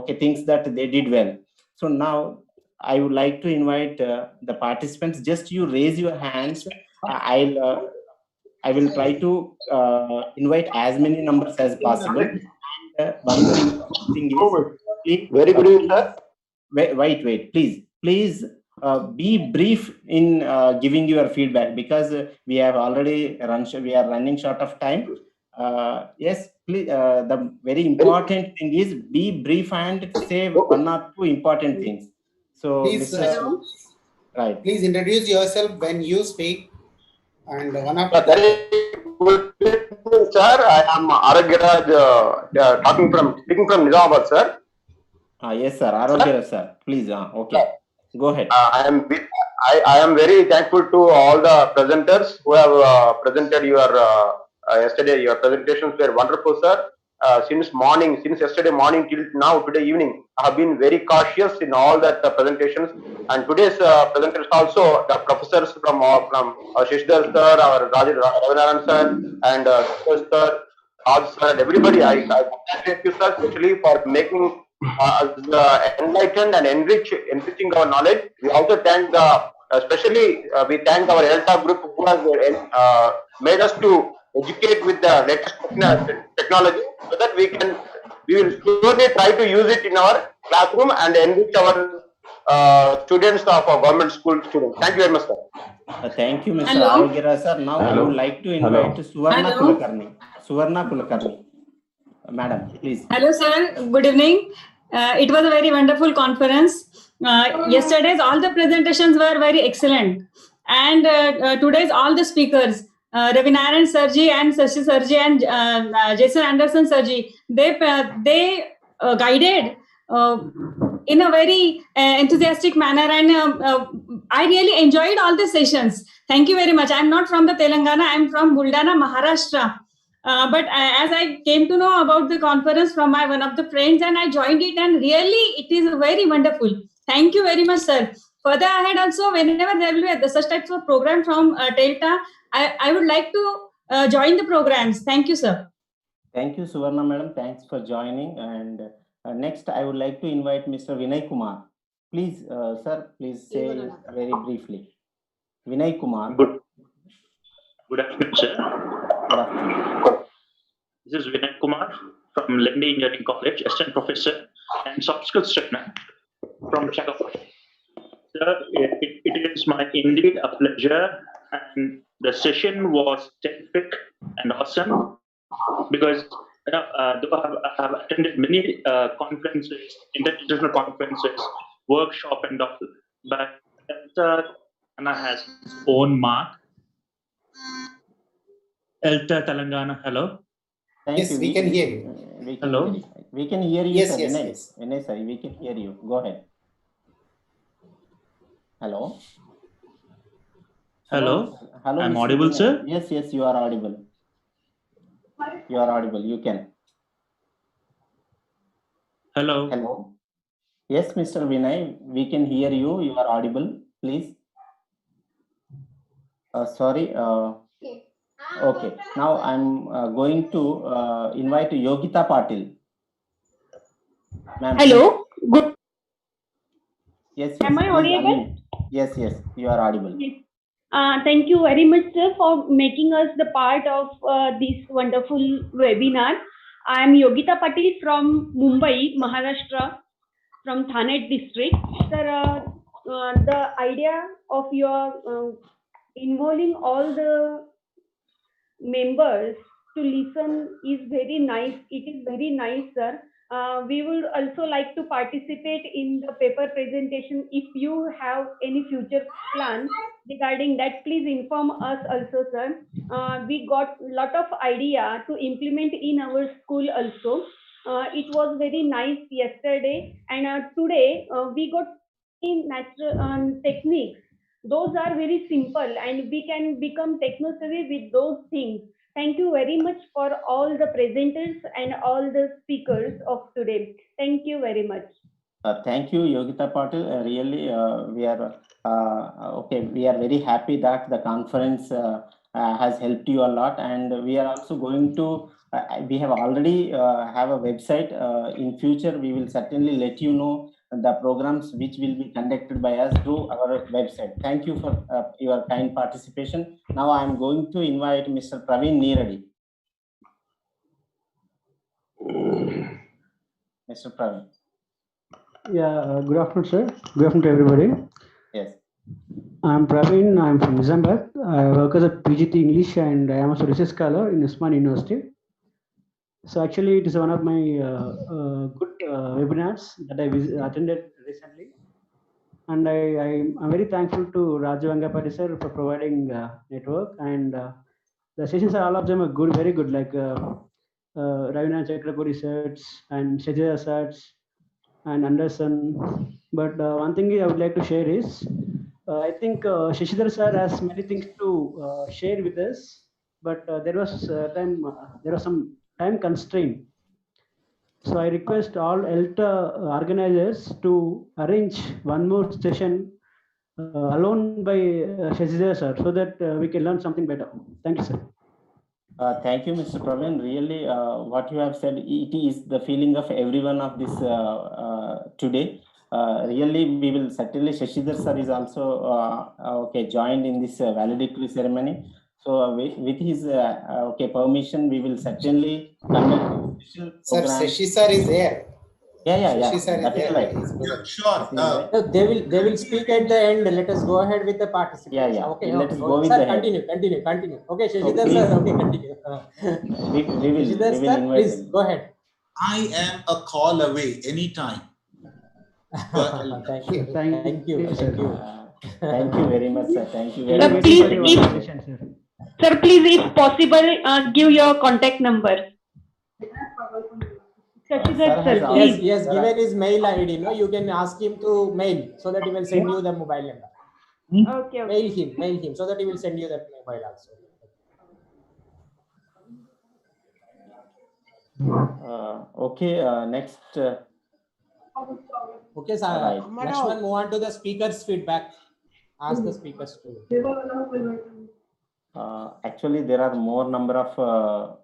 things that they did well. So now I would like to invite the participants. Just you raise your hands. I will try to invite as many numbers as possible. And one more important thing is, please, very good evening, sir. Wait, please be brief in giving your feedback because we have already we are running short of time. Yes, please. The very important thing is be brief and say one or two important things. So, Please, right. Please introduce yourself when you speak, and one after that. Good evening, sir. I am Aragraj, speaking from Nizamabad, sir. Yes, sir. Aragraj, sir. Please, okay. Go ahead. I am very thankful to all the presenters who have presented your yesterday. Your presentations were wonderful, sir. Since yesterday morning till now, today evening, I have been very cautious in all that presentations. And today's presenters also, the professors from Shishidhar sir, our Raghunathan sir, and sir, Raj sir, and everybody. I congratulate you, sir, especially for making enlightened and enriching our knowledge. We also thank we thank our Elta group who has made us to educate with the latest technology so that we will surely try to use it in our classroom and enrich our students of our government school students. Thank you very much, sir. Thank you, Mr. Aragira, sir. Now I would like to invite Suvarna Kulkarni. Madam, please. Hello, sir. Good evening. It was a very wonderful conference. Yesterday's all the presentations were very excellent. And today's all the speakers, Ravinarayan Sarji and Sashi Sarji and Jason Anderson Sarji, they guided in a very enthusiastic manner, and I really enjoyed all the sessions. Thank you very much. I'm not from the Telangana. I'm from Buldana, Maharashtra. But as I came to know about the conference from one of the friends, and I joined it, and really it is very wonderful. Thank you very much, sir. Further ahead also, whenever there will be such types of program from Delta, I would like to join the programs. Thank you, sir. Thank you, Suvarna madam. Thanks for joining. And next, I would like to invite Mr. Vinay Kumar. Please, sir, please say very briefly. Vinay Kumar. Good afternoon, sir. Good afternoon. This is Vinay Kumar from Lendi Engineering College, assistant professor and soft skills trainer from Chakapur. Sir, it is indeed a pleasure, and the session was terrific and awesome because though I have attended many conferences, international conferences, workshop and all, but Elta has its own mark. Elta, Telangana. Hello. Thank Yes, you. we can hear you. We can Hello. hear you. We can hear you, Yes, sir. yes, Vinay. yes. Vinay, sir, we can hear you. Go ahead. Hello. Hello. Hello, I'm Mr. audible, Vinay. sir. Yes, yes, you are audible. You are audible. You can. Hello. Hello. Yes, Mr. Vinay, we can hear you. You are audible. Please. Sorry. Okay. Now I'm going to invite Yogita Patil. Ma'am, Hello. please. Good. Yes, yes. Am I Please audible? unmute. Yes, yes. You are audible. Yes. Thank you very much, sir, for making us the part of this wonderful webinar. I am Yogita Patil from Mumbai, Maharashtra, from Thane district. Sir, the idea of your involving all the members to listen is very nice. It is very nice, sir. We would also like to participate in the paper presentation. If you have any future plans regarding that, please inform us also, sir. We got lot of idea to implement in our school also. It was very nice yesterday, and today we got natural techniques. Those are very simple, and we can become techno savvy with those things. Thank you very much for all the presenters and all the speakers of today. Thank you very much. Thank you, Yogita Patil. Really, we are okay. We are very happy that the conference has helped you a lot, and we are also going to. We have already have a website. In future, we will certainly let you know the programs which will be conducted by us through our website. Thank you for your kind participation. Now I am going to invite Mr. Praveen Neeradi. Mr. Praveen. Yeah, good afternoon, sir. Good afternoon to everybody. Yes. I'm Praveen. I'm from Nizamabad. I work as a PGT English and I am also a research scholar in Usman University. So actually, it is one of my good webinars that I attended recently. And I'm very thankful to Raju Angapati sir for providing network. And the sessions are all of them are good, very good, like Ravina Chakraborty sets and Shajaya sets and Anderson. But one thing I would like to share is, I think Shashidhar sir has many things to share with us, but there was some time constraint. So I request all Elta organizers to arrange one more session alone by Shashidhar sir, so that we can learn something better. Thank you, sir. Thank you, Mr. Praveen. Really, what you have said, it is the feeling of everyone of this today. Really, we will certainly, Shashidhar sir is also okay joined in this valedictory ceremony. So with his okay permission, we will certainly conduct a special Sir, program. Shashi sir is there. Yeah. Shashi sir is That is there. right. He's present. Sure. They will speak at the end. Let us go ahead with the participants. Yeah. Okay. Let's go with Sir, the head. continue. Okay, So Shashidhar please, sir. Okay, continue. we will Shashidhar sir, invite please him. go ahead. I am a call away anytime. Thank you. Thank you very much, sir. Thank you very Sir, much. please, sir, please, if possible, give your contact number. Shashidhar sir, please. He has given his mail ID. No, you can ask him to mail so that he will send you the mobile number. Okay. Mail him so that he will send you that mobile also. Okay, next. Okay, sir. Right. Lakshman, move on to the speakers' feedback. Ask the speakers to. Actually, there are more number of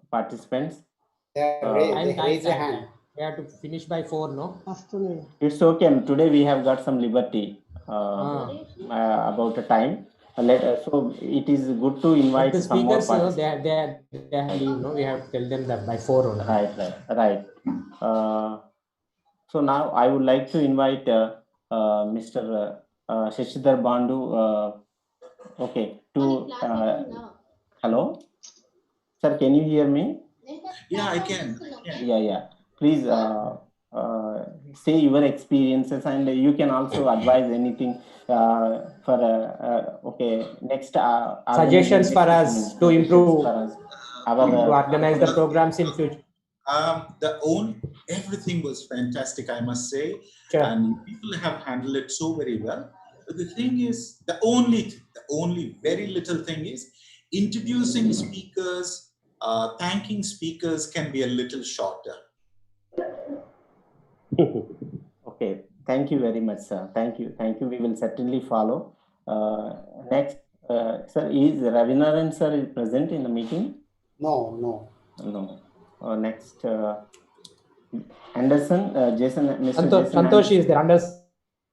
participants. Raise a hand. We have to finish by 4, no? It's okay. Today we have got some liberty about the time. So it is good to invite the some more speakers, participants. they have leave, no? We have to tell them that by 4 only. Right. So now I would like to invite Mr. Shashidhar Bandu. Okay. Hello, sir. Can you hear me? Yeah, I can. Yeah. Please say your experiences, and you can also advise anything for okay, next Suggestions for us to improve, for us, our to organize the programs in future. Everything was fantastic, I must say, Sure. and people have handled it so very well. But the thing is, the only very little thing is introducing speakers, thanking speakers can be a little shorter. Okay, thank you very much, sir. Thank you. We will certainly follow. Next, sir, is Ravinaran sir is present in the meeting? No. Next, Anderson, Jason, Mr. Jason Santosh is there. Anderson.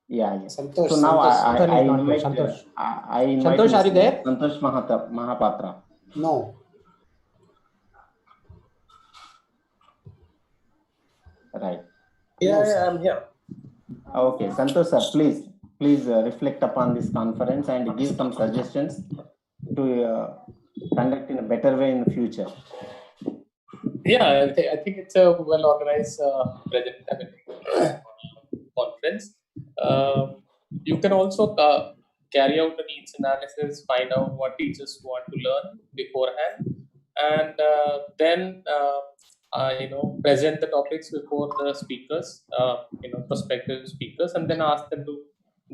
Yeah. Santosh, So now I invite Santosh. I invite Santosh, are you there? Santosh Mahapatra. No. Right. Yeah, I'm here. Okay, Santosh sir, please reflect upon this conference and give some suggestions to conduct in a better way in the future. Yeah, I think it's a well-organized conference. You can also carry out the needs analysis, find out what teachers want to learn beforehand, and then present the topics before the speakers, prospective speakers, and then ask them to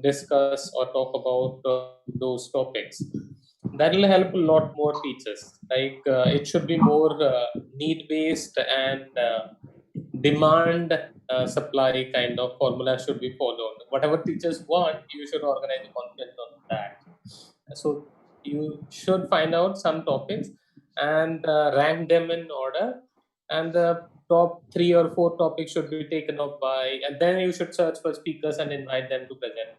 discuss or talk about those topics. That will help a lot more teachers. Like it should be more need-based and demand supply kind of formula should be followed. Whatever teachers want, you should organize a conference on that. So you should find out some topics and rank them in order, and the top 3 or 4 topics should be taken up by, and then you should search for speakers and invite them to present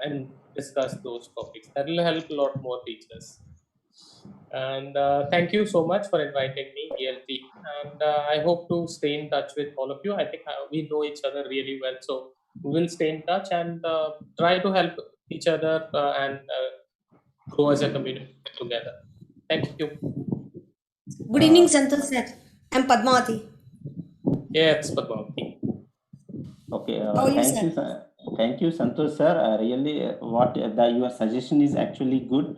and discuss those topics. That will help a lot more teachers. And thank you so much for inviting me, ELT. And I hope to stay in touch with all of you. I think we know each other really well. So we will stay in touch and try to help each other and grow as a community together. Thank you. Good evening, Santosh sir. I'm Padmavati. Yes, Padmavati. Okay, How are you, thank sir? you, sir. Thank you, Santosh sir. Really, your suggestion is actually good.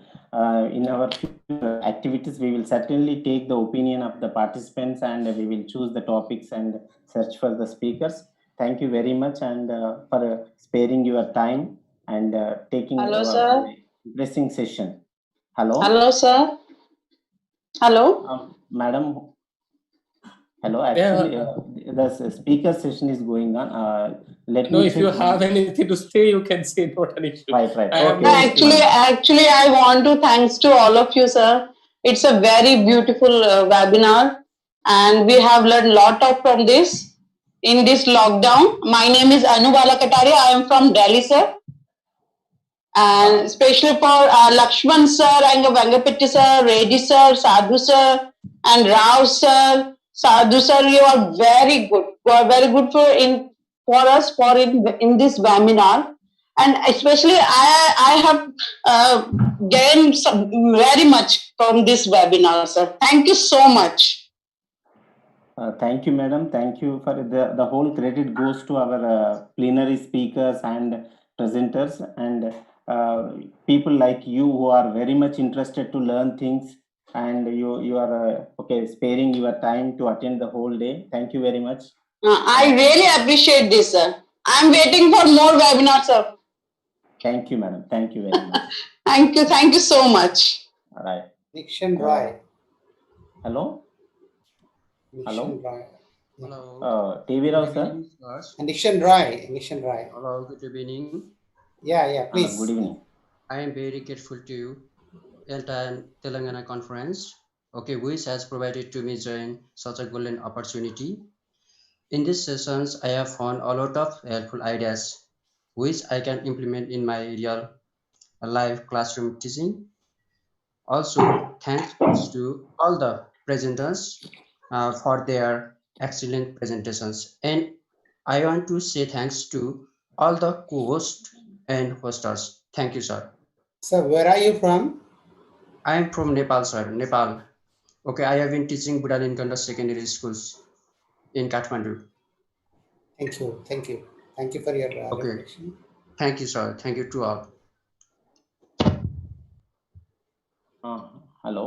In our future activities, we will certainly take the opinion of the participants and we will choose the topics and search for the speakers. Thank you very much and for sparing your time and taking Hello, our sir. interesting session. Hello. Hello, sir. Hello. Madam. Hello. Actually, the speaker session is going on. Let No, me if you check have anything to say, you can say, not an issue. Right. Okay. Actually, I want to thanks to all of you, sir. It's a very beautiful webinar, and we have learned a lot from this in this lockdown. My name is Anubala Kataria. I am from Delhi, sir. And especially for Lakshman sir and Vengapetti sir, Reddy sir, Sadhu sir, and Rao sir. Sadhu sir, you are very good. You are very good for us in this webinar. And especially I have gained very much from this webinar, sir. Thank you so much. Thank you, madam. Thank you for the whole credit goes to our plenary speakers and presenters and people like you who are very much interested to learn things and you are sparing your time to attend the whole day. Thank you very much. I really appreciate this, sir. I'm waiting for more webinars, sir. Thank you, madam. Thank you very much. Thank you so much. All right. Nikshan Rai. Hello. Nikshan Rai. Hello. TV Rao, sir. Nikshan Rai. Hello, good evening. Yeah, please. Good evening. I am very grateful to Elta and Telangana conference, which has provided to me join such a golden opportunity. In these sessions, I have found a lot of helpful ideas, which I can implement in my real life classroom teaching. Also, thanks to all the presenters for their excellent presentations. And I want to say thanks to all the co-hosts and hosters. Thank you, sir. Sir, where are you from? I am from Nepal, sir. Nepal. I have been teaching Buddha Linkanda secondary schools in Kathmandu. Thank you. Thank you. Thank you for your Okay. reflection. Thank you, sir. Thank you to all. Hello.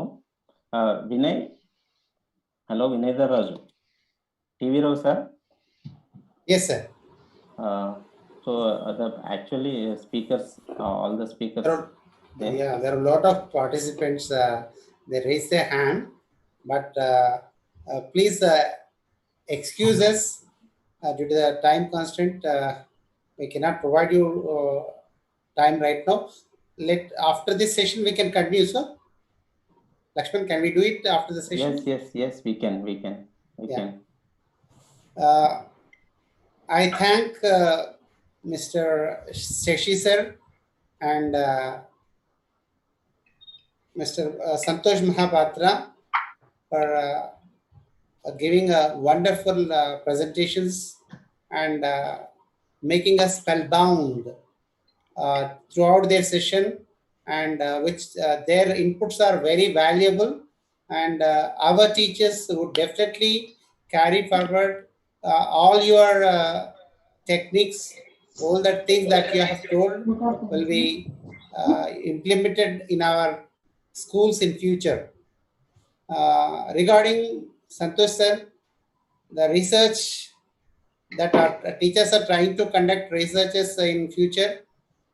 Vinay. Hello, Vinay Raju. TV Rao, sir. Yes, sir. Actually speakers, all the speakers. There are a lot of participants. They raise their hand, but please excuse us due to the time constraint. We cannot provide you time right now. After this session we can continue, sir. Lakshman, can we do it after the session? Yes, we can. I thank Mr. Shashi sir and Mr. Santosh Mahapatra for giving wonderful presentations and making us spellbound throughout their session, and which their inputs are very valuable, and our teachers would definitely carry forward all your techniques, all the things that you have told will be implemented in our schools in future. Regarding Santosh sir, the research that our teachers are trying to conduct researches in future,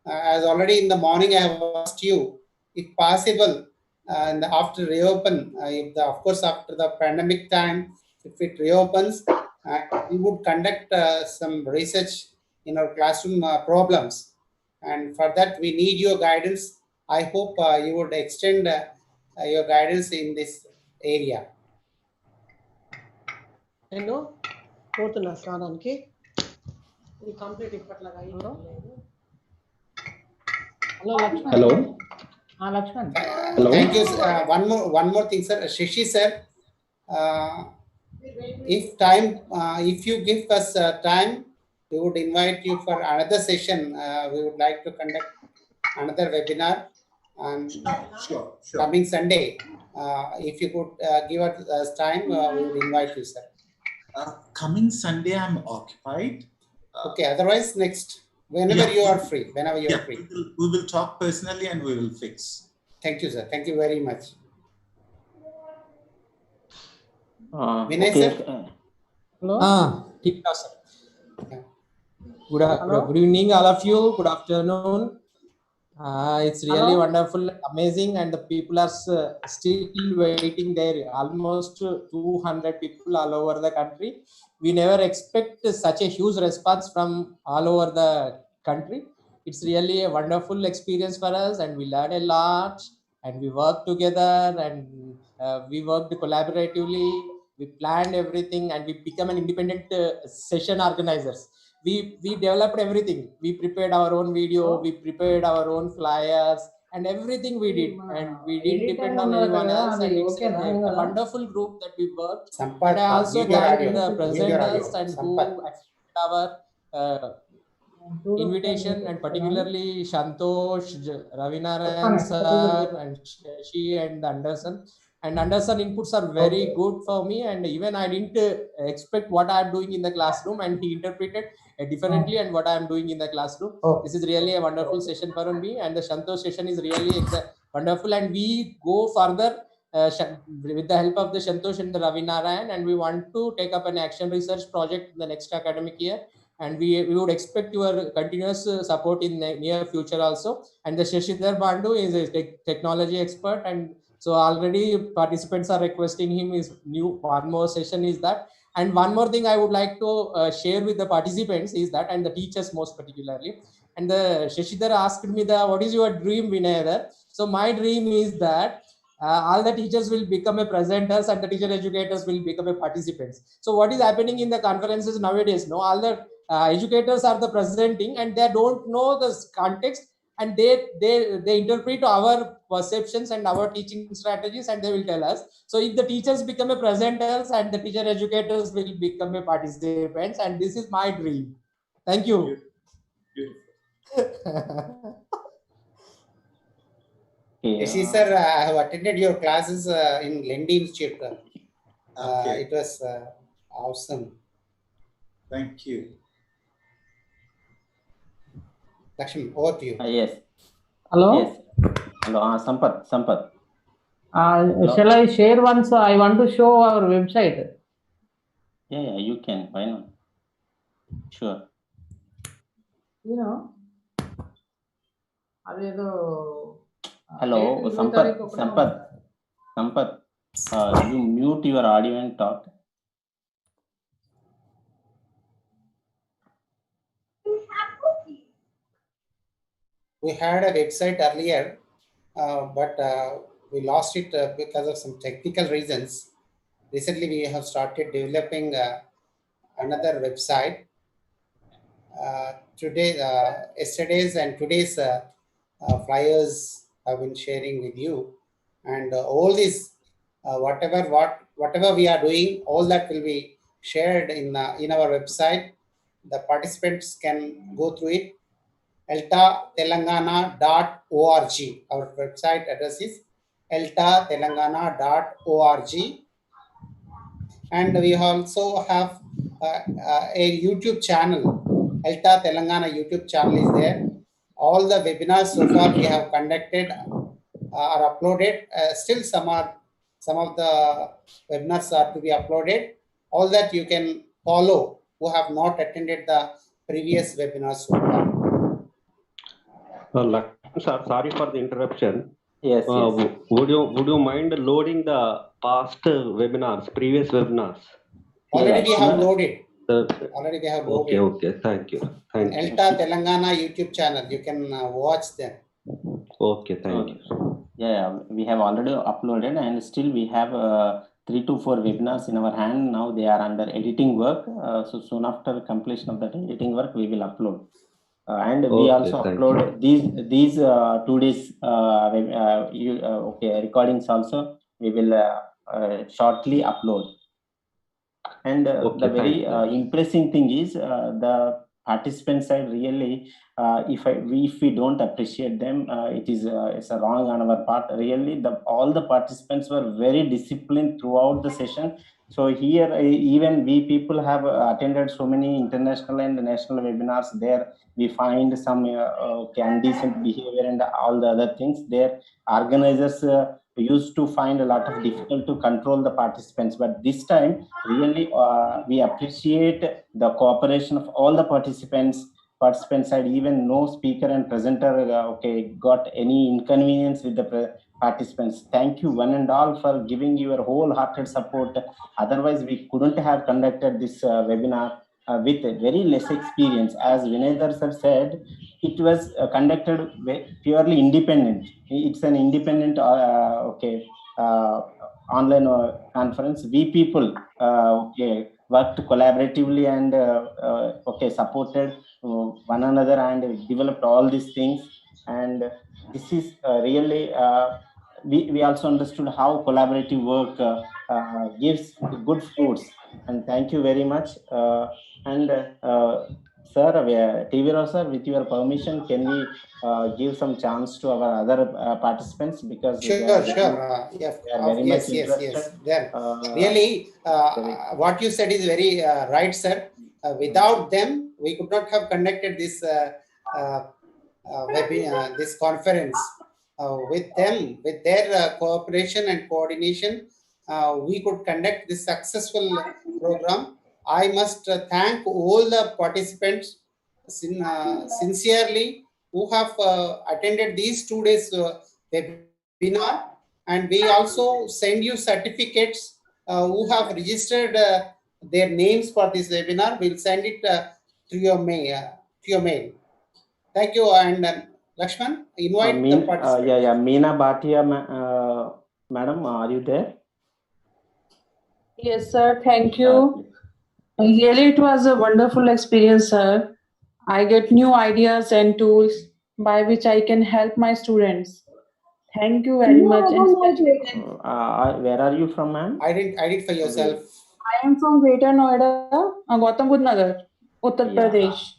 as already in the morning I have asked you, if possible, and after reopen, of course after the pandemic time, if it reopens, we would conduct some research in our classroom problems, and for that we need your guidance. I hope you would extend your guidance in this area. నేను పోతున్నా స్నానానికి ఇది complete ఇప్పట్లాగా అయిందో లేదు. Hello Lakshman. Hello. Lakshman. Hello. Thank you. One more thing, sir. Shashi sir, if you give us time, we would invite you for another session. We would like to conduct another webinar on Sure. coming Sunday. If you could give us time, we would invite you, sir. Coming Sunday, I'm occupied. Okay. Otherwise, next, whenever you are free. Whenever you are free. We will talk personally and we will fix. Thank you, sir. Thank you very much. Vinay, sir. Hello. Sir. Good evening, all of you. Good afternoon. It's really wonderful, amazing, and the people are still waiting there. Almost 200 people all over the country. We never expect such a huge response from all over the country. It's really a wonderful experience for us, and we learn a lot, and we work together, and we worked collaboratively. We planned everything, and we become an independent session organizers. We developed everything. We prepared our own video, we prepared our own flyers, and everything we did, and we didn't depend on anyone else, and it's a wonderful group that we worked. And I also thank the presenters and who accepted our invitation, and particularly Shantosh, Ravinarayan sir, and Shashi and Anderson. And Anderson inputs are very good for me, and even I didn't expect what I am doing in the classroom, and he interpreted differently and what I am doing in the classroom. This is really a wonderful session for me, and the Shantosh session is really wonderful, and we go further with the help of the Shantosh and the Ravinarayan, and we want to take up an action research project in the next academic year, and we would expect your continuous support in the near future also. And the Shashidhar Bandu is a technology expert, and so already participants are requesting him is new one more session is that. And one more thing I would like to share with the participants is that, and the teachers most particularly, and the Shashidhar asked me what is your dream, Vinay? So my dream is that all the teachers will become a presenters and the teacher educators will become a participants. So what is happening in the conferences nowadays? No, all the educators are the presenting, and they don't know the context, and they interpret our perceptions and our teaching strategies, and they will tell us. So if the teachers become a presenters and the teacher educators will become a participants, and this is my dream. Thank you. Yes, sir, I have attended your classes in Lendi Institute. It was awesome. Thank you. Lakshman, over to you. Yes. Hello? Yes. Hello. Sampath. Shall I share once? I want to show our website. Yeah, you can. Why not? Sure. Hello, Sampath. You mute your audio and talk. We had a website earlier, but we lost it because of some technical reasons. Recently, we have started developing another website. Yesterday's and today's flyers have been sharing with you, and all these, whatever we are doing, all that will be shared in our website. The participants can go through it. eltatelangana.org. Our website address is eltatelangana.org. And we also have a YouTube channel. Elta Telangana YouTube channel is there. All the webinars so far we have conducted are uploaded. Still some of the webinars are to be uploaded. All that you can follow who have not attended the previous webinars so far. Sir, sorry for the interruption. Yes. Would you mind loading the past webinars, previous webinars? Already we have loaded. Already we have loaded. Okay. Thank you. In Elta Telangana YouTube channel, you can watch them. Okay. Thank you. Yeah, we have already uploaded, and still we have 3 to 4 webinars in our hand. Now they are under editing work. So soon after completion of that editing work, we will upload. And we also upload these 2 days recordings also. We will shortly upload. And the very impressive thing is the participant side really, if we don't appreciate them, it's a wrong on our part. Really, all the participants were very disciplined throughout the session. So here, even we people have attended so many international and national webinars. There we find some indecent behavior and all the other things. There, organizers used to find a lot of difficult to control the participants, but this time really we appreciate the cooperation of all the participants side. Even no speaker and presenter got any inconvenience with the participants. Thank you one and all for giving your wholehearted support. Otherwise we couldn't have conducted this webinar with very less experience. As Vinay sir said, it was conducted purely independent. It's an independent online conference. We people worked collaboratively and supported one another and developed all these things. And this is really we also understood how collaborative work gives good fruits. And thank you very much. Sir, TV Rao sir, with your permission, can we give some chance to our other participants, because Sure. they are very much interested. Really, what you said is very right, sir. Without them, we could not have conducted this this conference. With them, with their cooperation and coordination, we could conduct this successful program. I must thank all the participants sincerely who have attended these 2 days webinar, and we also send you certificates who have registered their names for this webinar. We'll send it through your mail. Thank you. And Lakshman, invite the participants. Meena Bhatia, madam, are you there? Yes, sir. Thank you. Really, it was a wonderful experience, sir. I get new ideas and tools by which I can help my students. Thank you very much. Where are you from, ma'am? ID for yourself. I am from Greater Noida, Gautam Budh Nagar, Uttar Pradesh.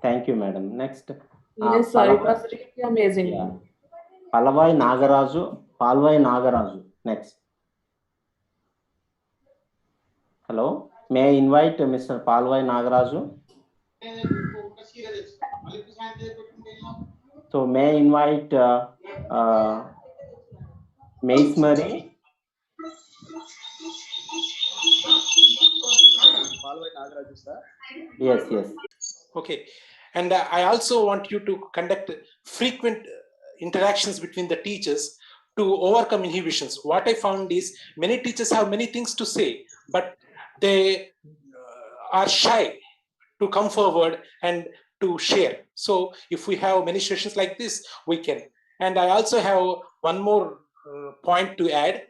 Thank you, madam. Next. Yes, sir. It was really amazing. Palvai Nagaraju. Next. Hello. May I invite Mr. Palvai Nagaraju? So may I invite Miss Marie? Yes, yes. Okay. And I also want you to conduct frequent interactions between the teachers to overcome inhibitions. What I found is many teachers have many things to say, but they are shy to come forward and to share. So if we have many sessions like this, we can. And I also have one more point to add.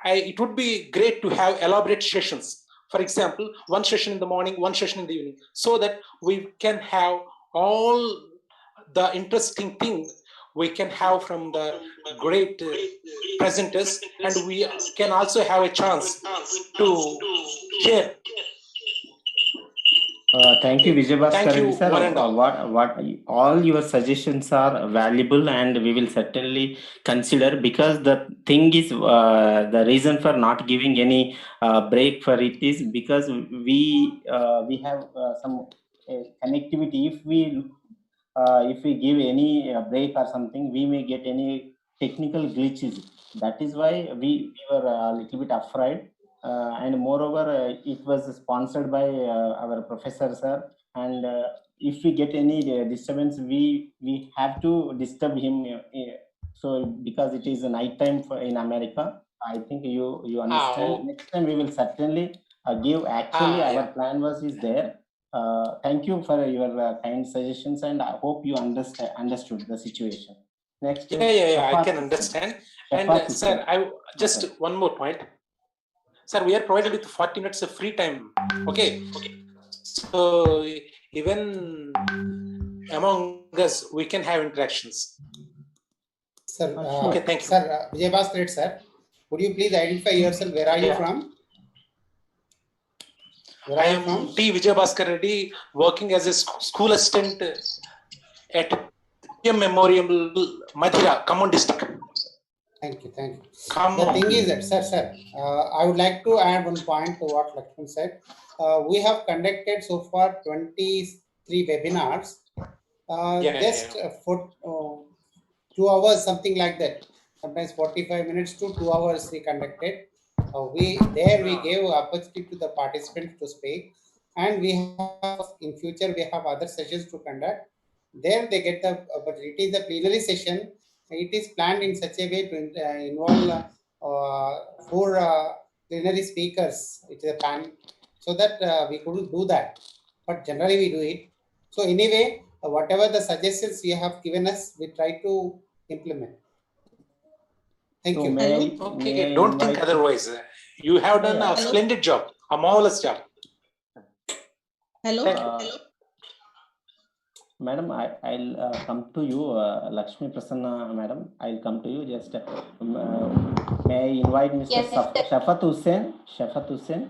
It would be great to have elaborate sessions. For example, one session in the morning, one session in the evening, so that we can have all the interesting thing we can have from the great presenters, and we can also have a chance to share. Thank you, Vijay Bhaskar Thank you, Reddy, sir. one and all. What all your suggestions are valuable, and we will certainly consider, because the thing is, the reason for not giving any break for it is because we have some connectivity. If we give any break or something, we may get any technical glitches. That is why we were a little bit afraid. And moreover, it was sponsored by our professor, sir. And if we get any disturbance, we have to disturb him. So because it is a night time in America, I think you understand. Next time we will certainly give. Actually, our plan is there. Thank you for your kind suggestions, and I hope you understood the situation. Next, Yeah, I can understand. And sir, I just one more point. Sir, we are provided with 40 minutes of free time. Okay. So even among us, we can have interactions. Sir, okay, thank you. Sir, Vijay Bhaskar, sir, would you please identify yourself? Where are you from? I am T. Vijay Bhaskar Reddy, working as a school assistant at Memorial, Madhira, Khammam district. Thank you. The thing is that, sir, I would like to add one point to what Lakshman said. We have conducted so far 23 webinars. For 2 hours, something like that. Sometimes 45 minutes to 2 hours we conducted. We gave opportunity to the participants to speak, and we have in future we have other sessions to conduct. There they get the opportunity. It is the plenary session. It is planned in such a way to involve 4 plenary speakers. It is a plan, so that we couldn't do that, but generally we do it. So anyway, whatever the suggestions you have given us, we try to implement. Thank you. Okay, don't think otherwise. You have done a splendid job, a marvelous job. Hello. Madam, I'll come to you, Lakshmi Prasanna, madam. I'll come to you. Just may I invite Mr. Yes, Shafat Hussain? Shafat Hussain.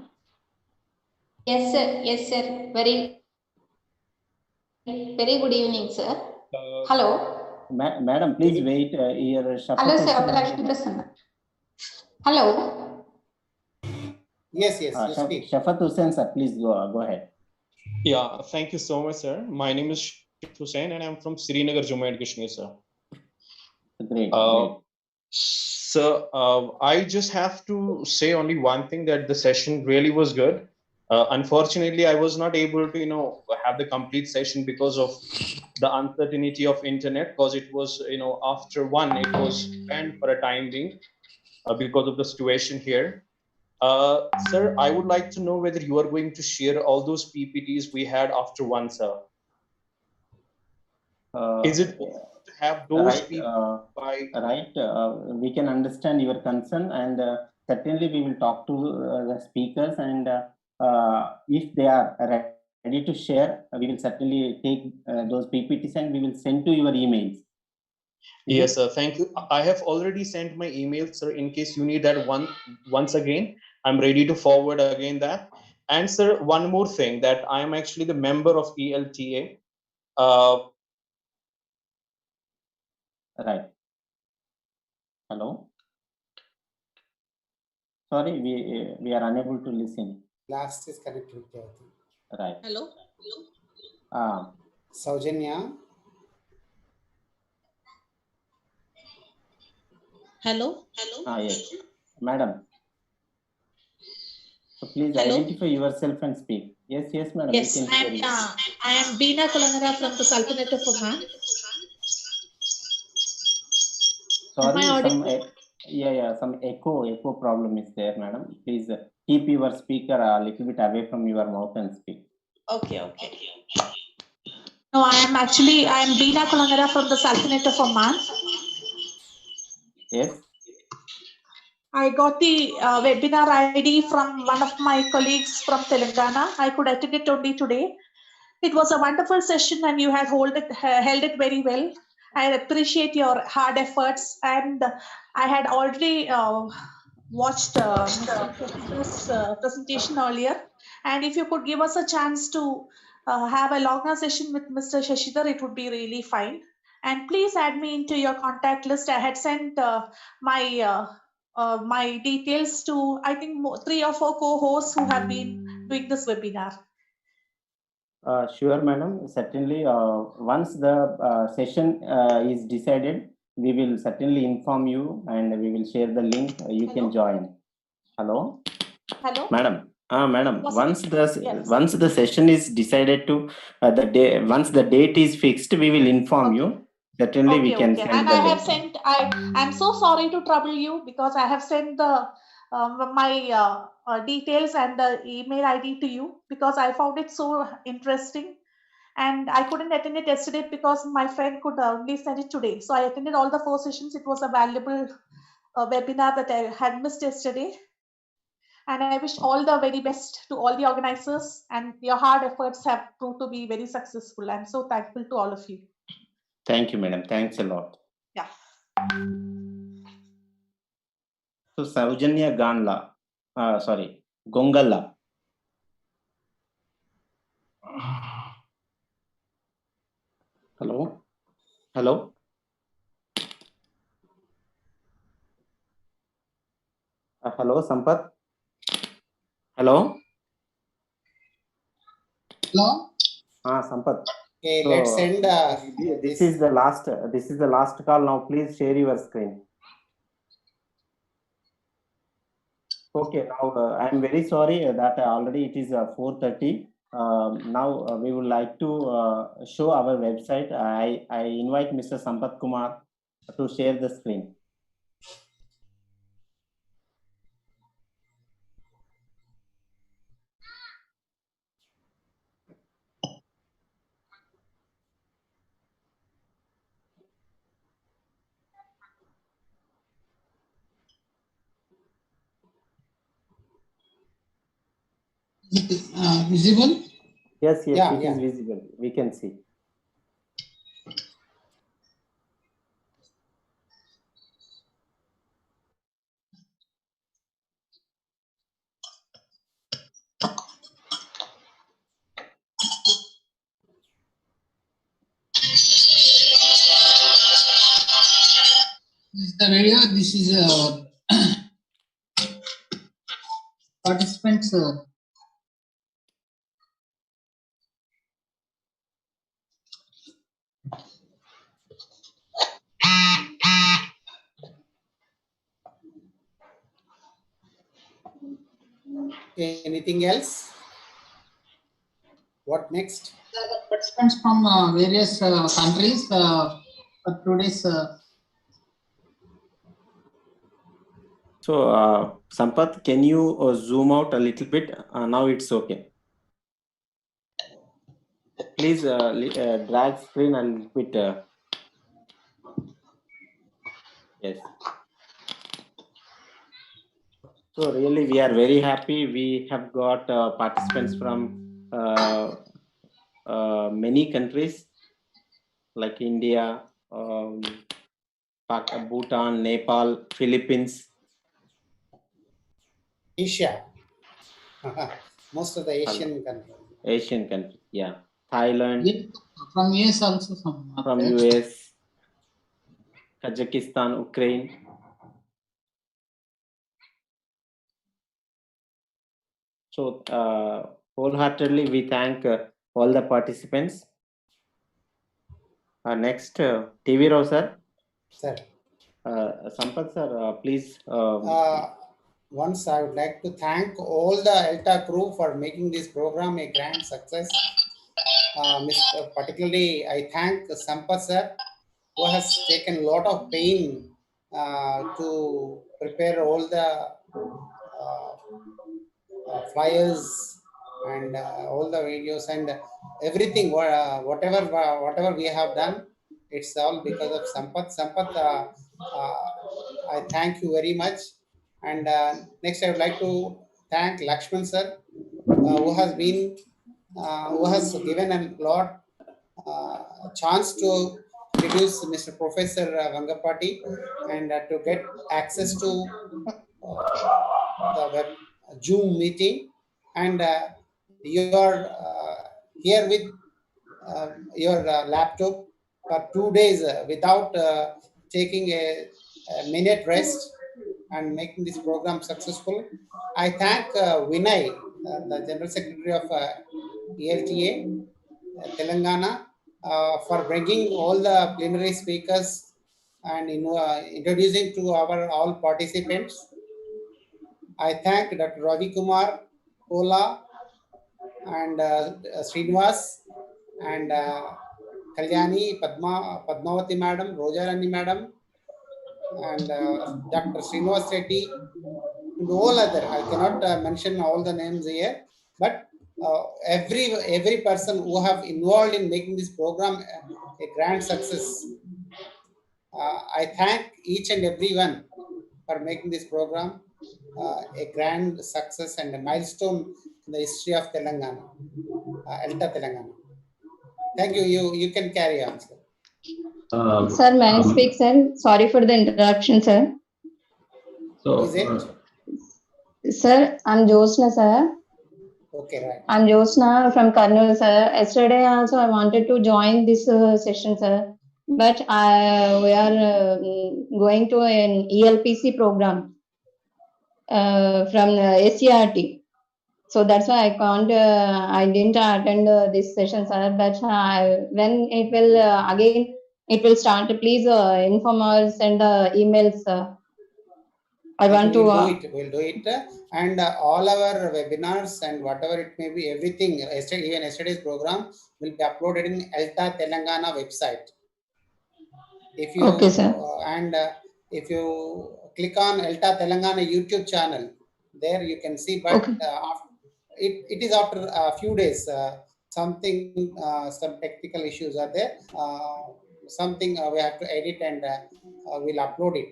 Yes, sir. Yes, sir. Very good evening, sir. Hello. Madam, please wait. Here, Shafat Hello, sir. Hussain. Lakshmi Prasanna. Hello. Yes, you speak. Shafat Hussain, sir, please go ahead. Yeah, thank you so much, sir. My name is Shafat Hussain, and I'm from Srinagar, Jammu and Kashmir, sir. Great. So I just have to say only one thing, that the session really was good. Unfortunately, I was not able to, have the complete session because of the uncertainty of internet, because it was, after 1, it was banned for a time being because of the situation here. Sir, I would like to know whether you are going to share all those PPTs we had after 1, sir. Is it possible to have those Right. We can understand your concern, and certainly we will talk to the speakers, and if they are ready to share, we will certainly take those PPTs and we will send to your emails. Yes, sir. Thank you. I have already sent my email, sir. In case you need that once again, I'm ready to forward again that. And sir, one more thing, that I am actually the member of ELTA. Right. Hello. Sorry, we are unable to listen. Last is connected. Right. Hello. Saujanya. Hello. Yes, madam. So please Hello? identify yourself and speak. Yes, madam. Yes, We can hear you. I am Beena Kulangara from the Sultanate of Oman. Sorry, Am I some audible? some echo problem is there, madam. Please keep your speaker a little bit away from your mouth and speak. Okay. No, I am Beena Kulangara from the Sultanate of Oman. Yes. I got the webinar ID from one of my colleagues from Telangana. I could attend it only today. It was a wonderful session and you had held it very well. I appreciate your hard efforts and I had already watched Mr. Shashidhar's presentation earlier. And if you could give us a chance to have a longer session with Mr. Shashidhar, it would be really fine. And please add me into your contact list. I had sent my details to, I think, 3 or 4 co-hosts who have been doing this webinar. Sure, madam. Certainly, once the session is decided, we will certainly inform you and we will share the link. You can join. Hello, madam. Madam. Once the session is decided to once the date is fixed, we will inform you. Certainly, we can send And the I have link. sent. I'm so sorry to trouble you because I have sent the my details and the email ID to you because I found it so interesting. And I couldn't attend it yesterday because my friend could only send it today. So I attended all the 4 sessions. It was a valuable webinar that I had missed yesterday. And I wish all the very best to all the organizers and your hard efforts have proved to be very successful. I'm so thankful to all of you. Thank you, madam. Thanks a lot. Yeah. So, Saujanya Ganla, Gongala. Hello. Hello. Hello, Sampath. Hello. Hello. Sampath. Okay, So, let's send. This is the last. This is the last call. Now, please share your screen. Okay. Now, I am very sorry that already it is 4:30. Now we would like to show our website. I invite Mr. Sampath Kumar to share the screen. Visible? Yes, Yeah, it is visible. We can see. This is the video. This is participants. Anything else? What next? The participants from various countries for today's. So, Sampath, can you zoom out a little bit? Now it's okay. Please drag screen a little bit. Yes. So really, we are very happy. We have got participants from many countries like India, Bhutan, Nepal, Philippines. Asia. Most of the Asian countries. Asian countries, yeah. Thailand. From US also some. From US, Kazakhstan, Ukraine. So wholeheartedly, we thank all the participants. Next, TV Rao sir. Sir. Sampath sir, please. Once I would like to thank all the Elta crew for making this program a grand success. Particularly, I thank Sampath sir, who has taken a lot of pain to prepare all the flyers and all the videos and everything. Whatever we have done, it's all because of Sampath. Sampath, I thank you very much. And next, I would like to thank Lakshman sir, who has given a lot chance to introduce Mr. Professor Vangapati and to get access to the web Zoom meeting. And you are here with your laptop for 2 days without taking a minute rest and making this program successful. I thank Vinay, the General Secretary of ELTA, Telangana, for bringing all the plenary speakers and introducing to our all participants. I thank Dr. Ravi Kumar, Kola, and Srinivas, and Kalyani, Padmavati Madam, Rojarani Madam, and Dr. Srinivas Reddy, and all other. I cannot mention all the names here, but every person who have involved in making this program a grand success. I thank each and everyone for making this program a grand success and a milestone in the history of Telangana, Elta Telangana. Thank you. You can carry on, sir. Sir, may I speak, sir? Sorry for the interruption, sir. Is it? Sir, I'm Josna, sir. Okay, right. I'm Josna from Karnool, sir. Yesterday also I wanted to join this session, sir. But we are going to an ELPC program from SCRT. So that's why I can't, I didn't attend this session, sir. But when it will again, it will start. Please inform or send emails. I want to. We'll do it. And all our webinars and whatever it may be, everything, even yesterday's program will be uploaded in Elta Telangana website. If you okay, sir. If you click on Elta Telangana YouTube channel, there you can see. But Okay. It is after a few days. Some technical issues are there. Something we have to edit and we'll upload it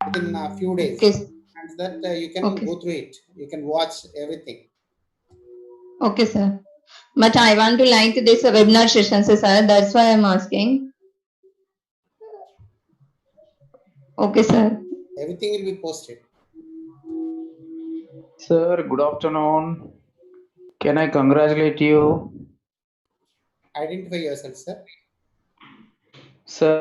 within a few days. Okay. And that you can go through it. You can watch everything. Okay, sir. But I want to like this webinar session, sir. That's why I'm asking. Okay, sir. Everything will be posted. Sir, good afternoon. Can I congratulate you? Identify yourself, sir. Sir,